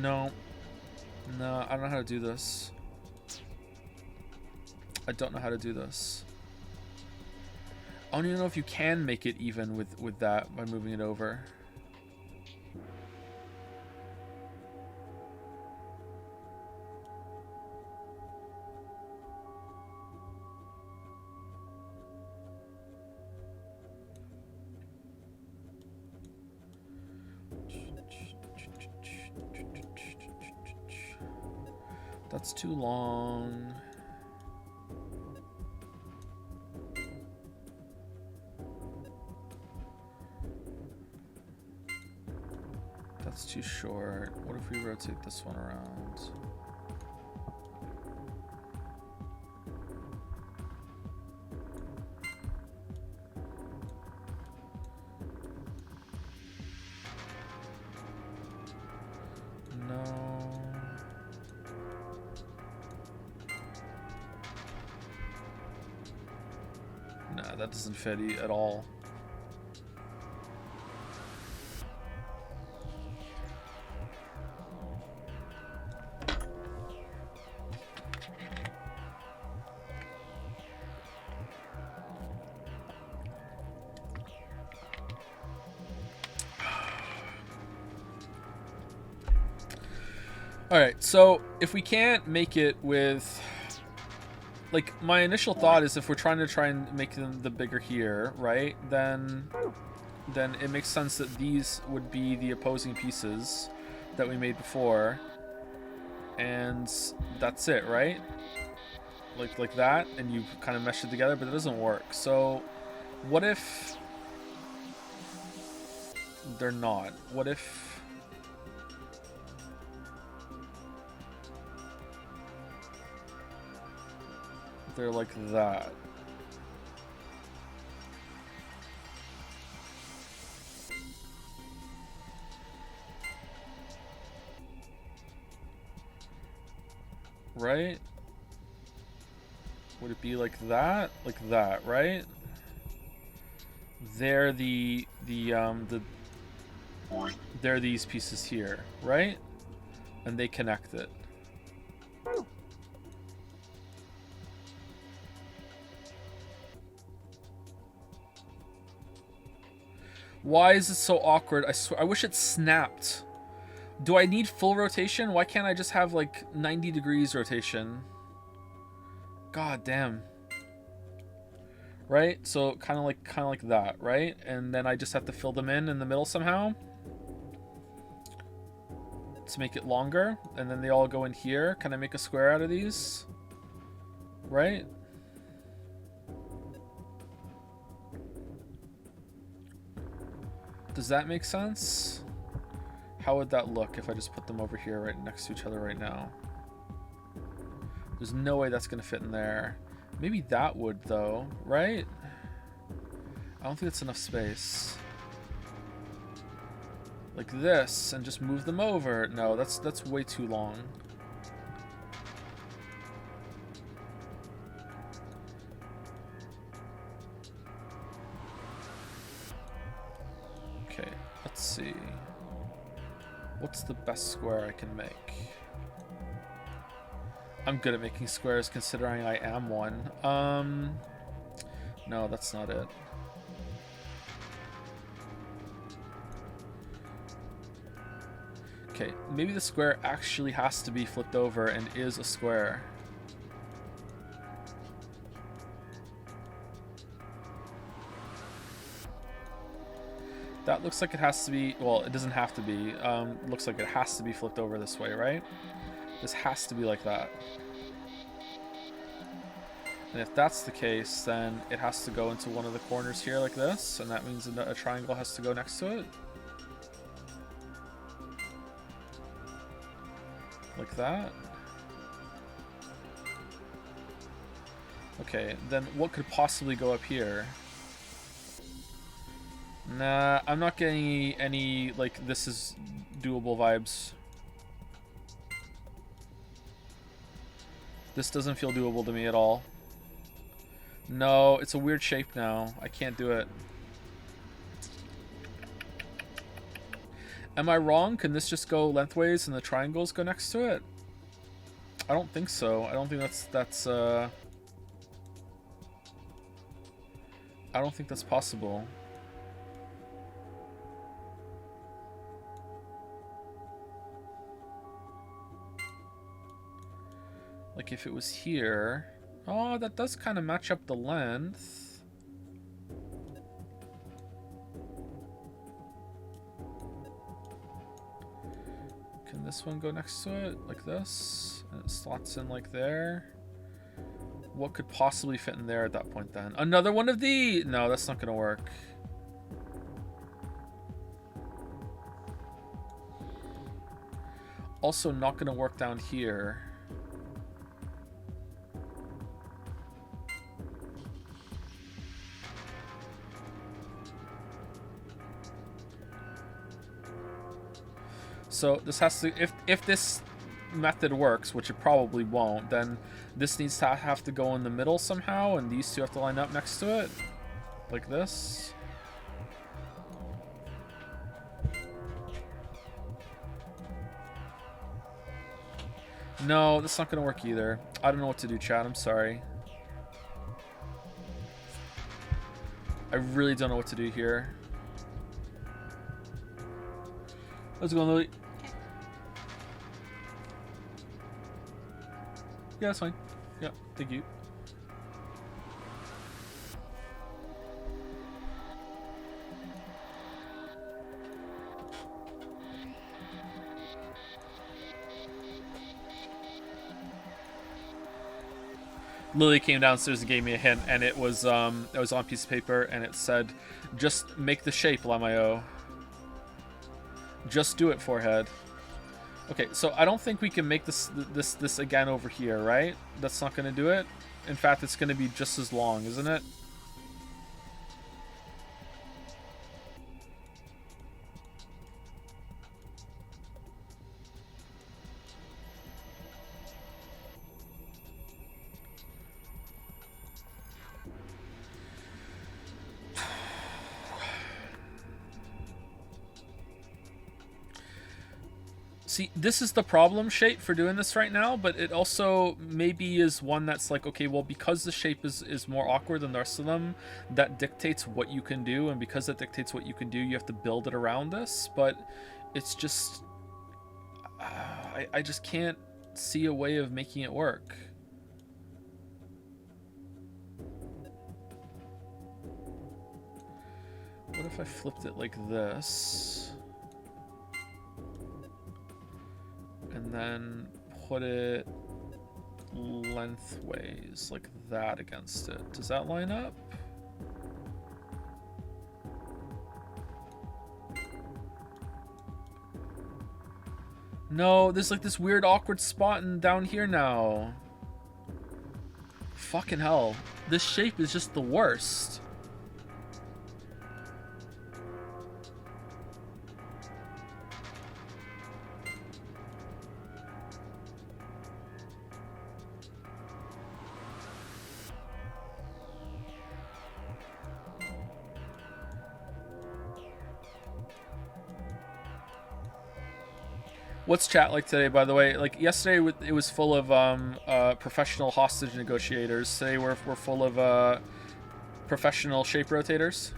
[SPEAKER 2] No, I don't know how to do this. I don't know how to do this. I don't even know if you can make it even with that by moving it over. That's too long. That's too short. What if we rotate this one around? That doesn't fit at all. All right, so if we can't make it with... Like, my initial thought is if we're trying and make them the bigger here, right, then it makes sense that these would be the opposing pieces that we made before. And that's it, right? Like that, and you kind of mesh it together, but it doesn't work. So, what if they're not? What if... they're like that. right? Would it be like that? Like that, right? They're they're these pieces here, right? And they connect it. Why is it so awkward? I swear, I wish it snapped. Do I need full rotation? Why can't I just have like 90 degrees rotation? God damn. Right? So kind of like that, right? And then I just have to fill them in the middle somehow to make it longer, and then they all go in here. Can I make a square out of these? Right? Does that make sense? How would that look if I just put them over here right next to each other right now? There's no way that's gonna fit in there. Maybe that would though, right? I don't think it's enough space. Like this, and just move them over. No, that's way too long. Okay, let's see. What's the best square I can make? I'm good at making squares considering I am one. No, that's not it. Okay, maybe the square actually has to be flipped over and is a square. That looks like it has to be, well, it doesn't have to be. Looks like it has to be flipped over this way, right? This has to be like that. And if that's the case, then it has to go into one of the corners here like this, and that means a triangle has to go next to it. Like that. Okay, then what could possibly go up here? Nah, I'm not getting any like, this is doable vibes. This doesn't feel doable to me at all. No, it's a weird shape now. I can't do it. Am I wrong? Can this just go lengthways and the triangles go next to it? I don't think so. I don't think I don't think that's possible. Like if it was here. Oh, that does kind of match up the length. Can this one go next to it? Like this? And it slots in like there. What could possibly fit in there at that point then? Another one of these? No, that's not going to work. Also not going to work down here. So this has to, if this method works, which it probably won't, then this needs to have to go in the middle somehow, and these two have to line up next to it, like this. No, that's not gonna work either. I don't know what to do, chat. I'm sorry. I really don't know what to do here. How's it going, Lily? Yeah, that's fine. Yeah, thank you. Lily came downstairs and gave me a hint, and it was on a piece of paper, and it said, "Just make the shape, Lamayo. Just do it, forehead." Okay, so I don't think we can make this again over here, right? That's not going to do it. In fact, it's going to be just as long, isn't it? See, this is the problem shape for doing this right now, but it also maybe is one that's like, okay, well, because the shape is more awkward than the rest of them, that dictates what you can do, and because that dictates what you can do, you have to build it around this, but it's just... I just can't see a way of making it work. What if I flipped it like this? And then put it lengthways like that against it. Does that line up? No, there's like this weird awkward spot down here now. Fucking hell. This shape is just the worst. What's chat like today, by the way? Like yesterday, it was full of professional hostage negotiators. Today we're full of professional shape rotators.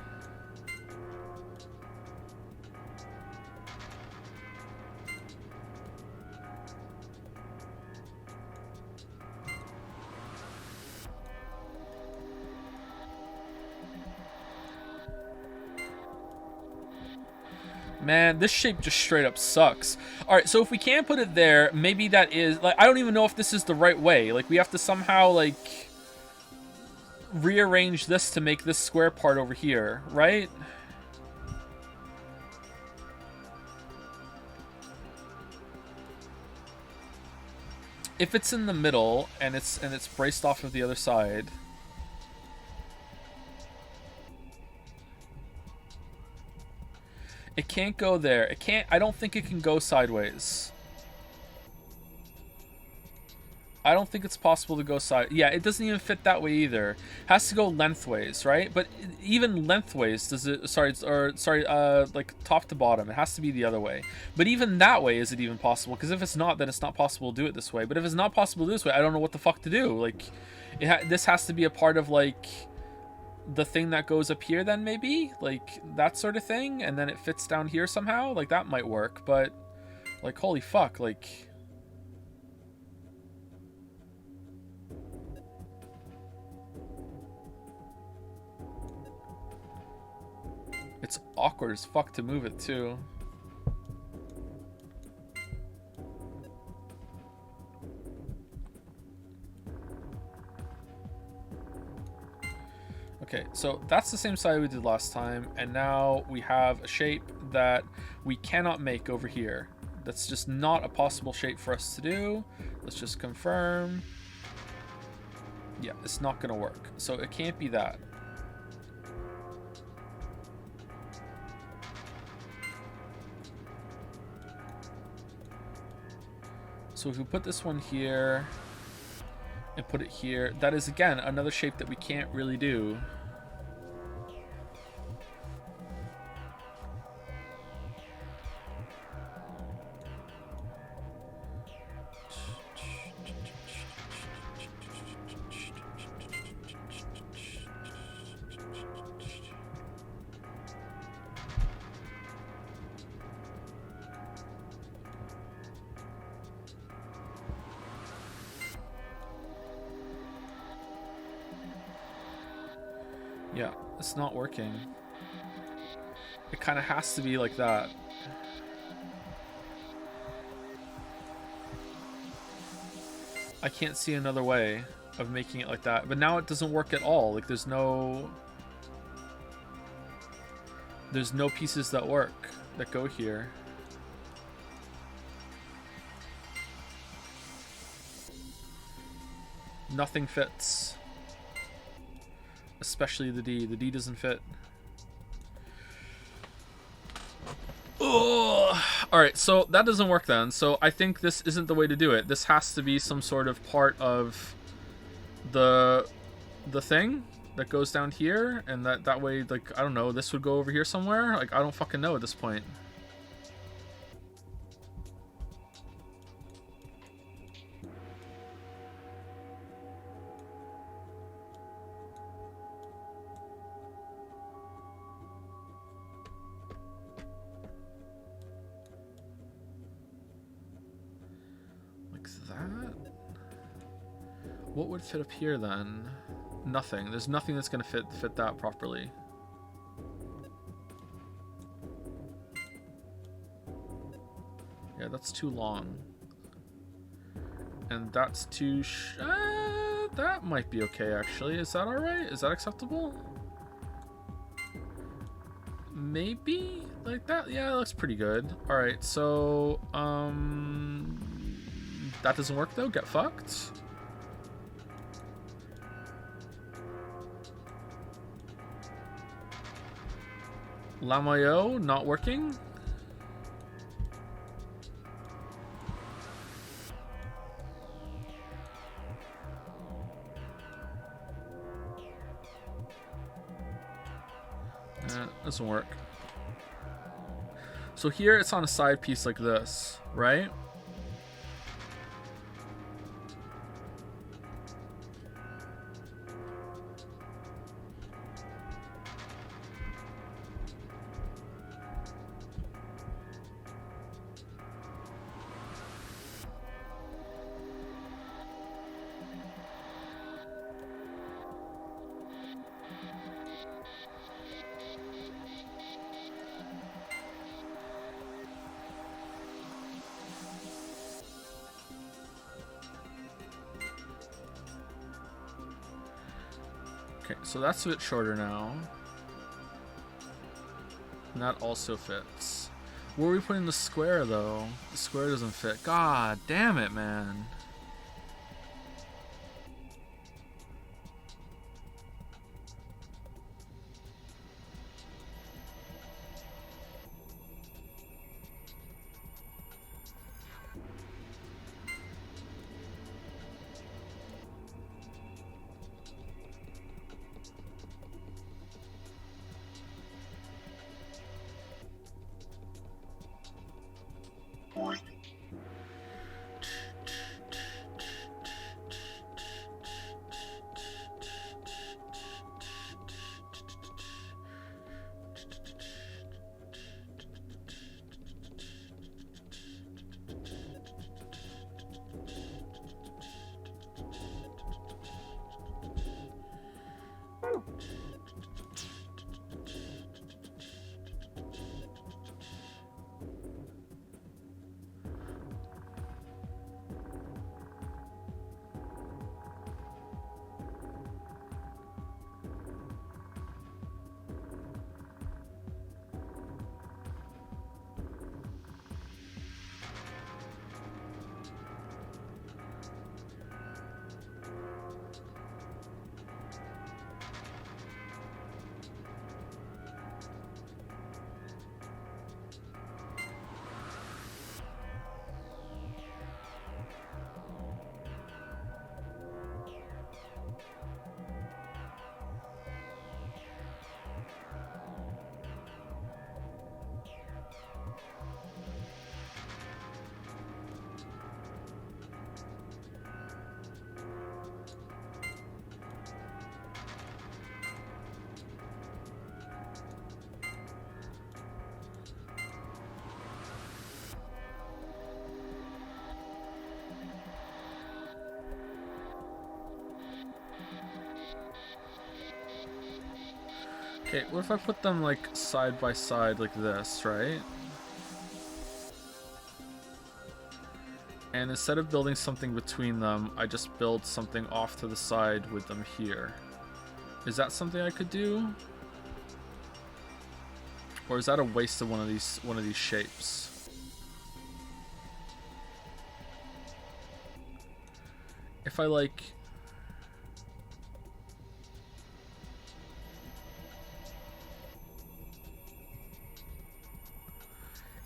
[SPEAKER 2] Man, this shape just straight up sucks. Alright, so if we can't put it there, maybe that is... Like, I don't even know if this is the right way. Like, we have to somehow, like... rearrange this to make this square part over here, right? If it's in the middle, and it's braced off of the other side... It can't go there. It can't... I don't think it can go sideways. I don't think it's possible to go side... Yeah, it doesn't even fit that way either. It has to go lengthways, right? But even lengthways, does it... like top to bottom. It has to be the other way. But even that way, is it even possible? Because if it's not, then it's not possible to do it this way. But if it's not possible to do this way, I don't know what the fuck to do. Like, this has to be a part of, like... the thing that goes up here then, maybe? Like, that sort of thing? And then it fits down here somehow? Like, that might work, but... Like, holy fuck, like... It's awkward as fuck to move it, too. Okay, so that's the same side we did last time, and now we have a shape that we cannot make over here. That's just not a possible shape for us to do. Let's just confirm. Yeah, it's not gonna work. So it can't be that. So if we put this one here and put it here, that is again another shape that we can't really do. Yeah, it's not working. It kind of has to be like that. I can't see another way of making it like that. But now it doesn't work at all. Like, there's no pieces that work, that go here. Nothing fits. Especially the D. The D doesn't fit. Alright, so that doesn't work then. So I think this isn't the way to do it. This has to be some sort of part of the thing that goes down here. And that way, like, I don't know, this would go over here somewhere. Like, I don't fucking know at this point. What would fit up here then? Nothing. There's nothing that's gonna fit that properly. Yeah, that's too long. And that's too that might be okay, actually. Is that alright? Is that acceptable? Maybe? Like that? Yeah, that looks pretty good. Alright, so, that doesn't work though? Get fucked? Lamayo, not working? Doesn't work. So here it's on a side piece like this, right? Okay, so that's a bit shorter now. And that also fits. Where are we putting the square, though? The square doesn't fit. God damn it, man. Okay, what if I put them like side by side like this, right? And instead of building something between them, I just build something off to the side with them here. Is that something I could do? Or is that a waste of one of these shapes? If I like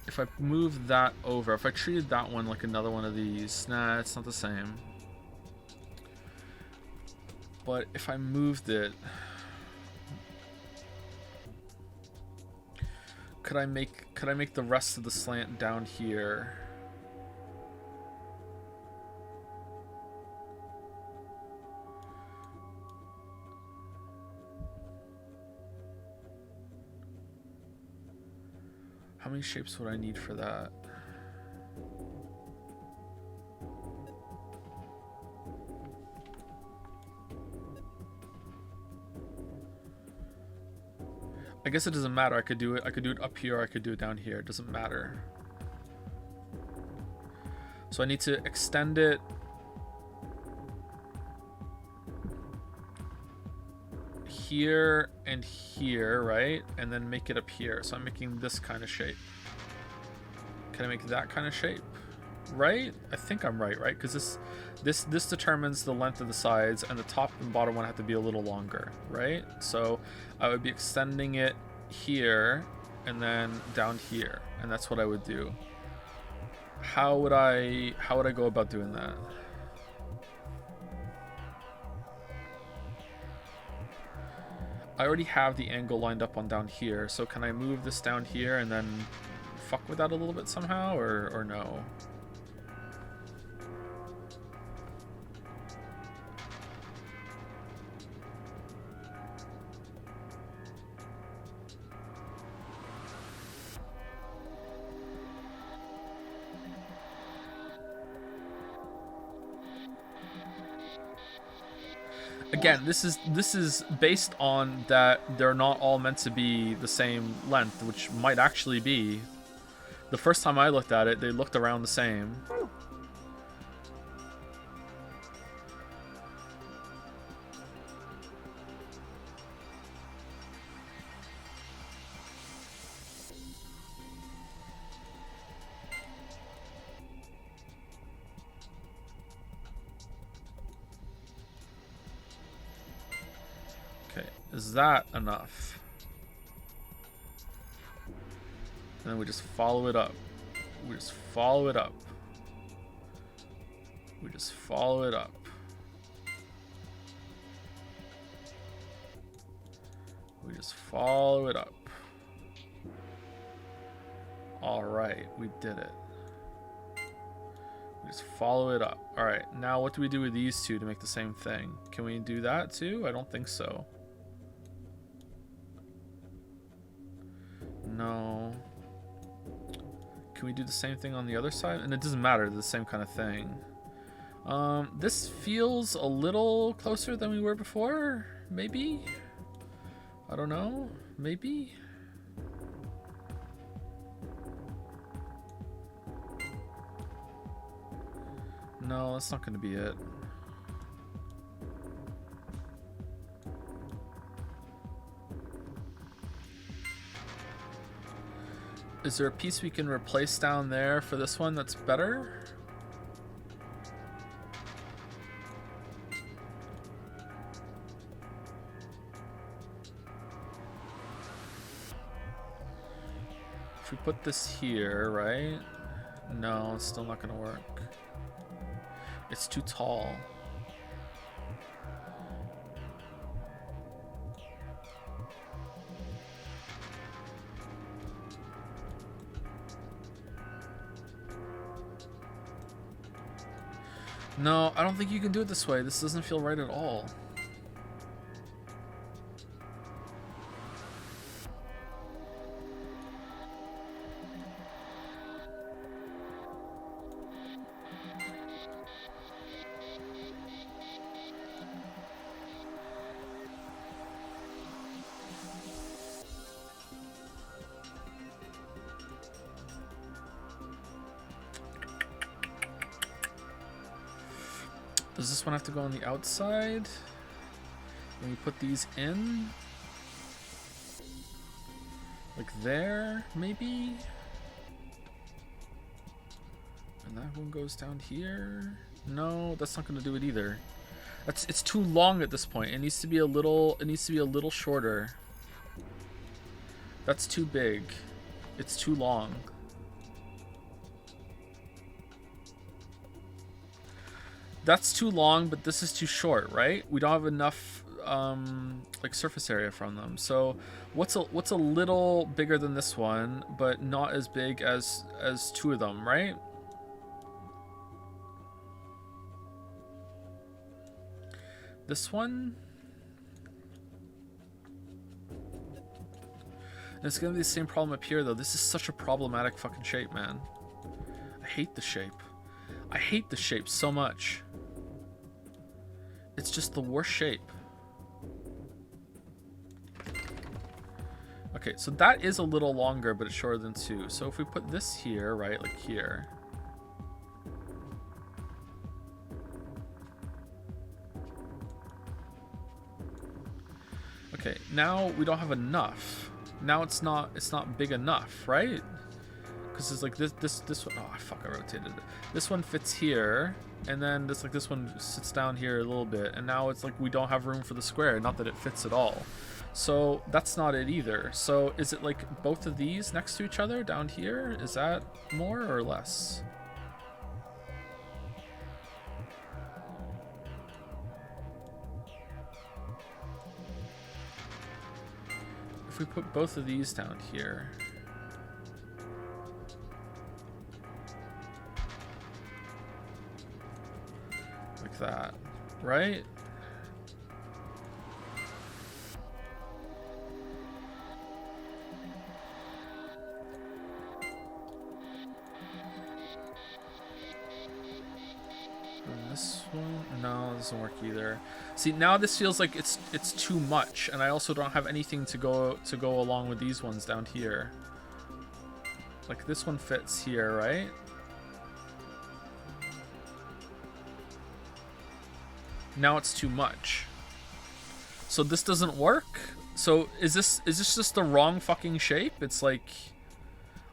[SPEAKER 2] if I move that over, if I treated that one like another one of these, nah, it's not the same. But if I moved it, could I make the rest of the slant down here? How many shapes would I need for that? guess it doesn't matter. I could do it up here, or I could do it down here. It doesn't matter. So I need to extend it here and here, right? And then make it up here. So I'm making this kind of shape. Can I make that kind of shape? Right? I think I'm right? Because this determines the length of the sides, and the top and bottom one have to be a little longer, right? So I would be extending it here and then down here, and that's what I would do. How would I go about doing that? I already have the angle lined up on down here, so can I move this down here and then fuck with that a little bit somehow, or no? Again, this is based on that they're not all meant to be the same length, which might actually be. The first time I looked at it, they looked around the same. Is that enough? And then we just follow it up. We just follow it up. We just follow it up. We just follow it up. All right, we did it. We just follow it up. All right, now what do we do with these two to make the same thing? Can we do that too? I don't think so. No. Can we do the same thing on the other side? And it doesn't matter, the same kind of thing. This feels a little closer than we were before, maybe? I don't know, maybe? No, that's not gonna be it. Is there a piece we can replace down there for this one that's better? If we put this here, right? No, it's still not gonna work. It's too tall. No, I don't think you can do it this way. This doesn't feel right at all. Does this one have to go on the outside? When we put these in? Like there, maybe? And that one goes down here? No, that's not gonna do it either. It's too long at this point. It needs to be a little shorter. That's too big. It's too long. That's too long, but this is too short, right? We don't have enough like surface area from them. So what's a little bigger than this one, but not as big as two of them, right? This one? And it's gonna be the same problem up here though. This is such a problematic fucking shape, man. I hate the shape. I hate the shape so much. It's just the worst shape. Okay, so that is a little longer, but it's shorter than 2. So if we put this here, right, like here. Okay, now we don't have enough. Now it's not big enough, right? Because it's like this one. Oh fuck! I rotated it. This one fits here, and then this one sits down here a little bit, and now it's like we don't have room for the square. Not that it fits at all. So that's not it either. So is it like both of these next to each other down here? Is that more or less? If we put both of these down here. Like that, right? And this one, no, it doesn't work either. See, now this feels like it's too much, and I also don't have anything to go along with these ones down here. Like this one fits here, right? Now it's too much. So this doesn't work? So is this just the wrong fucking shape? It's like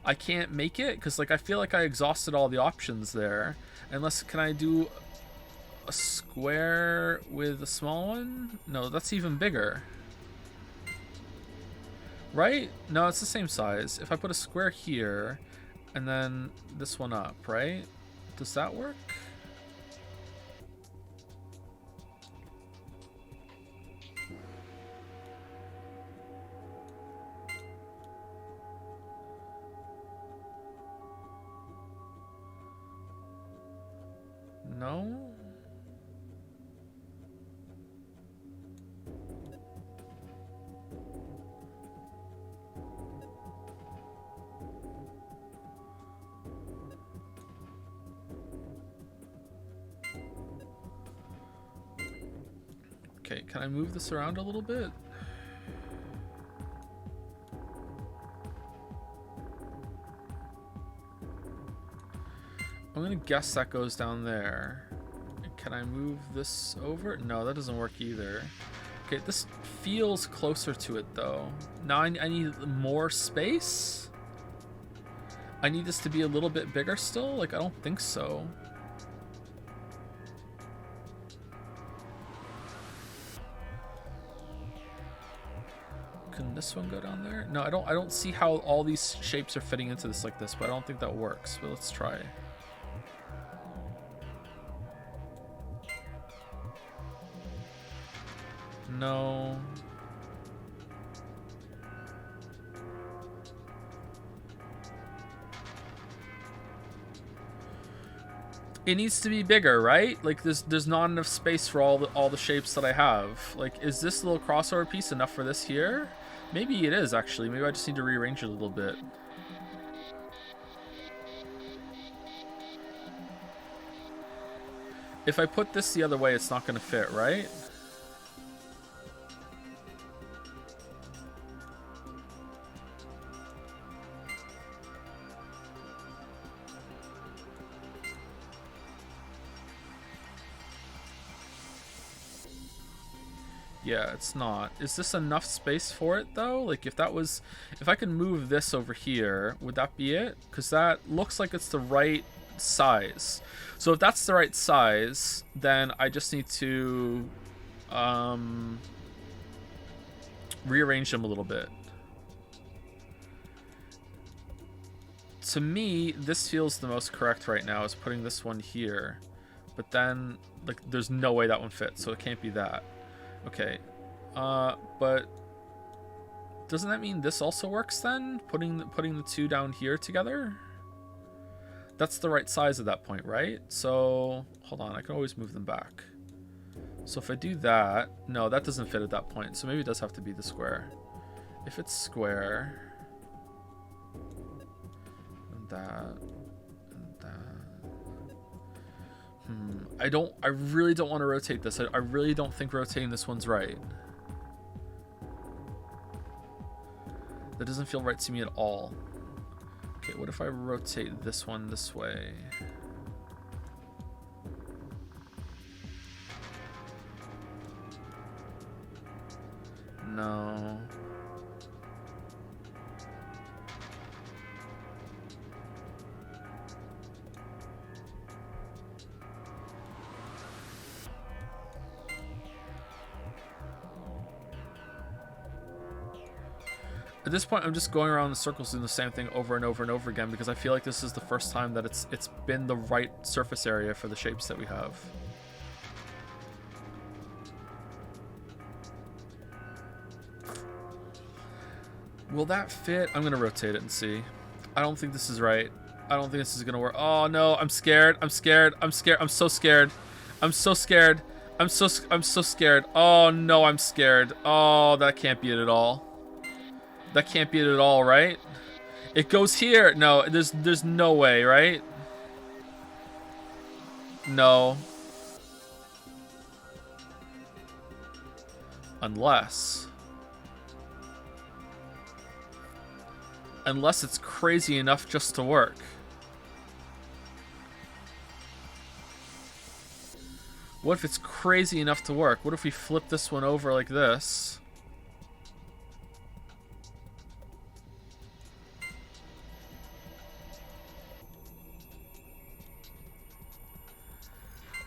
[SPEAKER 2] I can't make it because like I feel like I exhausted all the options there. Unless can I do a square with a small one? No, that's even bigger. Right? No, it's the same size. If I put a square here and then this one up, right? Does that work? No? Okay, can I move this around a little bit? I'm gonna guess that goes down there. Can I move this over? No, that doesn't work either. Okay, this feels closer to it though. Now I need more space? I need this to be a little bit bigger still? Like, I don't think so. Can this one go down there? No, I don't see how all these shapes are fitting into this like this, but I don't think that works. But let's try. No. It needs to be bigger, right? Like there's not enough space for all the shapes that I have. Like, is this little crossover piece enough for this here? Maybe it is actually. Maybe I just need to rearrange it a little bit. If I put this the other way, it's not going to fit, right? Yeah, it's not. Is this enough space for it though? Like if I could move this over here, would that be it? Because that looks like it's the right size. So if that's the right size, then I just need to rearrange them a little bit. To me, this feels the most correct right now, is putting this one here. But then, like, there's no way that one fits, so it can't be that. Okay, but doesn't that mean this also works then? Putting the two down here together? That's the right size at that point, right? So, hold on, I can always move them back. So if I do that, no, that doesn't fit at that point, so maybe it does have to be the square. If it's square, and that, I really don't want to rotate this. I really don't think rotating this one's right. That doesn't feel right to me at all. Okay, what if I rotate this one this way? No. At this point, I'm just going around in circles doing the same thing over and over and over again because I feel like this is the first time that it's been the right surface area for the shapes that we have. Will that fit? I'm gonna rotate it and see. I don't think this is right. I don't think this is gonna work. Oh no, I'm scared. I'm scared. I'm scared. I'm so scared. I'm so scared. I'm so scared. Oh no, I'm scared. Oh, that can't be it at all. That can't be it at all, right? It goes here. No, there's no way, right? No. Unless it's crazy enough just to work. What if it's crazy enough to work? What if we flip this one over like this?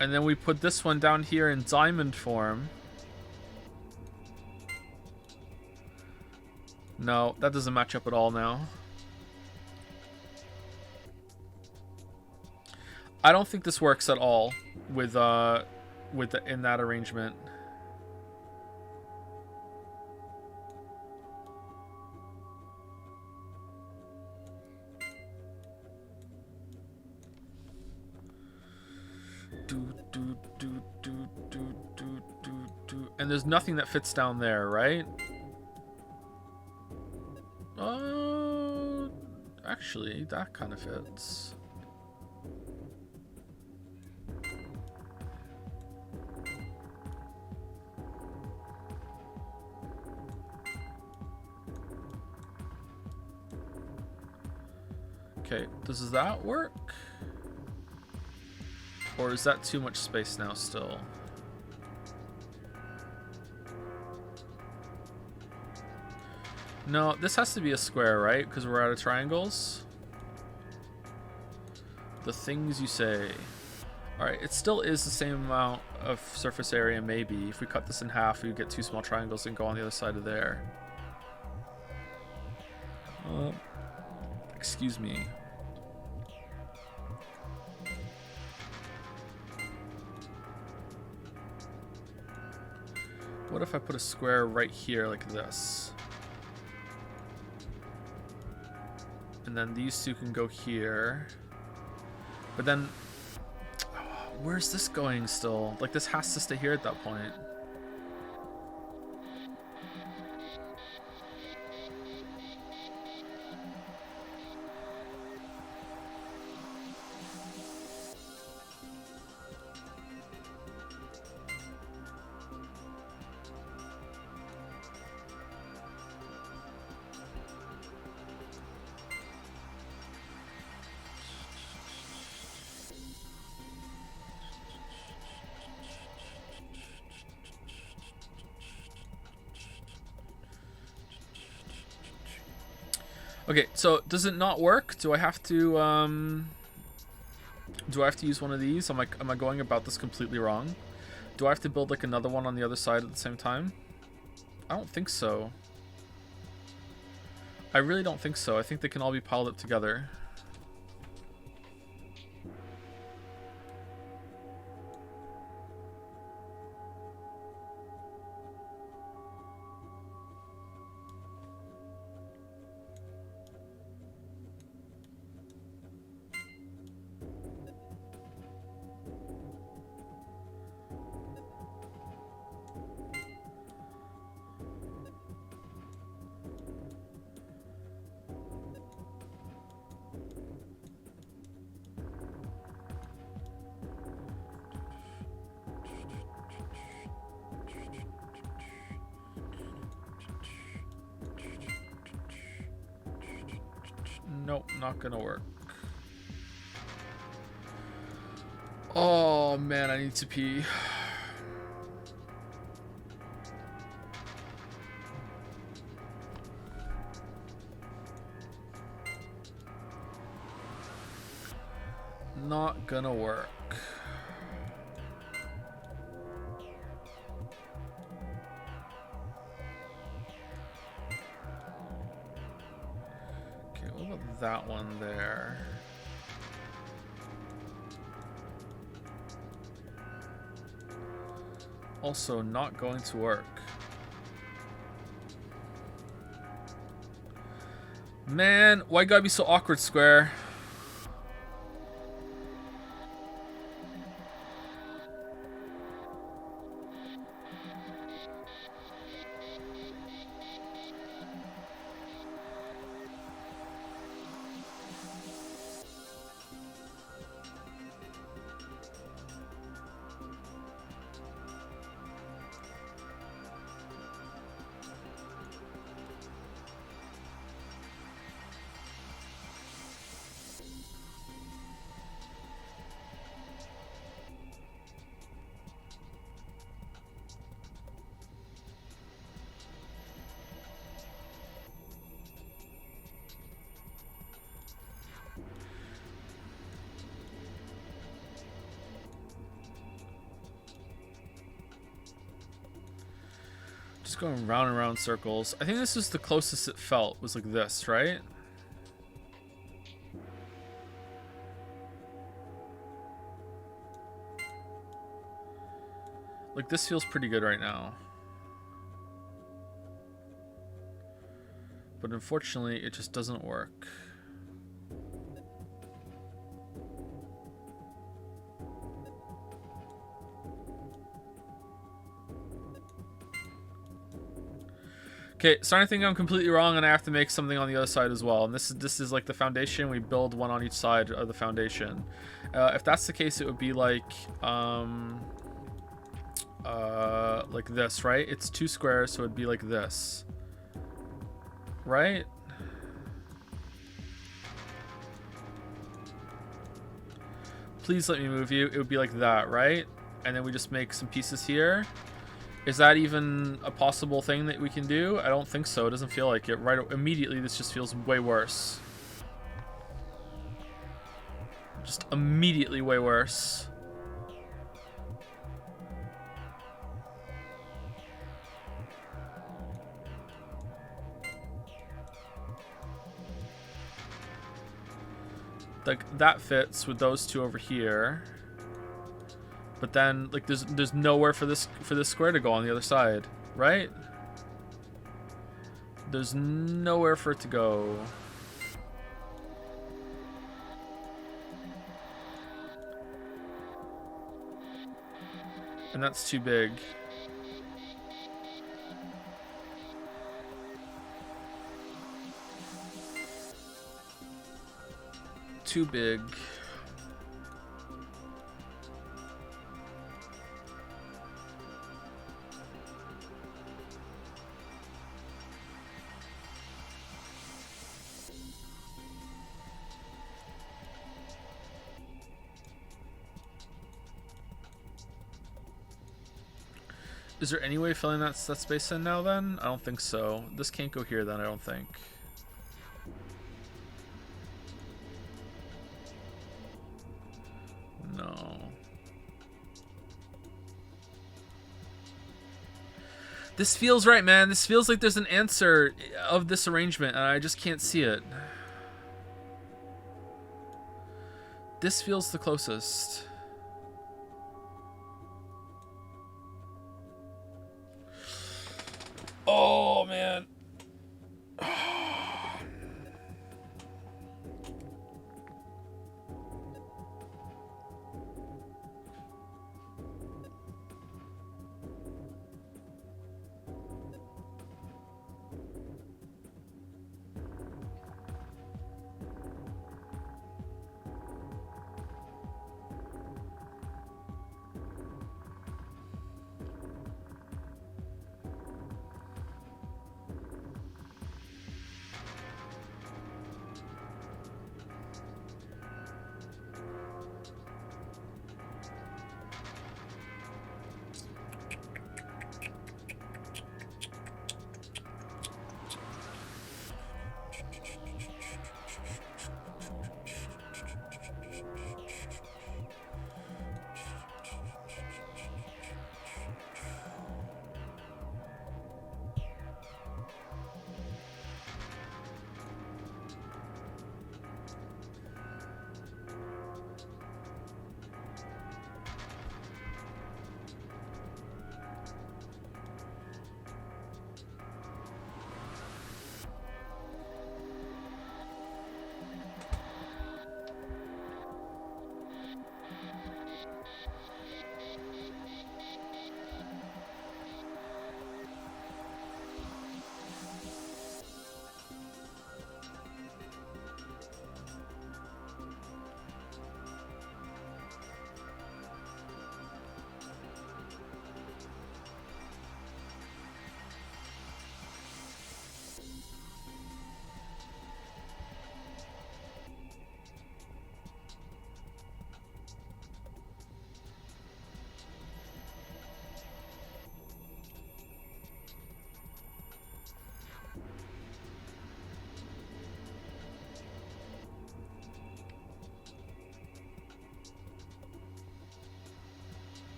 [SPEAKER 2] And then we put this one down here in diamond form. No, that doesn't match up at all now. I don't think this works at all with in that arrangement. And there's nothing that fits down there, right? Actually, that kind of fits. Okay, does that work? Or is that too much space now still? No, this has to be a square, right? Because we're out of triangles. The things you say. Alright, it still is the same amount of surface area, maybe. If we cut this in half, we get two small triangles and go on the other side of there. Excuse me. What if I put a square right here like this? And then these two can go here. But then, where's this going still? Like, this has to stay here at that point. Okay, so does it not work? Do I have to use one of these? Am I going about this completely wrong? Do I have to build like another one on the other side at the same time? I don't think so. I really don't think so. I think they can all be piled up together. Nope, not gonna work. Oh man, I need to pee. Not gonna work. Okay, what about that one there? Also not going to work. Man, why gotta be so awkward, Square? Just going round and round circles. I think this is the closest it felt, was like this, right? Like this feels pretty good right now. But unfortunately, it just doesn't work. Okay, starting to think I'm completely wrong, and I have to make something on the other side as well. And this is like the foundation. We build one on each side of the foundation. If that's the case, it would be like this, right? It's 2 squares, so it'd be like this, right? Please let me move you. It would be like that, right? And then we just make some pieces here. Is that even a possible thing that we can do? I don't think so. It doesn't feel like it. Right immediately, this just feels way worse. Just immediately way worse. Like that fits with those two over here. But then, like, there's nowhere for this square to go on the other side, right? There's nowhere for it to go. And that's too big. Too big. Is there any way of filling that space in now then? I don't think so. This can't go here then, I don't think. No. This feels right, man. This feels like there's an answer of this arrangement and I just can't see it. This feels the closest. Oh, man.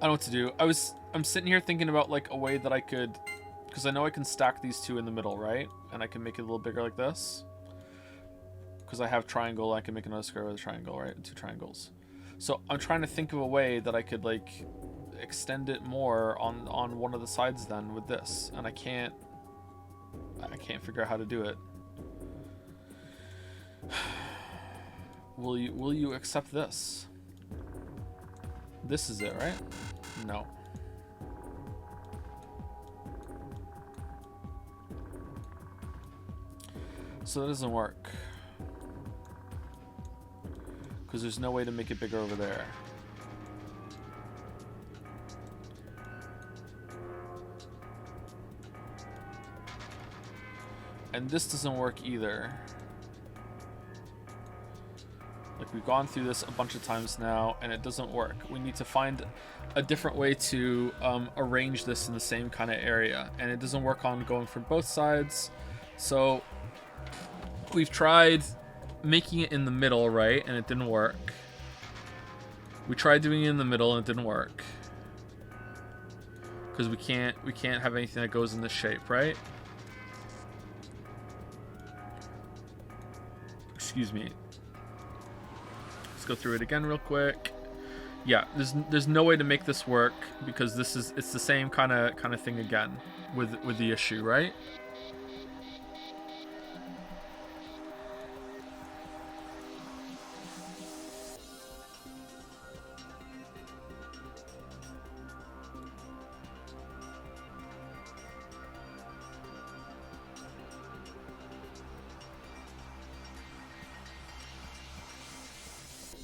[SPEAKER 2] I know what to do. I'm sitting here thinking about like a way that I could, because I know I can stack these two in the middle, right? And I can make it a little bigger like this. Because I have triangle, I can make another square with a triangle, right? 2 triangles. So I'm trying to think of a way that I could like extend it more on one of the sides then with this, and I can't figure out how to do it. Will you accept this? This is it, right? No. So that doesn't work. Because there's no way to make it bigger over there. And this doesn't work either. Like, we've gone through this a bunch of times now, and it doesn't work. We need to find a different way to arrange this in the same kind of area. And it doesn't work on going from both sides. So, we've tried making it in the middle, right? And it didn't work. We tried doing it in the middle, and it didn't work. Because we can't have anything that goes in this shape, right? Excuse me. Let's go through it again real quick. Yeah, there's no way to make this work because it's the same kind of thing again with the issue, right?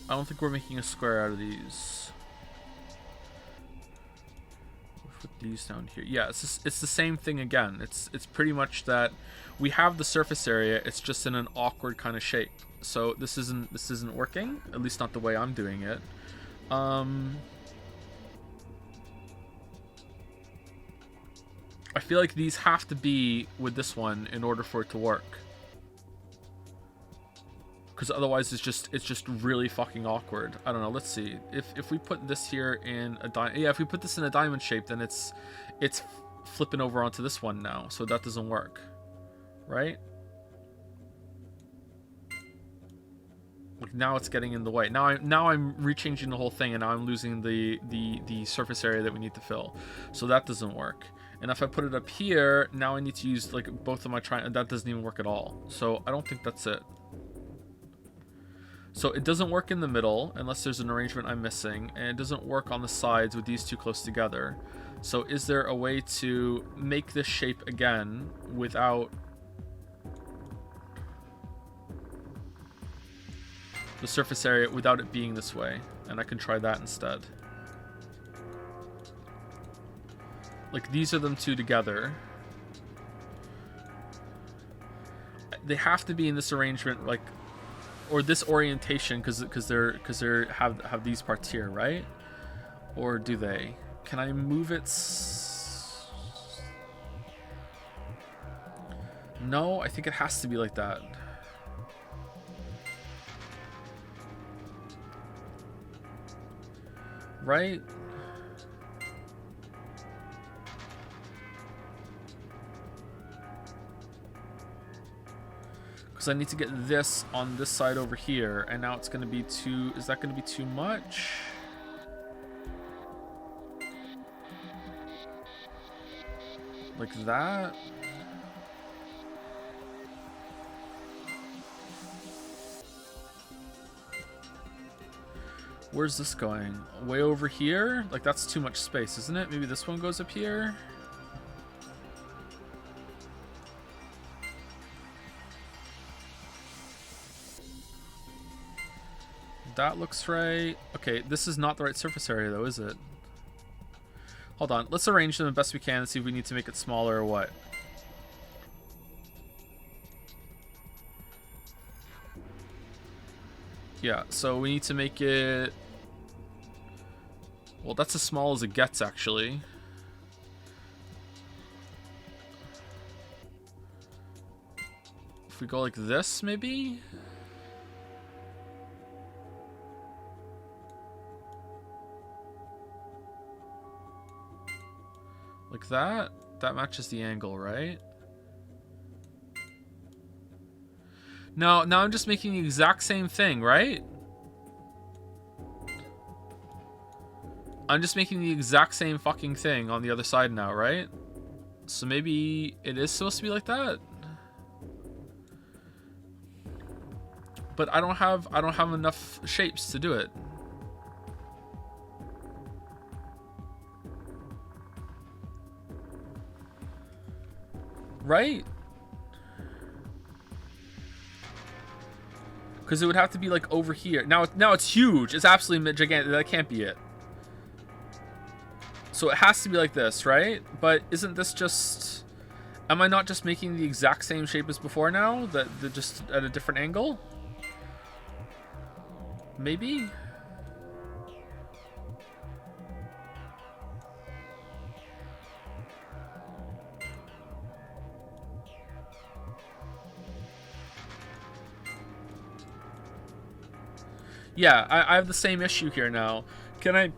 [SPEAKER 2] I don't think we're making a square out of these. We'll put these down here. Yeah, it's the same thing again. It's pretty much that we have the surface area. It's just in an awkward kind of shape. So this isn't working. At least not the way I'm doing it. I feel like these have to be with this one in order for it to work. Because otherwise it's just really fucking awkward. I don't know. Let's see. If we put this here in a if we put this in a diamond shape, then it's flipping over onto this one now. So that doesn't work, right? Like now it's getting in the way. Now I'm rechanging the whole thing, and now I'm losing the surface area that we need to fill. So that doesn't work. And if I put it up here, now I need to use like both of my triangles. That doesn't even work at all. So I don't think that's it. So it doesn't work in the middle unless there's an arrangement I'm missing, and it doesn't work on the sides with these two close together. So is there a way to make this shape again without the surface area, without it being this way? And I can try that instead. Like these are them two together. They have to be in this arrangement, like, or this orientation, because they have these parts here, right? Or do they? Can I move it? No, I think it has to be like that. Right? Because I need to get this on this side over here, and now it's going to be too... Is that going to be too much? Like that? Where's this going? Way over here? Like that's too much space, isn't it? Maybe this one goes up here? That looks right. Okay, this is not the right surface area though, is it? Hold on, let's arrange them the best we can and see if we need to make it smaller or what. Yeah, so we need to make it... Well, that's as small as it gets, actually. If we go like this, maybe? that. That matches the angle, right? No, now I'm just making the exact same thing, right? I'm just making the exact same fucking thing on the other side now, right? So maybe it is supposed to be like that. But I don't have enough shapes to do it. Right? Because it would have to be like over here. Now it's huge. It's absolutely gigantic. That can't be it. So it has to be like this, right? But isn't this just... Am I not just making the exact same shape as before now? That they're just at a different angle? Maybe? Yeah, I have the same issue here now. Can I...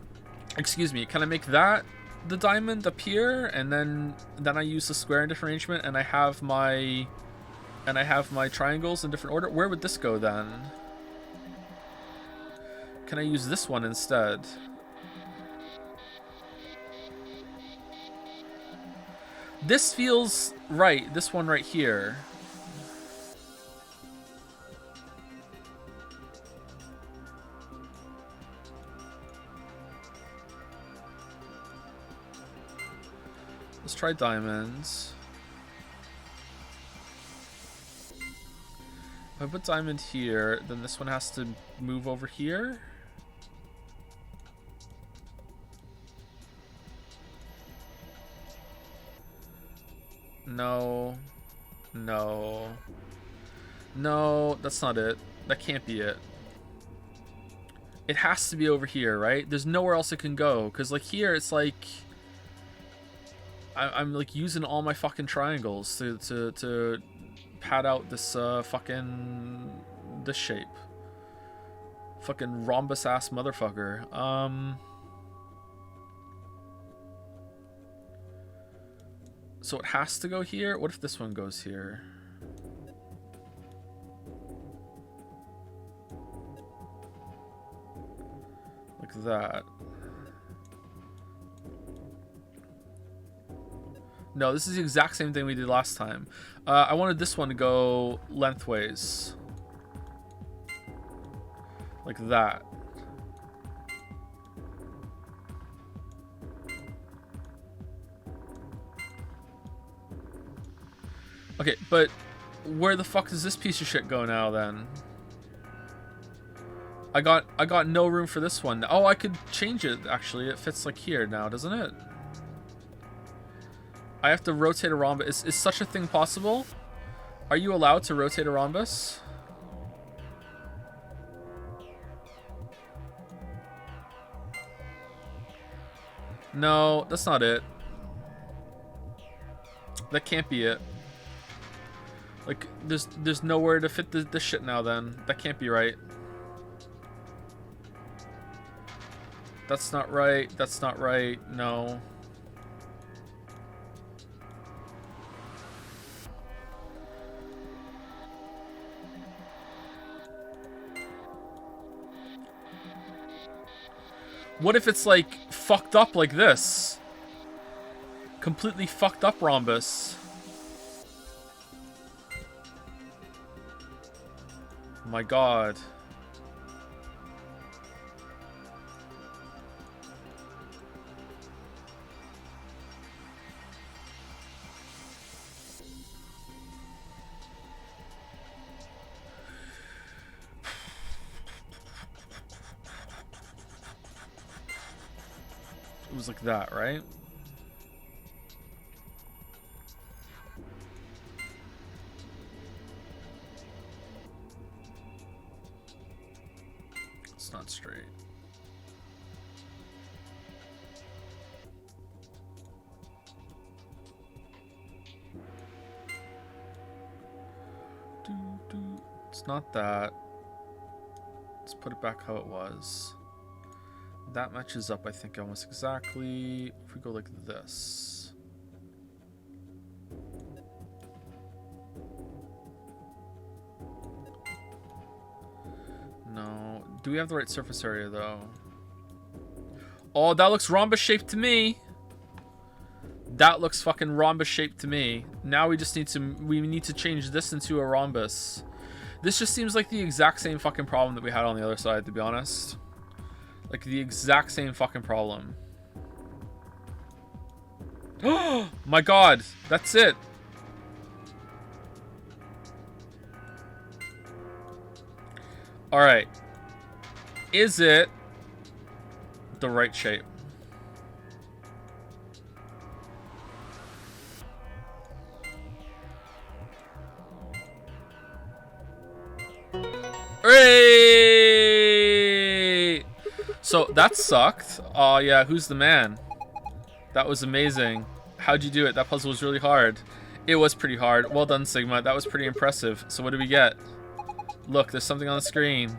[SPEAKER 2] Excuse me, can I make that the diamond up here, and then I use the square in different arrangement, and I have my triangles in different order? Where would this go then? Can I use this one instead? This feels right, this one right here. Let's try diamonds. If I put diamond here, then this one has to move over here. No. No. No, that's not it. That can't be it. It has to be over here, right? There's nowhere else it can go. Because, like, here, it's like... I'm like using all my fucking triangles to pad out this this shape. Fucking rhombus ass motherfucker. So it has to go here. What if this one goes here? Like that. No, this is the exact same thing we did last time. I wanted this one to go lengthways. Like that. Okay, but where the fuck does this piece of shit go now then? I got no room for this one. Oh, I could change it actually. It fits like here now, doesn't it? I have to rotate a rhombus. Is such a thing possible? Are you allowed to rotate a rhombus? No, that's not it. That can't be it. Like, there's nowhere to fit this shit now then. That can't be right. That's not right. That's not right. No. What if it's like fucked up like this? Completely fucked up rhombus. Oh my god. It was like that, right? It's not straight. It's not that. Let's put it back how it was. That matches up, I think, almost exactly. If we go like this. Do we have the right surface area, though? Oh, that looks rhombus-shaped to me. That looks fucking rhombus-shaped to me. Now we just need to change this into a rhombus. This just seems like the exact same fucking problem that we had on the other side, to be honest. Like, the exact same fucking problem. Oh my god, that's it. Alright. Is it the right shape? Hey! So that sucked. Oh yeah, who's the man? That was amazing. How'd you do it? That puzzle was really hard. It was pretty hard. Well done, Sigma. That was pretty impressive. So what do we get? Look, there's something on the screen.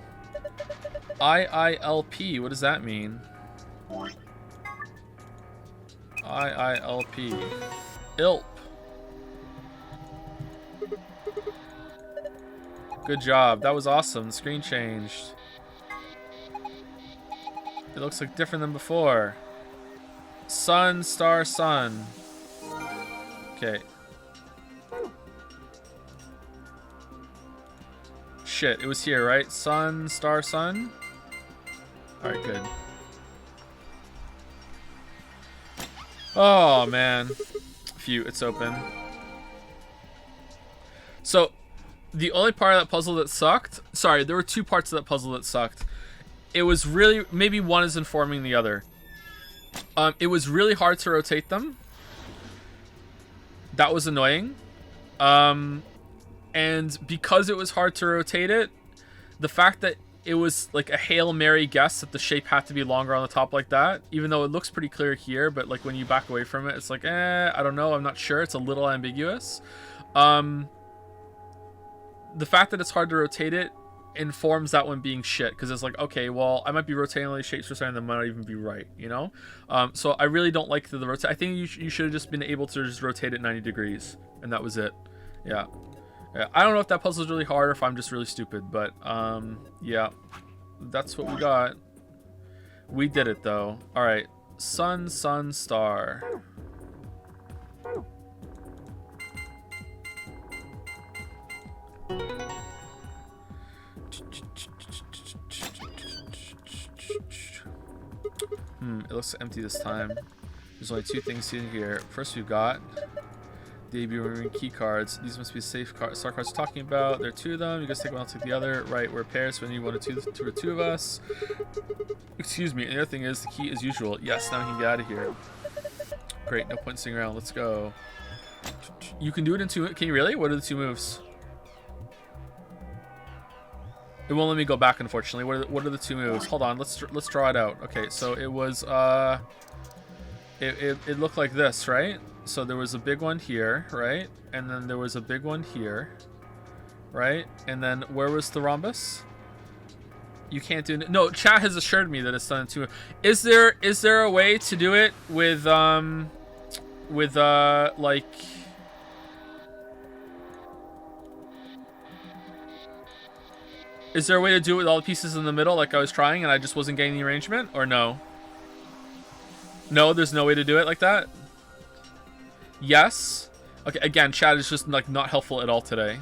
[SPEAKER 2] IILP. What does that mean? IILP. ILP. Good job. That was awesome. The screen changed. It looks like different than before. Sun, star, sun. Okay. Shit, it was here, right? Sun, star, sun? Alright, good. Oh, man. Phew, it's open. So, the only part of that puzzle that sucked... Sorry, there were two parts of that puzzle that sucked. It was really... Maybe one is informing the other. It was really hard to rotate them. That was annoying. And because it was hard to rotate it, the fact that it was like a Hail Mary guess that the shape had to be longer on the top like that, even though it looks pretty clear here, but like when you back away from it, it's like, I don't know, I'm not sure. It's a little ambiguous. The fact that it's hard to rotate it informs that one being shit, because it's like, okay, well, I might be rotating all these shapes for something that might not even be right, you know? So I really don't like the rotate. I think you should have just been able to just rotate it 90 degrees, and that was it. Yeah. Yeah, I don't know if that puzzle is really hard or if I'm just really stupid, but yeah, that's what we got. We did it though. All right, sun, sun, star. It looks empty this time. There's only two things in here. First, we've got the AB Marine key cards. These must be safe star cards we're talking about. There are two of them. You guys take one, I'll take the other. Right, we're pairs, so we need one or two of us. Excuse me. And the other thing is, the key as usual. Yes, now we can get out of here. Great, no point sitting around. Let's go. You can do it in two. Can you really? What are the two moves? It won't let me go back, unfortunately. What are the two moves? Hold on, let's draw it out. Okay, so it was it looked like this, right? So there was a big one here, right? And then there was a big one here, right? And then where was the rhombus? You can't do... No, chat has assured me that it's done in two... Is there a way to do it with like... Is there a way to do it with all the pieces in the middle like I was trying and I just wasn't getting the arrangement? Or no? No, there's no way to do it like that? Yes. Okay, again, chat is just like not helpful at all today.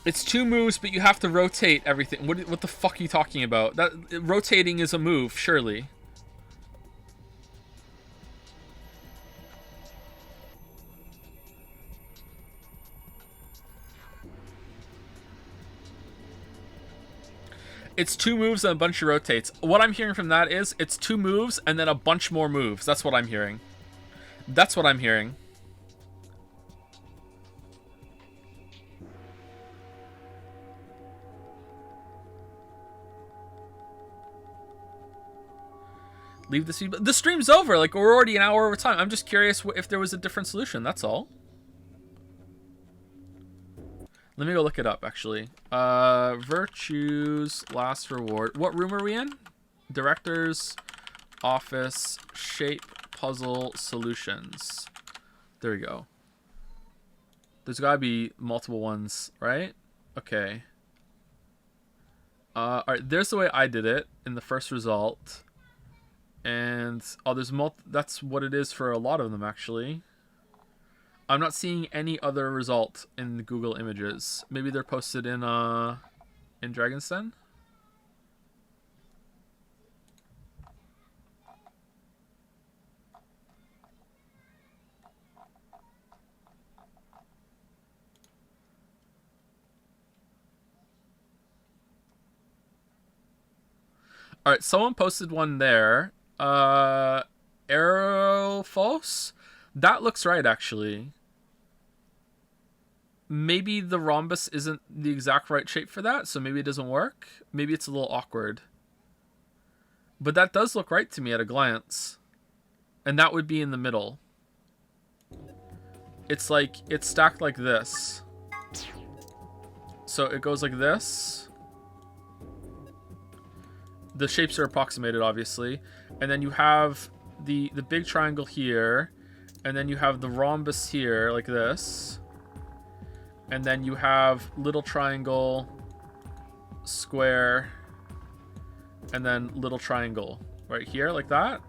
[SPEAKER 2] It's two moves, but you have to rotate everything. What the fuck are you talking about? That rotating is a move, surely. It's two moves and a bunch of rotates. What I'm hearing from that is it's two moves and then a bunch more moves. That's what I'm hearing. That's what I'm hearing. Leave the stream. The stream's over. Like, we're already an hour over time. I'm just curious if there was a different solution. That's all. Let me go look it up, actually. Virtues, last reward. What room are we in? Director's office, shape, puzzle, solutions. There we go. There's gotta be multiple ones, right? Okay. Alright, there's the way I did it in the first result. And, oh, there's that's what it is for a lot of them, actually. I'm not seeing any other result in the Google Images. Maybe they're posted in Dragon's Den? All right, someone posted one there. Aerofos? That looks right, actually. Maybe the rhombus isn't the exact right shape for that, so maybe it doesn't work. Maybe it's a little awkward. But that does look right to me at a glance. And that would be in the middle. It's like, it's stacked like this. So it goes like this. The shapes are approximated, obviously. And then you have the big triangle here. And then you have the rhombus here, like this. And then you have little triangle, square, and then little triangle right here, like that.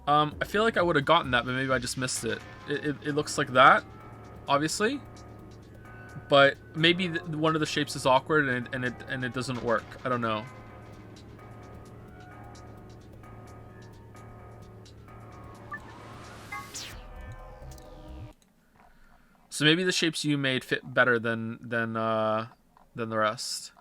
[SPEAKER 2] I feel like I would have gotten that, but maybe I just missed it. It looks like that, obviously. But maybe one of the shapes is awkward and it doesn't work. I don't know. So maybe the shapes you made fit better than the rest.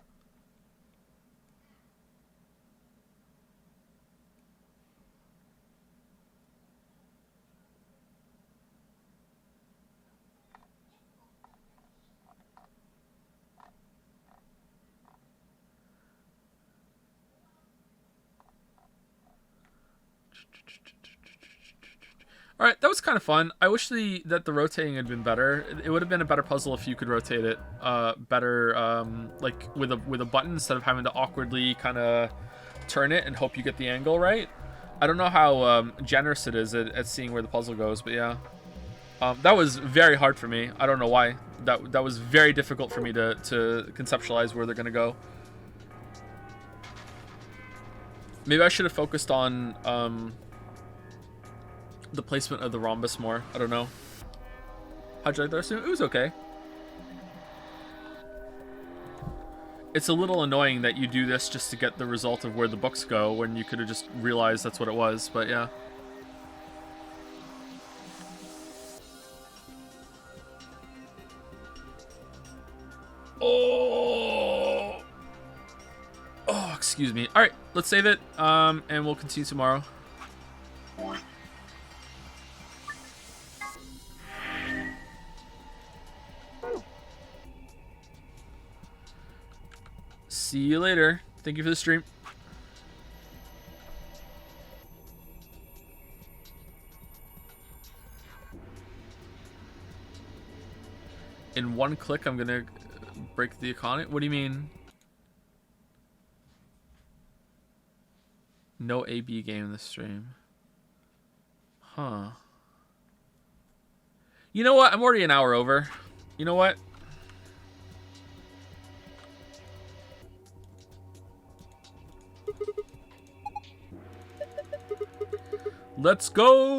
[SPEAKER 2] All right, that was kind of fun. I wish that the rotating had been better. It would have been a better puzzle if you could rotate it better, like with a button instead of having to awkwardly kind of turn it and hope you get the angle right. I don't know how generous it is at seeing where the puzzle goes, but yeah, that was very hard for me. I don't know why. That was very difficult for me to conceptualize where they're gonna go. Maybe I should have focused on the placement of the rhombus more. I don't know. How'd you like that? It was okay. It's a little annoying that you do this just to get the result of where the books go when you could have just realized that's what it was, but yeah. Oh, excuse me. All right, let's save it, and we'll continue tomorrow. See you later. Thank you for the stream. In one click, I'm gonna break the economy. What do you mean? No AB game in this stream. Huh. You know what? I'm already an hour over. You know what? Let's go!